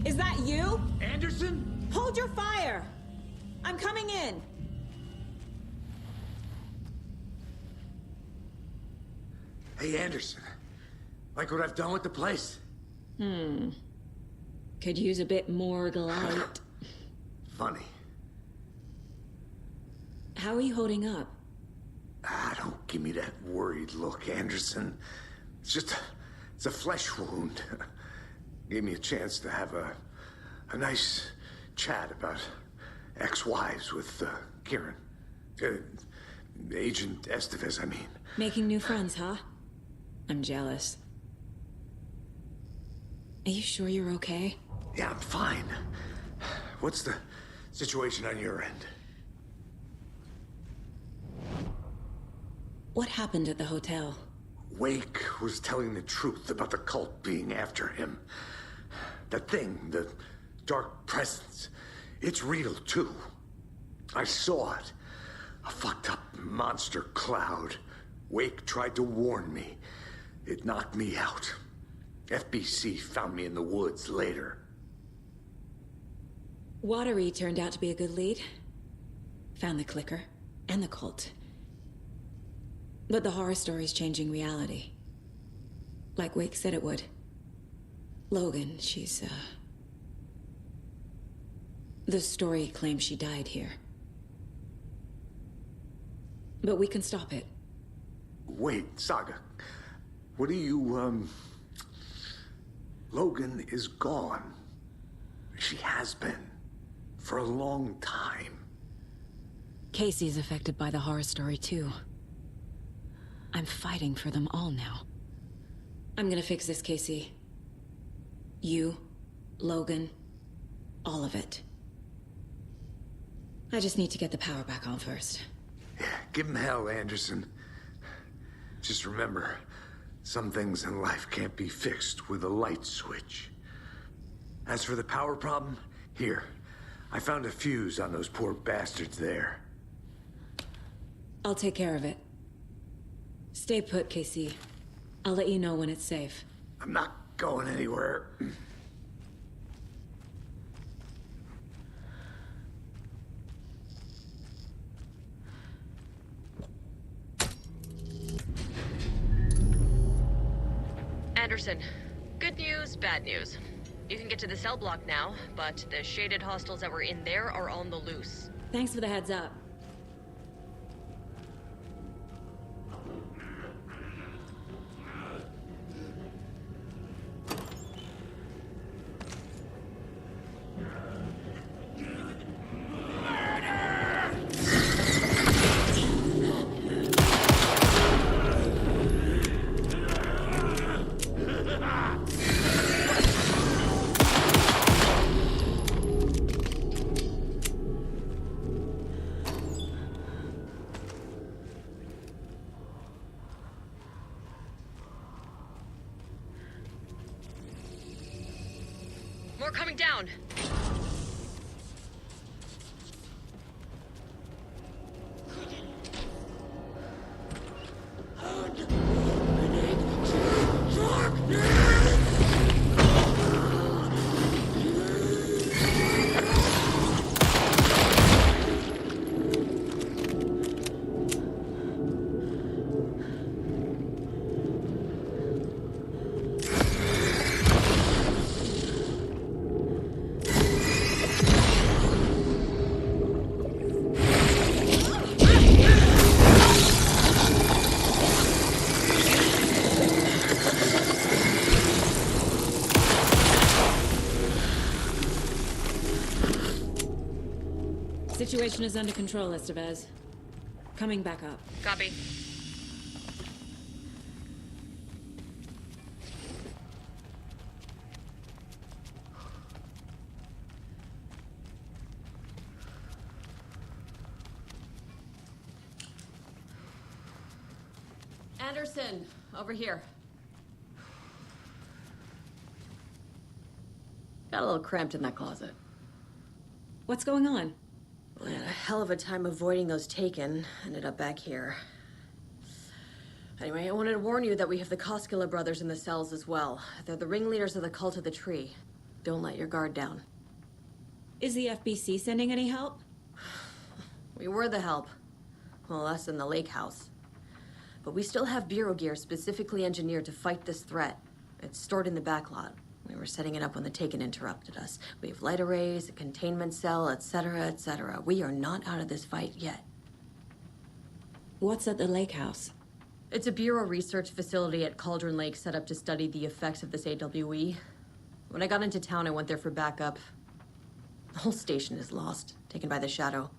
Is that you? Anderson? Hold your fire! I'm coming in. Hey, Anderson. Like what I've done with the place? Could use a bit more light. Funny. How are you holding up? Don't give me that worried look, Anderson. It's a flesh wound. Gave me a chance to have a nice chat about ex-wives with Kieran. Agent Estevez, I mean. Making new friends, huh? I'm jealous. Are you sure you're okay? Yeah, I'm fine. What's the situation on your end? What happened at the hotel? Wake was telling the truth about the cult being after him. That thing, the dark presence, it's real too. I saw it. A fucked up monster cloud. Wake tried to warn me. It knocked me out. FBC found me in the woods later. Watery turned out to be a good lead. Found the clicker and the cult. But the horror story's changing reality. Like Wake said it would. Logan, she's, the story claims she died here. But we can stop it. Wait, Saga. What do you, Logan is gone. She has been. For a long time. Casey's affected by the horror story, too. I'm fighting for them all now. I'm gonna fix this, Casey. You, Logan, all of it. I just need to get the power back on first. Yeah, give him hell, Anderson. Just remember, some things in life can't be fixed with a light switch. As for the power problem, here. I found a fuse on those poor bastards there. I'll take care of it. Stay put, Casey. I'll let you know when it's safe. I'm not going anywhere. Anderson, good news, bad news. You can get to the cell block now, but the shaded hostiles that were in there are on the loose. Thanks for the heads up. More coming down. Situation is under control, Estevez. Coming back up. Copy. Anderson, over here. Got a little cramped in that closet. What's going on? We had a hell of a time avoiding those taken. Ended up back here. Anyway, I wanted to warn you that we have the Koskela brothers in the cells as well. They're the ringleaders of the Cult of the Tree. Don't let your guard down. Is the FBC sending any help? We were the help. Well, us in the lake house. But we still have Bureau gear specifically engineered to fight this threat. It's stored in the backlot. We were setting it up when the Taken interrupted us. We have light arrays, a containment cell, etc., etc. We are not out of this fight yet. What's at the lake house? It's a Bureau research facility at Cauldron Lake set up to study the effects of this AWE. When I got into town, I went there for backup. The whole station is lost, taken by the Shadow.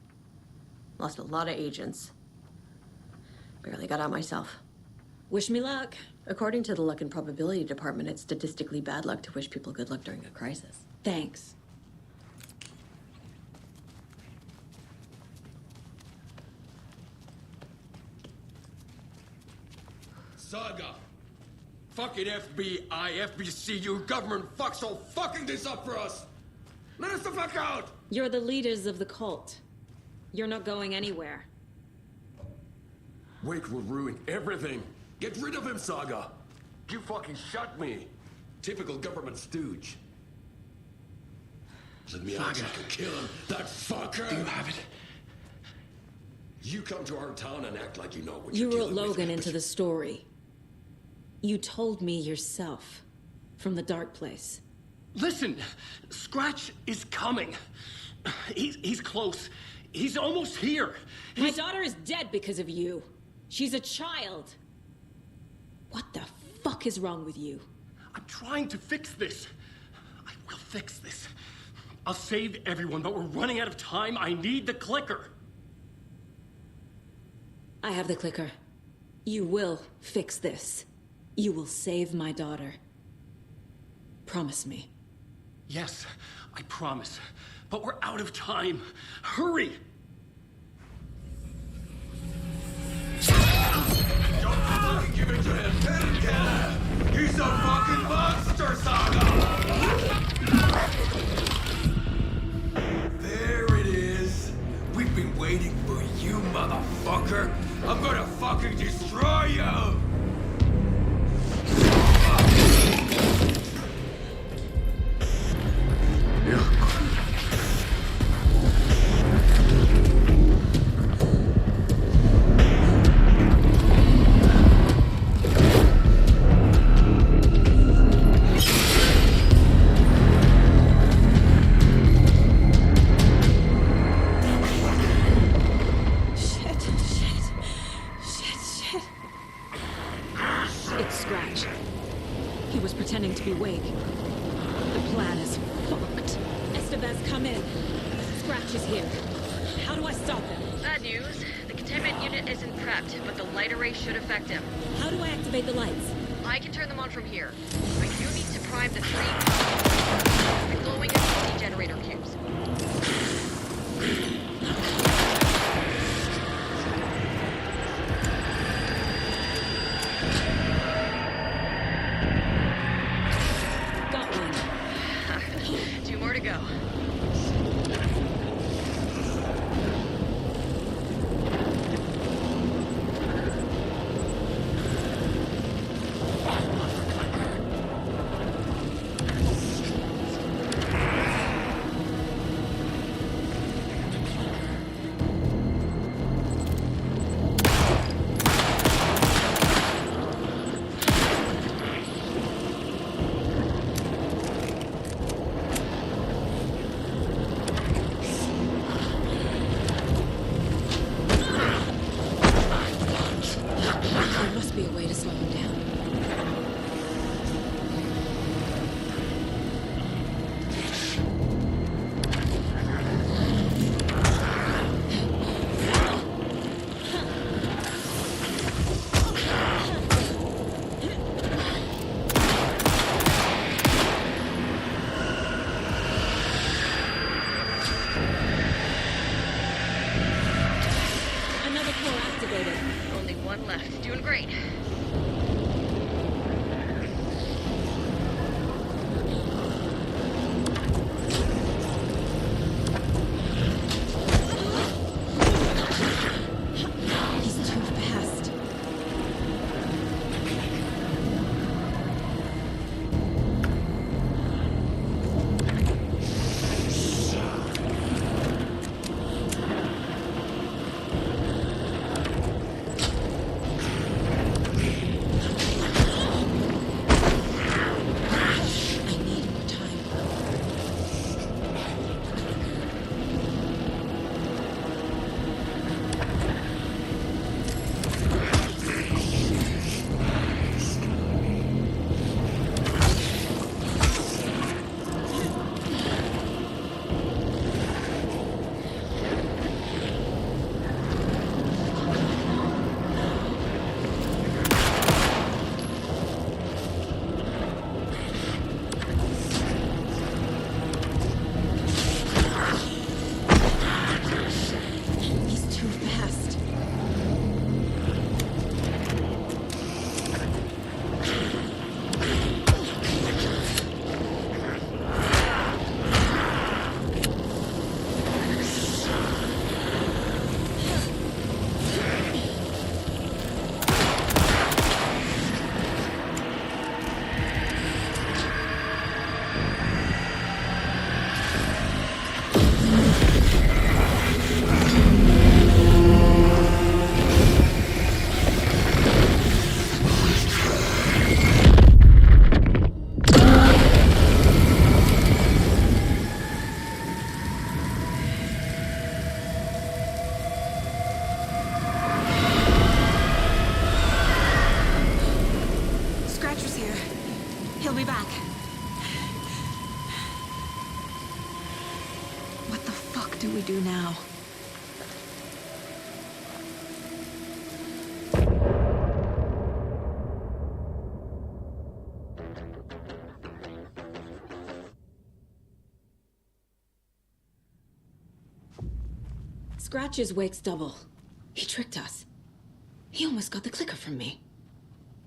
Lost a lot of agents. Barely got out myself. Wish me luck. According to the Luck and Probability Department, it's statistically bad luck to wish people good luck during a crisis. Thanks. Saga! Fucking FBI, FBC, you government fucks all fucking this up for us! Let us the fuck out! You're the leaders of the cult. You're not going anywhere. Wake will ruin everything. Get rid of him, Saga! You fucking shot me! Typical government stooge. Let me out, you can kill him, that fucker! Do you have it? You come to our town and act like you know what You you're wrote dealing with, Logan but into the story. You told me yourself. From the dark place. Listen, Scratch is coming. He's close. He's almost here. My daughter is dead because of you. She's a child. What the fuck is wrong with you? I'm trying to fix this. I will fix this. I'll save everyone, but we're running out of time. I need the clicker. I have the clicker. You will fix this. You will save my daughter. Promise me. Yes, I promise. But we're out of time. Hurry! Don't fucking give it to him! Let him get him! He's a fucking monster, Saga! There it is! We've been waiting for you, motherfucker! I'm gonna fucking destroy you! It's Scratch. He was pretending to be Wake. The plan is fucked. Estevez, come in. Scratch is here. How do I stop him? Bad news. The containment unit isn't prepped, but the light array should affect him. How do I activate the lights? I can turn them on from here. But you need to prime the three glowing electricity generator cubes. Got one. 2 more to go. He'll be back. What the fuck do we do now? Scratch's wake's double. He tricked us. He almost got the clicker from me.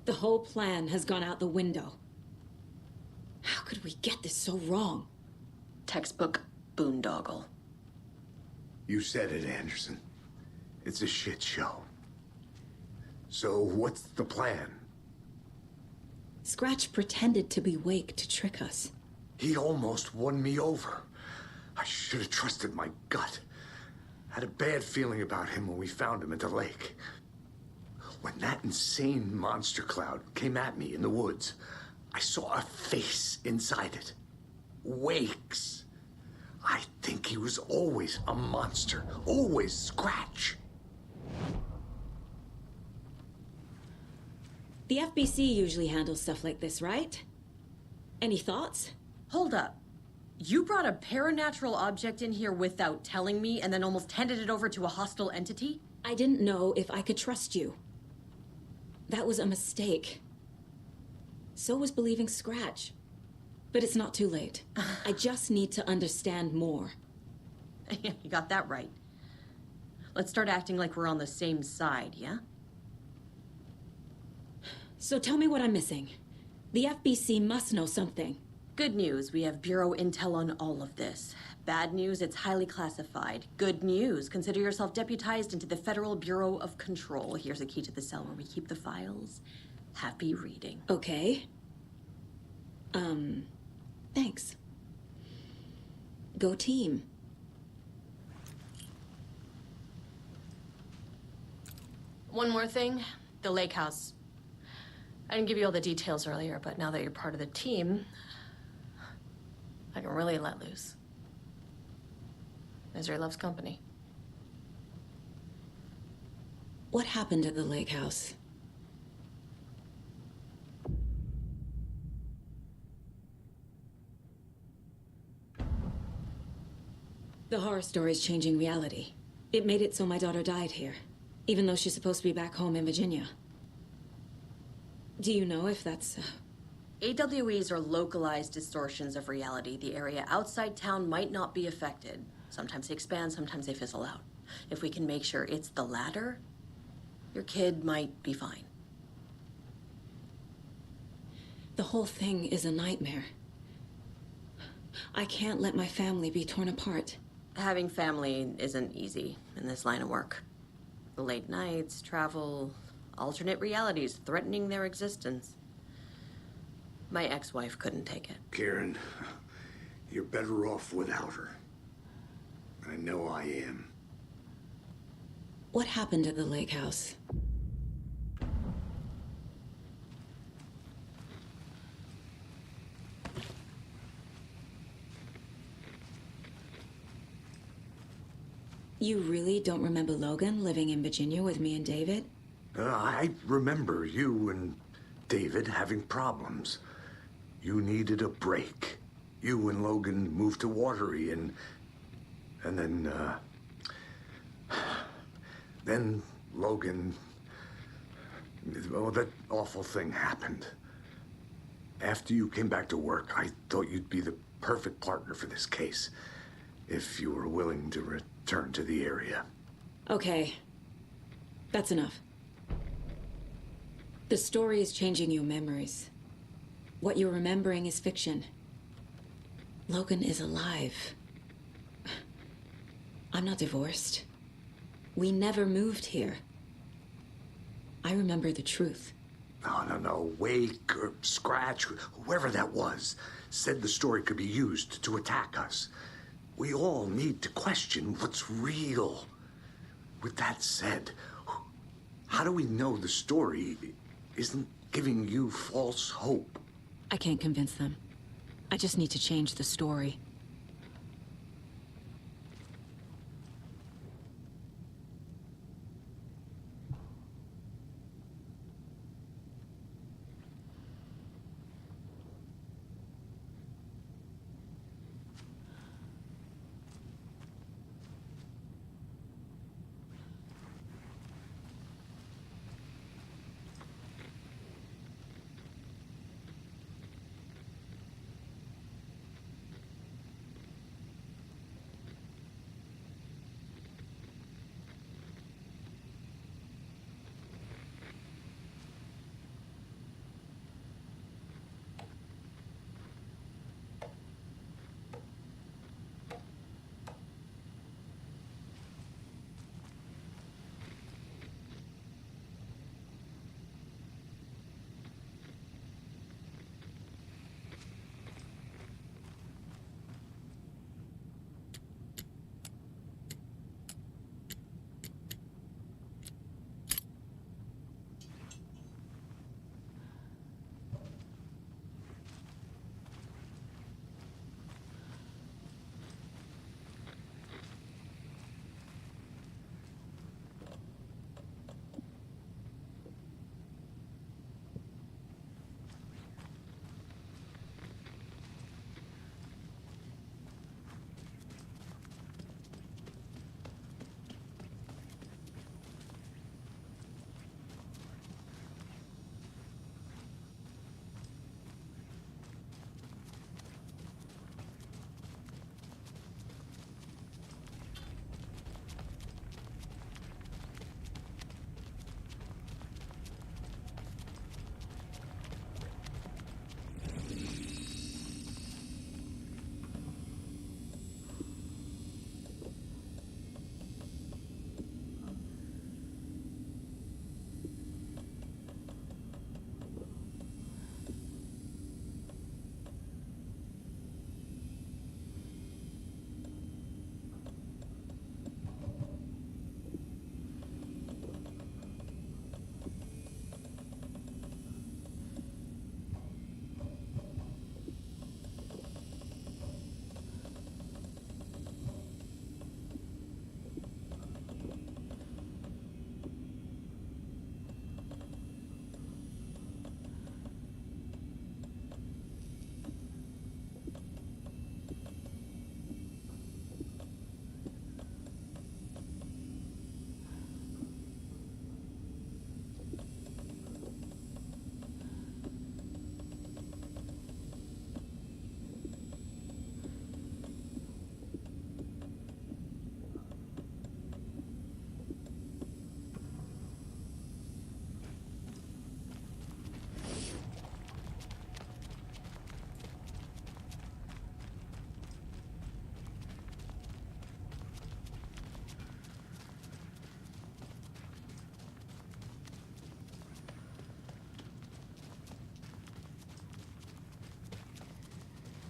The whole plan has gone out the window. How could we get this so wrong? Textbook boondoggle. You said it, Anderson. It's a shit show. So what's the plan? Scratch pretended to be Wake to trick us. He almost won me over. I should have trusted my gut. Had a bad feeling about him when we found him at the lake. When that insane monster cloud came at me in the woods, I saw a face inside it. Wake's. I think he was always a monster. Always Scratch. The FBC usually handles stuff like this, right? Any thoughts? Hold up. You brought a paranatural object in here without telling me and then almost handed it over to a hostile entity? I didn't know if I could trust you. That was a mistake. So was believing Scratch. But it's not too late. I just need to understand more. You got that right. Let's start acting like we're on the same side, yeah? So tell me what I'm missing. The FBC must know something. Good news, we have Bureau intel on all of this. Bad news, it's highly classified. Good news, consider yourself deputized into the Federal Bureau of Control. Here's a key to the cell where we keep the files. Happy reading. Okay. Thanks. Go team. One more thing, the lake house. I didn't give you all the details earlier, but now that you're part of the team, I can really let loose. Misery loves company. What happened at the lake house? The horror story's changing reality. It made it so my daughter died here, even though she's supposed to be back home in Virginia. Do you know if that's... AWEs are localized distortions of reality. The area outside town might not be affected. Sometimes they expand, sometimes they fizzle out. If we can make sure it's the latter, your kid might be fine. The whole thing is a nightmare. I can't let my family be torn apart. Having family isn't easy in this line of work. The late nights, travel, alternate realities threatening their existence. My ex-wife couldn't take it. Karen, you're better off without her. I know I am. What happened at the lake house? You really don't remember Logan living in Virginia with me and David? I remember you and David having problems. You needed a break. You and Logan moved to Watery and then Logan, well, that awful thing happened. After you came back to work, I thought you'd be the perfect partner for this case, if you were willing to return to the area. Okay. That's enough. The story is changing your memories. What you're remembering is fiction. Logan is alive. I'm not divorced. We never moved here. I remember the truth. No. Wake or Scratch, whoever that was, said the story could be used to attack us. We all need to question what's real. With that said, how do we know the story isn't giving you false hope? I can't convince them. I just need to change the story.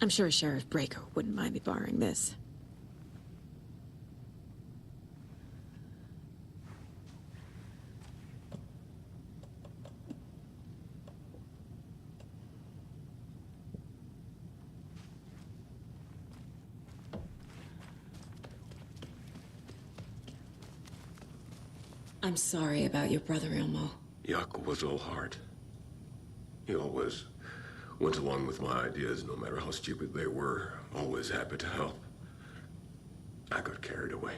I'm sure Sheriff Breaker wouldn't mind me borrowing this. I'm sorry about your brother, Ilmo. Jaakko was all heart. He always went along with my ideas, no matter how stupid they were. Always happy to help. I got carried away.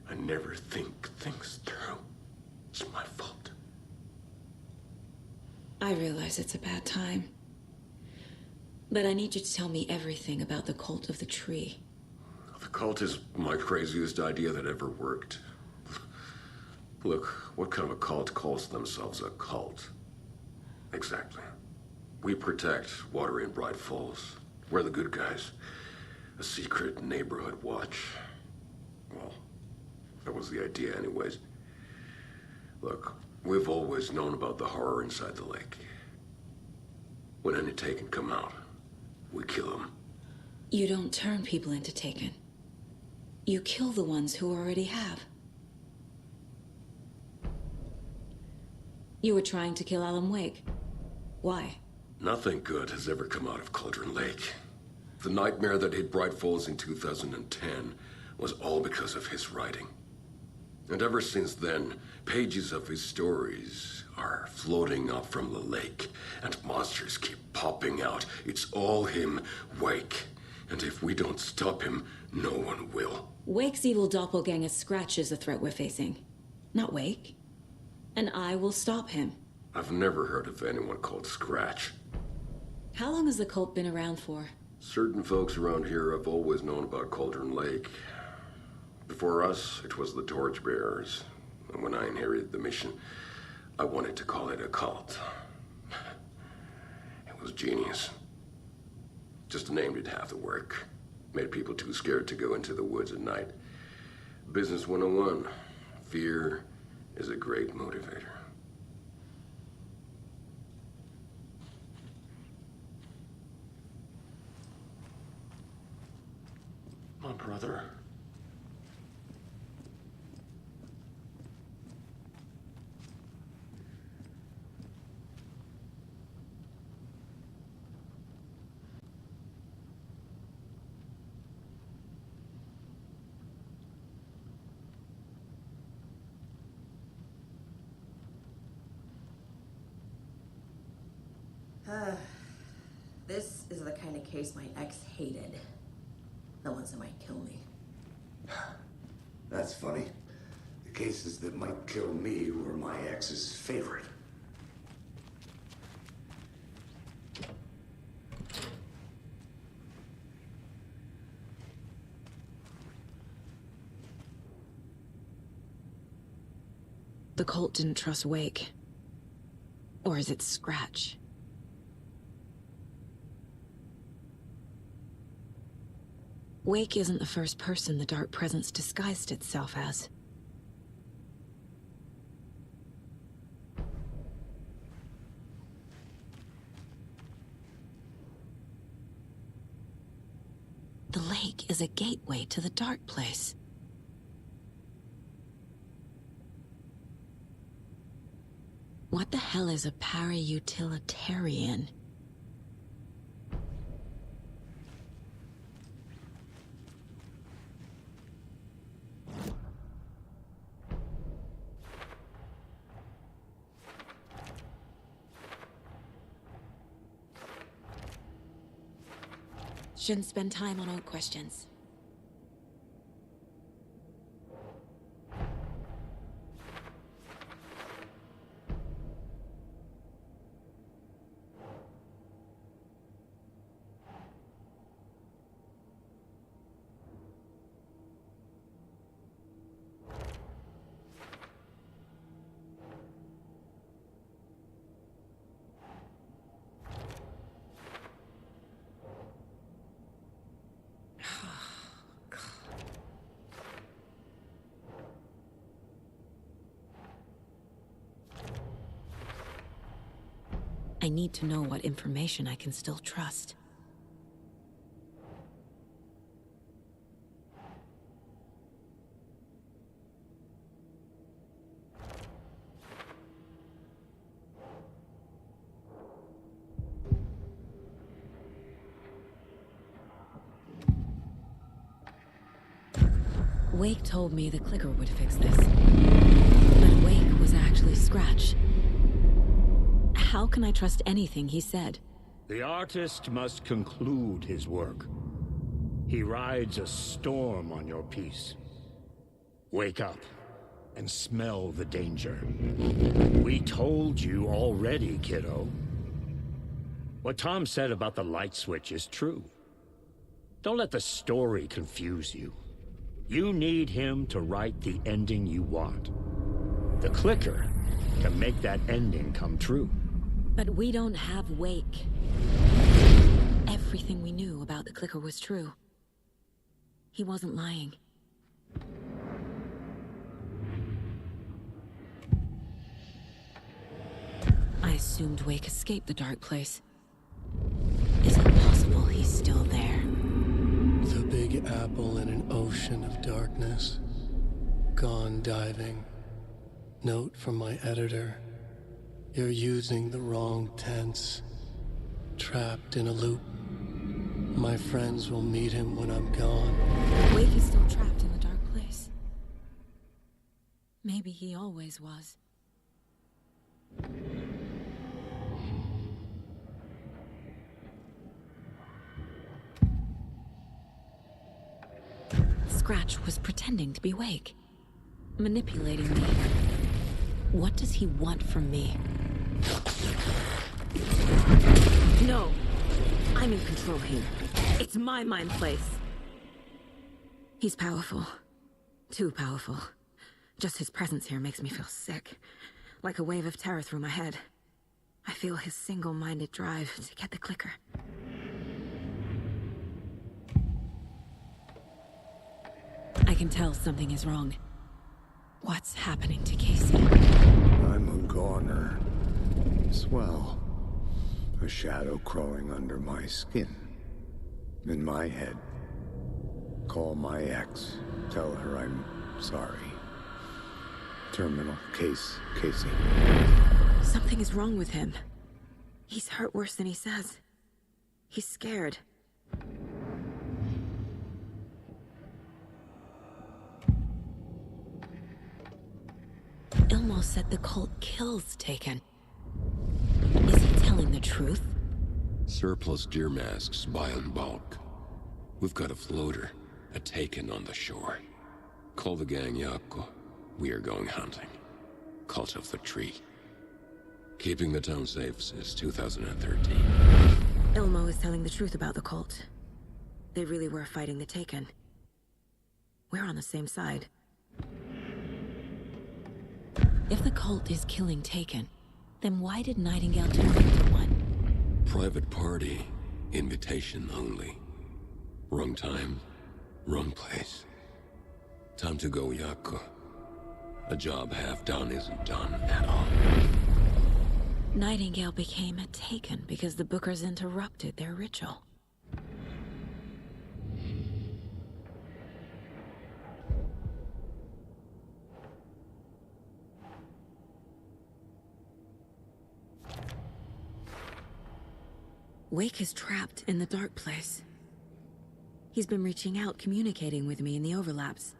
I never think things through. It's my fault. I realize it's a bad time. But I need you to tell me everything about the Cult of the Tree. The cult is my craziest idea that ever worked. Look, what kind of a cult calls themselves a cult? Exactly. We protect Water in Bright Falls. We're the good guys. A secret neighborhood watch. Well, that was the idea anyways. Look, we've always known about the horror inside the lake. When any Taken come out, we kill them. You don't turn people into Taken. You kill the ones who already have. You were trying to kill Alan Wake. Why? Nothing good has ever come out of Cauldron Lake. The nightmare that hit Bright Falls in 2010 was all because of his writing. And ever since then, pages of his stories are floating up from the lake, and monsters keep popping out. It's all him, Wake. And if we don't stop him, no one will. Wake's evil doppelganger Scratch is the threat we're facing, not Wake. And I will stop him. I've never heard of anyone called Scratch. How long has the cult been around for? Certain folks around here have always known about Cauldron Lake. Before us, it was the Torchbearers. And when I inherited the mission, I wanted to call it a cult. It was genius. Just a name did half the work. Made people too scared to go into the woods at night. Business 101. Fear is a great motivator. My brother. This is the kind of case my ex hated. The ones that might kill me. That's funny. The cases that might kill me were my ex's favorite. The cult didn't trust Wake. Or is it Scratch? Wake isn't the first person the Dark Presence disguised itself as. The lake is a gateway to the Dark Place. What the hell is a para-utilitarian? Shouldn't spend time on old questions. I need to know what information I can still trust. Wake told me the clicker would fix this. But Wake was actually Scratch. How can I trust anything he said? The artist must conclude his work. He rides a storm on your piece. Wake up and smell the danger. We told you already, kiddo. What Tom said about the light switch is true. Don't let the story confuse you. You need him to write the ending you want. The clicker can make that ending come true. But we don't have Wake. Everything we knew about the clicker was true. He wasn't lying. I assumed Wake escaped the dark place. Is it possible he's still there? The Big Apple in an ocean of darkness. Gone diving. Note from my editor. You're using the wrong tense. Trapped in a loop. My friends will meet him when I'm gone. Wake is still trapped in the dark place. Maybe he always was. Scratch was pretending to be Wake. Manipulating me. What does he want from me? No! I'm in control here. It's my mind place. He's powerful. Too powerful. Just his presence here makes me feel sick. Like a wave of terror through my head. I feel his single-minded drive to get the clicker. I can tell something is wrong. What's happening to Casey? I'm a goner. Swell. A shadow crawling under my skin. In my head. Call my ex. Tell her I'm sorry. Terminal case, Casey. Something is wrong with him. He's hurt worse than he says. He's scared. Ilmo said the cult kills Taken. Is he telling the truth? Surplus deer masks buy in bulk. We've got a floater, a Taken on the shore. Call the gang Yako. We are going hunting. Cult of the Tree. Keeping the town safe since 2013. Ilmo is telling the truth about the cult. They really were fighting the Taken. We're on the same side. If the cult is killing Taken, then why did Nightingale turn into one? Private party. Invitation only. Wrong time. Wrong place. Time to go, Yako. A job half done isn't done at all. Nightingale became a Taken because the Bookers interrupted their ritual. Wake is trapped in the dark place. He's been reaching out, communicating with me in the overlaps.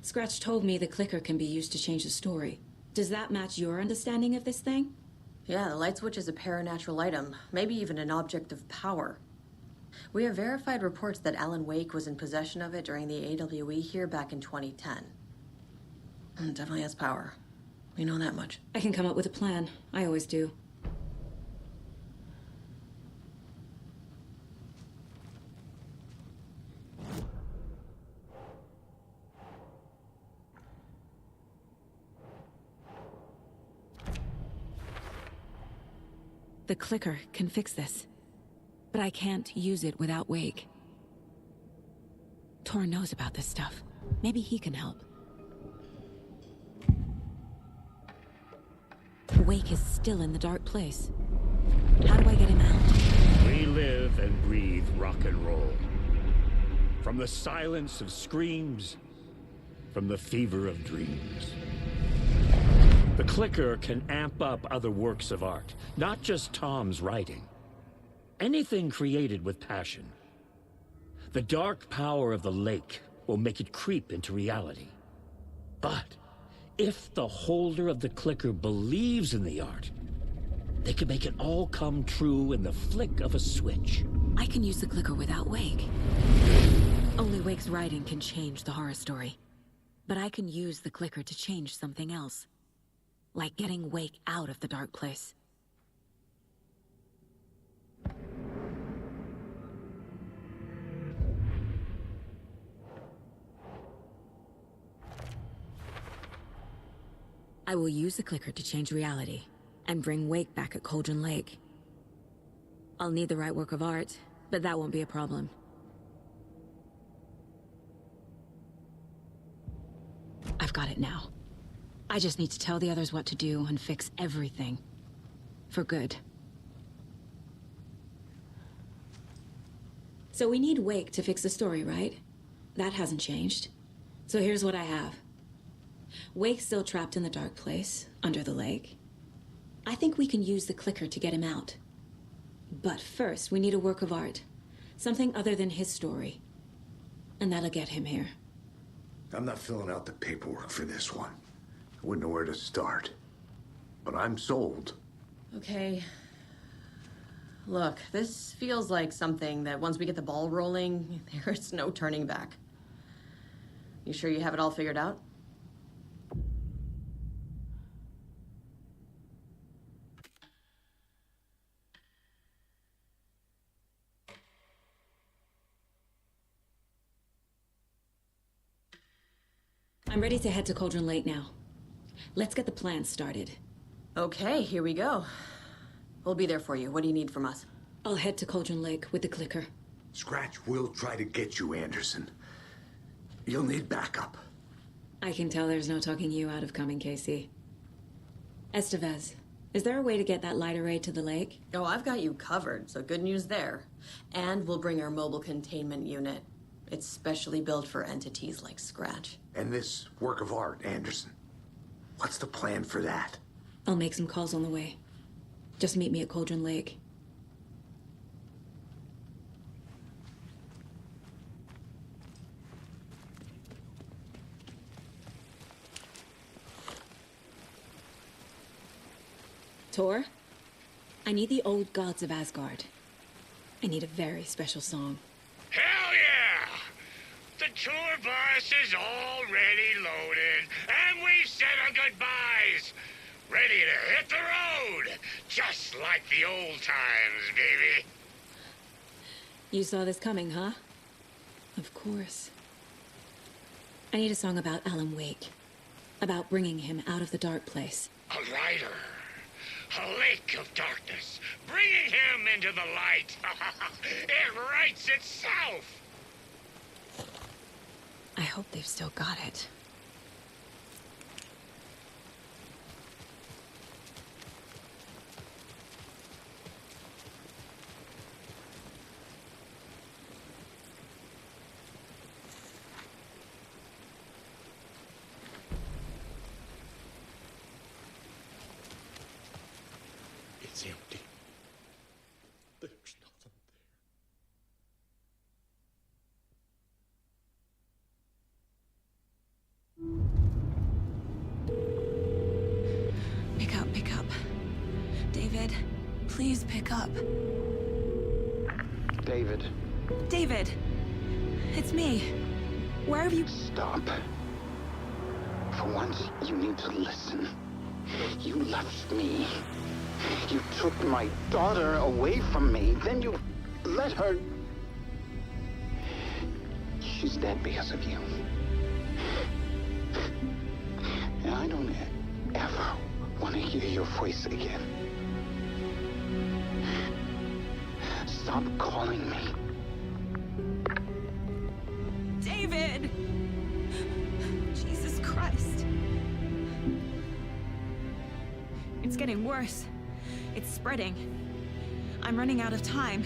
Scratch told me the clicker can be used to change the story. Does that match your understanding of this thing? Yeah, the light switch is a paranatural item, maybe even an object of power. We have verified reports that Alan Wake was in possession of it during the AWE here back in 2010. It definitely has power. We know that much. I can come up with a plan. I always do. The clicker can fix this, but I can't use it without Wake. Tor knows about this stuff. Maybe he can help. Wake is still in the dark place. How do I get him out? We live and breathe rock and roll. From the silence of screams, from the fever of dreams. The clicker can amp up other works of art, not just Tom's writing. Anything created with passion. The dark power of the lake will make it creep into reality. But if the holder of the clicker believes in the art, they can make it all come true in the flick of a switch. I can use the clicker without Wake. Only Wake's writing can change the horror story. But I can use the clicker to change something else. Like getting Wake out of the dark place. I will use the clicker to change reality, and bring Wake back at Cauldron Lake. I'll need the right work of art, but that won't be a problem. I've got it now. I just need to tell the others what to do and fix everything. For good. So we need Wake to fix the story, right? That hasn't changed. So here's what I have. Wake's still trapped in the dark place, under the lake. I think we can use the clicker to get him out. But first, we need a work of art. Something other than his story. And that'll get him here. I'm not filling out the paperwork for this one. I wouldn't know where to start. But I'm sold. Okay. Look, this feels like something that once we get the ball rolling, there's no turning back. You sure you have it all figured out? I'm ready to head to Cauldron Lake now. Let's get the plan started. Okay, here we go. We'll be there for you. What do you need from us? I'll head to Cauldron Lake with the clicker. Scratch will try to get you, Anderson. You'll need backup. I can tell there's no talking you out of coming, Casey. Estevez, is there a way to get that light array to the lake? Oh, I've got you covered, so good news there. And we'll bring our mobile containment unit. It's specially built for entities like Scratch. And this work of art, Anderson. What's the plan for that? I'll make some calls on the way. Just meet me at Cauldron Lake. Tor, I need the old gods of Asgard. I need a very special song. Hell yeah! The tour bus is already loaded, and we said our goodbyes. Ready to hit the road, just like the old times, baby. You saw this coming, huh? Of course. I need a song about Alan Wake. About bringing him out of the dark place. A rider. A lake of darkness. Bringing him into the light. It writes itself. I hope they've still got it. It's empty. There's nothing Pick up. David, please pick up. David. David! It's me. Where have you... Stop. For once, you need to listen. You left me. You took my daughter away from me. Then you let her... She's dead because of you. And I don't ever want to hear your voice again. Stop calling me. David! getting worse. It's spreading. I'm running out of time.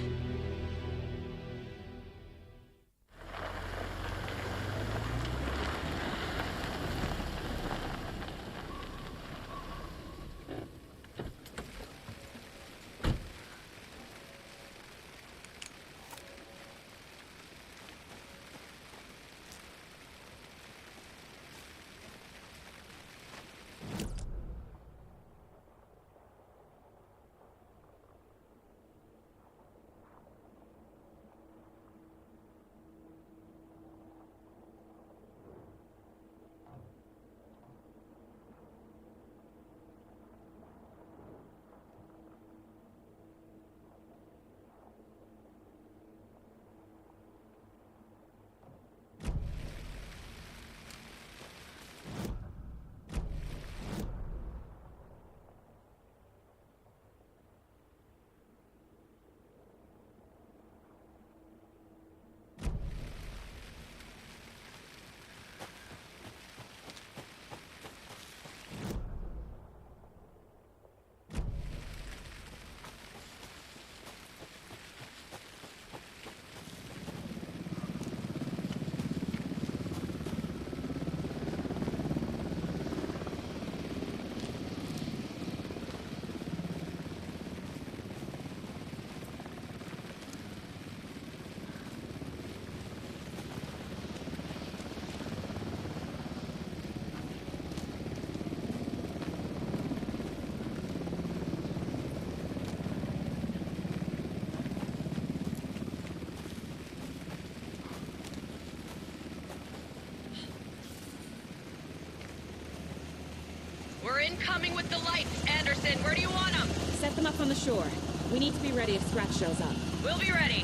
We're incoming with the lights, Anderson. Where do you want them? Set them up on the shore. We need to be ready if Scratch shows up. We'll be ready.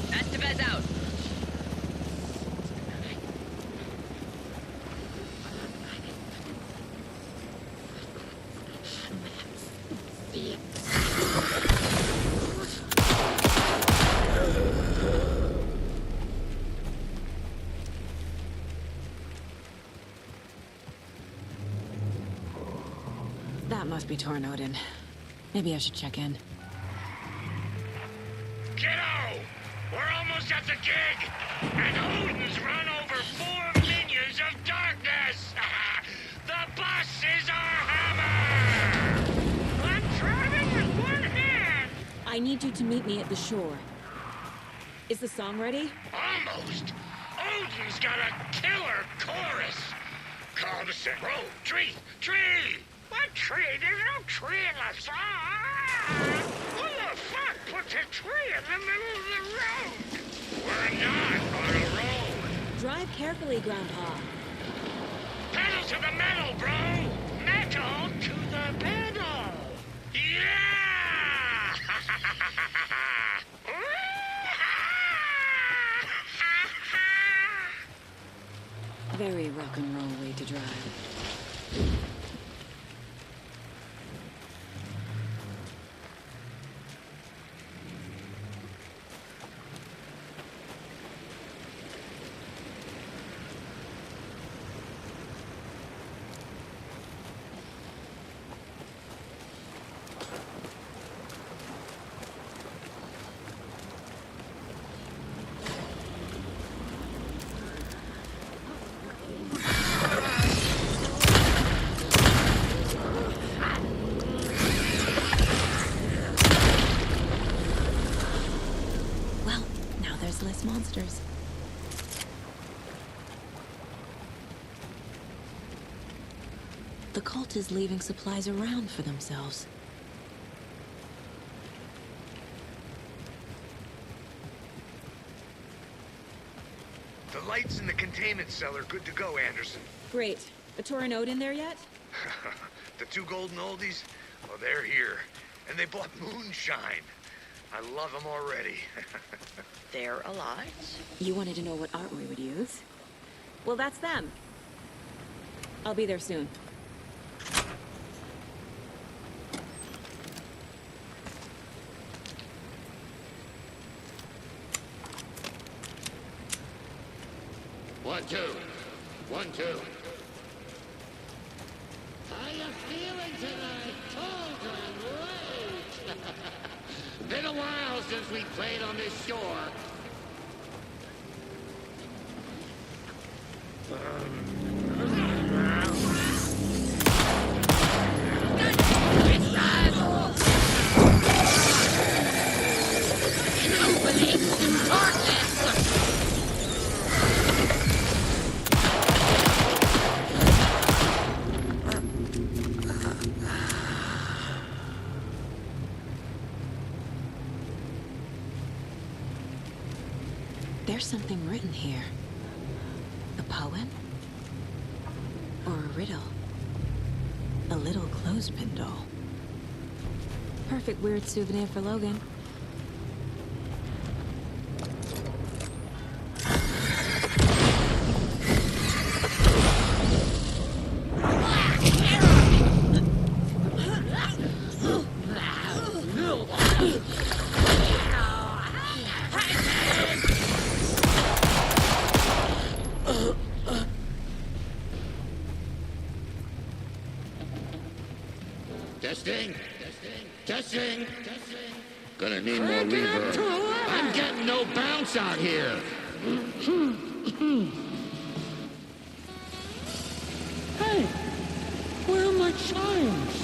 Estevez out. That must be Tornodin. Maybe I should check in. Kiddo! We're almost at the gig! And Odin's run over 4 minions of darkness! The boss is our hammer! I'm driving with one hand! I need you to meet me at the shore. Is the song ready? Almost! Odin's got a killer chorus! Call the set. Roll! Tree! Tree! What tree? There's no tree in the song! Who the fuck puts a tree in the middle of the road? We're not on a road! Drive carefully, Grandpa. Pedal to the metal, bro! Metal to the pedal! Yeah! Very rock and roll way to drive. Less monsters. The cult is leaving supplies around for themselves. The lights in the containment cell are good to go, Anderson. Great. A Torinode in there yet? The 2 golden oldies? Well, they're here. And they bought moonshine. I love them already. They're alive? You wanted to know what art we would use? Well, that's them. I'll be there soon. One, two. 1, 2. How you feeling tonight, Told a while since we played on this shore. There's something written here. A poem? Or a riddle? A little clothespin doll. Perfect weird souvenir for Logan. Testing. Testing. Gonna need more reverb. I'm getting no bounce out here. Hey, where are my chimes?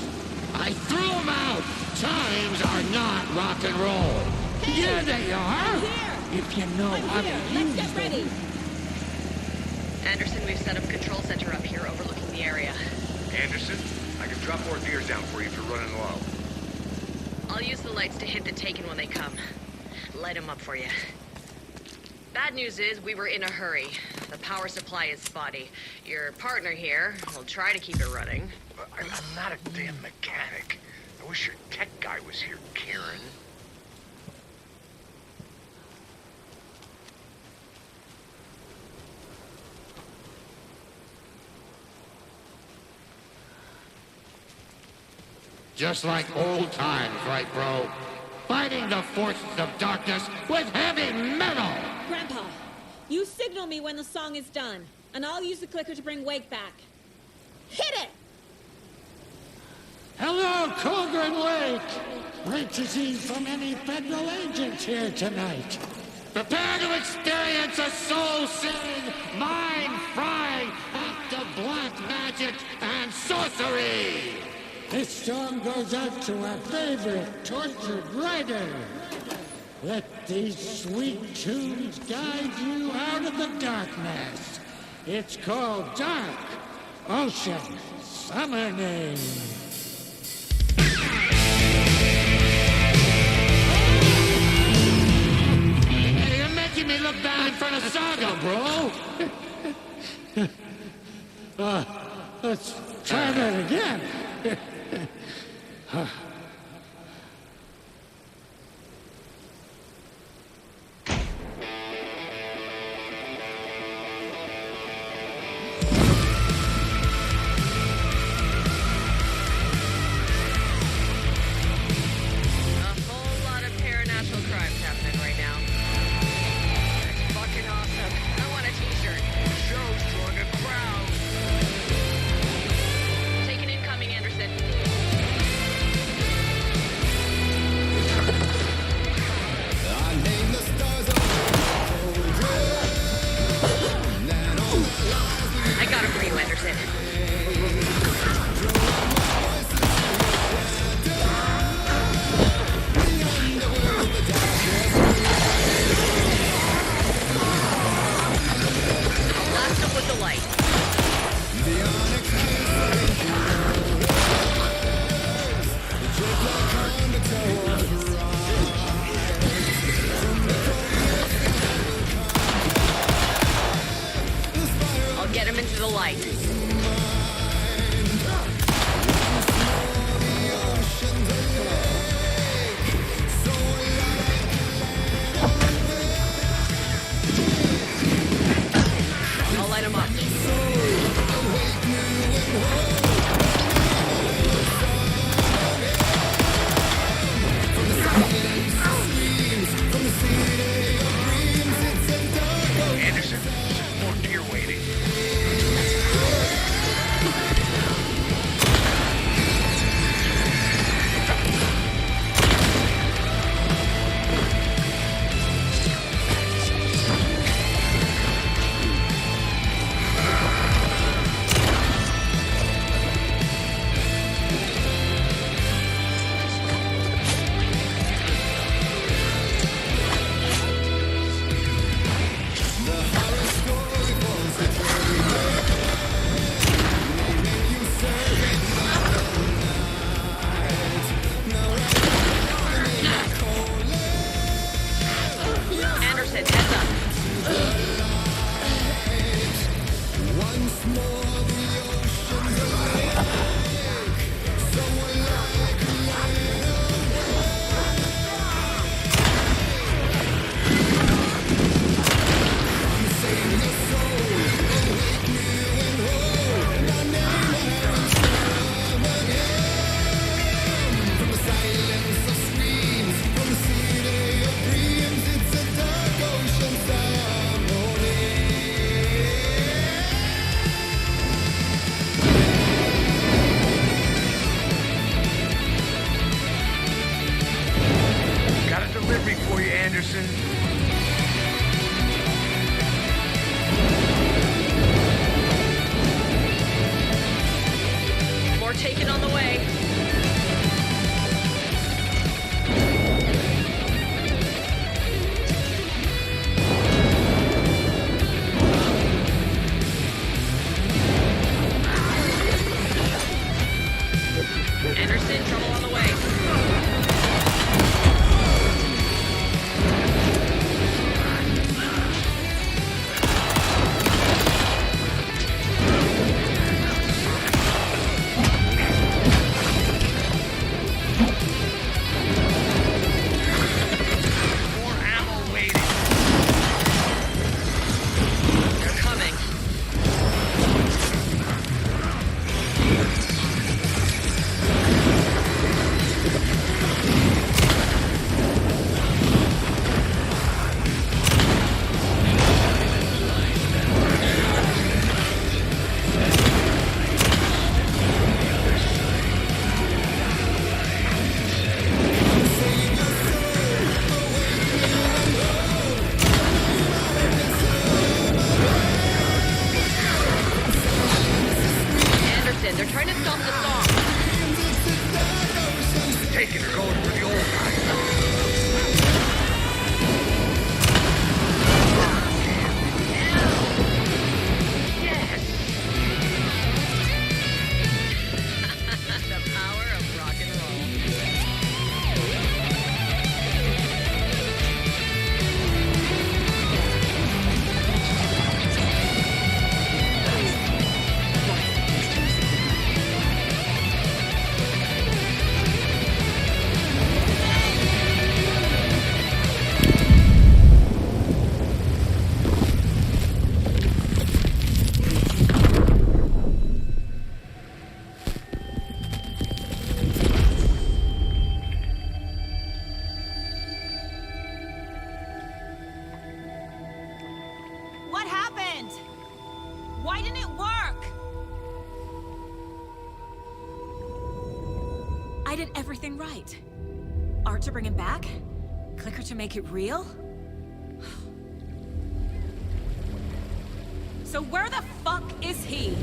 I threw them out. Chimes are not rock and roll. Hey, yeah, they are. If you know how to use Let's get ready. Anderson, we've set up a control center up here overlooking the area. Anderson, I can drop more gears down for you if you're running low. I'll use the lights to hit the Taken when they come. Light them up for you. Bad news is we were in a hurry. The power supply is spotty. Your partner here will try to keep it running. I'm not a damn mechanic. I wish your tech guy was here, Karen. Just like old times, right, bro? Fighting the forces of darkness with heavy metal! Grandpa, you signal me when the song is done, and I'll use the clicker to bring Wake back. Hit it! Hello, Colgren Lake. Great to see so many federal agents here tonight. Prepare to experience a soul-searing, mind-frying act of black magic and sorcery! This song goes out to our favorite tortured writer. Let these sweet tunes guide you out of the darkness. It's called Dark Ocean Summoning. Hey, you're making me look bad in front of Saga, bro! Let's try that again. Why didn't it work? I did everything right. Art to bring him back? Clicker to make it real? So where the fuck is he?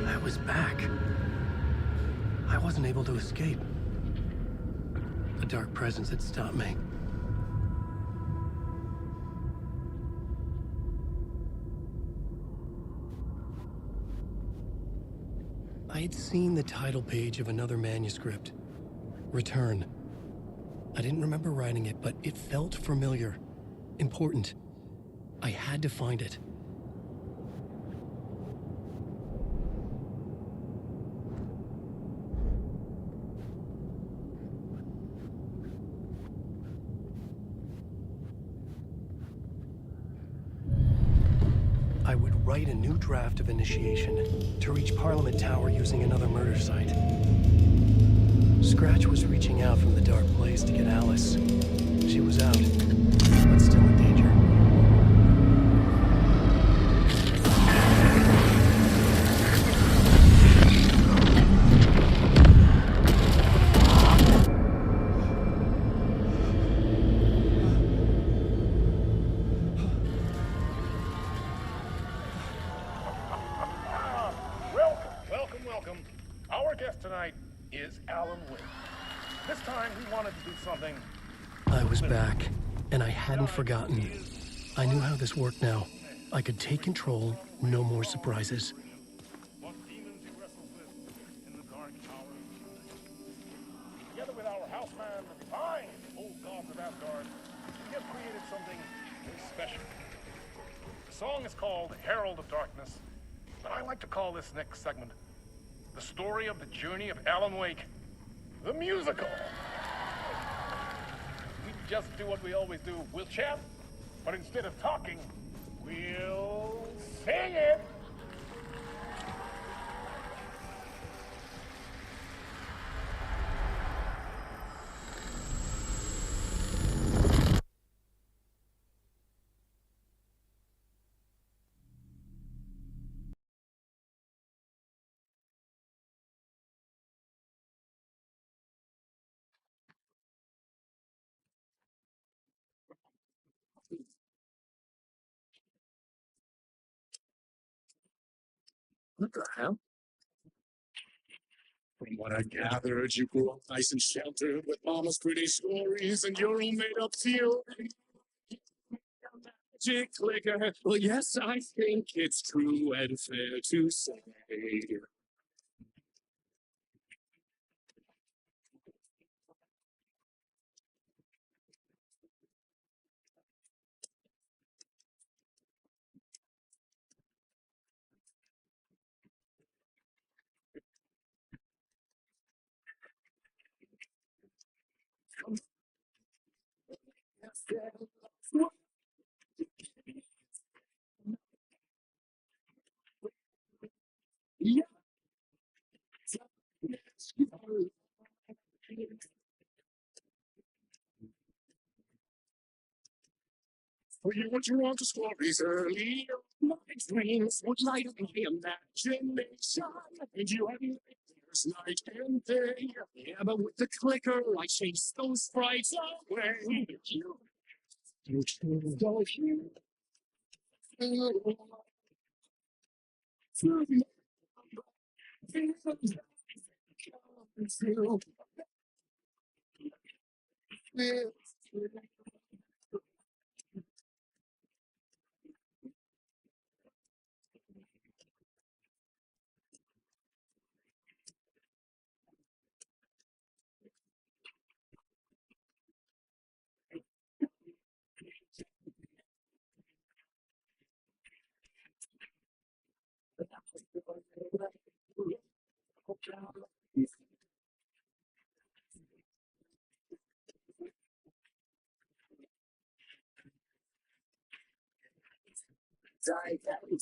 I was back. I wasn't able to escape. A dark presence had stopped me. I had seen the title page of another manuscript. Return. I didn't remember writing it, but it felt familiar. Important. I had to find it. I would write a new draft of initiation to reach Parliament Tower using another murder site. Scratch was reaching out from the dark place to get Alice. She was out, but still in danger. Welcome. Our guest tonight is Alan Wake. This time we wanted to do something. I was back, and I hadn't forgotten. I knew how this worked now. I could take control, no more surprises. What demons he wrestles with in the dark tower. Together with our houseman, the divine old gods of Asgard, we have created something very special. The song is called Herald of Darkness, but I like to call this next segment the story of the journey of Alan Wake, the musical. We just do what we always do. We'll chat, but instead of talking, we'll sing it. What the hell? From what I gathered, you grew up nice and sheltered with mama's pretty stories and your own made-up theory. Magic clicker. Well, yes, I think it's true and fair to say. For you, what you want to stories early. My dreams would light up my imagination, and you had nightmares night and day. Yeah, but with the clicker, I chase those sprites away. You choose those you.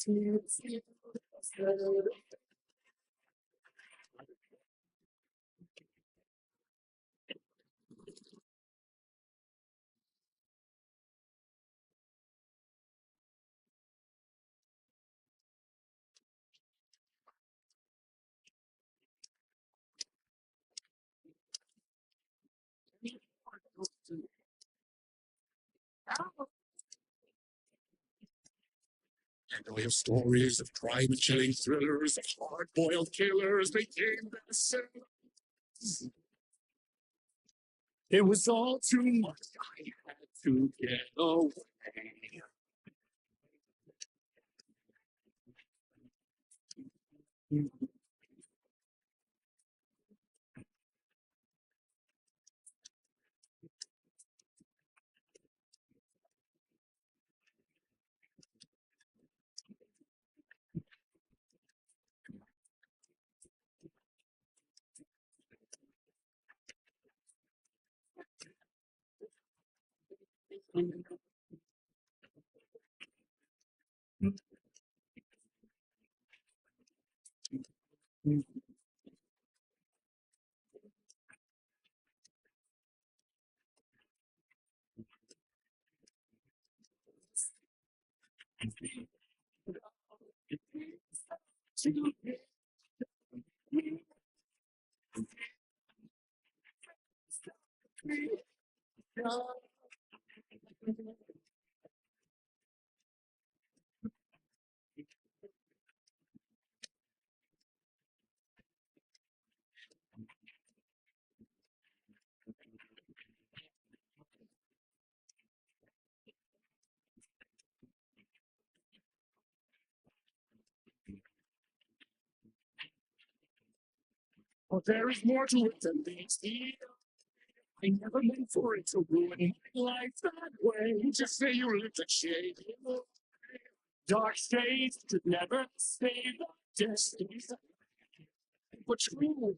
And all your stories of crime and chilling thrillers, of hard-boiled killers became bestsellers. It was all too much. I had to get away. But there is more to it than meets the eye. I never meant for it to ruin my life that way. Just say you lived a shade. Dark shades could never save the destiny. But true.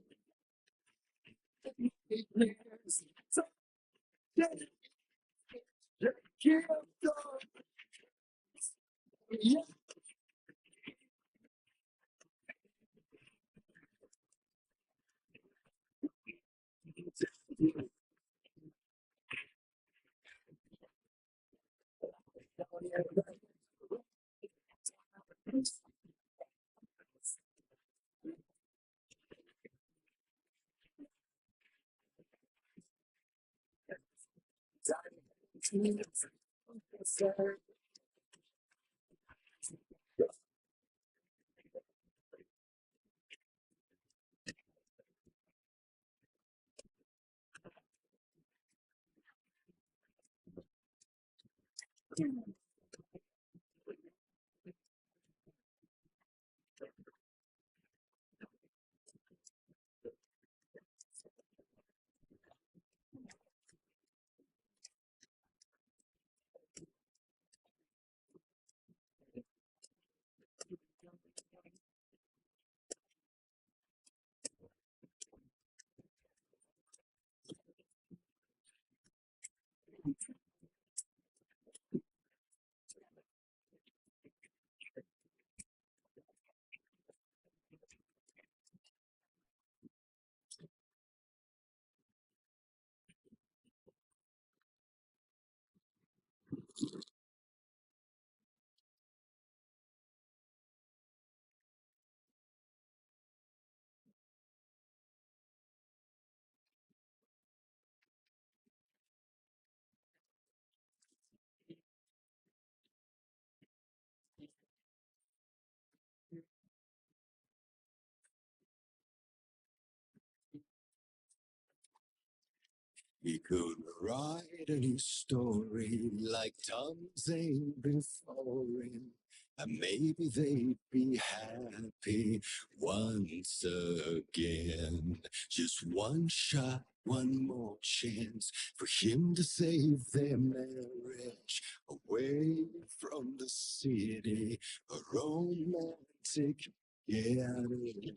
He could write a new story like tons ain't been foreign. And maybe they'd be happy once again. Just one shot, one more chance for him to save their marriage away from the city. A romantic getaway.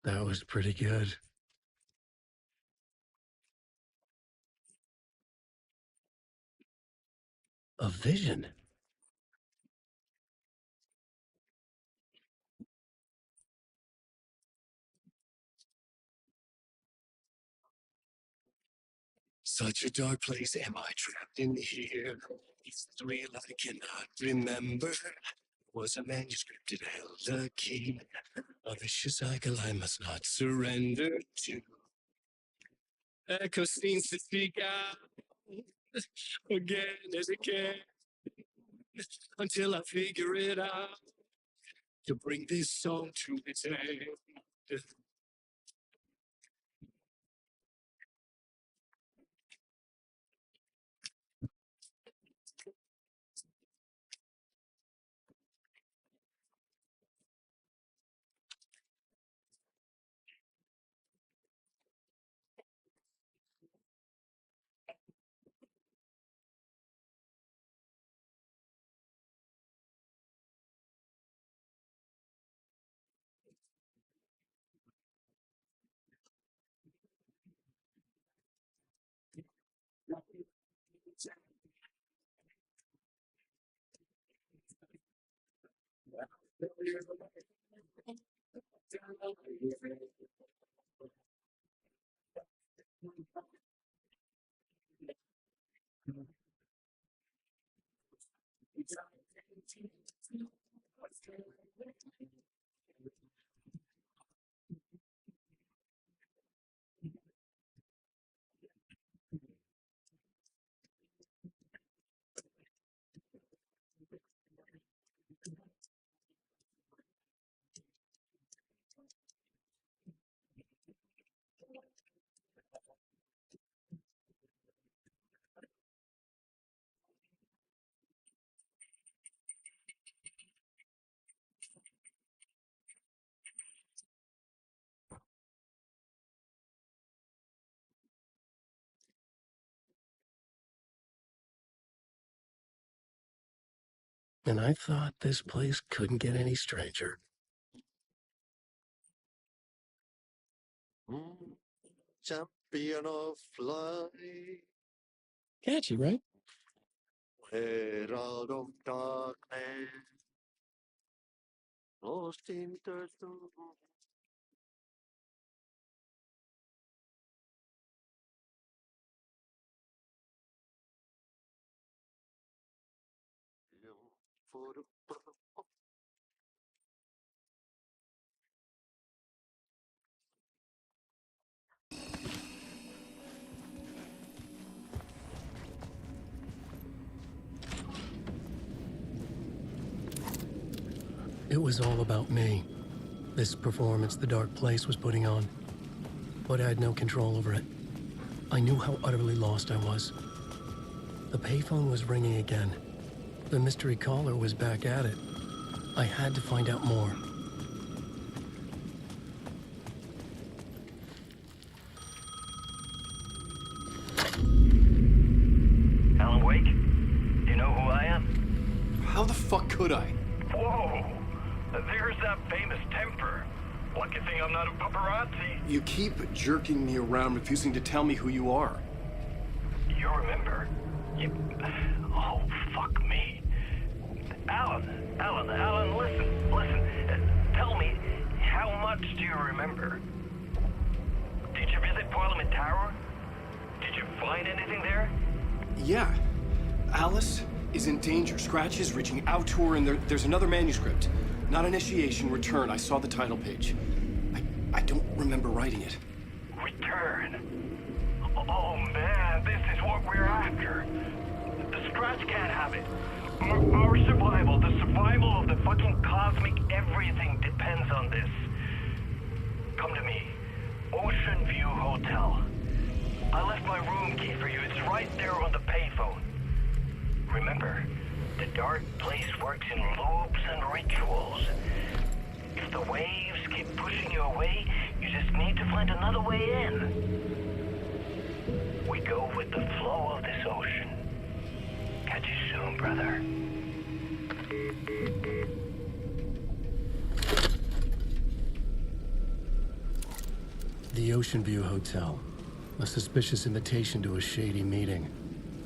That was pretty good. A vision. Such a dark place am I trapped in here. It's real I cannot remember. Was a manuscript that held a key. A vicious cycle I must not surrender to. Echo seems to speak out again and again until I figure it out to bring this song to its end. And I thought this place couldn't get any stranger. champion of light. Catchy, right? Herald of darkness, lost in the storm. It was all about me. This performance the Dark Place was putting on. But I had no control over it. I knew how utterly lost I was. The payphone was ringing again. The mystery caller was back at it. I had to find out more. Alan Wake? Do you know who I am? How the fuck could I? Whoa! There's that famous temper. Lucky thing I'm not a paparazzi. You keep jerking me around, refusing to tell me who you are. You remember? Oh, fuck me. Alan, listen. Tell me, how much do you remember? Did you visit Parliament Tower? Did you find anything there? Yeah. Alice is in danger. Scratch is reaching out to her, and there's another manuscript. Not initiation, return. I saw the title page. I don't remember writing it. Return? Oh man, this is what we're after. The Scratch can't have it. Our survival, the survival of the fucking cosmic everything depends on this. Come to me. Ocean View Hotel. I left my room key for you. It's right there on the payphone. Remember, the Dark Place works in loops and rituals. If the waves keep pushing you away, you just need to find another way in. We go with the flow of this ocean. Catch you soon, brother. The Ocean View Hotel. A suspicious invitation to a shady meeting.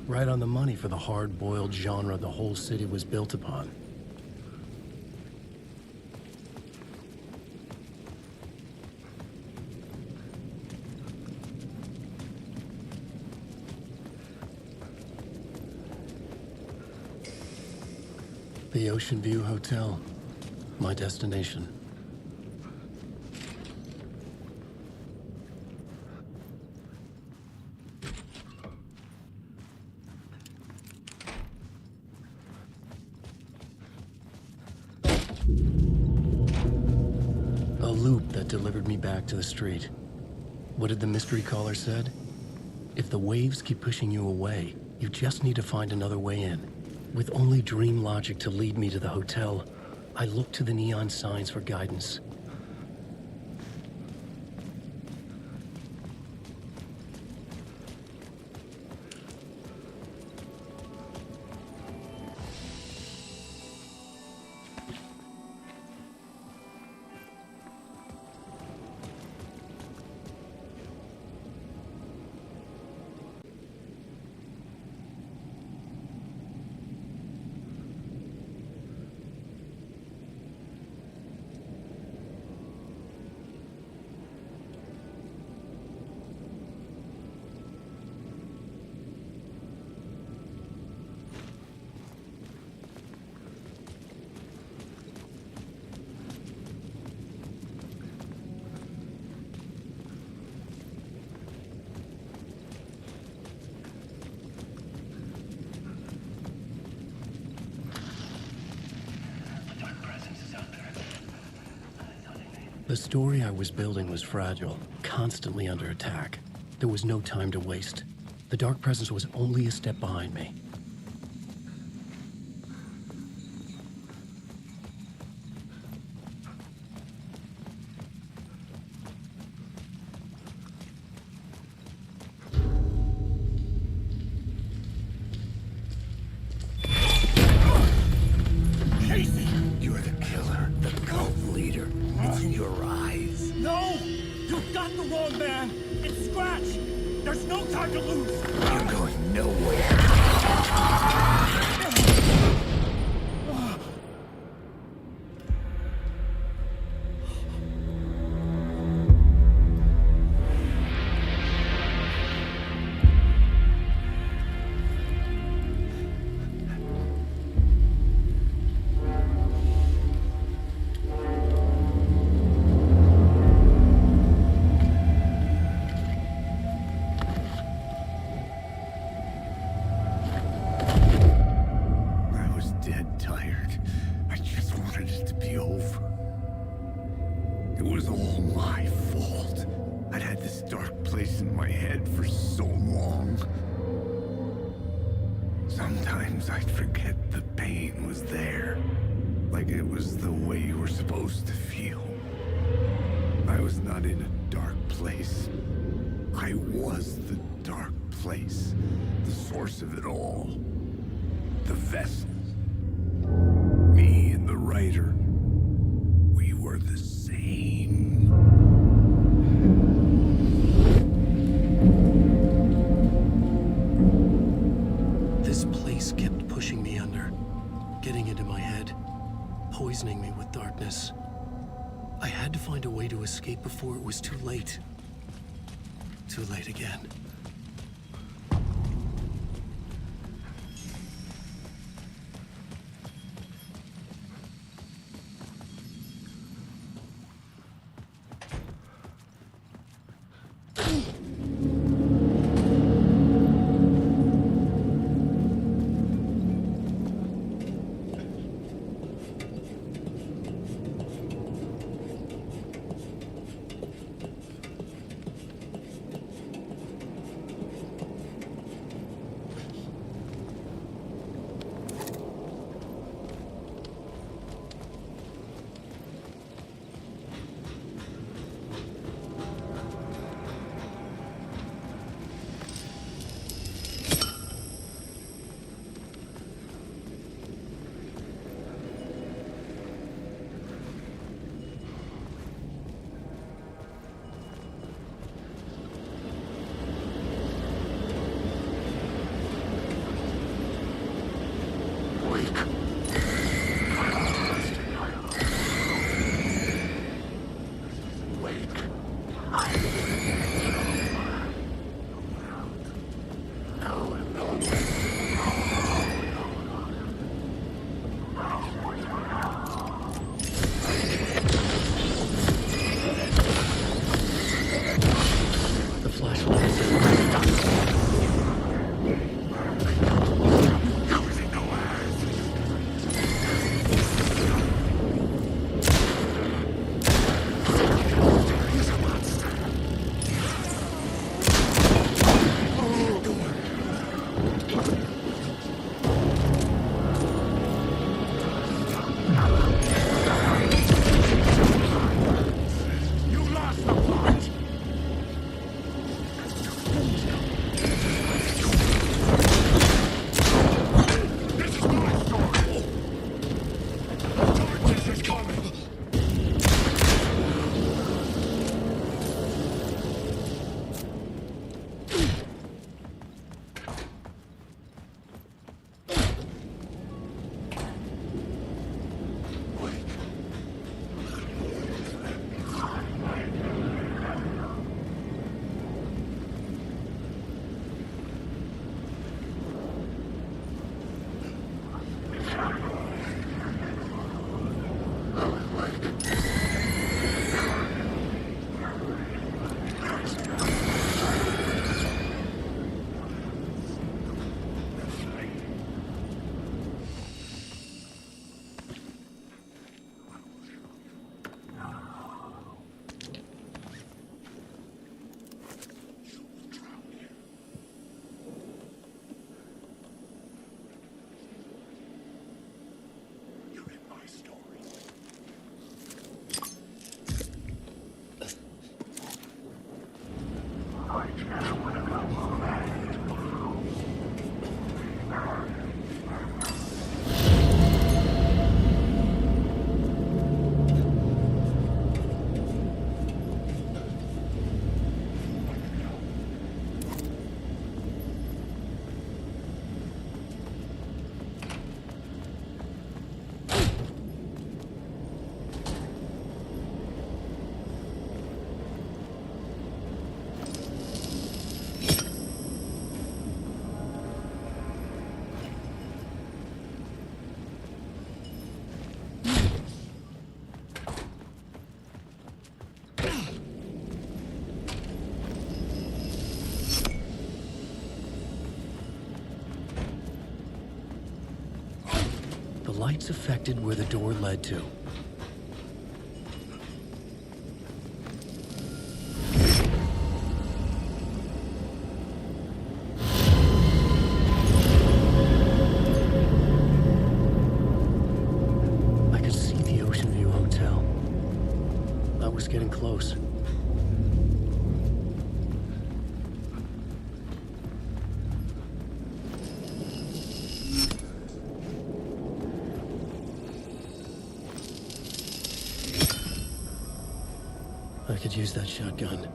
Right on the money for the hard-boiled genre the whole city was built upon. The Ocean View Hotel. My destination. A loop that delivered me back to the street. What did the mystery caller said? If the waves keep pushing you away, you just need to find another way in. With only dream logic to lead me to the hotel, I looked to the neon signs for guidance. The story I was building was fragile, constantly under attack. There was no time to waste. The Dark Presence was only a step behind me. Casey! You're the killer, the cult leader. It's in your eyes. No! You've got the wrong man! It's Scratch! There's no time to lose! You're going nowhere. Sometimes I'd forget the pain was there. Like it was the way you were supposed to feel. I was not in a dark place. I was the dark place. The source of it all. The vessel. Me and the writer. We were the same. This place kept pushing me under, getting into my head, poisoning me with darkness. I had to find a way to escape before it was too late. Too late again. lights affected where the door led to. I could see the Ocean View Hotel. I was getting close. I could use that shotgun.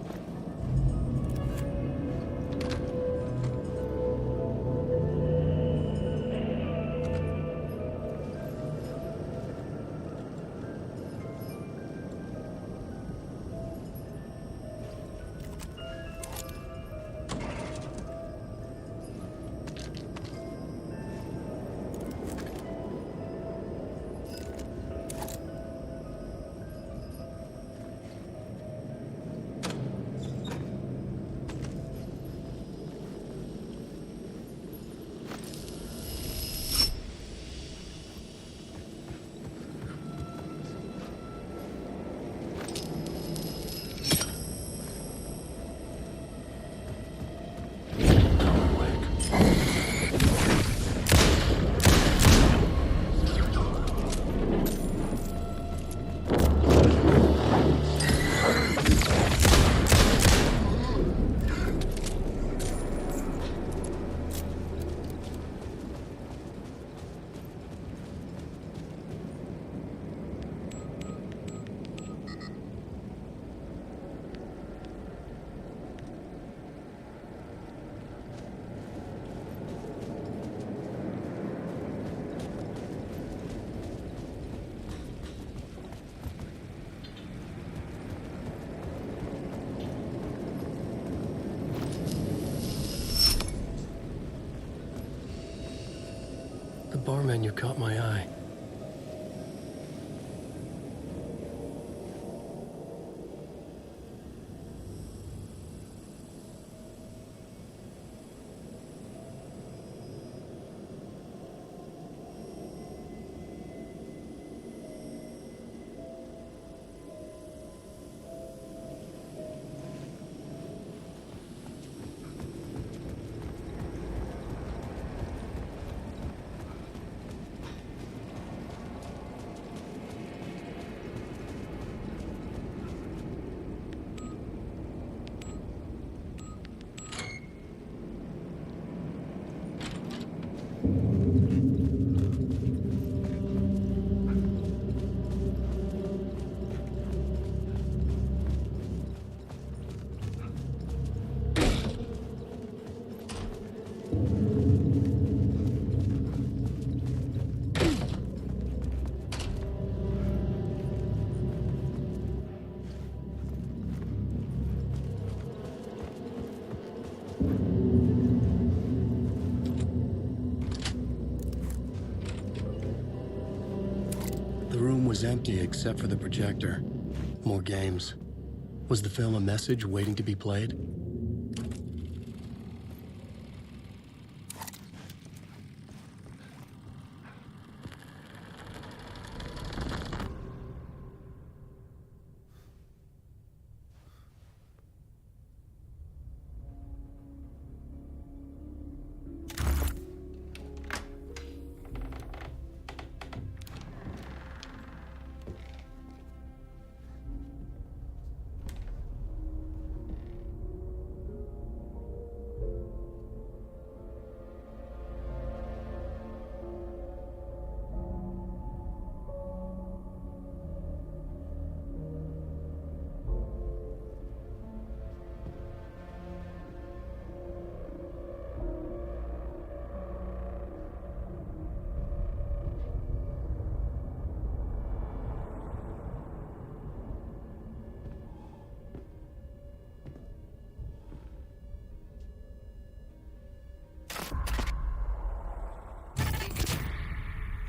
The bar menu caught my eye. The room was empty except for the projector. More games. Was the film a message waiting to be played?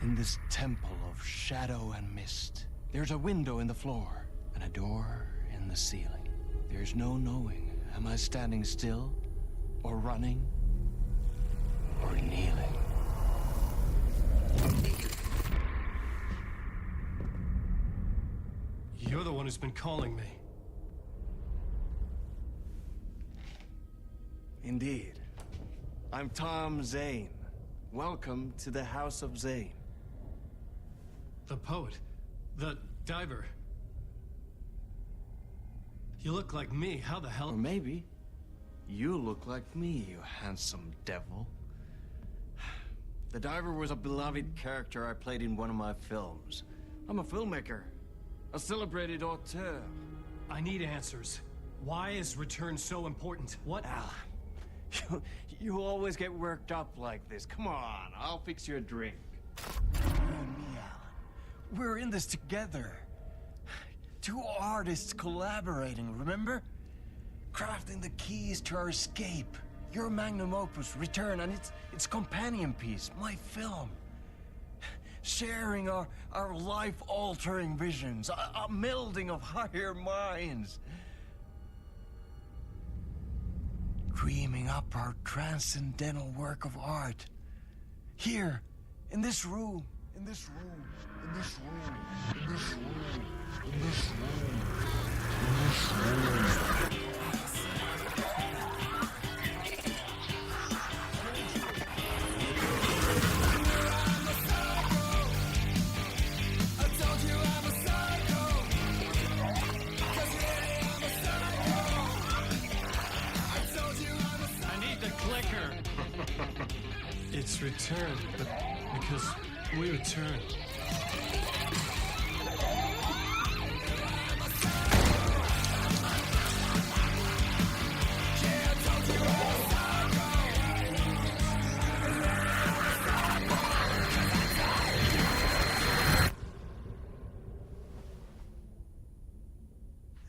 In this temple of shadow and mist, there's a window in the floor and a door in the ceiling. There's no knowing, am I standing still, or running, or kneeling? one who's been calling me. Indeed. I'm Tom Zane. Welcome to the House of Zane. The poet. The diver. You look like me. How the hell? Or maybe you look like me, you handsome devil. The diver was a beloved character I played in one of my films. I'm a filmmaker, a celebrated auteur. I need answers. Why is Return so important? What? Alan, you always get worked up like this. Come on, I'll fix you a drink. You and me, Alan. We're in this together. Two artists collaborating, remember? Crafting the keys to our escape. Your magnum opus, Return, and its companion piece, my film. Sharing our life-altering visions, a melding of higher minds. Dreaming up our transcendental work of art. Here, in this room, in this room, in this room, in this room, in this room, in this room. It's Return, but because we return.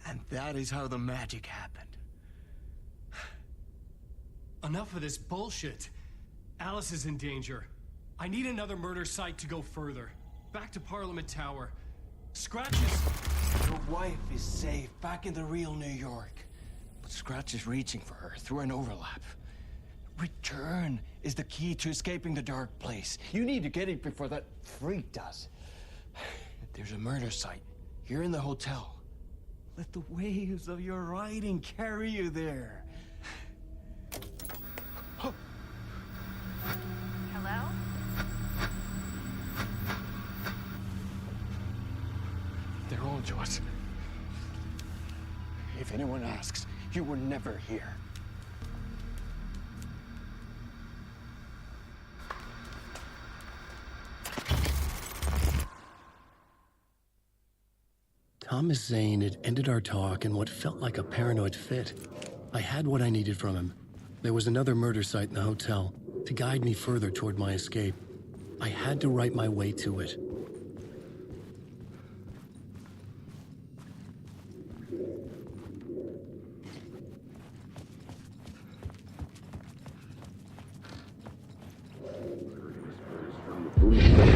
And that is how the magic happened. Enough of this bullshit. Alice is in danger. I need another murder site to go further. Back to Parliament Tower. Scratch is... Your wife is safe, back in the real New York. But Scratch is reaching for her through an overlap. Return is the key to escaping the dark place. You need to get it before that freak does. There's a murder site here in the hotel. Let the waves of your writing carry you there. Hello? They're all yours. If anyone asks, you were never here. Thomas Zane had ended our talk in what felt like a paranoid fit. I had what I needed from him. There was another murder site in the hotel to guide me further toward my escape. I had to write my way to it.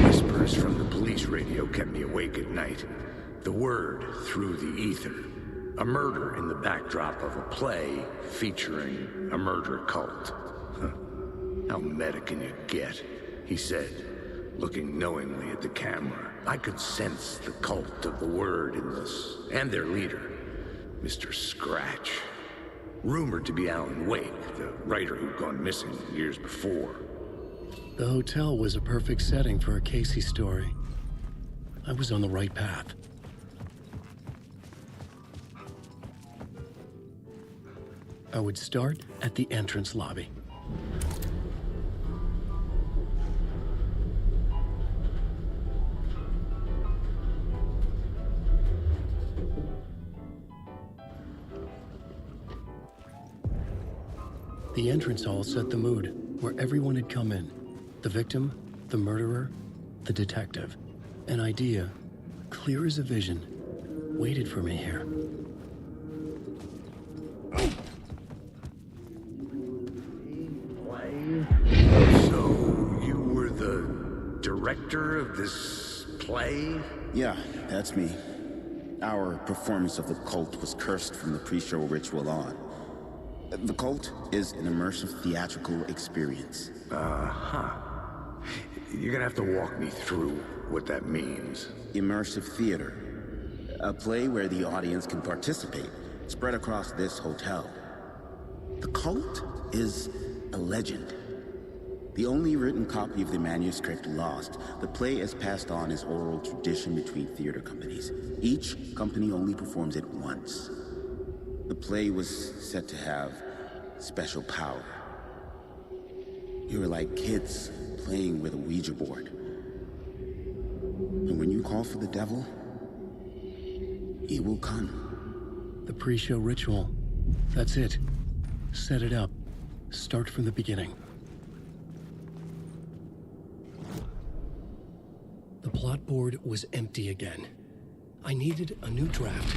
Whispers from the police radio kept me awake at night. The word through the ether. A murder in the backdrop of a play featuring a murder cult. Huh. How meta can you get? He said, looking knowingly at the camera. I could sense the cult of the word in this, and their leader, Mr. Scratch. Rumored to be Alan Wake, the writer who'd gone missing years before. The hotel was a perfect setting for a Casey story. I was on the right path. I would start at the entrance lobby. The entrance hall set the mood, where everyone had come in. The victim, the murderer, the detective. An idea, clear as a vision, waited for me here. So, you were the director of this play? Yeah, that's me. Our performance of the cult was cursed from the pre-show ritual on. The cult is an immersive theatrical experience. Uh-huh. You're gonna have to walk me through what that means. Immersive theater. A play where the audience can participate, spread across this hotel. The cult is a legend. The only written copy of the manuscript lost, the play is passed on as oral tradition between theater companies. Each company only performs it once. The play was said to have special power. You were like kids playing with a Ouija board. And when you call for the devil, he will come. The pre-show ritual. That's it. Set it up. Start from the beginning. The plot board was empty again. I needed a new draft.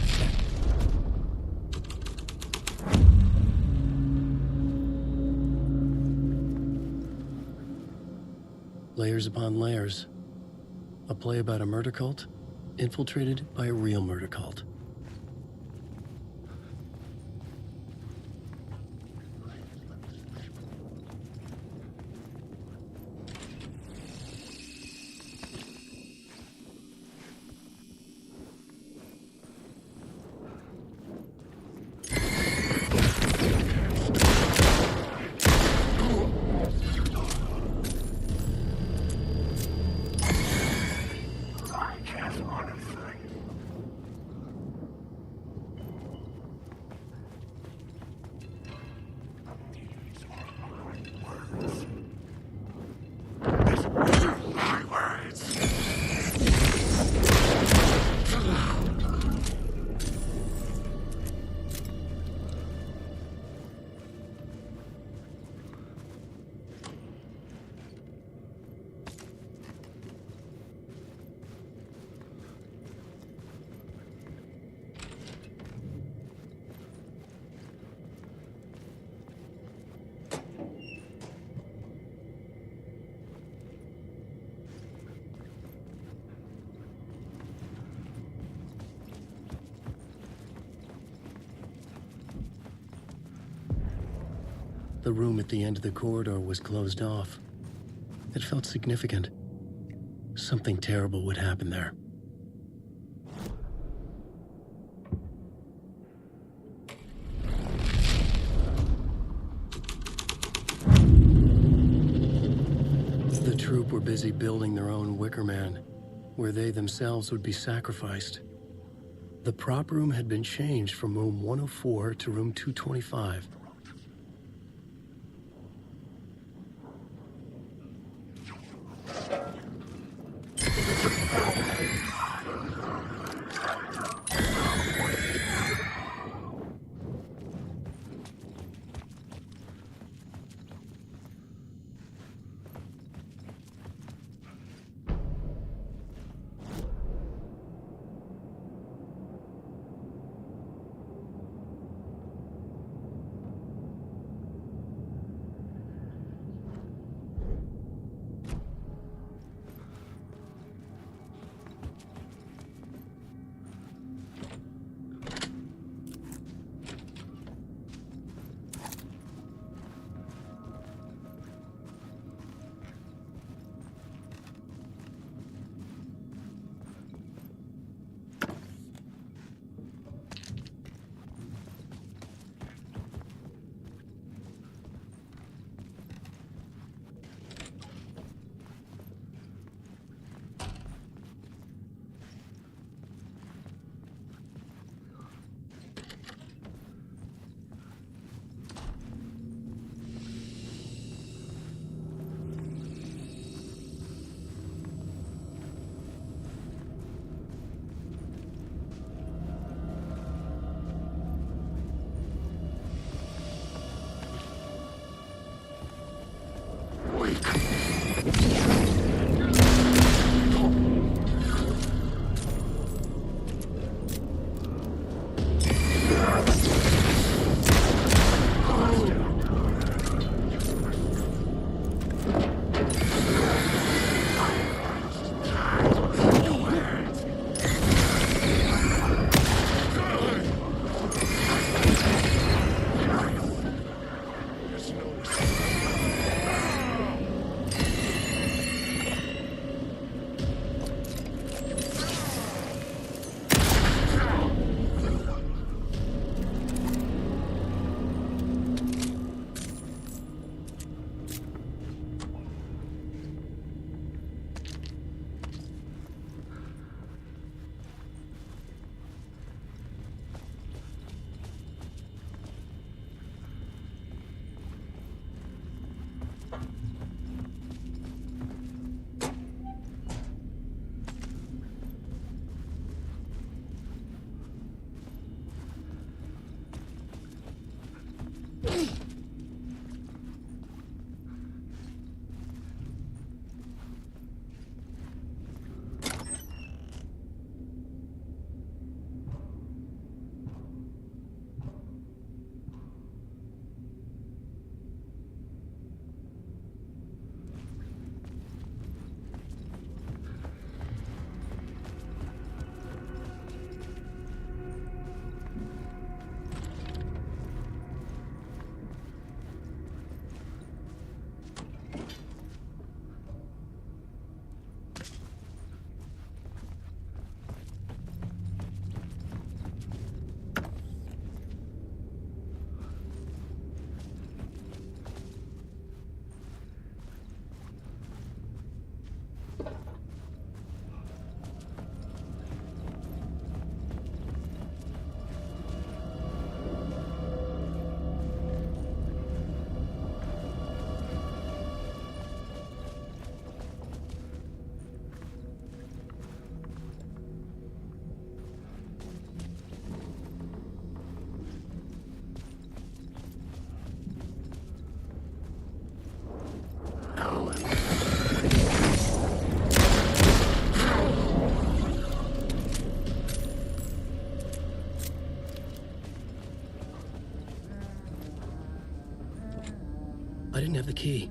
Layers upon layers. A play about a murder cult, infiltrated by a real murder cult. The room at the end of the corridor was closed off. It felt significant. Something terrible would happen there. The troupe were busy building their own Wicker Man, where they themselves would be sacrificed. The prop room had been changed from room 104 to room 225. I didn't have the key.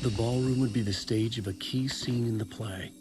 The ballroom would be the stage of a key scene in the play.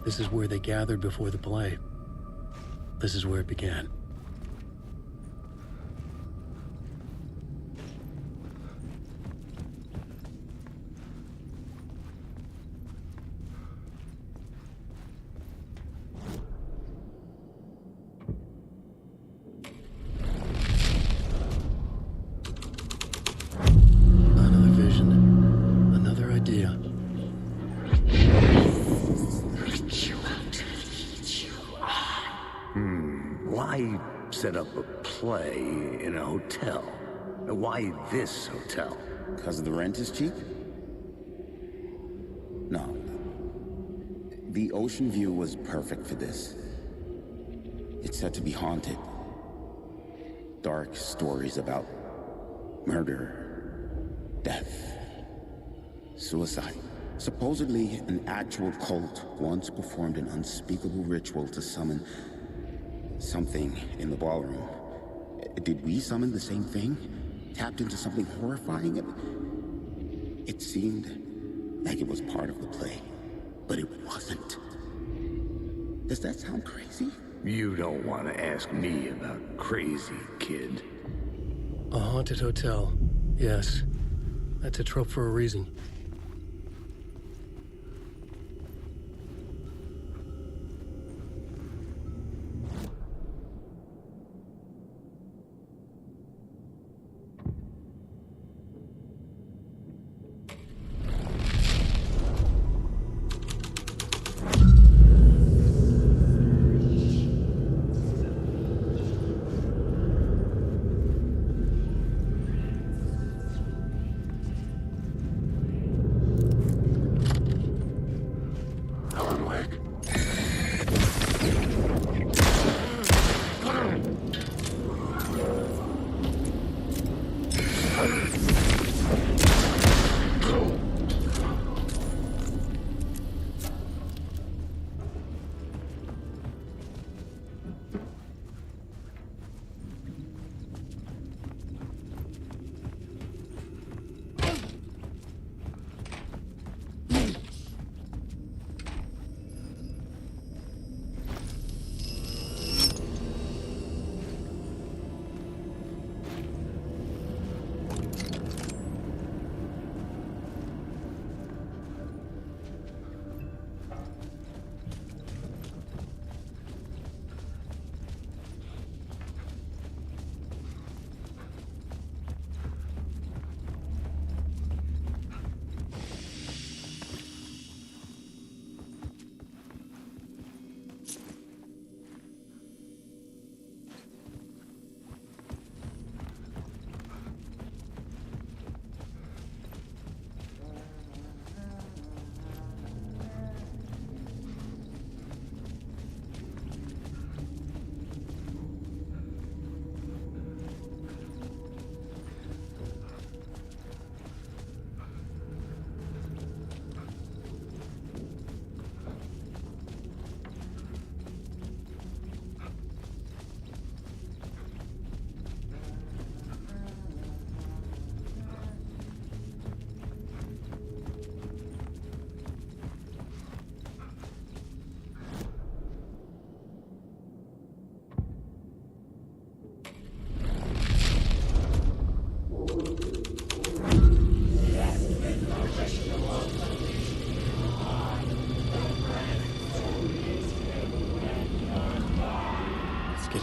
This is where they gathered before the play. This is where it began. Another vision, another idea. Why set up a play in a hotel? Why this hotel? Because the rent is cheap? No. The ocean view was perfect for this. It's said to be haunted. Dark stories about murder, death, suicide. Supposedly, an actual cult once performed an unspeakable ritual to summon something in the ballroom. Did we summon the same thing? Tapped into something horrifying? It seemed like it was part of the play, but it wasn't. Does that sound crazy? You don't want to ask me about crazy, kid. A haunted hotel. Yes. That's a trope for a reason.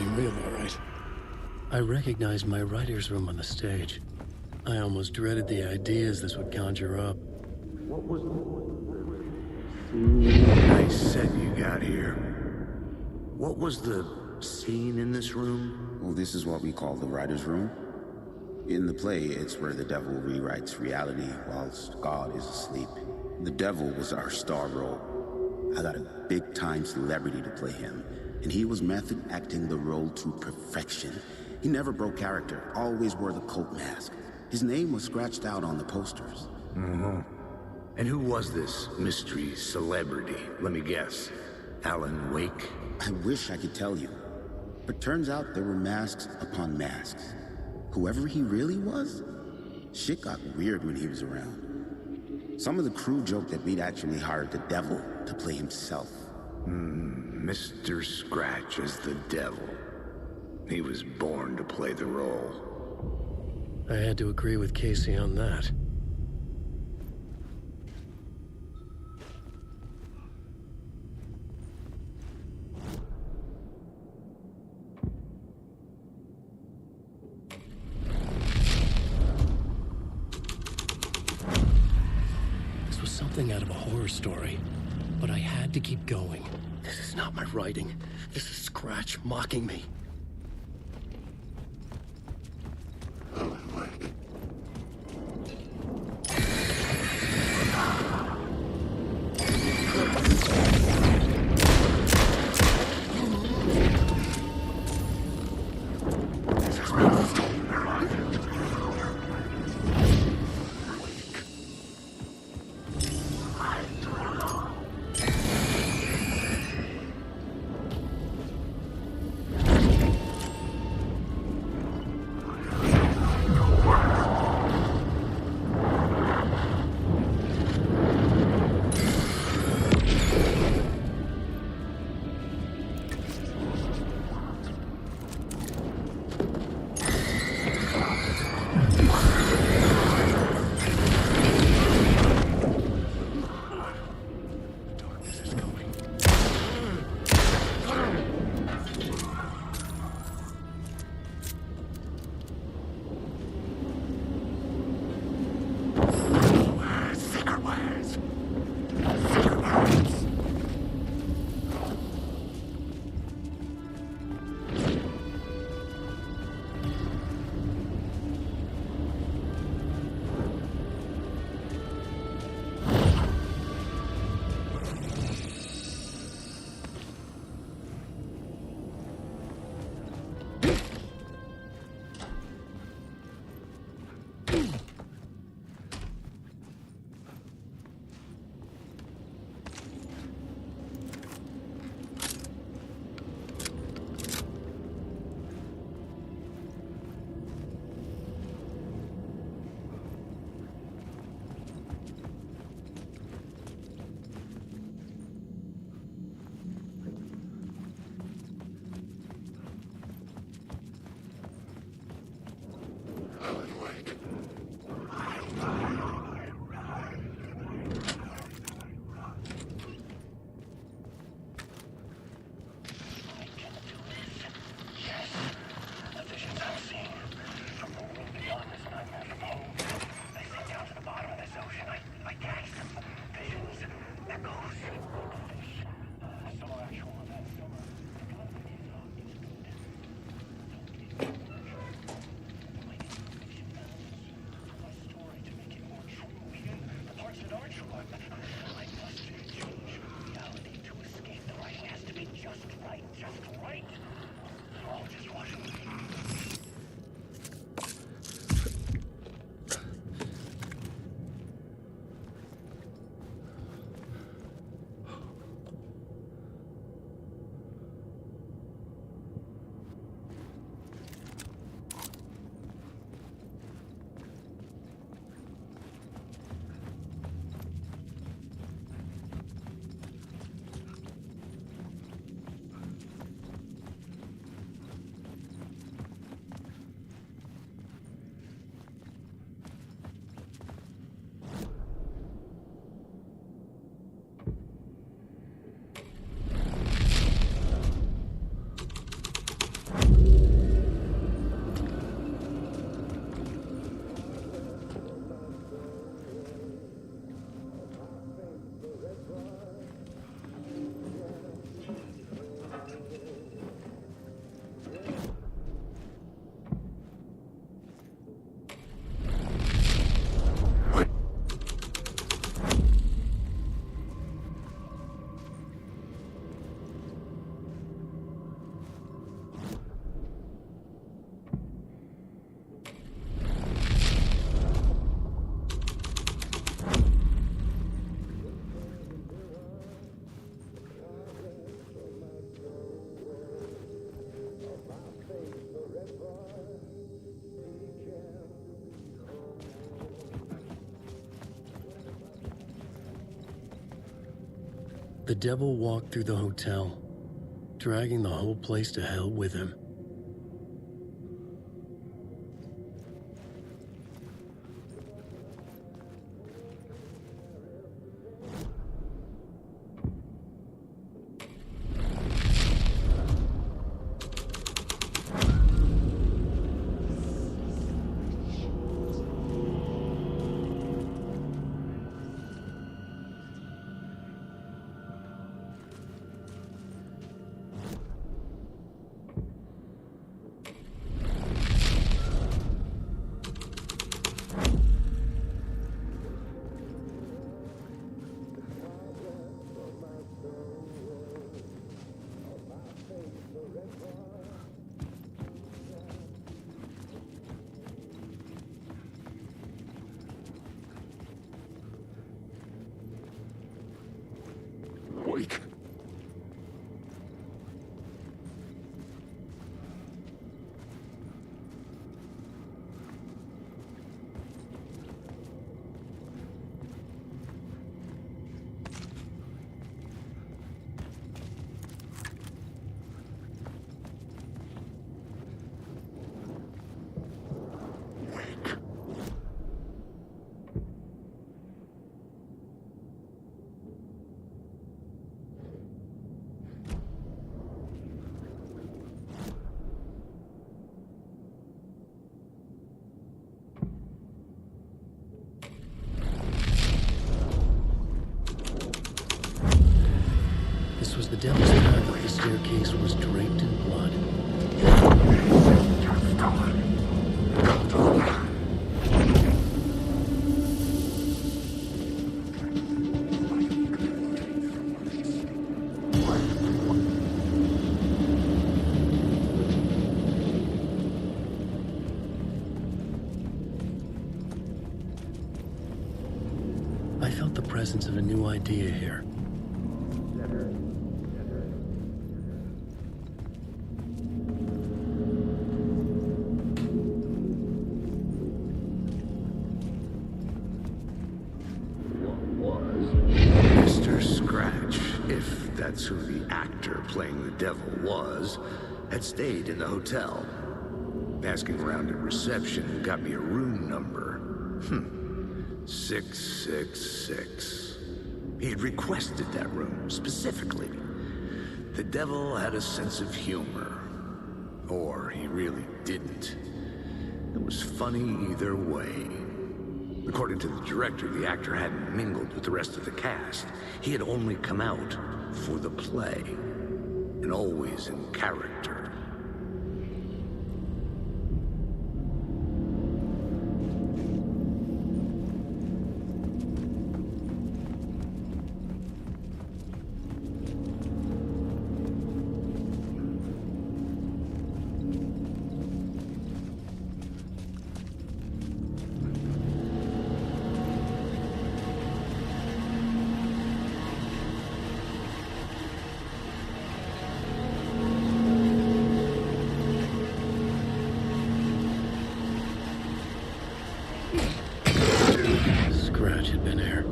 became real, all right. I recognized my writer's room on the stage. I almost dreaded the ideas this would conjure up. What was nice set you got here. What was the scene in this room? Well, this is what we call the writer's room. In the play, it's where the devil rewrites reality whilst God is asleep. The devil was our star role. I got a big-time celebrity to play him, and he was method acting the role to perfection. He never broke character, always wore the cult mask. His name was scratched out on the posters. Mm-hmm. And who was this mystery celebrity? Let me guess. Alan Wake? I wish I could tell you. But turns out there were masks upon masks. Whoever he really was, shit got weird when he was around. Some of the crew joked that we'd actually hired the devil to play himself. Mr. Scratch as the devil. He was born to play the role. I had to agree with Casey on that. This was something out of a horror story, but I had to keep going. This is not my writing. This is Scratch mocking me. The devil walked through the hotel, dragging the whole place to hell with him. Wait. This was the devil's trap, but the staircase was draped in blood. I felt the presence of a new idea here. Mr. Scratch, if that's who the actor playing the devil was, had stayed in the hotel. Asking around at reception got me a room number. 666. He had requested that room, specifically. The devil had a sense of humor. Or he really didn't. It was funny either way. According to the director, the actor hadn't mingled with the rest of the cast. He had only come out for the play, and always in character. Scratch had been here.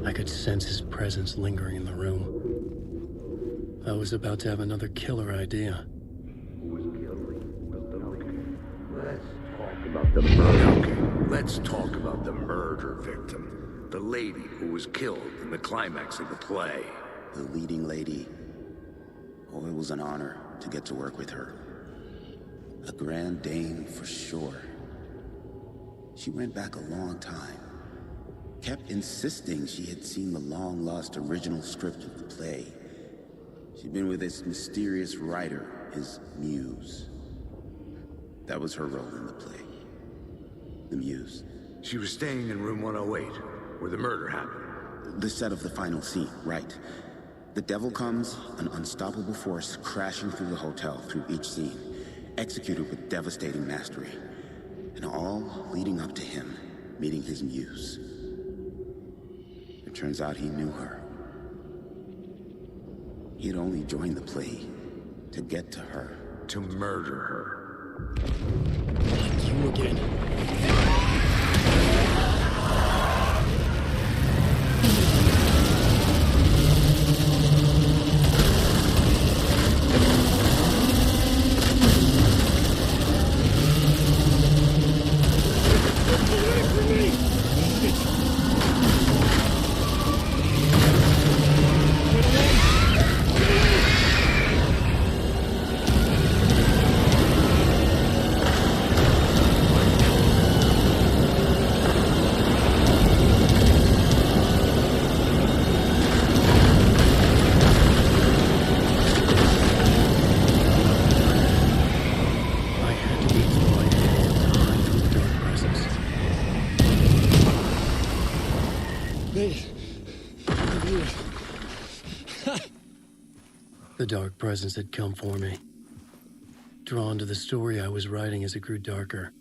I could sense his presence lingering in the room. I was about to have another killer idea. Let's talk about the murder victim. The lady who was killed in the climax of the play. The leading lady. Oh, it was an honor to get to work with her. A grand dame for sure. She went back a long time. Kept insisting she had seen the long-lost original script of the play. She'd been with this mysterious writer, his muse. That was her role in the play. The muse. She was staying in room 108, where the murder happened. The set of the final scene, right. The devil comes, an unstoppable force crashing through the hotel through each scene, executed with devastating mastery. And all leading up to him meeting his muse. It turns out he knew her. He'd only joined the play to get to her. To murder her. You again. The dark presence had come for me. Drawn to the story I was writing as it grew darker.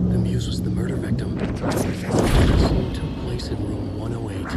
The muse was the murder victim. It took place in room 108.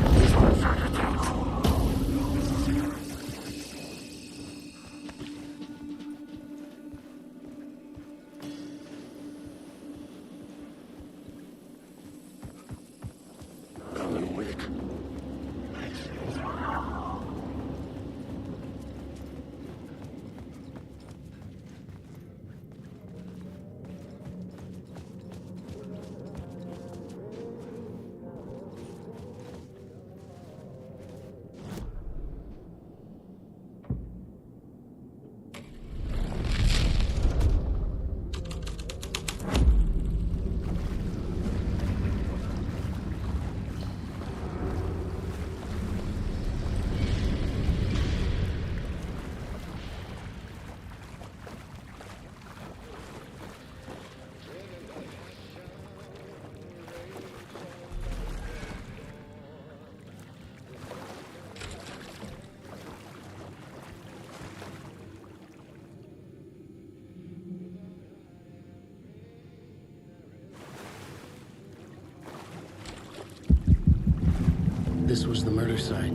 This was the murder site.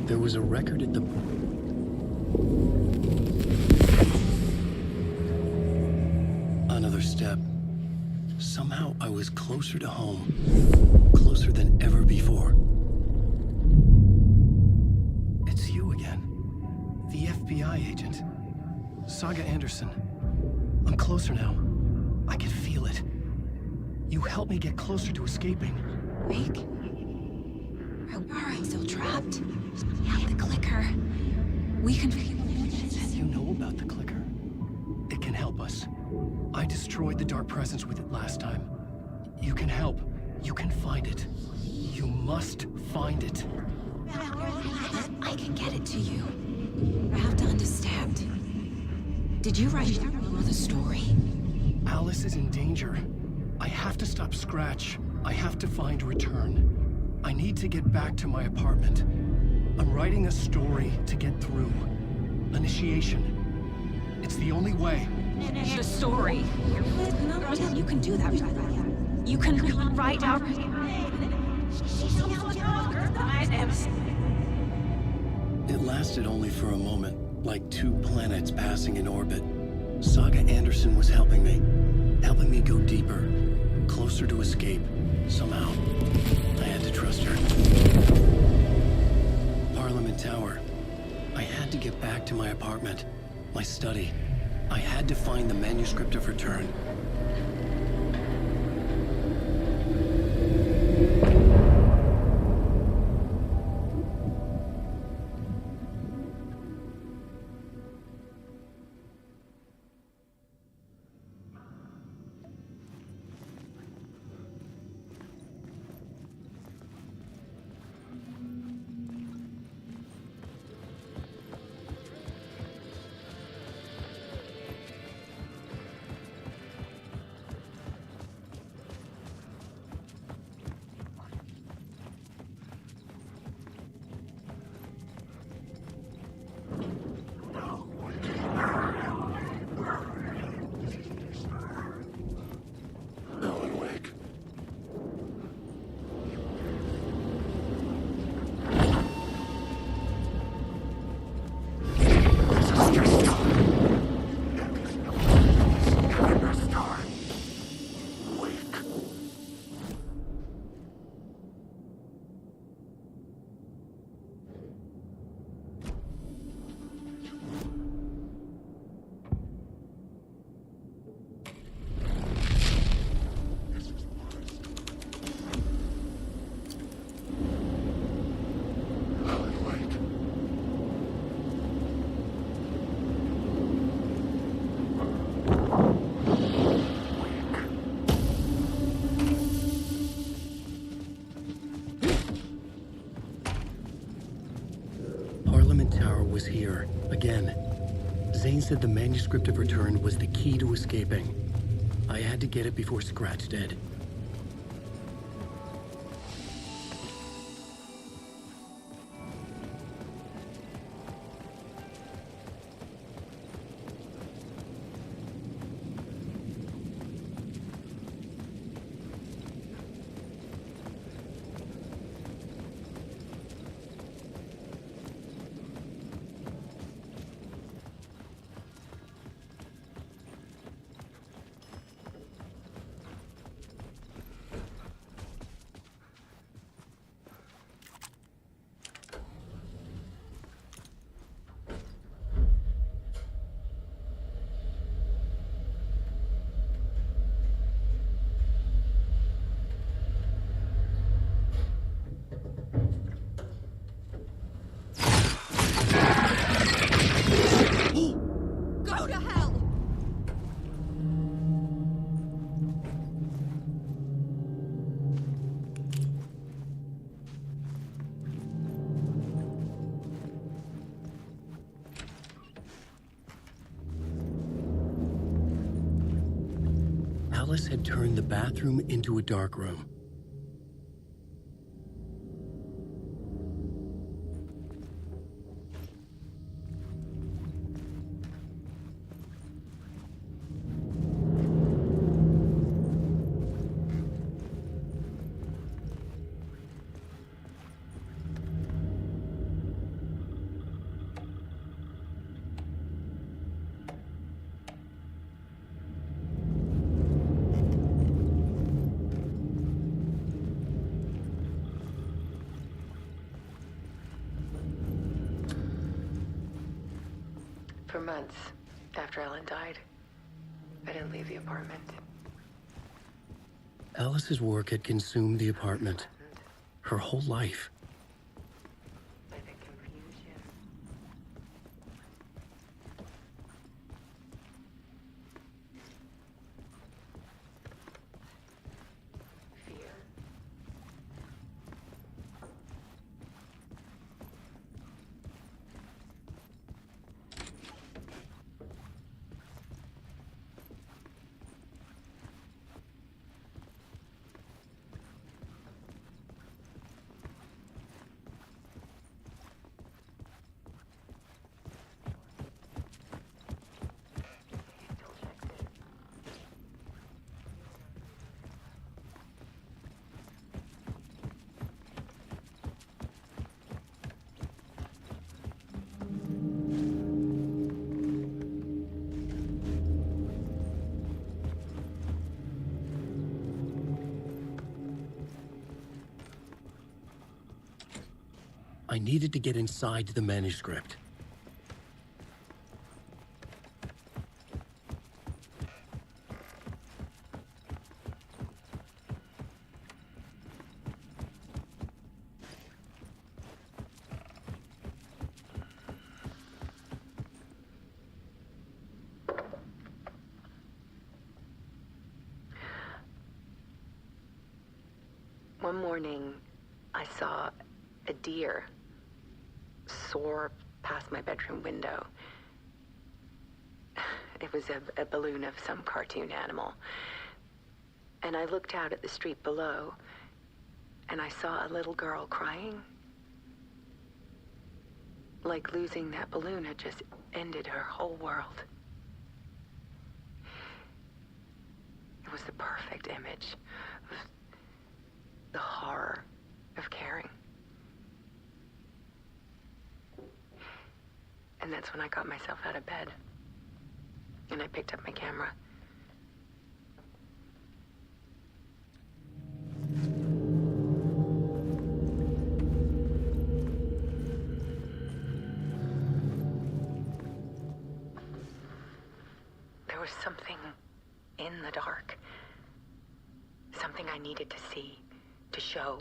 There was a record at the... Another step. Somehow I was closer to home. Closer than ever before. It's you again. The FBI agent. Saga Anderson. I'm closer now. I can feel it. You helped me get closer to escaping. Wake? Are I still trapped? Yeah, the clicker. We can... You know about the clicker. It can help us. I destroyed the dark presence with it last time. You can help. You can find it. You must find it. I can get it to you. I have to understand. Did you write the story? Alice is in danger. I have to stop Scratch. I have to find Return. I need to get back to my apartment. I'm writing a story to get through. Initiation. It's the only way. The story. No, you can do that. You can write out... It lasted only for a moment, like two planets passing in orbit. Saga Anderson was helping me go deeper, closer to escape, somehow. I had to trust her. Parliament Tower. I had to get back to my apartment, my study. I had to find the manuscript of Return. was here, again. Zane said the manuscript of return was the key to escaping. I had to get it before Scratch did. Go to hell! Alice had turned the bathroom into a dark room. For months after Ellen died, I didn't leave the apartment. Alice's work had consumed the apartment. Her whole life. By the confusion. Fear. I needed to get inside the manuscript. One morning, I saw a deer soar past my bedroom window. It was a balloon of some cartoon animal. And I looked out at the street below, and I saw a little girl crying. Like losing that balloon had just ended her whole world. It was the perfect image of the horror of caring. And that's when I got myself out of bed. And I picked up my camera. There was something in the dark. Something I needed to see, to show.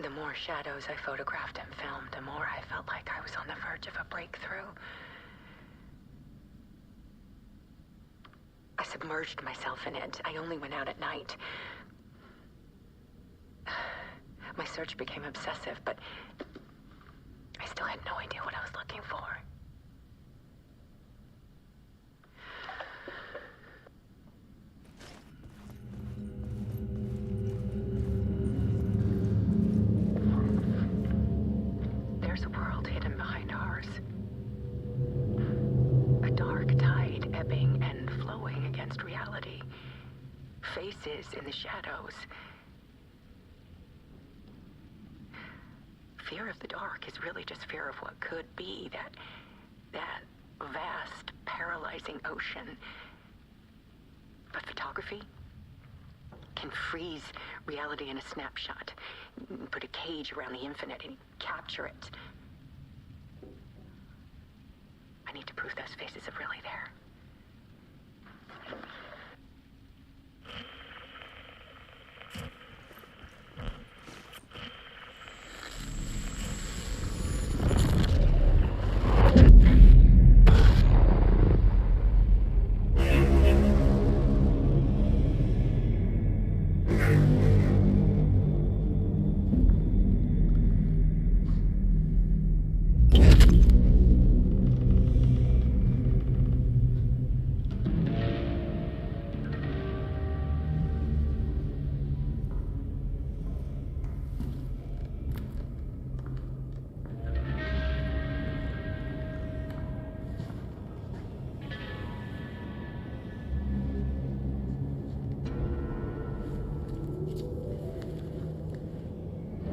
The more shadows I photographed and filmed, the more I felt like I was on the verge of a breakthrough. I submerged myself in it. I only went out at night. My search became obsessive, but I still had no idea what I was looking for. There's a world hidden behind ours. A dark tide ebbing and flowing against reality. Faces in the shadows. Fear of the dark is really just fear of what could be, that vast, paralyzing ocean. But photography can freeze reality in a snapshot, put a cage around the infinite and capture it. I need to prove those faces are really there.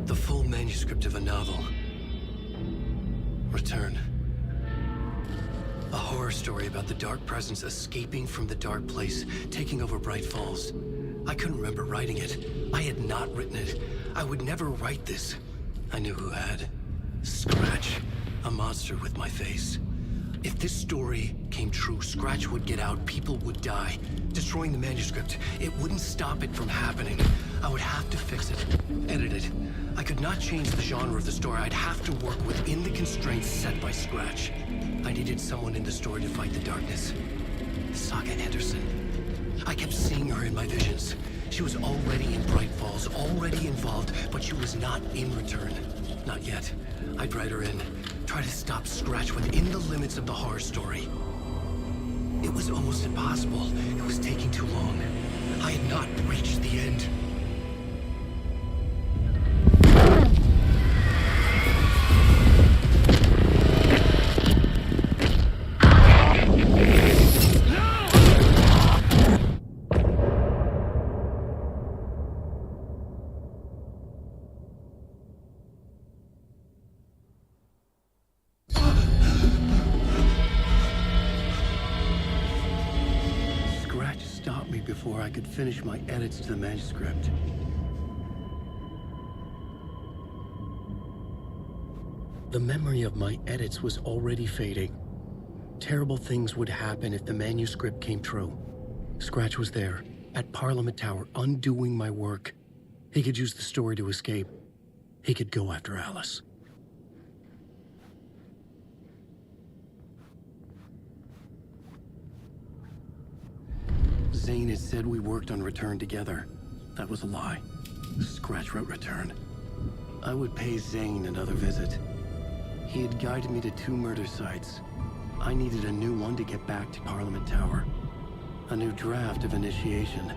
The full manuscript of a novel. Return. A horror story about the dark presence escaping from the dark place, taking over Bright Falls. I couldn't remember writing it. I had not written it. I would never write this. I knew who had. Scratch. A monster with my face. If this story came true, Scratch would get out, people would die. Destroying the manuscript, it wouldn't stop it from happening. I would have to fix it, edit it. I could not change the genre of the story. I'd have to work within the constraints set by Scratch. I needed someone in the story to fight the darkness. Saga Anderson. I kept seeing her in my visions. She was already in Bright Falls, already involved, but she was not in Return. Not yet. I'd write her in, try to stop Scratch within the limits of the horror story. It was almost impossible. It was taking too long. I had not reached the end. Before I could finish my edits to the manuscript. The memory of my edits was already fading. Terrible things would happen if the manuscript came true. Scratch was there, at Parliament Tower, undoing my work. He could use the story to escape. He could go after Alice. Zane had said we worked on Return together. That was a lie. Scratch wrote Return. I would pay Zane another visit. He had guided me to 2 murder sites. I needed a new one to get back to Parliament Tower. A new draft of Initiation.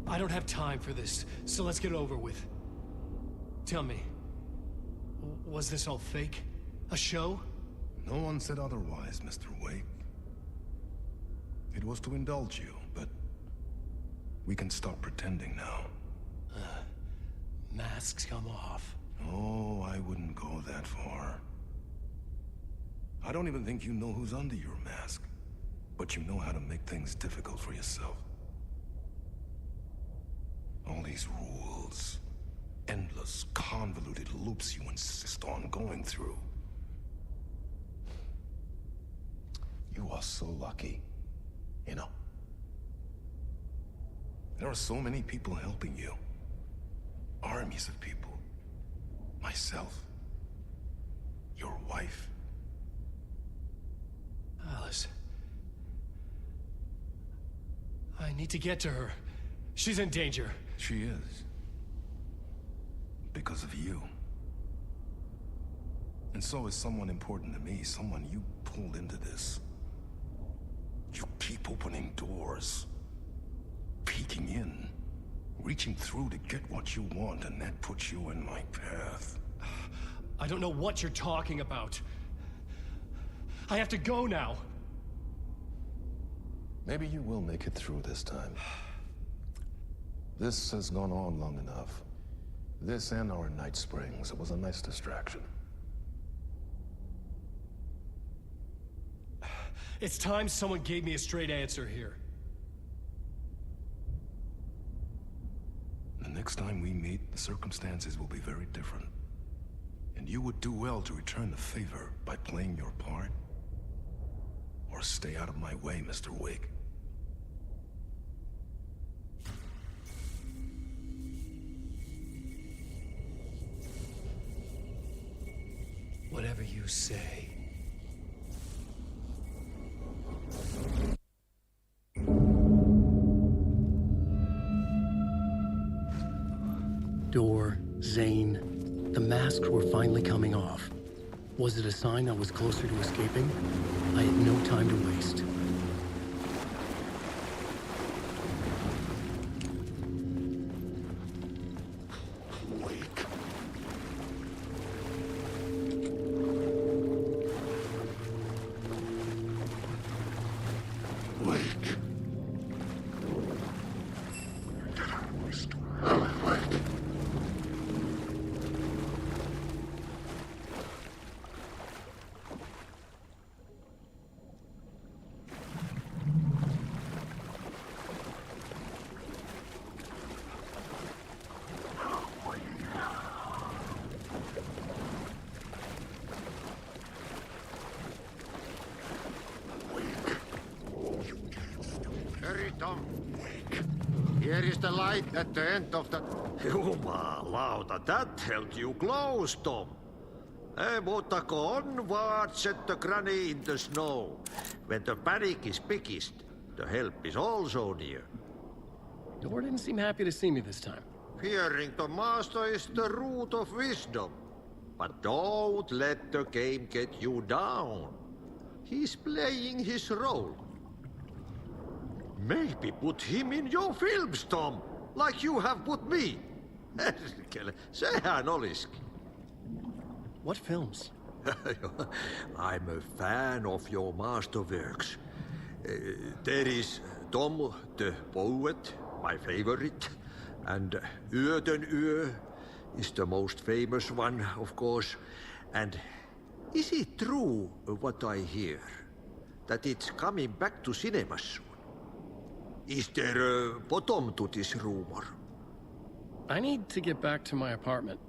I don't have time for this, so let's get it over with. Tell me, was this all fake? A show? No one said otherwise, Mr. Wake. It was to indulge you, but we can stop pretending now. Masks come off. Oh, I wouldn't go that far. I don't even think you know who's under your mask, but you know how to make things difficult for yourself. All these rules, endless, convoluted loops you insist on going through. You are so lucky, you know. There are so many people helping you. Armies of people. Myself. Your wife. Alice. I need to get to her. She's in danger. She is. Because of you. And so is someone important to me, someone you pulled into this. You keep opening doors. Peeking in. Reaching through to get what you want, and that puts you in my path. I don't know what you're talking about. I have to go now. Maybe you will make it through this time. This has gone on long enough. This and our Night Springs. It was a nice distraction. It's time someone gave me a straight answer here. The next time we meet, the circumstances will be very different. And you would do well to return the favor by playing your part. Or stay out of my way, Mr. Wake. Whatever you say. Door, Zane, the masks were finally coming off. Was it a sign I was closer to escaping? I had no time to waste. Hurry, Tom. Here is the light at the end of the... Jumalauta, that held you close, Tom. Mutta onward, set the granny in the snow. When the panic is biggest, the help is also near. Door didn't seem happy to see me this time. Fearing the master is the root of wisdom. But don't let the game get you down. He's playing his role. Maybe put him in your films, Tom, like you have put me. Sehän olisikin. What films? I'm a fan of your masterworks. There is Tom the Poet, my favorite, and Yöden Yö is the most famous one, of course. And is it true what I hear, that it's coming back to cinemas soon? Is there a bottom to this rumor? I need to get back to my apartment.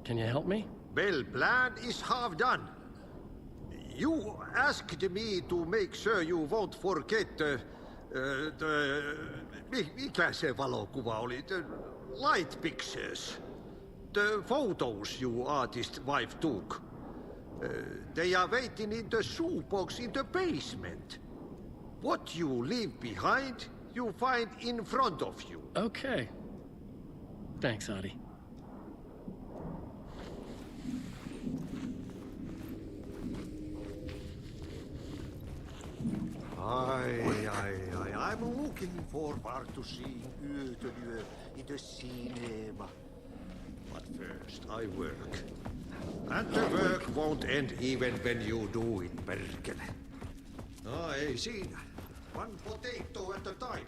Can you help me? Well, plan is half done. You asked me to make sure you won't forget mikä se valokuva oli? The light pictures. The photos you artist wife took. They are waiting in the shoebox in the basement. What you leave behind, you find in front of you. Okay. Thanks, Adi. I'm looking forward to seeing Yötön Yö in the cinema. But first, I work. And the work won't end even when you do it, perkele. Ei siinä. One potato at a time.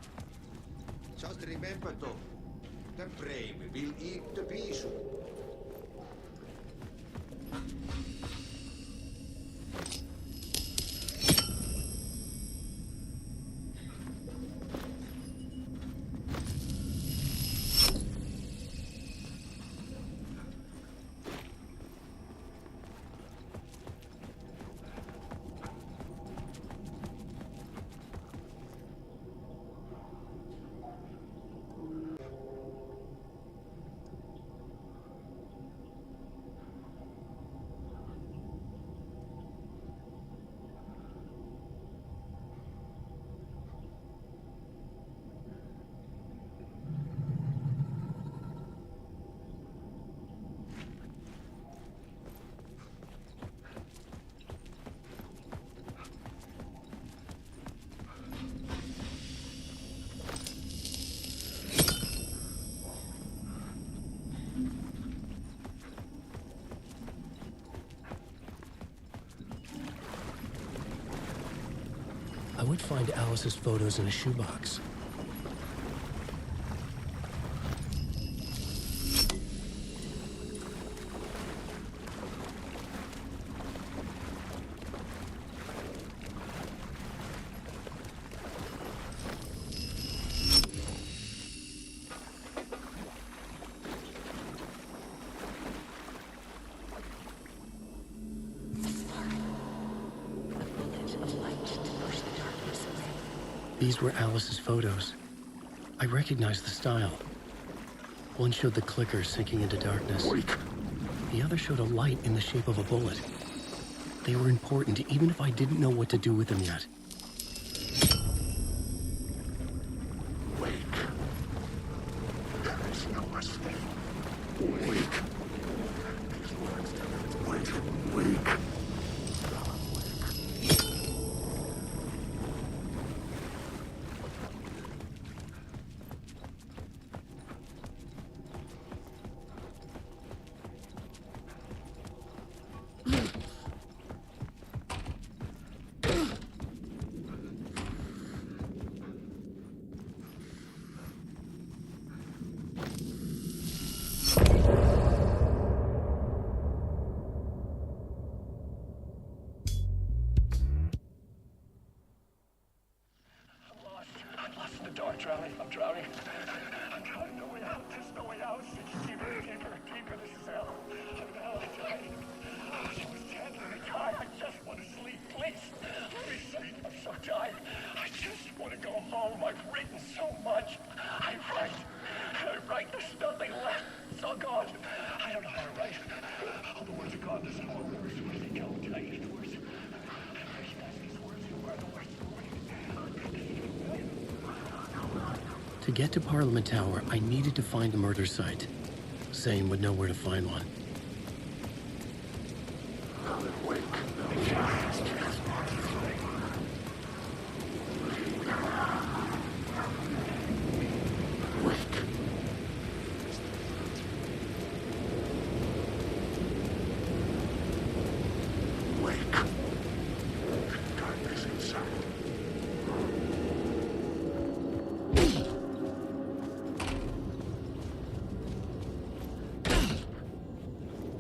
Just remember though, the brave will eat the pisu. I would find Alice's photos in a shoebox. These were Alice's photos. I recognized the style. One showed the clicker sinking into darkness. The other showed a light in the shape of a bullet. They were important, even if I didn't know what to do with them yet. I'm drowning. I'm drowning. No way out. There's no way out. Deeper. This is hell. I'm dying. She was tenderly tired. I just want to sleep. Please. Please sleep. I'm so tired. I just want to go home. I've written so much. I write. There's nothing left. It's all gone. I don't know how to write. All the words are gone. There's no words. Where do they go? Did I use words? I recognize these words. You are the words. To get to Parliament Tower, I needed to find a murder site. Zane would know where to find one.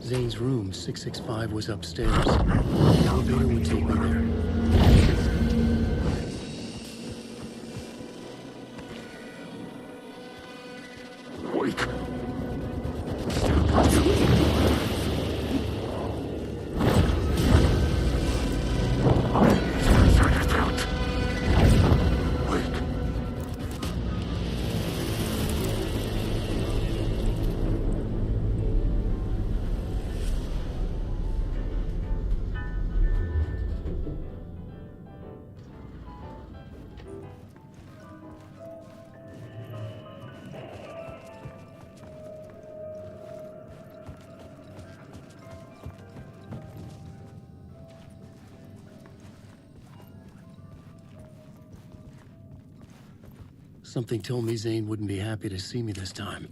Zane's room, 665, was upstairs. The elevator would take me there. Something told me Zane wouldn't be happy to see me this time.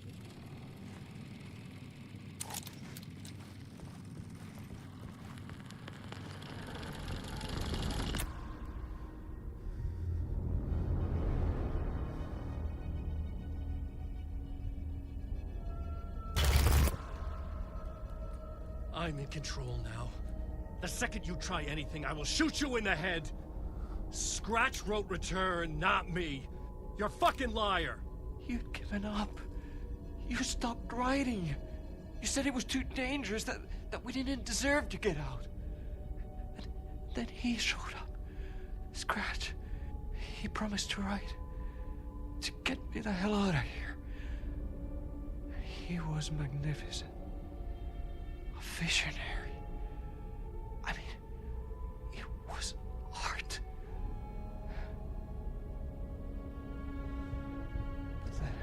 I'm in control now. The second you try anything, I will shoot you in the head. Scratch wrote Return, not me. You're a fucking liar. You'd given up. You stopped writing. You said it was too dangerous, that we didn't deserve to get out. And then he showed up. Scratch. He promised to write. To get me the hell out of here. He was magnificent. A visionary. I mean, it was art. But then,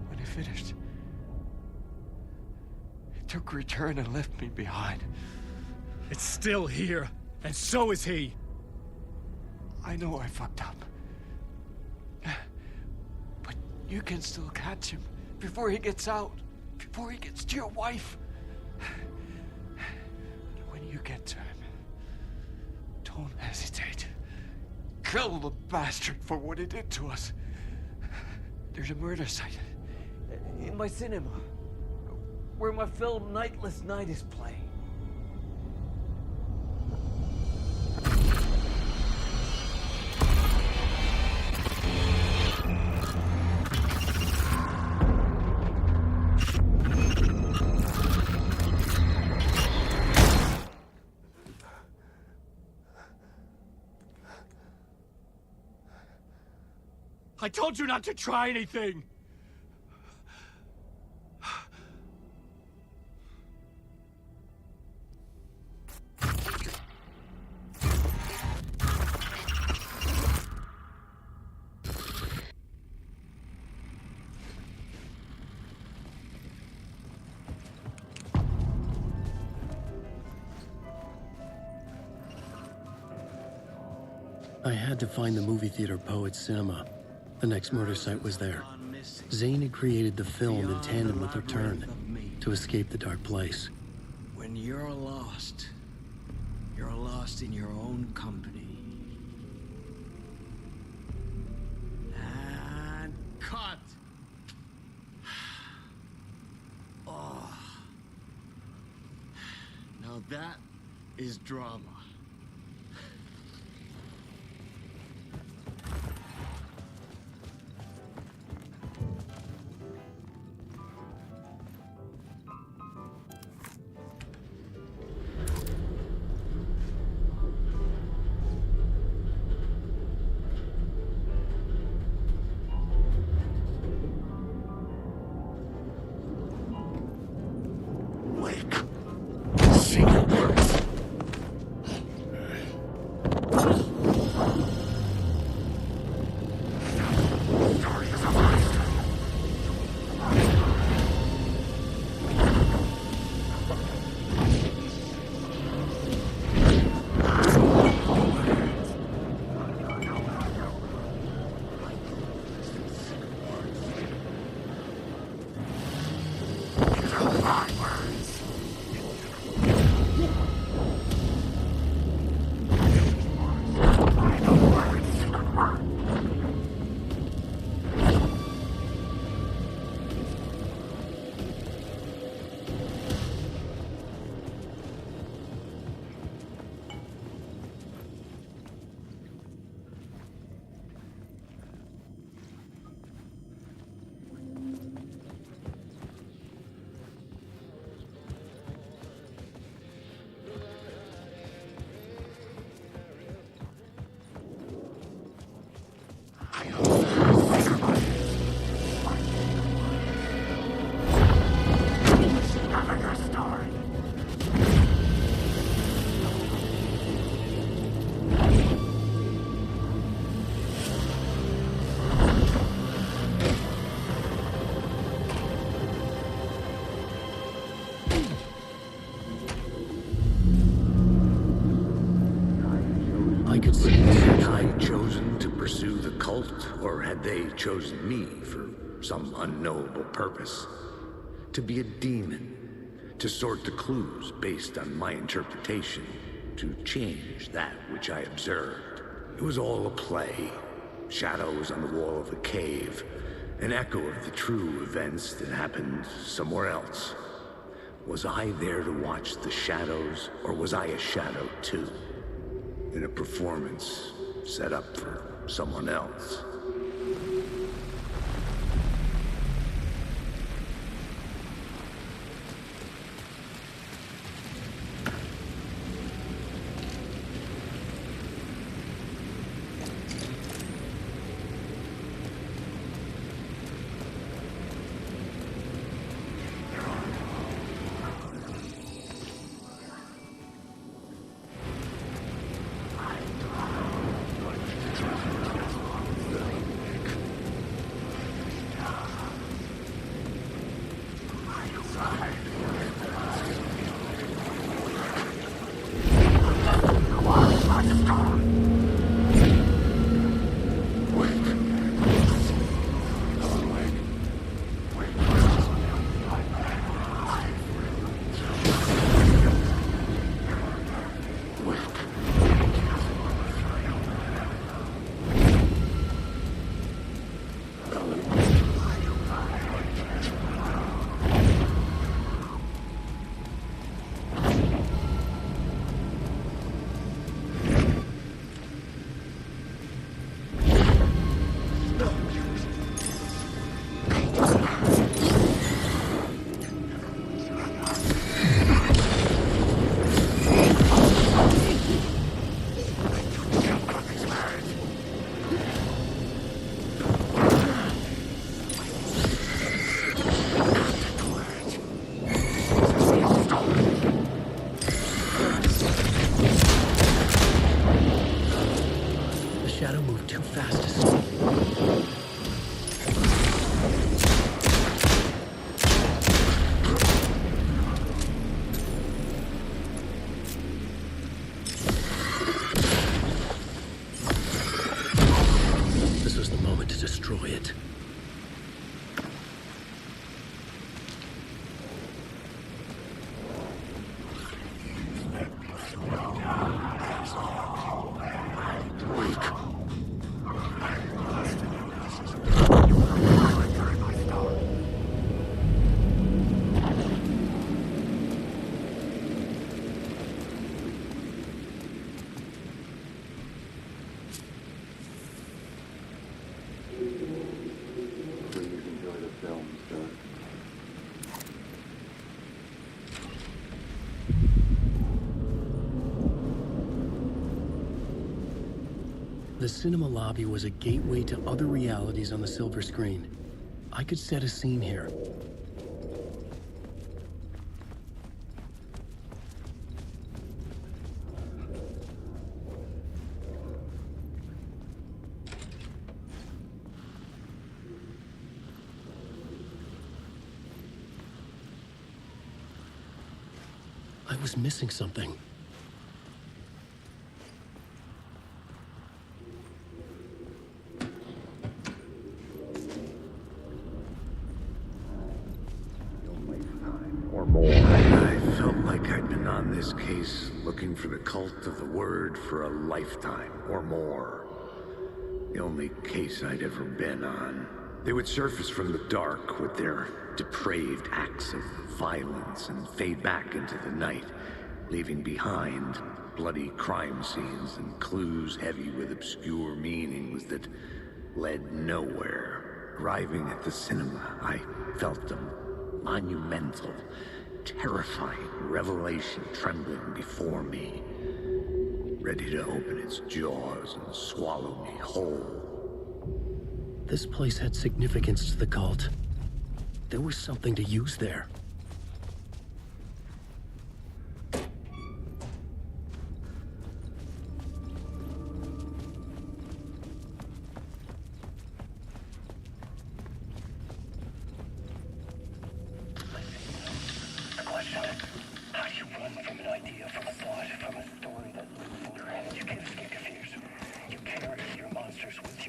when he finished, he took Return and left me behind. It's still here, and so is he. I know I fucked up. But you can still catch him before he gets out. Before he gets to your wife. When you get to him, don't hesitate. Kill the bastard for what he did to us. There's a murder site in my cinema where my film Nightless Night is playing. I told you not to try anything! I had to find the movie theater Poet's Cinema. The next murder site was there. Zane had created the film in tandem with Return to escape the dark place. When you're lost in your own company. And cut! Oh. Now that is drama. I could see the I'd chosen to pursue the cult, or had they chosen me for some unknowable purpose? To be a demon, to sort the clues based on my interpretation, to change that which I observed. It was all a play. Shadows on the wall of a cave, an echo of the true events that happened somewhere else. Was I there to watch the shadows, or was I a shadow too? In a performance set up for someone else. The cinema lobby was a gateway to other realities on the silver screen. I could set a scene here. I was missing something. This case, looking for the cult of the word for a lifetime or more. The only case I'd ever been on. They would surface from the dark with their depraved acts of violence and fade back into the night, leaving behind bloody crime scenes and clues heavy with obscure meanings that led nowhere. Arriving at the cinema, I felt a monumental, terrifying revelation trembling before me, ready to open its jaws and swallow me whole. This place had significance to the cult. There was something to use there. With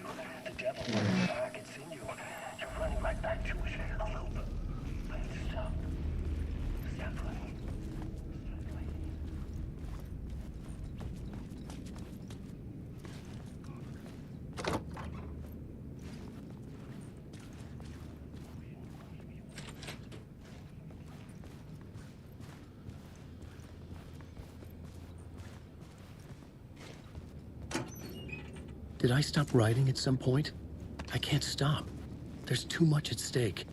Did I stop writing at some point? I can't stop. There's too much at stake.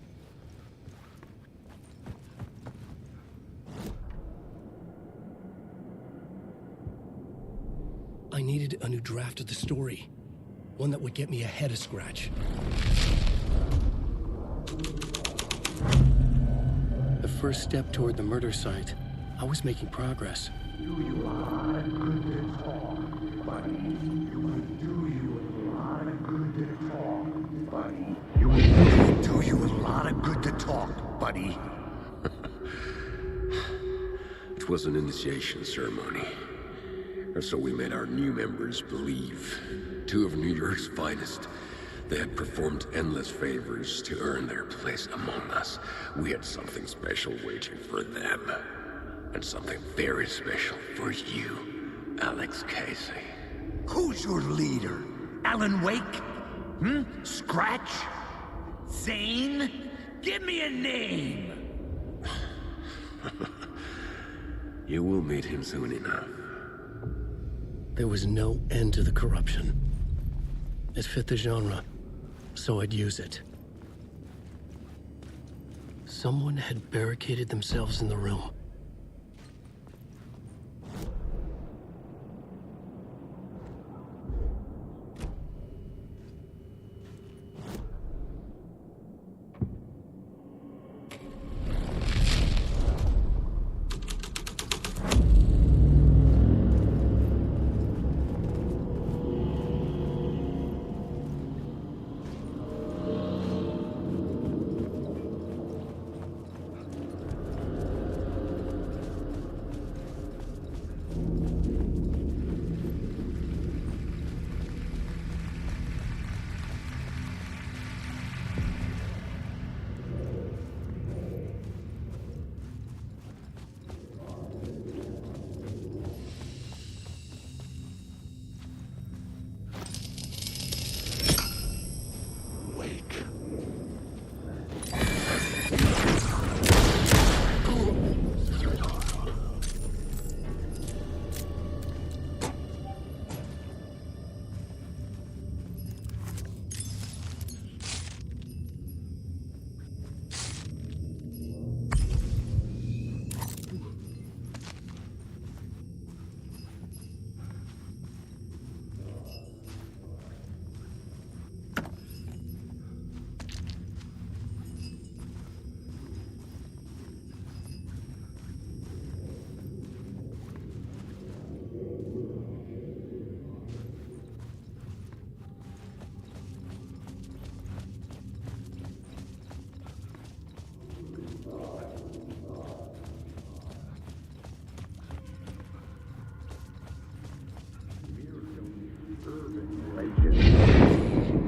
I needed a new draft of the story. One that would get me ahead of Scratch. The first step toward the murder site, I was making progress. Do you a lot of good to talk, buddy? You would do you a lot of good to talk, buddy. You would do you a lot of good to talk, buddy. It was an initiation ceremony. Or so we made our new members believe. 2 of New York's finest. They had performed endless favors to earn their place among us. We had something special waiting for them. And something very special for you, Alex Casey. Who's your leader? Alan Wake? Scratch? Zane? Give me a name! You will meet him soon enough. There was no end to the corruption. It fit the genre, so I'd use it. Someone had barricaded themselves in the room.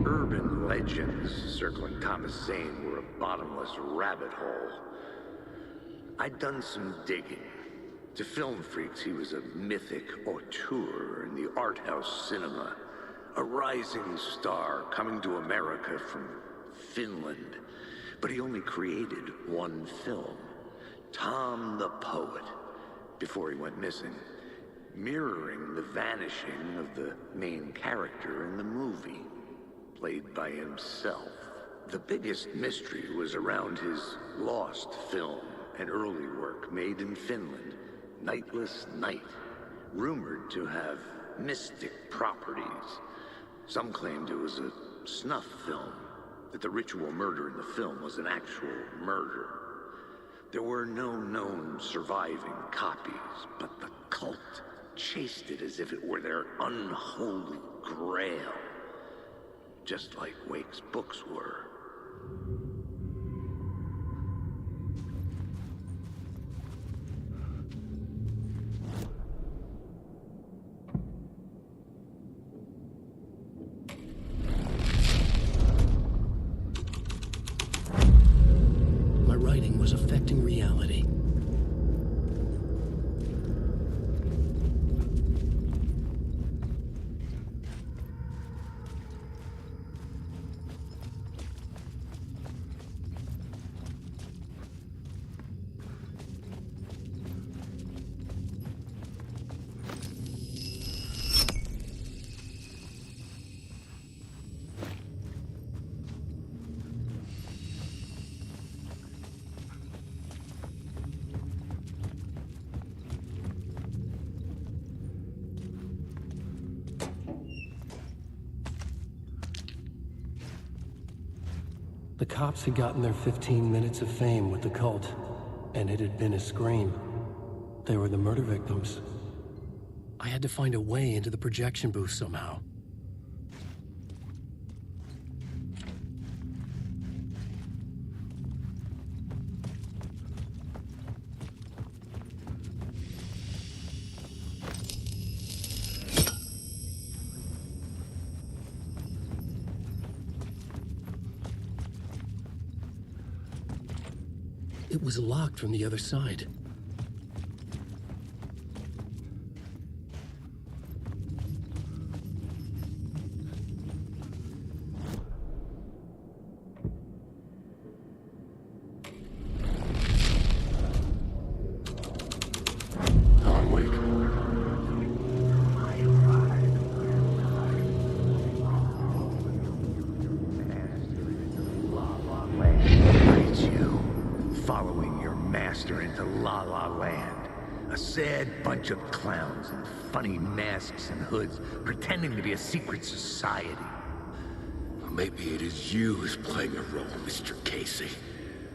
Urban legends circling Thomas Zane were a bottomless rabbit hole. I'd done some digging. To film freaks, he was a mythic auteur in the art house cinema. A rising star coming to America from Finland. But he only created one film, Tom the Poet, before he went missing, mirroring the vanishing of the main character in the movie, played by himself. The biggest mystery was around his lost film, an early work made in Finland, Nightless Night, rumored to have mystic properties. Some claimed it was a snuff film, that the ritual murder in the film was an actual murder. There were no known surviving copies, but the cult chased it as if it were their unholy grail, just like Wake's books were. My writing was affecting reality. The cops had gotten their 15 minutes of fame with the cult, and it had been a scream. They were the murder victims. I had to find a way into the projection booth somehow. It was locked from the other side. Bunch of clowns in funny masks and hoods pretending to be a secret society. Maybe it is you who's playing a role, Mr. Casey.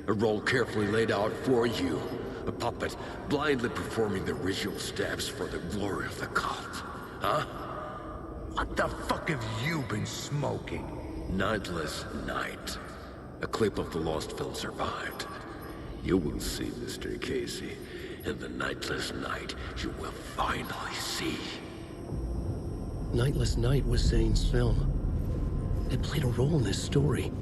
A role carefully laid out for you. A puppet blindly performing the ritual steps for the glory of the cult. Huh? What the fuck have you been smoking? Nightless Night. A clip of the lost film survived. You will see, Mr. Casey. In the Nightless Night, you will finally see. Nightless Night was Zane's film. It played a role in this story.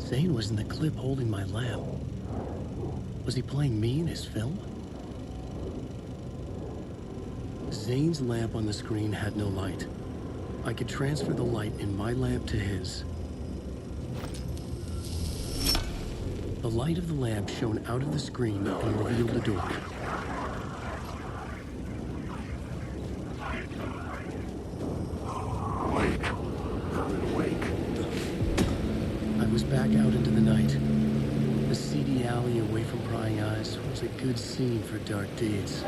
Zane was in the clip holding my lamp. Was he playing me in his film? Zane's lamp on the screen had no light. I could transfer the light in my lamp to his. The light of the lamp shone out of the screen and revealed the door. Back out into the night. The seedy alley away from prying eyes was a good scene for dark deeds.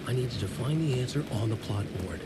I needed to find the answer on the plot board.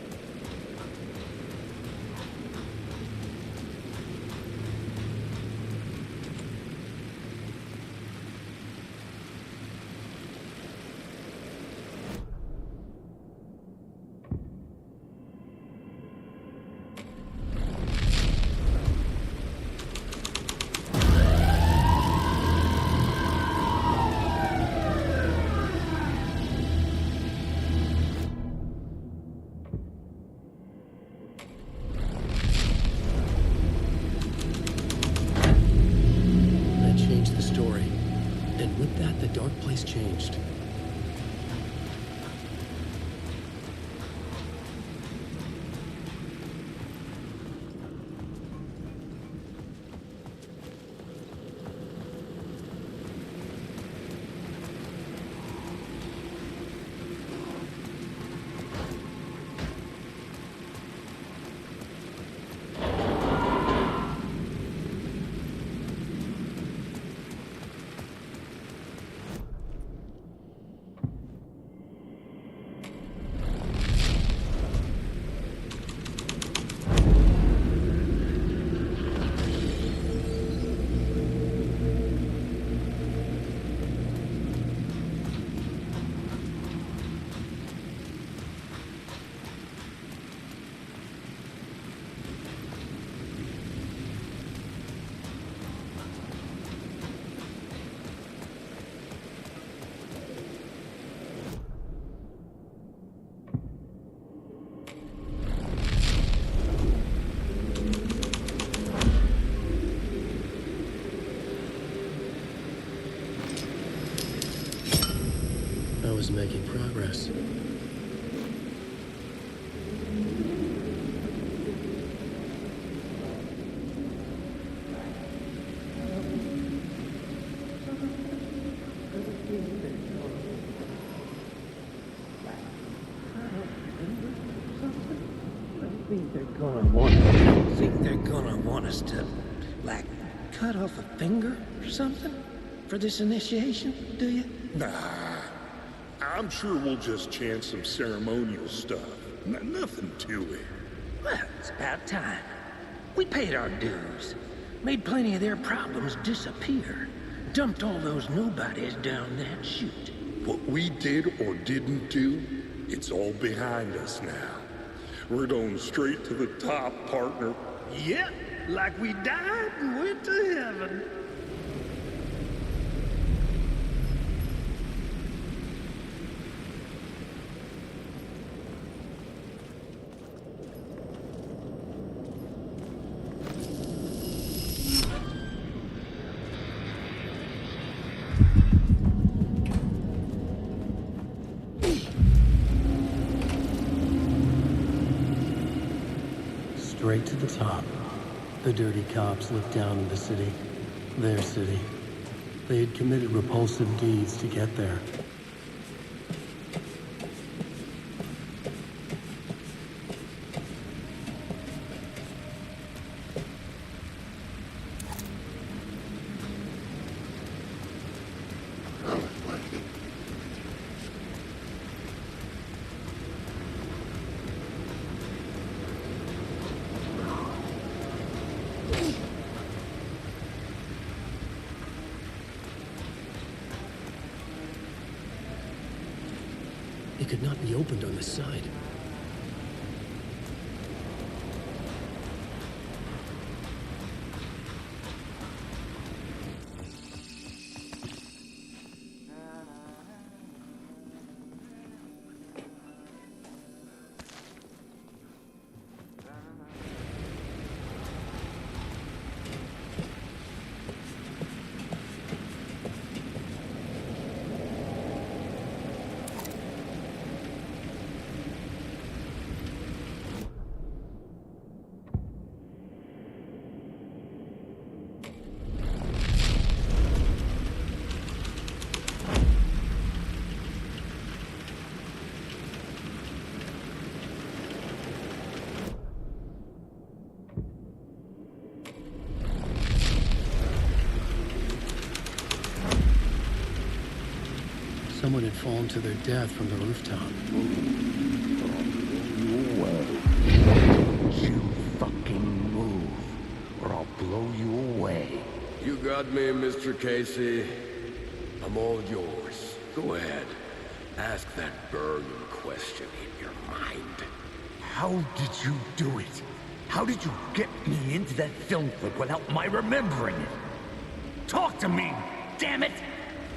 Changed. was making progress. Think they're gonna want us to, like, cut off a finger or something for this initiation, do you? Nah, I'm sure we'll just chant some ceremonial stuff. Nothing to it. Well, it's about time. We paid our dues, made plenty of their problems disappear, dumped all those nobodies down that chute. What we did or didn't do, it's all behind us now. We're going straight to the top, partner. Yep, like we died and went to heaven. Straight to the top. The dirty cops looked down on the city. Their city. They had committed repulsive deeds to get there. It could not be opened on this side. Someone had fallen to their death from the rooftop. You fucking move, or I'll blow you away. You got me, Mr. Casey. I'm all yours. Go ahead. Ask that burning question in your mind. How did you do it? How did you get me into that film clip without my remembering it? Talk to me, damn it!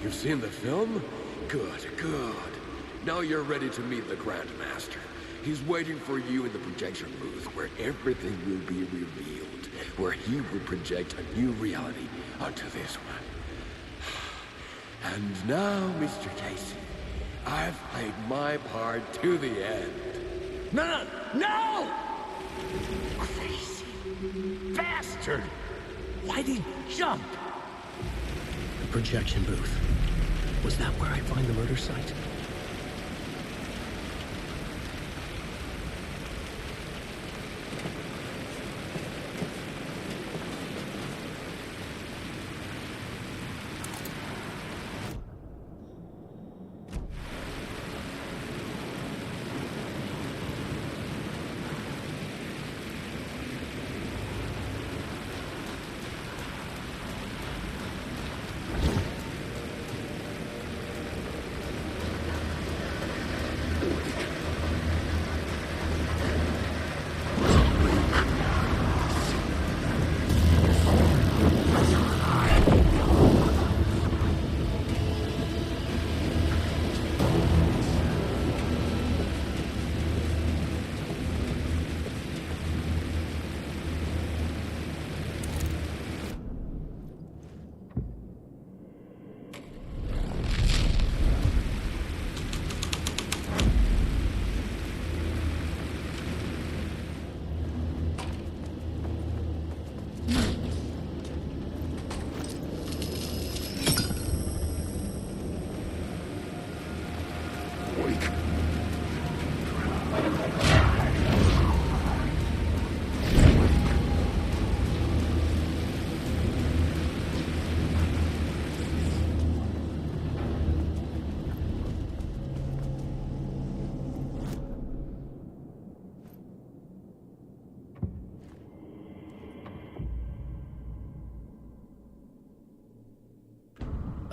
You've seen the film? Good, good. Now you're ready to meet the Grand Master. He's waiting for you in the projection booth where everything will be revealed, where he will project a new reality onto this one. And now, Mr. Casey, I've played my part to the end. No! No! Crazy bastard! Why'd he jump? The projection booth. Was that where I'd find the murder site?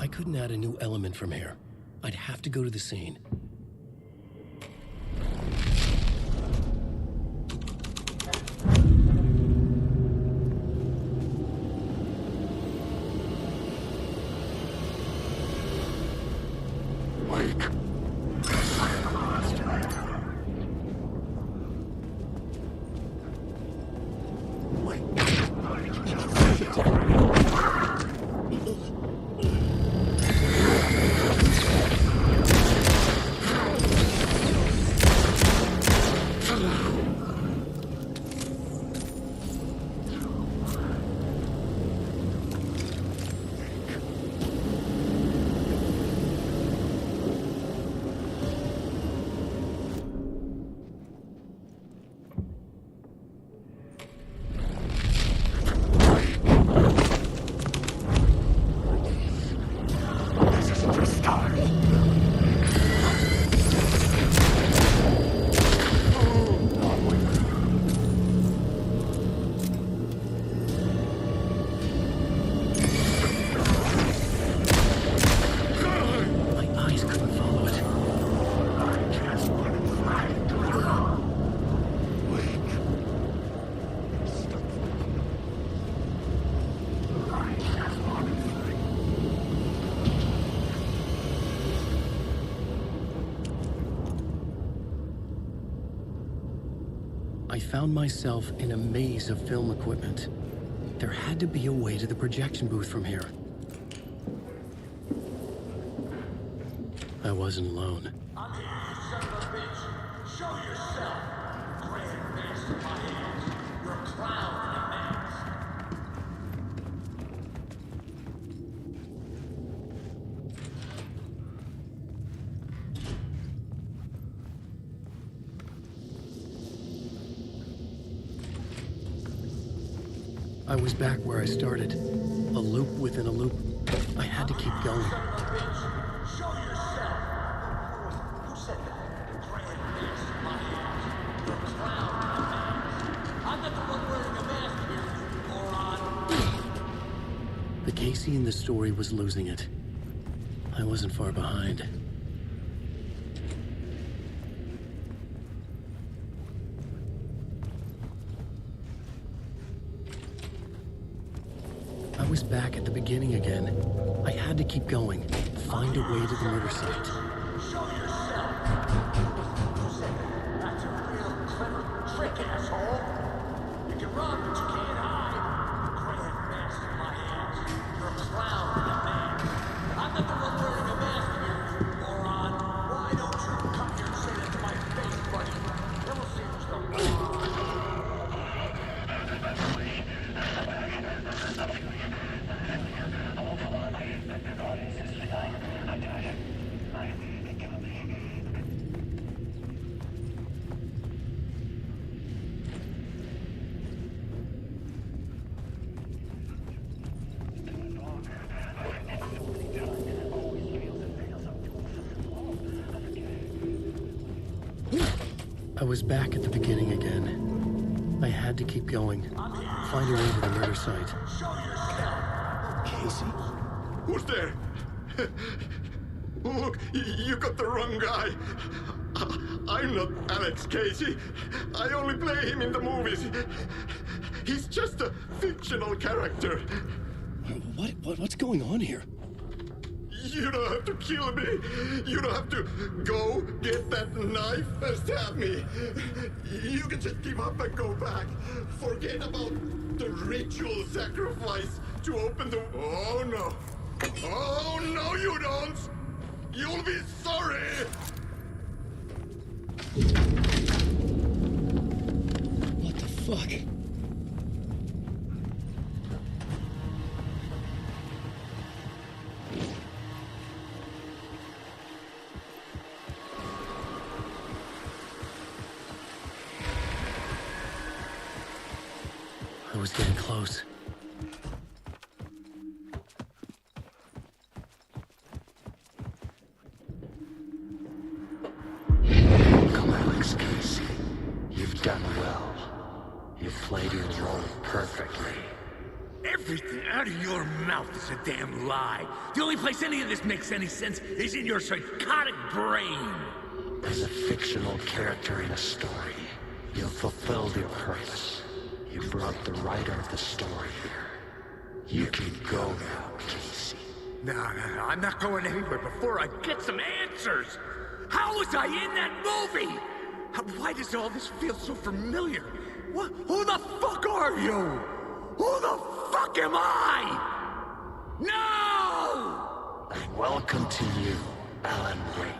I couldn't add a new element from here. I'd have to go to the scene. I found myself in a maze of film equipment. There had to be a way to the projection booth from here. I wasn't alone. I'm here, you son of a bitch. Show yourself. Grand master my hands. You're a clown in a mask. I was back where I started. A loop within a loop. I had to keep going. Show yourself. Who said that? Grand master my hands. You're a clown in a mask. I'm not the one wearing a mask here, you moron. The Casey in the story was losing it. I wasn't far behind. I was back at the beginning again. I had to keep going, find a way to the murder site. Show yourself. Who said that? That's a real clever trick, asshole. You can run, but you can't hide. Grand master my hands. You're a clown in a mask. I'm not the one wearing a mask here, you moron. Why don't you come here and say that to my face, buddy? Then we'll see who's the moron. I was back at the beginning again. I had to keep going, find a way to the murder site. Casey? Who's there? Look, you got the wrong guy. I'm not Alex Casey. I only play him in the movies. He's just a fictional character. What's going on here? You don't have to kill me. You don't have to go get that knife and stab me. You can just give up and go back. Forget about the ritual sacrifice to open the... Oh, no. Oh, no, you don't. You'll be sorry. What the fuck? I was getting close. Come, Alex Casey. You've done well. You've played your role perfectly. If Everything out of your mouth is a damn lie. The only place any of this makes any sense is in your psychotic brain. As a fictional character in a story, you fulfilled your purpose. You brought the writer of the story here. You can go now, Casey. No, I'm not going anywhere before I get some answers. How was I in that movie? Why does all this feel so familiar? What? Who the fuck are you? Who the fuck am I? No! And welcome to you, Alan Wake.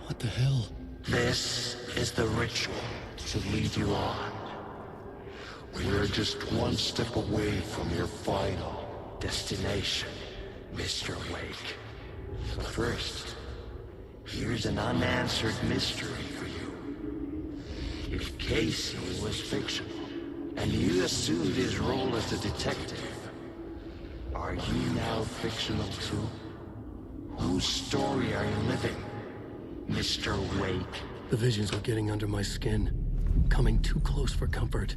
What the hell? This is the ritual to lead you on. We're just one step away from your final destination, Mr. Wake. But first, here's an unanswered mystery for you. If Casey was fictional, and you assumed his role as a detective, are you now fictional too? Whose story are you living, Mr. Wake? The visions were getting under my skin, coming too close for comfort.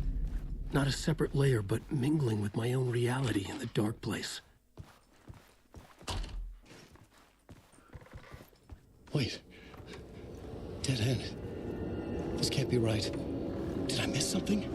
Not a separate layer, but mingling with my own reality in the dark place. Wait. Dead end. This can't be right. Did I miss something?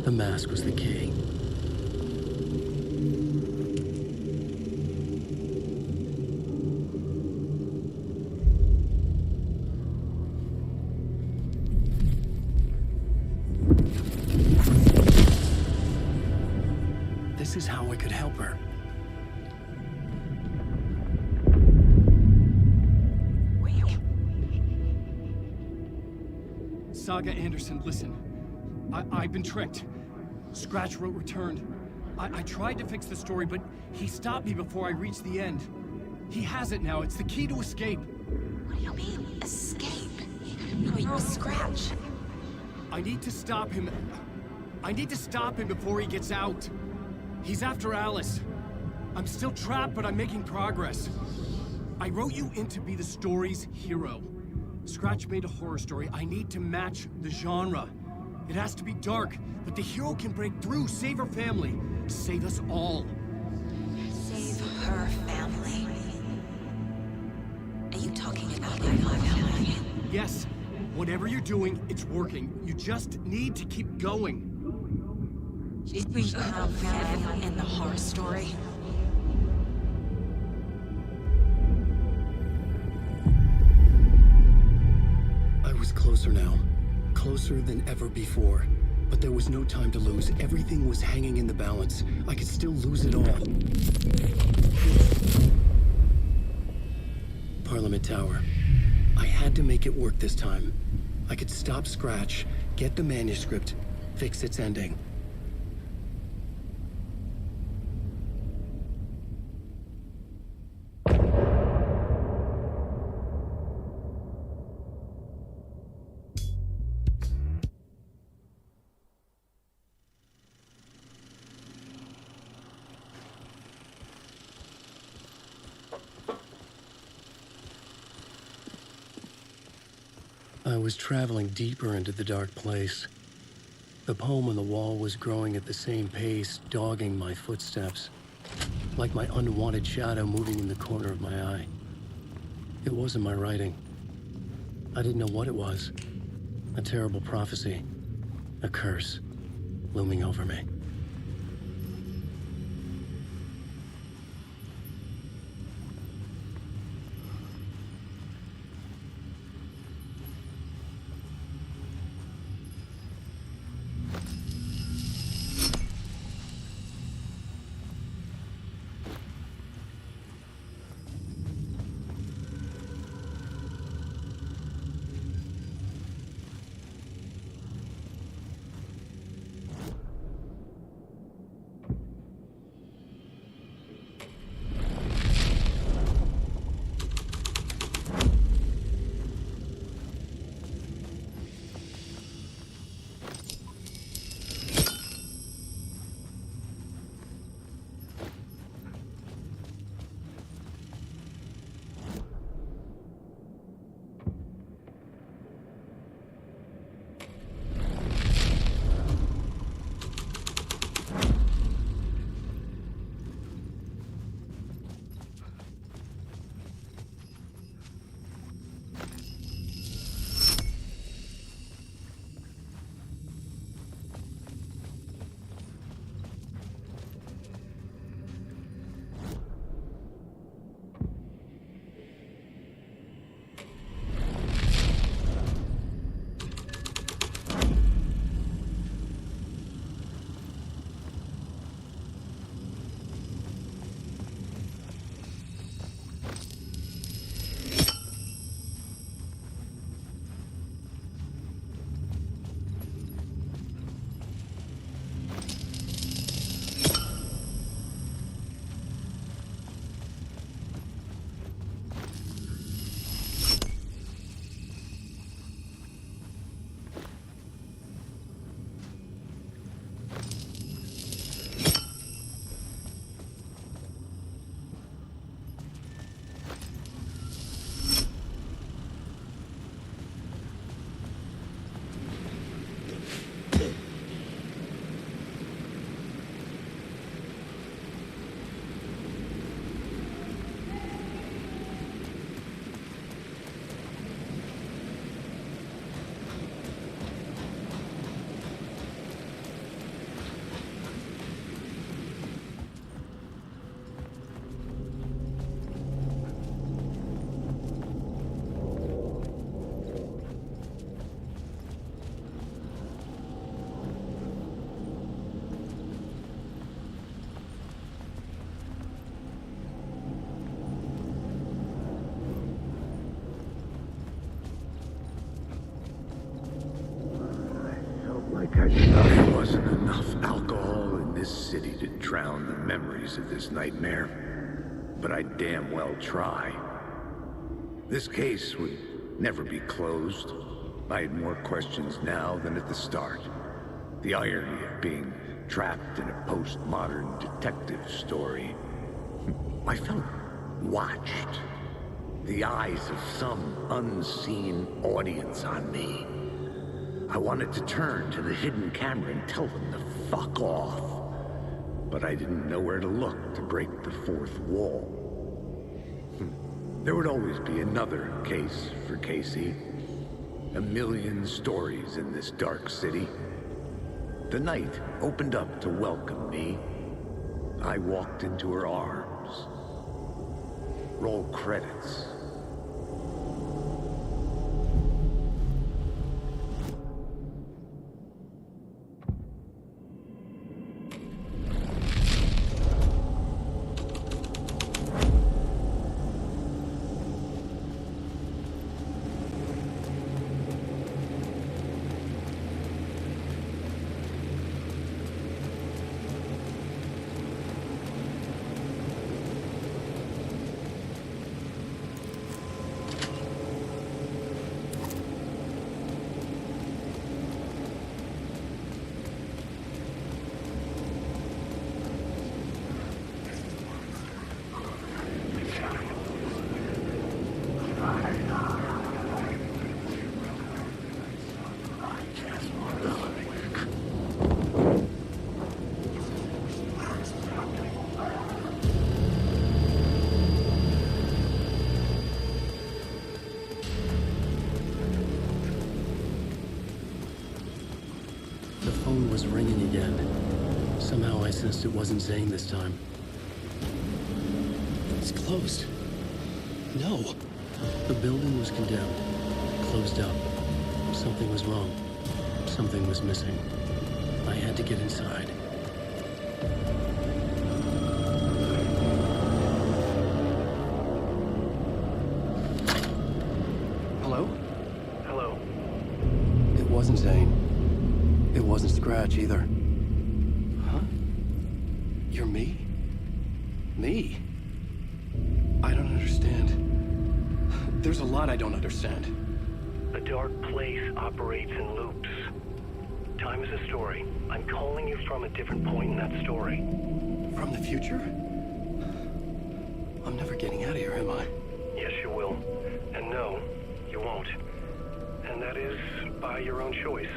The mask was the key. This is how I could help her. Saga Anderson, listen. I've been tricked. Scratch wrote returned. I tried to fix the story, but he stopped me before I reached the end. He has it now. It's the key to escape. What do you mean, escape? No, you're a Scratch. I need to stop him. I need to stop him before he gets out. He's after Alice. I'm still trapped, but I'm making progress. I wrote you in to be the story's hero. Scratch made a horror story. I need to match the genre. It has to be dark, but the hero can break through, save her family, save us all. Save her family? Are you talking about my family? Yes. Whatever you're doing, it's working. You just need to keep going. She's her family in the horror story. I was closer now. Closer than ever before. But there was no time to lose. Everything was hanging in the balance. I could still lose it all. Parliament Tower. I had to make it work this time. I could stop Scratch, get the manuscript, fix its ending. I was traveling deeper into the dark place. The poem on the wall was growing at the same pace, dogging my footsteps, like my unwanted shadow moving in the corner of my eye. It wasn't my writing. I didn't know what it was. A terrible prophecy, a curse, looming over me. There wasn't enough alcohol in this city to drown the memories of this nightmare, but I'd damn well try. This case would never be closed. I had more questions now than at the start. The irony of being trapped in a postmodern detective story. I felt watched. The eyes of some unseen audience on me. I wanted to turn to the hidden camera and tell them to fuck off. But I didn't know where to look to break the fourth wall. There would always be another case for Casey. A million stories in this dark city. The night opened up to welcome me. I walked into her arms. Roll credits. Was ringing again. Somehow I sensed it wasn't Zane this time. It's closed. No. The building was condemned. Closed up. Something was wrong. Something was missing. I had to get inside. Hello? Hello. It wasn't Zane. It wasn't Scratch either. Huh? You're me? Me? I don't understand. There's a lot I don't understand. The dark place operates in loops. Time is a story. I'm calling you from a different point in that story. From the future? I'm never getting out of here, am I? Yes, you will. And no, you won't. And that is by your own choice.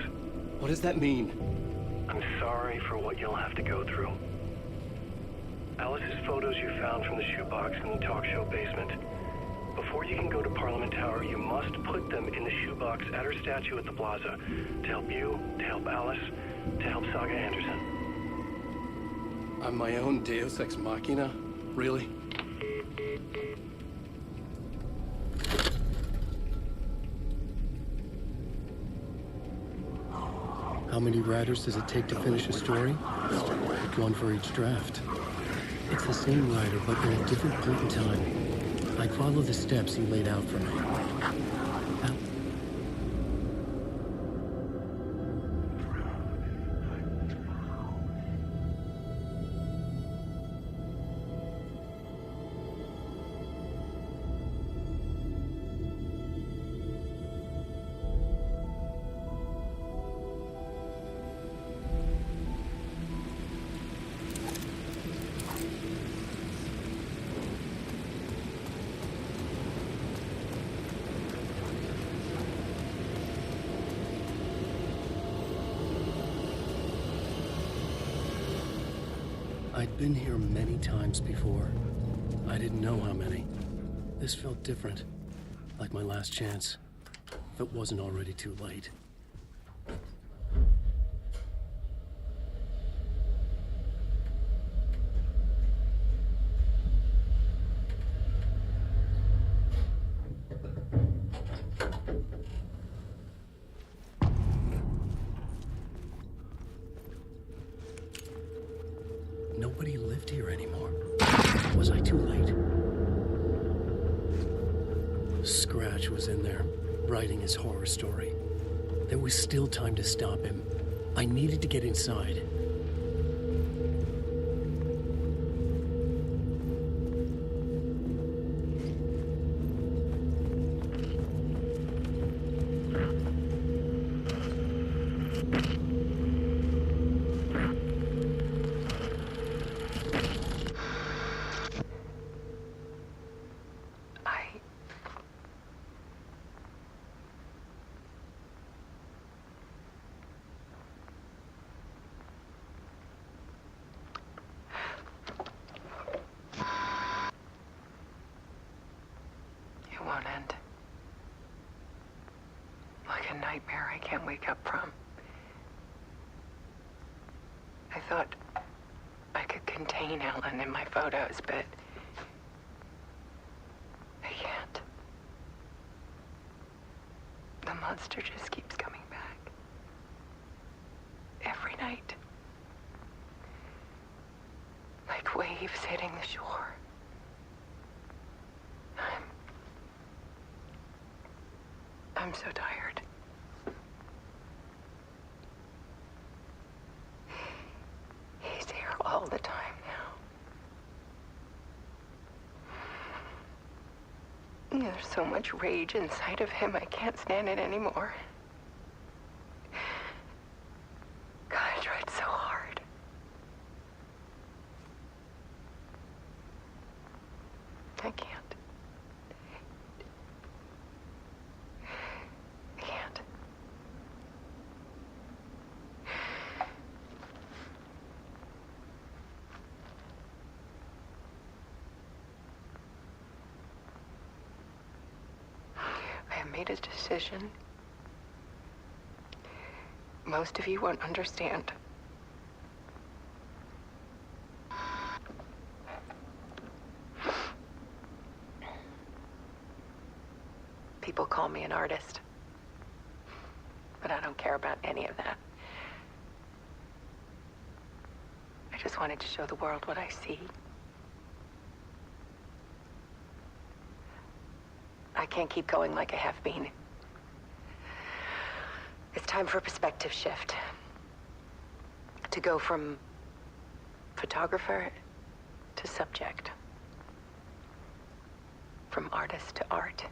What does that mean? I'm sorry for what you'll have to go through. Alice's photos you found from the shoebox in the talk show basement. Before you can go to Parliament Tower, you must put them in the shoebox at her statue at the plaza. To help you, to help Alice, to help Saga Anderson. I'm my own Deus Ex Machina? Really? How many writers does it take to finish a story? One for each draft. It's the same writer, but at a different point in time. I'd follow the steps he laid out for me. I'd been here many times before. I didn't know how many. This felt different, like my last chance, if it wasn't already too late. Nobody lived here anymore. Was I too late? Scratch was in there, writing his horror story. There was still time to stop him. I needed to get inside. Nightmare I can't wake up from. I thought I could contain Ellen in my photos, but I can't. The monster just keeps coming back. Every night. Like waves hitting the shore. I'm so tired. He's here all the time now. There's so much rage inside of him, I can't stand it anymore. God, I tried so hard. I can't. Made a decision. Most of you won't understand. People call me an artist, but I don't care about any of that. I just wanted to show the world what I see. I can't keep going like I have been. It's time for a perspective shift. To go from photographer to subject. From artist to art.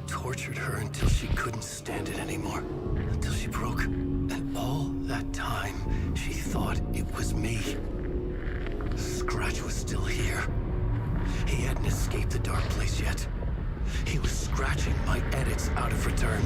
Tortured her until she couldn't stand it anymore. Until she broke. And all that time, she thought it was me. Scratch was still here. He hadn't escaped the dark place yet. He was scratching my edits out of return.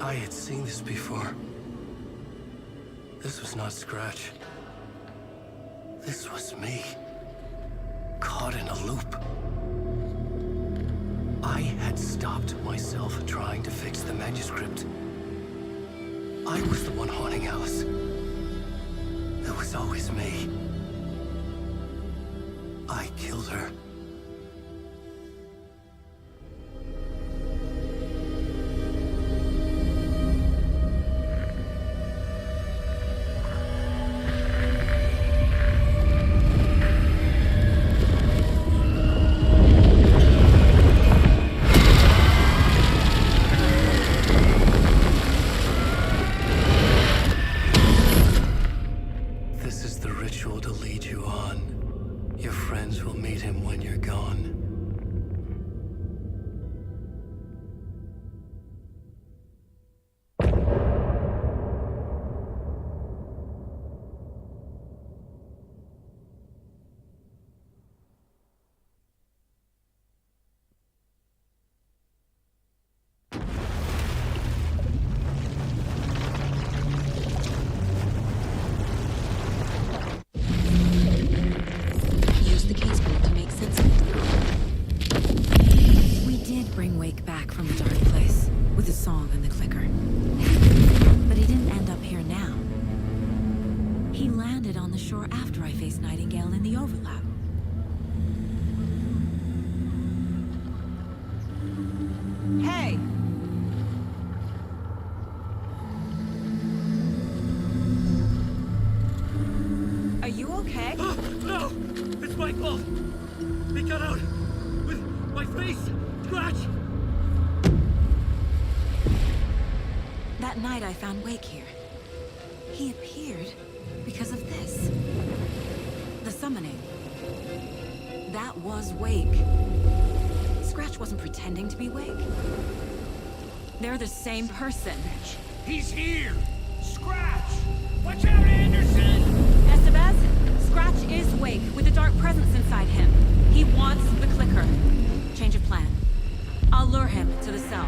I had seen this before. This was not Scratch. This was me. Caught in a loop. I had stopped myself trying to fix the manuscript. I was the one haunting Alice. It was always me. I killed her. from the dark place, with the song and the clicker. But he didn't end up here now. He landed on the shore after I faced Nightingale in the overlap. Hey! Are you okay? No! It's my fault! He got out with my face scratch! That night I found Wake here. He appeared because of this. The summoning. That was Wake. Scratch wasn't pretending to be Wake. They're the same person. He's here! Scratch! Watch out, Anderson! Estevez, Scratch is Wake with a dark presence inside him. He wants the clicker. Change of plan. I'll lure him to the cell.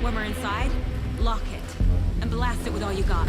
When we're inside, lock it. And blast it with all you got.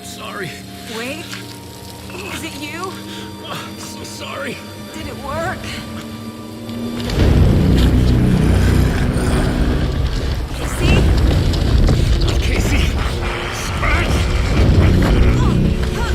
Sorry. Wait. Is it you? I'm so sorry. Did it work? Casey? Scratch! No!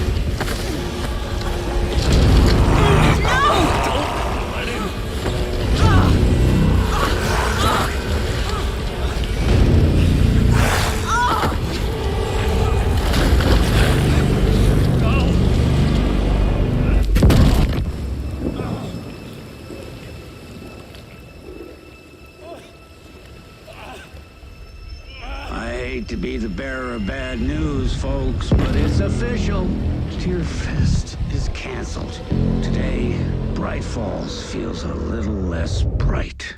hate to be the bearer of bad news, folks, but it's official. Tearfest is canceled. Today, Bright Falls feels a little less bright.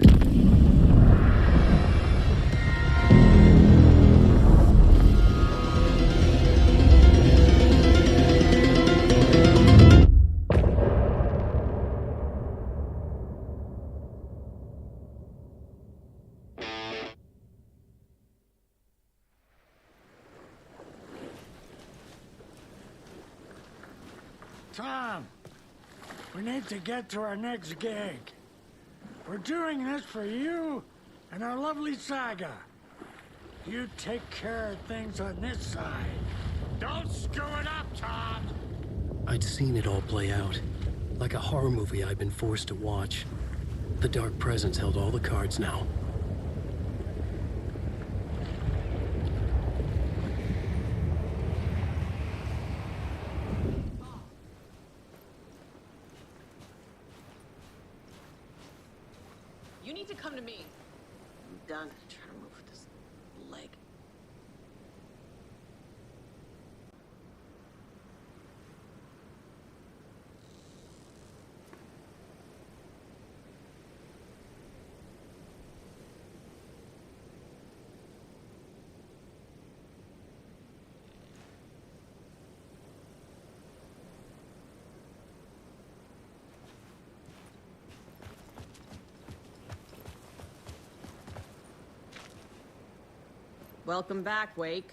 Tom, we need to get to our next gig. We're doing this for you and our lovely Saga. You take care of things on this side. Don't screw it up, Tom! I'd seen it all play out. Like a horror movie I'd been forced to watch. The Dark Presence held all the cards now. You need to come to me. I'm done trying to move this leg. Welcome back, Wake.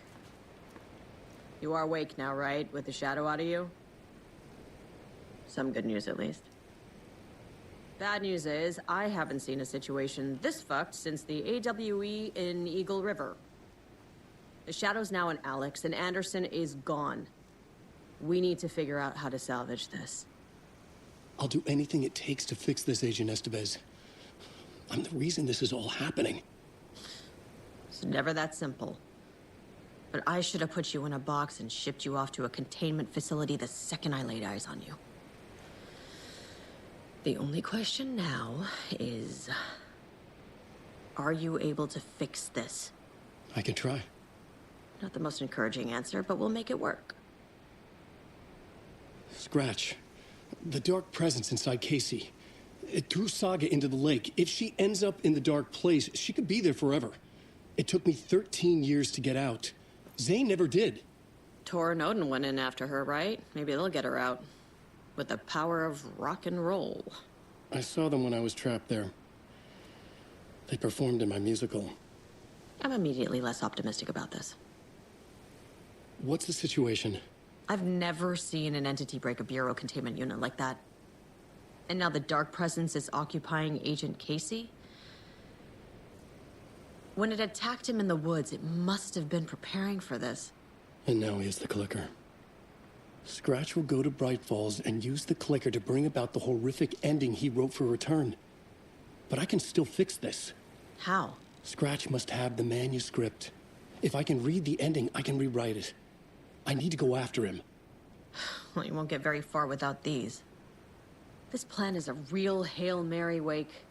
You are Wake now, right? With the shadow out of you? Some good news, at least. Bad news is, I haven't seen a situation this fucked since the AWE in Eagle River. The shadow's now in Alex, and Anderson is gone. We need to figure out how to salvage this. I'll do anything it takes to fix this, Agent Estevez. I'm the reason this is all happening. It's never that simple. But I should have put you in a box and shipped you off to a containment facility the second I laid eyes on you. The only question now is... are you able to fix this? I can try. Not the most encouraging answer, but we'll make it work. Scratch. The Dark Presence inside Casey. It threw Saga into the lake. If she ends up in the Dark Place, she could be there forever. It took me 13 years to get out. Zane never did. Tor and Odin went in after her, right? Maybe they'll get her out. With the power of rock and roll. I saw them when I was trapped there. They performed in my musical. I'm immediately less optimistic about this. What's the situation? I've never seen an entity break a bureau containment unit like that. And now the Dark Presence is occupying Agent Casey? When it attacked him in the woods, it must have been preparing for this. And now he has the clicker. Scratch will go to Bright Falls and use the clicker to bring about the horrific ending he wrote for Return. But I can still fix this. How? Scratch must have the manuscript. If I can read the ending, I can rewrite it. I need to go after him. Well, you won't get very far without these. This plan is a real Hail Mary, Wake.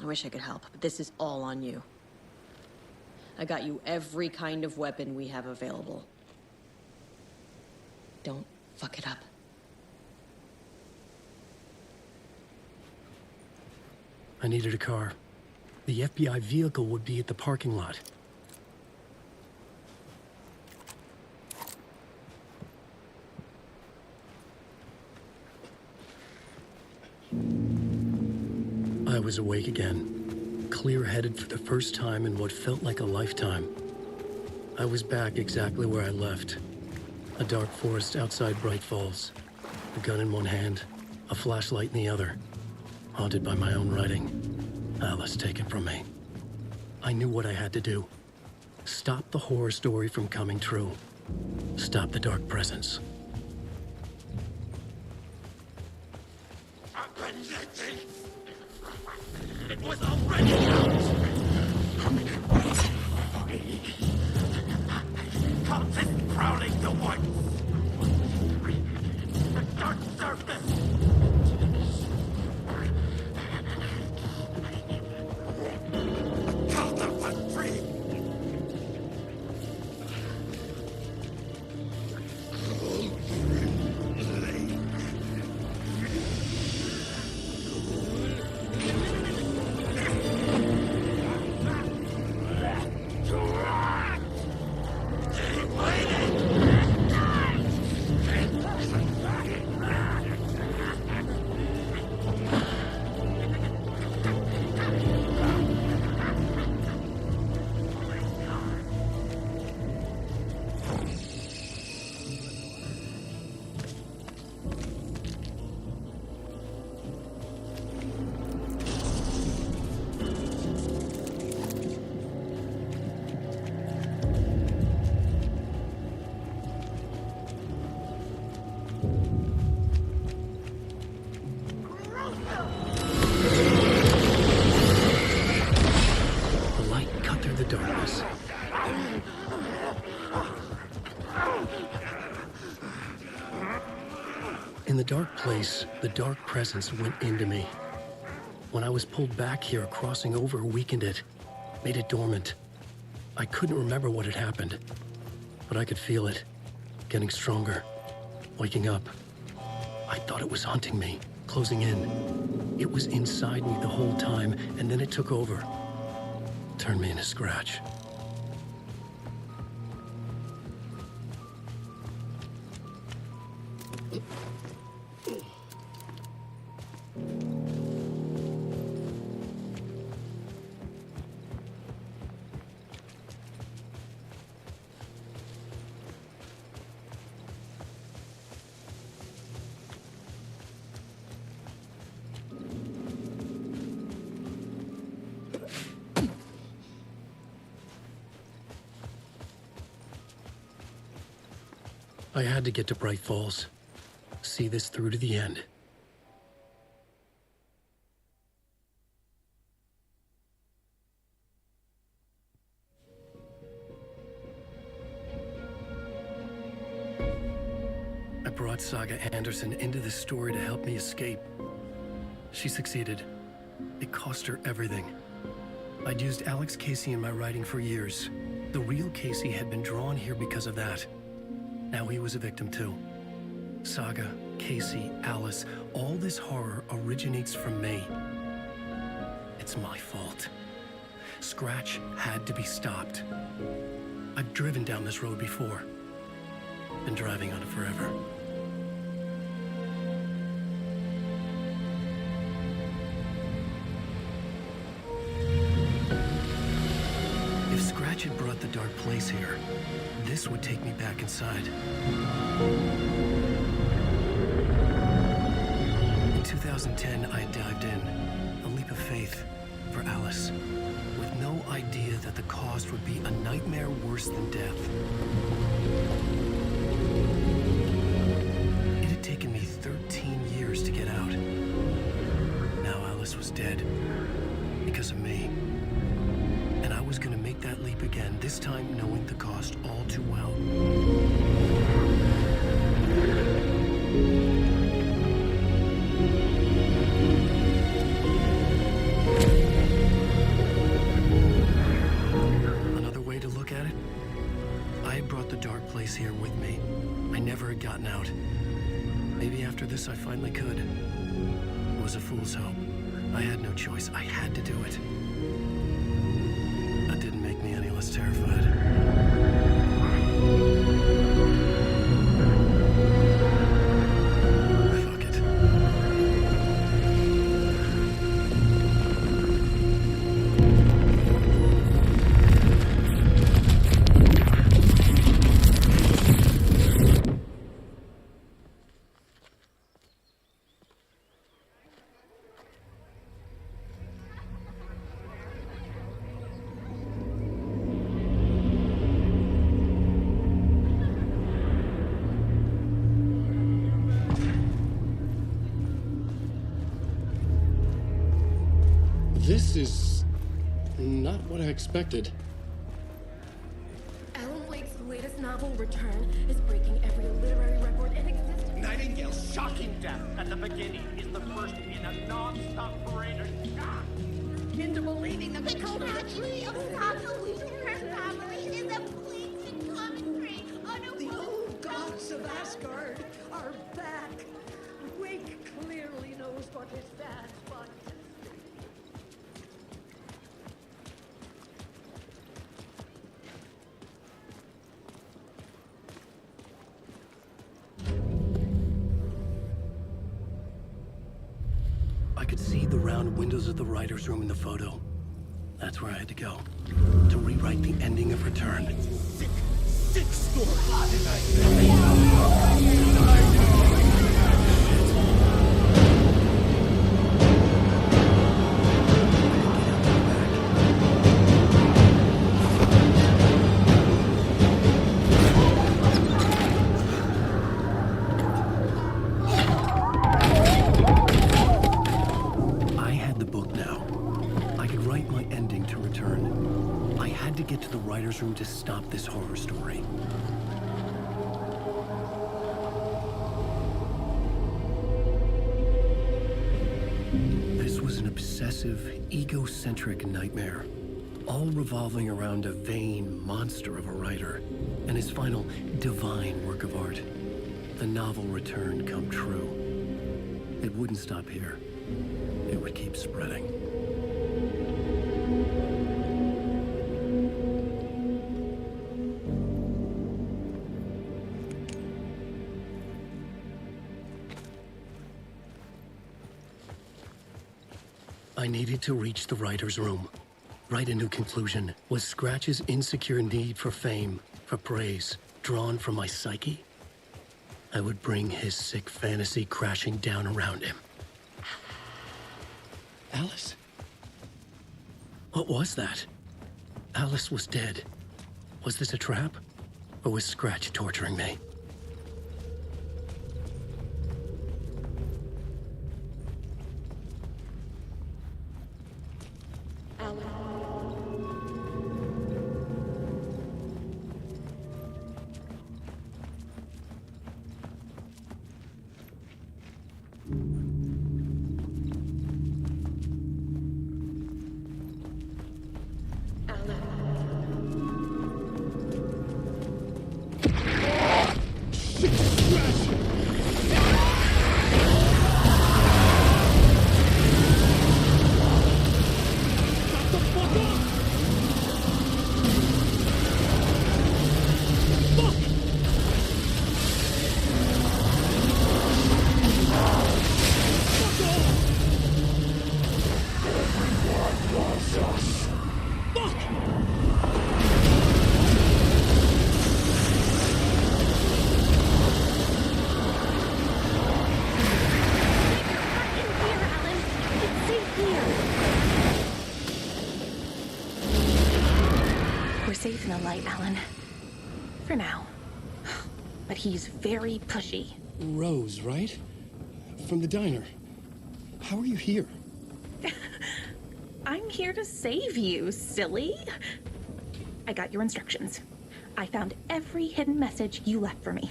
I wish I could help, but this is all on you. I got you every kind of weapon we have available. Don't fuck it up. I needed a car. The FBI vehicle would be at the parking lot. I was awake again, clear-headed for the first time in what felt like a lifetime. I was back exactly where I left. A dark forest outside Bright Falls. A gun in one hand, a flashlight in the other. Haunted by my own writing. Alice taken from me. I knew what I had to do. Stop the horror story from coming true. Stop the Dark Presence. It was already out! Comes in prowling the woods! The dark surface! Tell them what dream! The light cut through the darkness. In the dark place, the dark presence went into me. When I was pulled back here, crossing over weakened it, made it dormant. I couldn't remember what had happened, but I could feel it, getting stronger, waking up. I thought it was hunting me, closing in. It was inside me the whole time, and then it took over. Turned me into Scratch. I had to get to Bright Falls. See this through to the end. I brought Saga Anderson into this story to help me escape. She succeeded. It cost her everything. I'd used Alex Casey in my writing for years. The real Casey had been drawn here because of that. Now he was a victim too. Saga, Casey, Alice, all this horror originates from me. It's my fault. Scratch had to be stopped. I've driven down this road before. Been driving on it forever. If Scratch had brought the dark place here, this would take me back inside. In 2010, I dived in, a leap of faith for Alice, with no idea that the cost would be a nightmare worse than death. It had taken me 13 years to get out. Now Alice was dead, because of me. And I was gonna make that leap again, this time knowing the cost all too well. Another way to look at it, I had brought the dark place here with me. I never had gotten out. Maybe after this I finally could. It was a fool's hope. I had no choice. I had to do it. That didn't make me any less terrified. Fuck it. This is not what I expected. Alan Wake's latest novel, Return, is breaking every literary record in existence. Nightingale's shocking death at the beginning is the first in a non-stop parade of shock into believing that the tragedy of Saga Week and her family is a blatant commentary on a The old gods of Asgard are back. Wake clearly knows what his dad's body is. I could see the round windows of the writer's room in the photo. That's where I had to go. To rewrite the ending of Return. sick story. get to the writer's room to stop this horror story. This was an obsessive, egocentric nightmare, all revolving around a vain monster of a writer and his final divine work of art, the novel return come true. It wouldn't stop here. It would keep spreading. I needed to reach the writer's room. Write a new conclusion. Was Scratch's insecure need for fame, for praise, drawn from my psyche? I would bring his sick fantasy crashing down around him. Alice? What was that? Alice was dead. Was this a trap? Or was Scratch torturing me? Safe in the light, Alan. For now. But he's very pushy. Rose, right? From the diner. How are you here? I'm here to save you, silly. I got your instructions. I found every hidden message you left for me.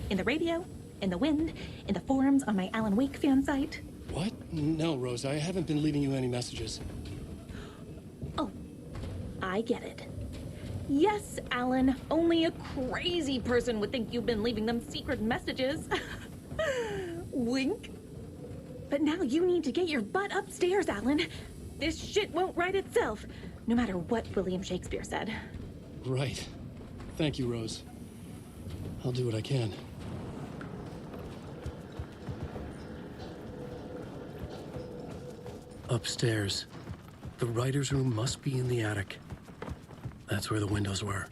In the radio, in the wind, in the forums on my Alan Wake fan site. What? No, Rose, I haven't been leaving you any messages. Oh, I get it. Yes, Alan, only a crazy person would think you've been leaving them secret messages. Wink. But now you need to get your butt upstairs, Alan. This shit won't write itself, no matter what William Shakespeare said. Right. Thank you, Rose. I'll do what I can. Upstairs. The writer's room must be in the attic. That's where the windows were.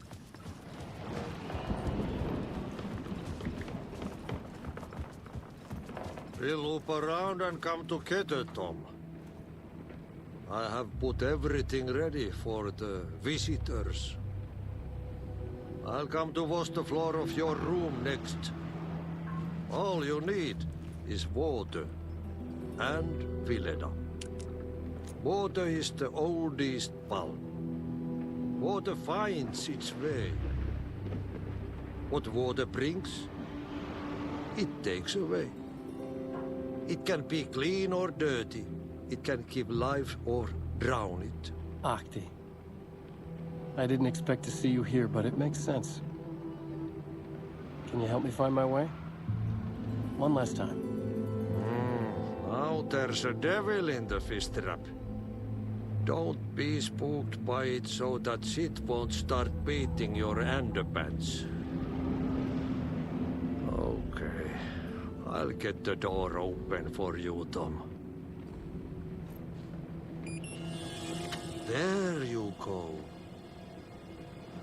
We'll loop around and come together, Tom. I have put everything ready for the visitors. I'll come to wash the floor of your room next. All you need is water and Vileda. Water is the oldest bulb. Water finds its way. What water brings, it takes away. It can be clean or dirty. It can keep life or drown it. Ahti. I didn't expect to see you here, but it makes sense. Can you help me find my way? One last time. Now there's a devil in the fish trap. Don't be spooked by it so that shit won't start beating your underpants. Okay. I'll get the door open for you, Tom. There you go.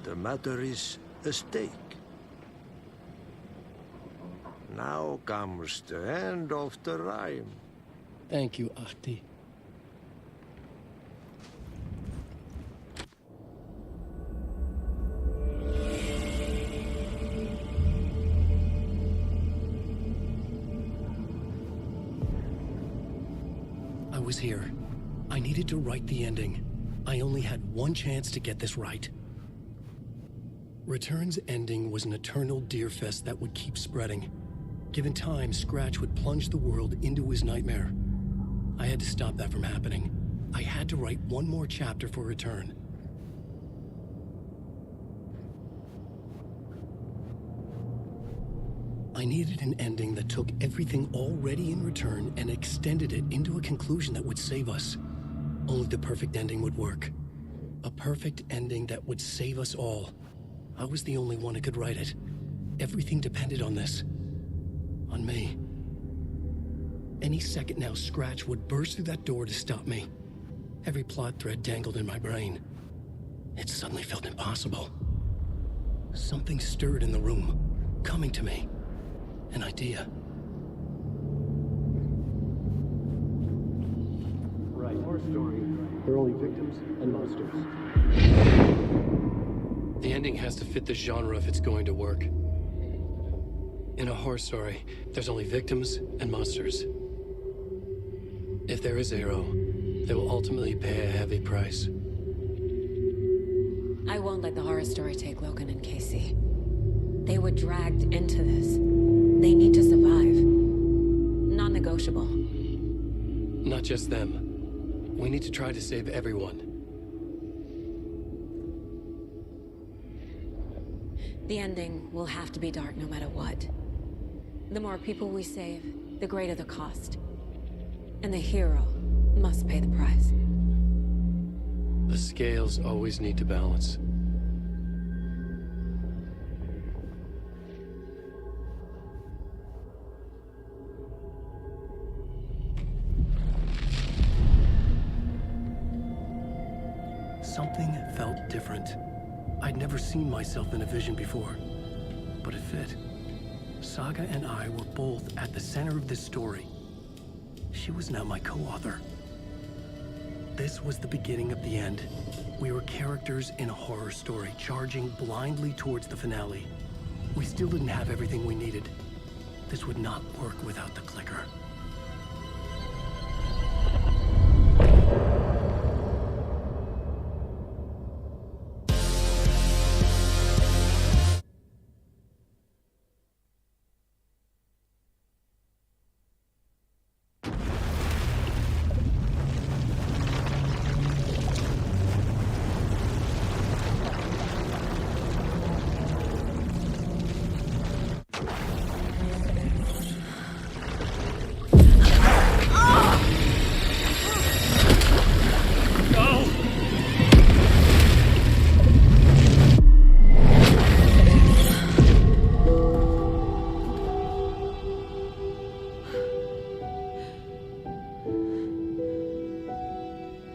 The matter is a stake. Now comes the end of the rhyme. Thank you, Ahti. I was here. I needed to write the ending. I only had one chance to get this right. Return's ending was an eternal deerfest that would keep spreading. Given time, Scratch would plunge the world into his nightmare. I had to stop that from happening. I had to write one more chapter for Return. I needed an ending that took everything already in Return and extended it into a conclusion that would save us. Only the perfect ending would work. A perfect ending that would save us all. I was the only one who could write it. Everything depended on this. On me. Any second now, Scratch would burst through that door to stop me. Every plot thread dangled in my brain. It suddenly felt impossible. Something stirred in the room, coming to me. An idea. Right. Our story. They're only victims and monsters. The ending has to fit the genre if it's going to work. In a horror story, there's only victims and monsters. If there is a hero, they will ultimately pay a heavy price. I won't let the horror story take Logan and Casey. They were dragged into this. They need to survive. Non-negotiable. Not just them. We need to try to save everyone. The ending will have to be dark no matter what. The more people we save, the greater the cost. And the hero must pay the price. The scales always need to balance. Something felt different. I'd never seen myself in a vision before, but it fit. Saga and I were both at the center of this story. She was now my co-author. This was the beginning of the end. We were characters in a horror story, charging blindly towards the finale. We still didn't have everything we needed. This would not work without the clicker.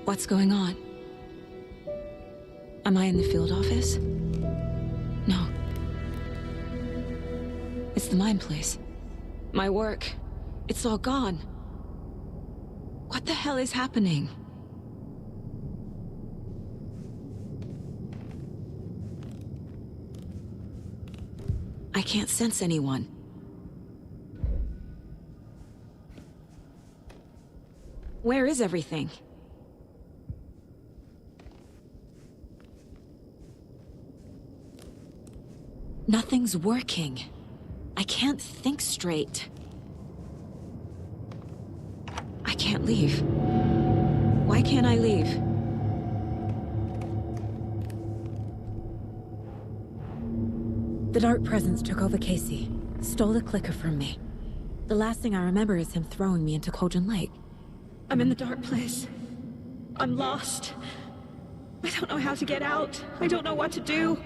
What's going on? Am I in the field office? No. It's the mine place. My work. It's all gone. What the hell is happening? I can't sense anyone. Where is everything? Nothing's working. I can't think straight. I can't leave. Why can't I leave? The dark presence took over Casey, stole the clicker from me. The last thing I remember is him throwing me into Cauldron Lake. I'm in the dark place. I'm lost. I don't know how to get out. I don't know what to do.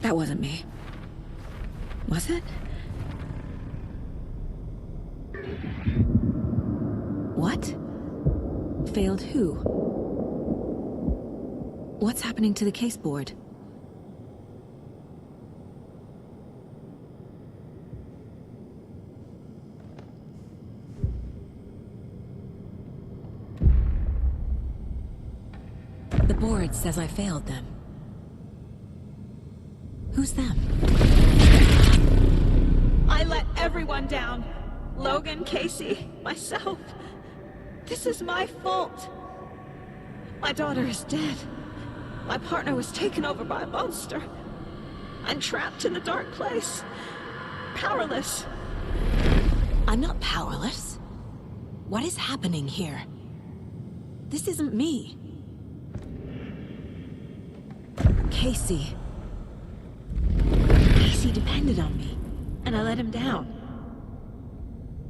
That wasn't me. Was it? What? Failed who? What's happening to the case board? The board says I failed them. Who's them? I let everyone down. Logan, Casey, myself. This is my fault. My daughter is dead. My partner was taken over by a monster. I'm trapped in the dark place. Powerless. I'm not powerless. What is happening here? This isn't me. Casey. Casey depended on me, and I let him down.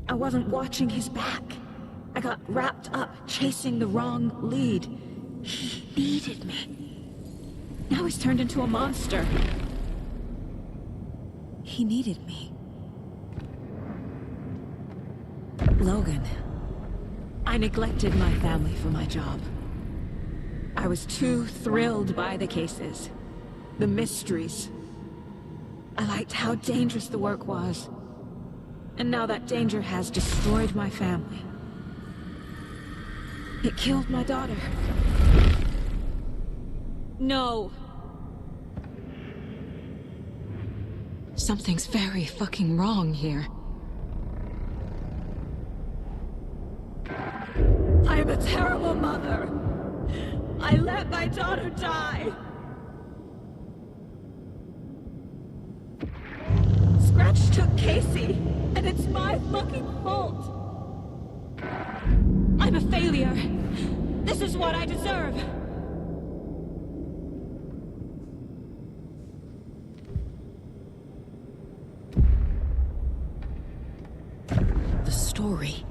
I wasn't watching his back. I got wrapped up chasing the wrong lead. He needed me. Now he's turned into a monster. He needed me. Logan. I neglected my family for my job. I was too thrilled by the cases, the mysteries. I liked how dangerous the work was. And now that danger has destroyed my family. It killed my daughter. No. Something's very fucking wrong here. I am a terrible mother. I let my daughter die. Scratch took Casey, and it's my fucking fault. I'm a failure. This is what I deserve. The story.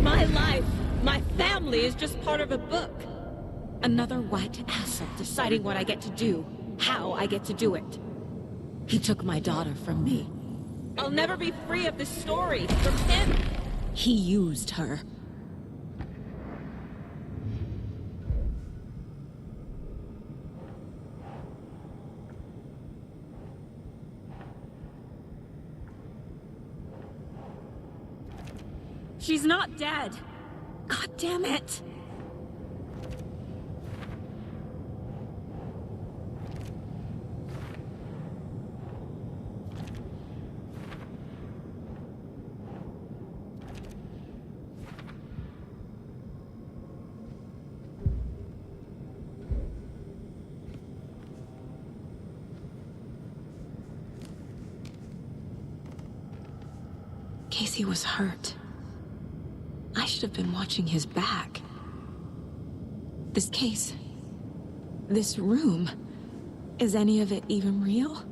My life, my family is just part of a book. Another white asshole deciding what I get to do, how I get to do it. He took my daughter from me. I'll never be free of this story from him. He used her. She's not dead. God damn it. Casey was hurt. I should have been watching his back. This case, this room, is any of it even real?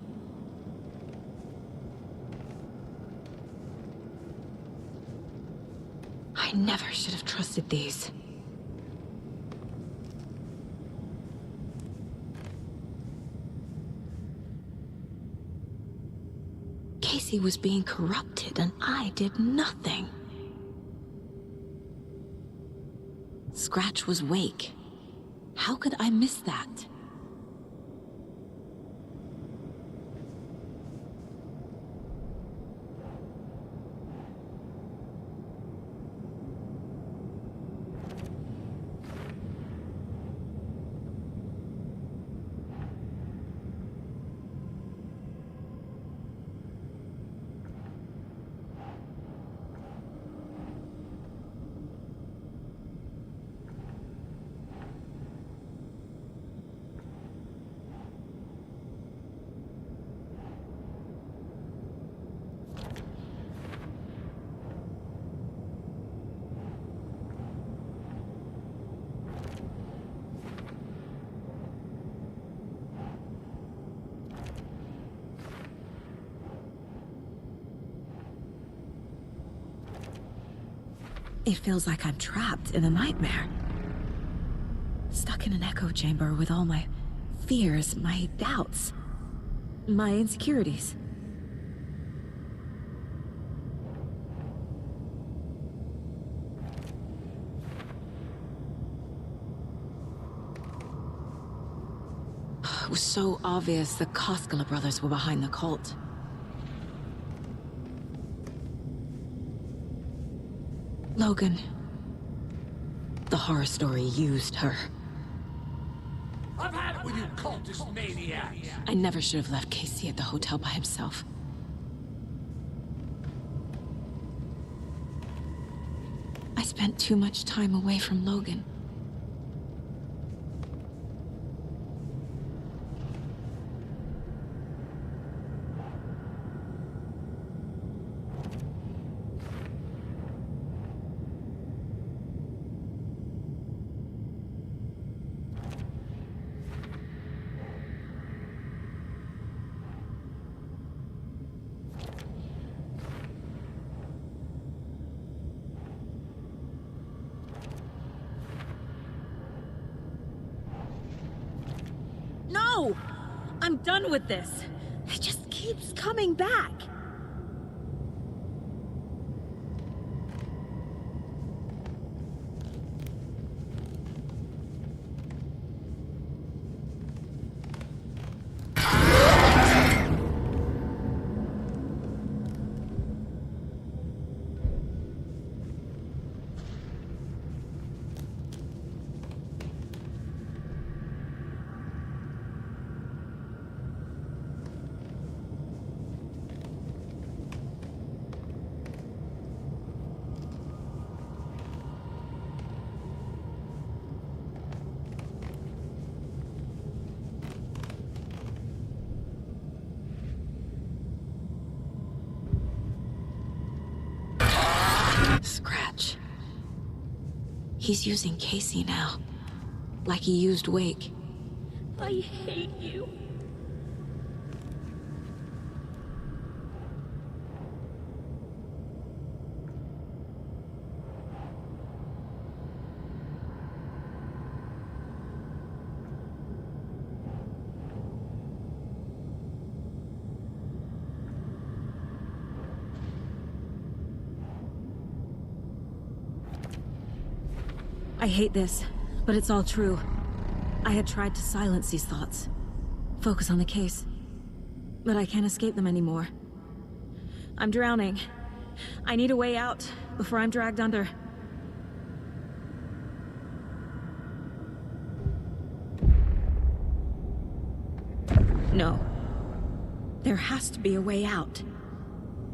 I never should have trusted these. Casey was being corrupted and I did nothing. Scratch was Wake. How could I miss that? It feels like I'm trapped in a nightmare. Stuck in an echo chamber with all my fears, my doubts, my insecurities. It was so obvious the Koskela brothers were behind the cult. Logan. The horror story used her. I've had it with you cultist maniacs! I never should have left Casey at the hotel by himself. I spent too much time away from Logan. No! I'm done with this. It just keeps coming back. Scratch. He's using Casey now. Like he used Wake. I hate you. I hate this, but it's all true. I had tried to silence these thoughts. Focus on the case. But I can't escape them anymore. I'm drowning. I need a way out before I'm dragged under. No. There has to be a way out.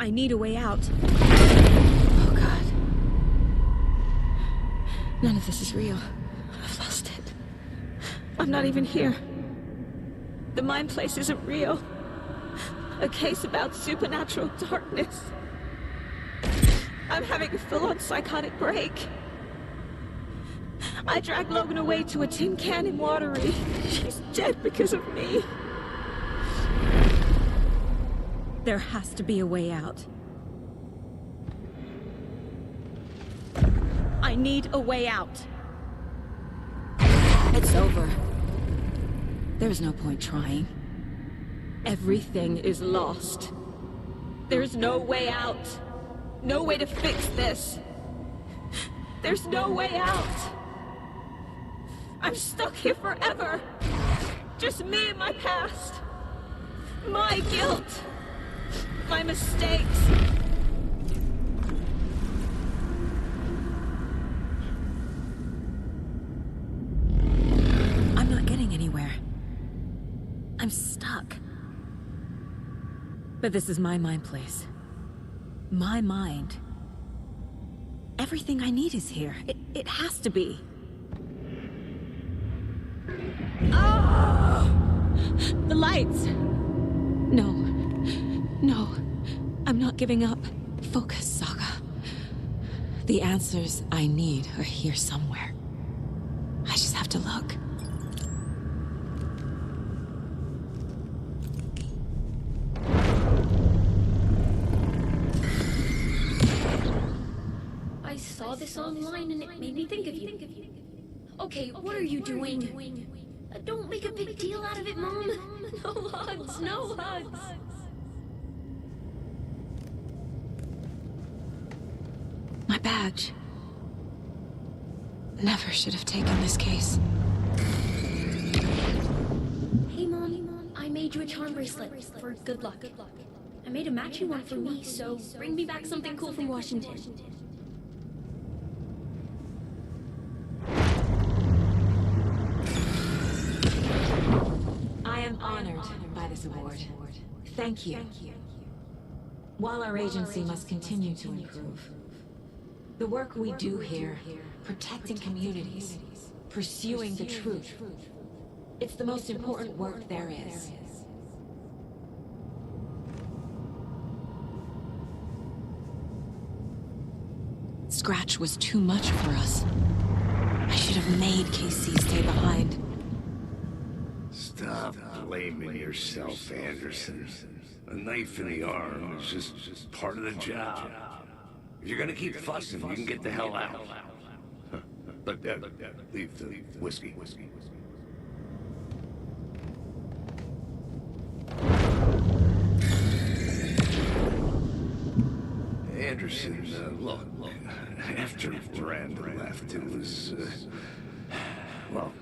I need a way out. Oh, God. None of this is real. I've lost it. I'm not even here. The mind place isn't real. A case about supernatural darkness. I'm having a full-on psychotic break. I dragged Logan away to a tin can in Watery. She's dead because of me. There has to be a way out. I need a way out. It's over. There's no point trying. Everything is lost. There's no way out. No way to fix this. There's no way out. I'm stuck here forever. Just me and my past. My guilt. My mistakes. I'm not getting anywhere. I'm stuck. But this is my mind place. My mind. Everything I need is here. It has to be. Oh! The lights! No. No. I'm not giving up. Focus, Saga. The answers I need are here somewhere. I just have to look. I saw this online and it made me think of you. Okay, what are you doing? Don't make a big deal out of it, Mom. No hugs, no hugs. My badge. Never should have taken this case. Hey, Mom, I made you a charm bracelet for good luck. I made a matching one for me, so bring me back something cool from Washington. I am honored by this award. Thank you. While our agency must continue to improve, the work we do here, protecting communities, pursuing the truth, it's the most important work there is. Scratch was too much for us. I should have made Casey stay behind. Stop blaming yourself, Anderson. A knife in the arm is just part of the job. If you're gonna keep fussing, you can get the hell out. But leave the whiskey. Anderson, look, after Miranda left, it was, well,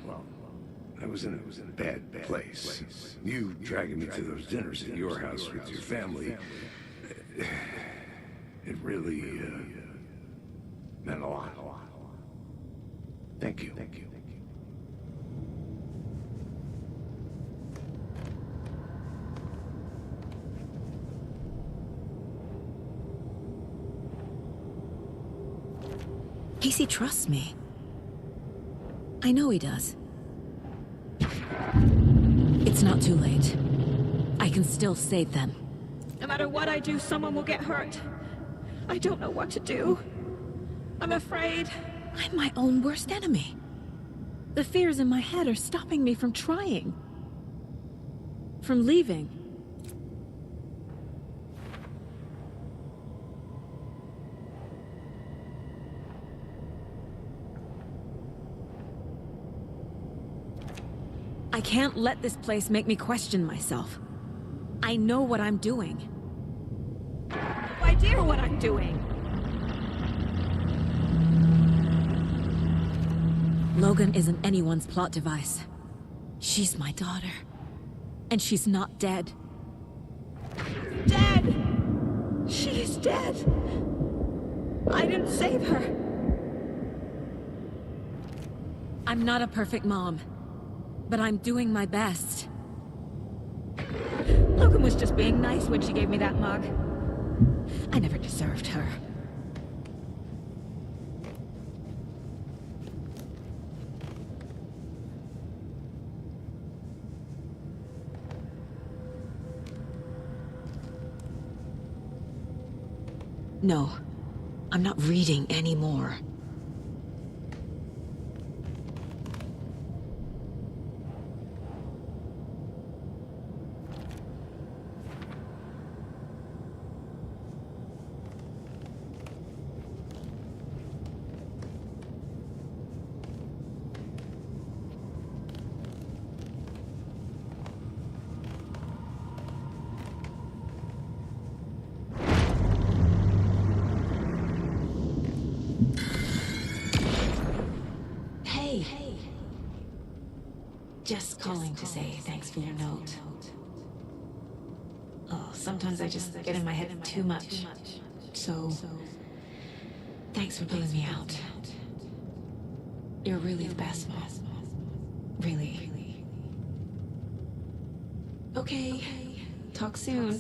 I was in a bad place. You dragging me to those dinners at your house with your family, it really, meant a lot. Thank you. Casey trusts me. I know he does. It's not too late. I can still save them. No matter what I do, someone will get hurt. I don't know what to do. I'm afraid. I'm my own worst enemy. The fears in my head are stopping me from trying. From leaving. I can't let this place make me question myself. I know what I'm doing. No idea what I'm doing. Logan isn't anyone's plot device. She's my daughter. And she's not dead. Dead! She is dead. I didn't save her. I'm not a perfect mom. But I'm doing my best. Logan was just being nice when she gave me that mug. I never deserved her. No, I'm not reading anymore. Just calling to say thanks for your note. Oh, sometimes I just get in my head too much. So, thanks for pulling me out. You're really the best, Mom. Really. Okay. Talk soon.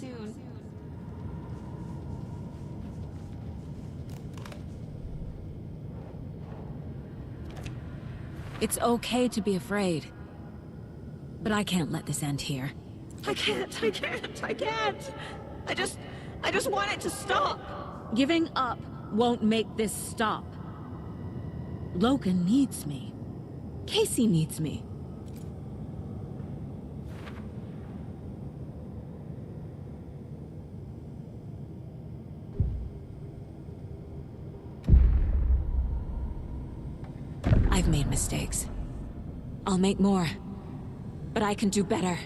It's okay to be afraid. But I can't let this end here. I can't. I just want it to stop. Giving up won't make this stop. Logan needs me. Casey needs me. I've made mistakes. I'll make more. But I can do better.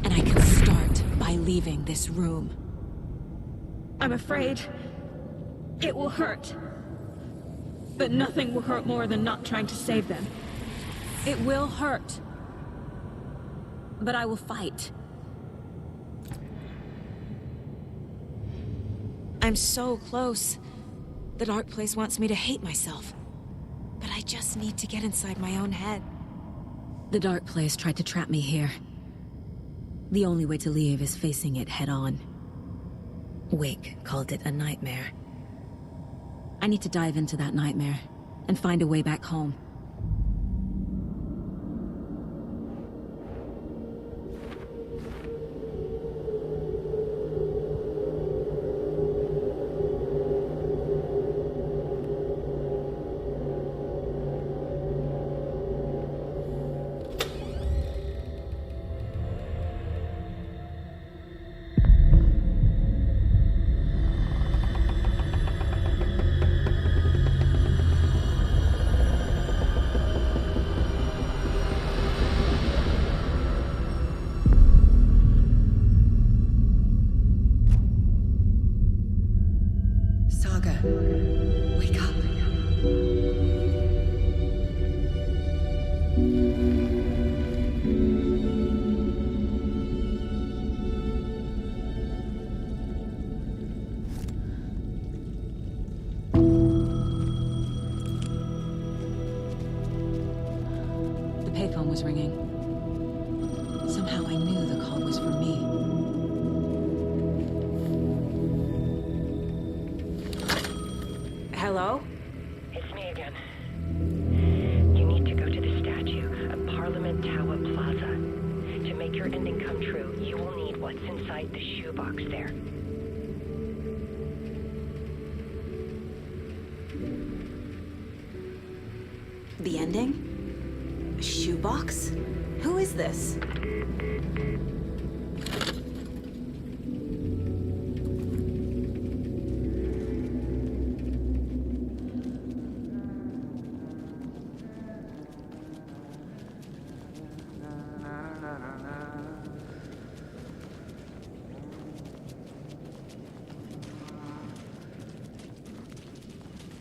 And I can start by leaving this room. I'm afraid it will hurt. But nothing will hurt more than not trying to save them. It will hurt. But I will fight. I'm so close. The dark place wants me to hate myself. But I just need to get inside my own head. The dark place tried to trap me here. The only way to leave is facing it head-on. Wake called it a nightmare. I need to dive into that nightmare and find a way back home. The payphone was ringing. Somehow I knew the call was for me. Hello? It's me again. You need to go to the statue at Parliament Tower Plaza. To make your ending come true, you will need what's inside the shoebox there. The ending? A shoebox? Who is this?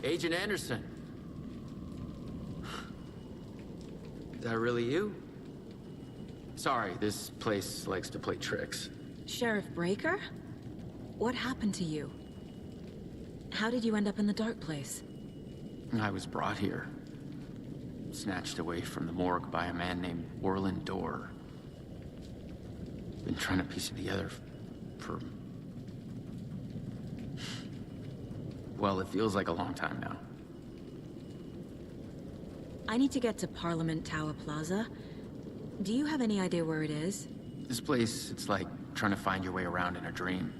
Agent Anderson. Is that really you? Sorry, this place likes to play tricks. Sheriff Breaker? What happened to you? How did you end up in the dark place? I was brought here. Snatched away from the morgue by a man named Orland Dorr. Been trying to piece it together for... Well, it feels like a long time now. I need to get to Parliament Tower Plaza. Do you have any idea where it is? This place, it's like trying to find your way around in a dream.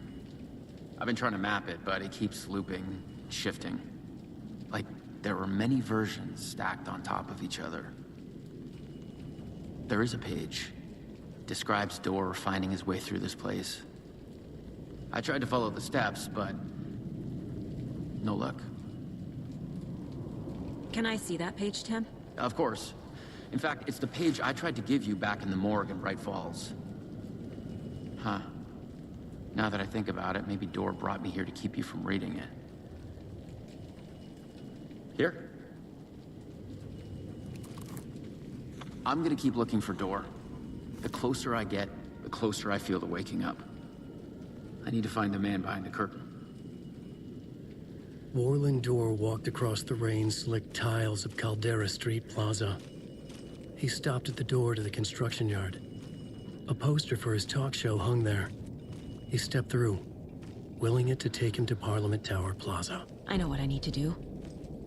I've been trying to map it, but it keeps looping, shifting. Like there were many versions stacked on top of each other. There is a page. Describes Dorr finding his way through this place. I tried to follow the steps, but no luck. Can I see that page, Tim? Of course. In fact, it's the page I tried to give you back in the morgue in Bright Falls. Huh. Now that I think about it, maybe Dorr brought me here to keep you from reading it. Here. I'm gonna keep looking for Dorr. The closer I get, the closer I feel to waking up. I need to find the man behind the curtain. Orland Dorr walked across the rain-slicked tiles of Caldera Street Plaza. He stopped at the door to the construction yard. A poster for his talk show hung there. He stepped through, willing it to take him to Parliament Tower Plaza. I know what I need to do.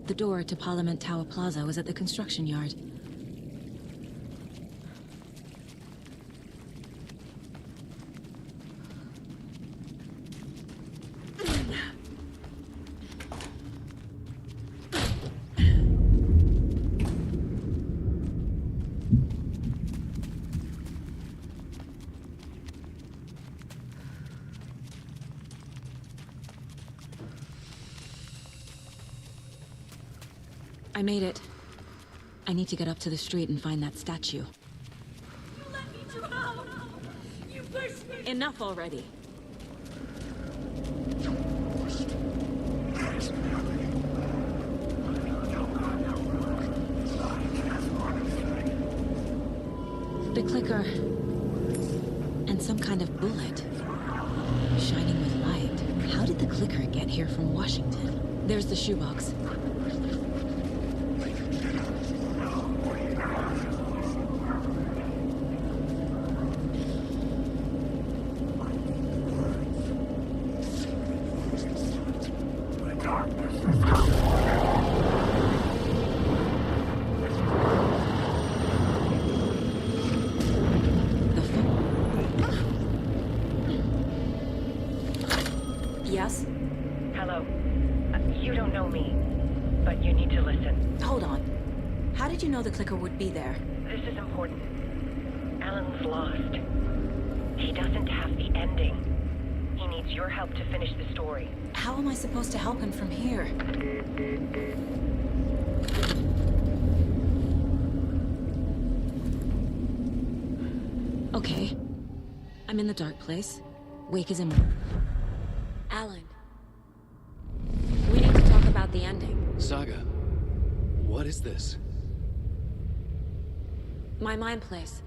The door to Parliament Tower Plaza was at the construction yard. I made it. I need to get up to the street and find that statue. You let me drown! You pushed me! Enough already. The clicker. And some kind of bullet. Shining with light. How did the clicker get here from Washington? There's the shoebox. Yes? Hello. You don't know me, but you need to listen. Hold on. How did you know the clicker would be there? This is important. Alan's lost. He doesn't have the ending. He needs your help to finish the story. How am I supposed to help him from here? Okay. I'm in the dark place. Wake is in... Alan. We need to talk about the ending. Saga, what is this? My mind place.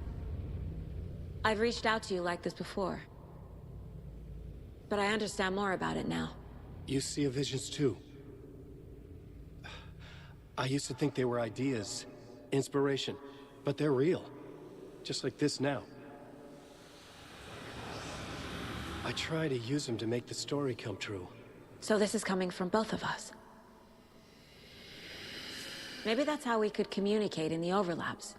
I've reached out to you like this before. But I understand more about it now. You see visions too. I used to think they were ideas, inspiration, but they're real. Just like this now. I try to use them to make the story come true. So this is coming from both of us. Maybe that's how we could communicate in the overlaps.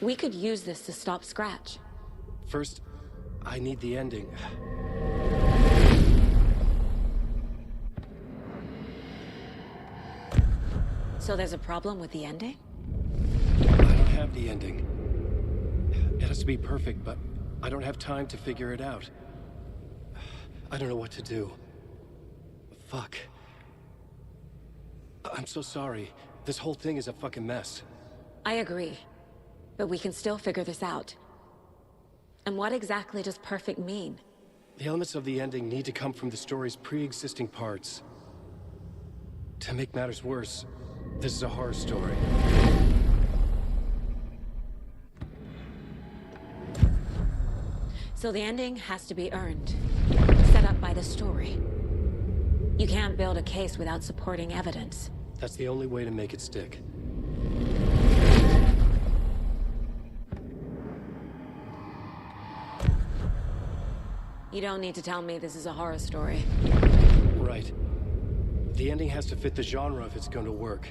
We could use this to stop Scratch. First, I need the ending. So there's a problem with the ending? I don't have the ending. It has to be perfect, but I don't have time to figure it out. I don't know what to do. Fuck. I'm so sorry. This whole thing is a fucking mess. I agree. But we can still figure this out. And what exactly does perfect mean? The elements of the ending need to come from the story's pre-existing parts. To make matters worse, this is a horror story. So the ending has to be earned. Set up by the story. You can't build a case without supporting evidence. That's the only way to make it stick. You don't need to tell me this is a horror story. Right. The ending has to fit the genre if it's going to work.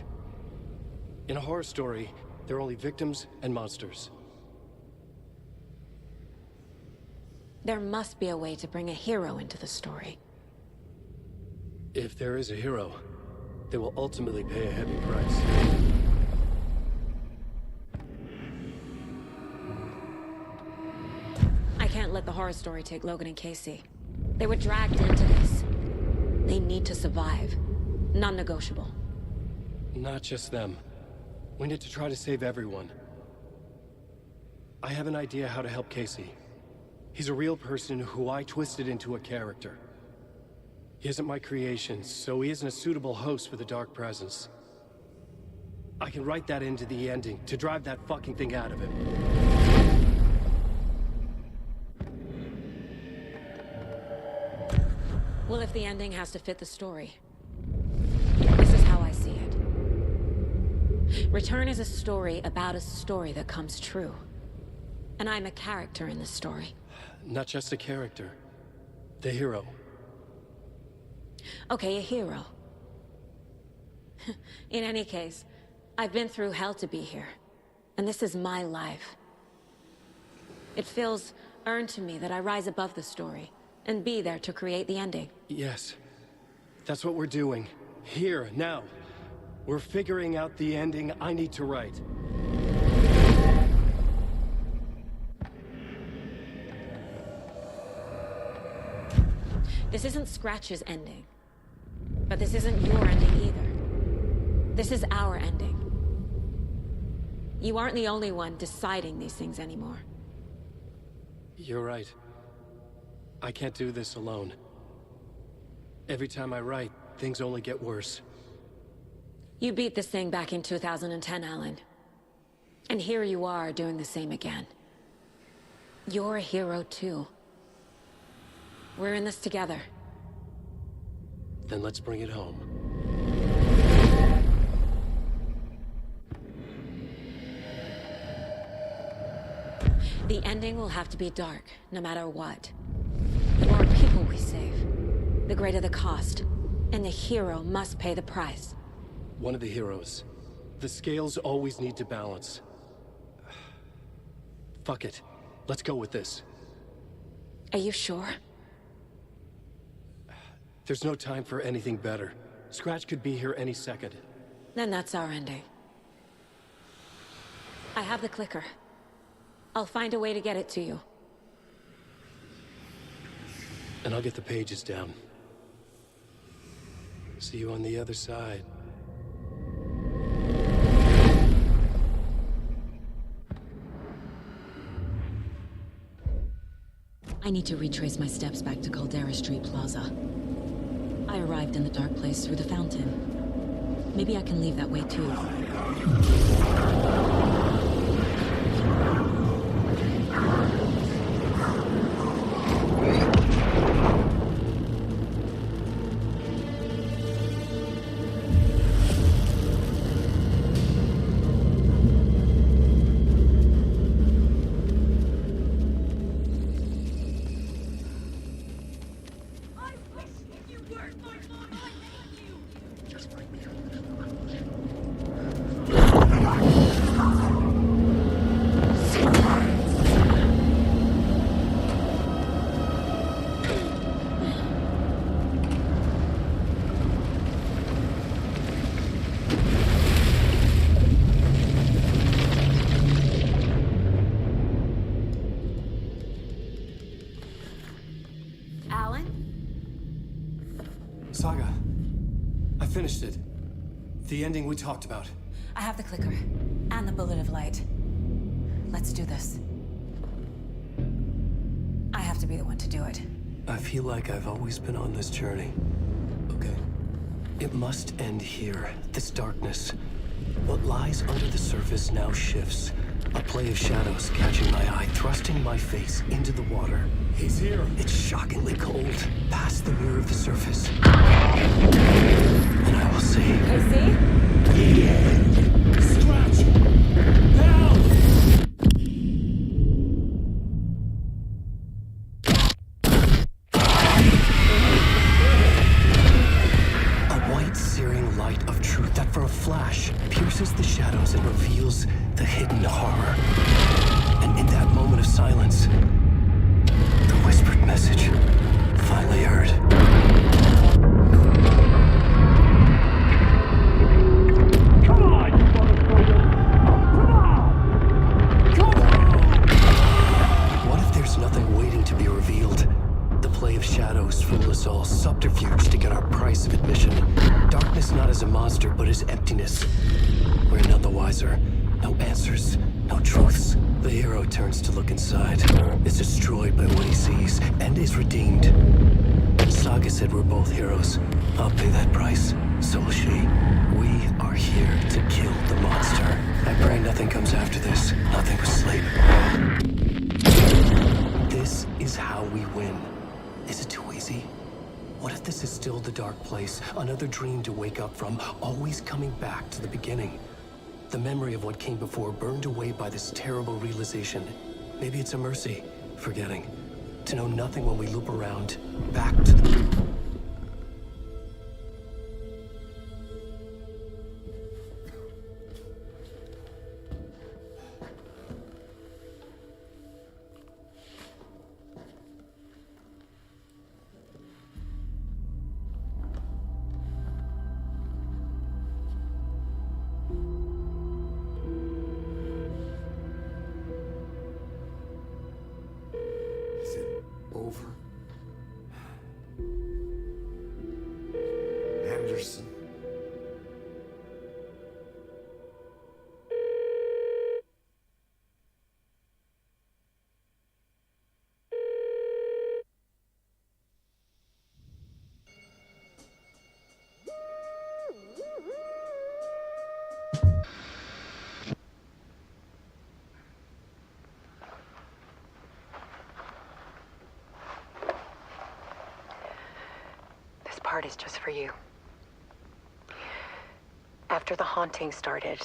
In a horror story, there are only victims and monsters. There must be a way to bring a hero into the story. If there is a hero, they will ultimately pay a heavy price. I can't let the horror story take Logan and Casey. They were dragged into this. They need to survive. Non-negotiable. Not just them. We need to try to save everyone. I have an idea how to help Casey. He's a real person who I twisted into a character. He isn't my creation, so he isn't a suitable host for the Dark Presence. I can write that into the ending to drive that fucking thing out of him. Well, if the ending has to fit the story, this is how I see it. Return is a story about a story that comes true. And I'm a character in this story. Not just a character. The hero. Okay, a hero. In any case, I've been through hell to be here. And this is my life. It feels earned to me that I rise above the story and be there to create the ending. Yes. That's what we're doing. Here, now. We're figuring out the ending I need to write. This isn't Scratch's ending. But this isn't your ending either. This is our ending. You aren't the only one deciding these things anymore. You're right. I can't do this alone. Every time I write, things only get worse. You beat this thing back in 2010, Alan. And here you are doing the same again. You're a hero too. We're in this together. Then let's bring it home. The ending will have to be dark, no matter what. The more people we save, the greater the cost. And the hero must pay the price. One of the heroes. The scales always need to balance. Fuck it. Let's go with this. Are you sure? There's no time for anything better. Scratch could be here any second. Then that's our ending. I have the clicker. I'll find a way to get it to you. And I'll get the pages down. See you on the other side. I need to retrace my steps back to Caldera Street Plaza. I arrived in the dark place through the fountain. Maybe I can leave that way too. finished it. The ending we talked about. I have the clicker. And the bullet of light. Let's do this. I have to be the one to do it. I feel like I've always been on this journey. Okay. It must end here, this darkness. What lies under the surface now shifts. A play of shadows catching my eye, thrusting my face into the water. He's here. It's shockingly cold, past the mirror of the surface. And I will say... Casey? Scratch! Down! A white, searing light of truth that for a flash pierces the shadows and reveals the hidden horror. And in that moment of silence, the whispered message finally heard. Come on, you motherfucker! Come on! What if there's nothing waiting to be revealed? The play of shadows fool us all, subterfuge to get our price of admission. Darkness not as a monster, but as emptiness. We're none the wiser. No answers, no truths. The hero turns to look inside, is destroyed by what he sees, and is redeemed. Saga said we're both heroes. I'll pay that price. So will she. We are here to kill the monster. I pray nothing comes after this. Nothing but sleep. This is how we win. Is it too easy? What if this is still the dark place? Another dream to wake up from, always coming back to the beginning. The memory of what came before burned away by this terrible realization. Maybe it's a mercy, forgetting. To know nothing when we loop around, back to the... Is it over? Anderson. This part is just for you. After the haunting started,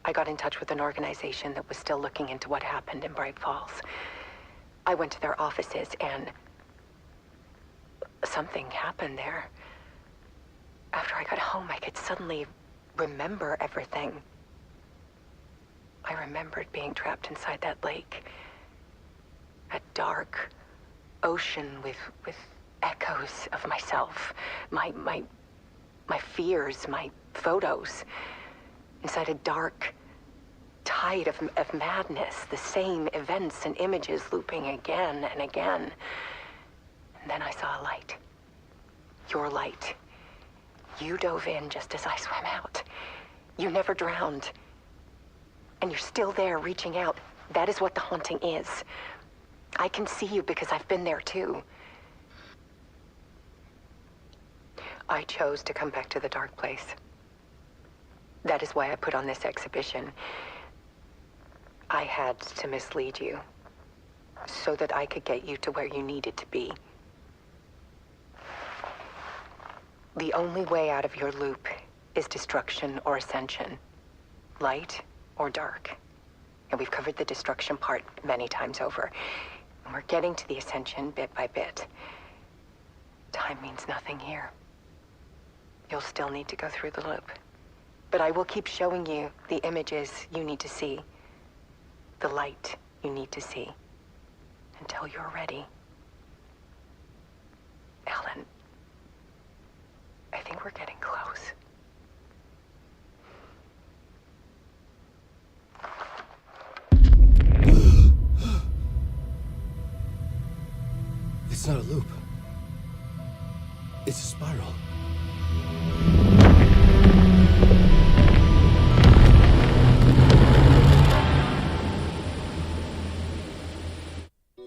I got in touch with an organization that was still looking into what happened in Bright Falls. I went to their offices and something happened there. After I got home, I could suddenly remember everything. I remembered being trapped inside that lake. A dark ocean with echoes of myself. My fears, my photos. Inside a dark tide of madness. The same events and images looping again and again. And then I saw a light. Your light. You dove in just as I swam out. You never drowned. And you're still there reaching out. That is what the haunting is. I can see you because I've been there too. I chose to come back to the dark place. That is why I put on this exhibition. I had to mislead you so that I could get you to where you needed to be. The only way out of your loop is destruction or ascension, light or dark. And we've covered the destruction part many times over. And we're getting to the ascension bit by bit. Time means nothing here. You'll still need to go through the loop. But I will keep showing you the images you need to see, the light you need to see, until you're ready. Alan, I think we're getting close. It's not a loop. It's a spiral.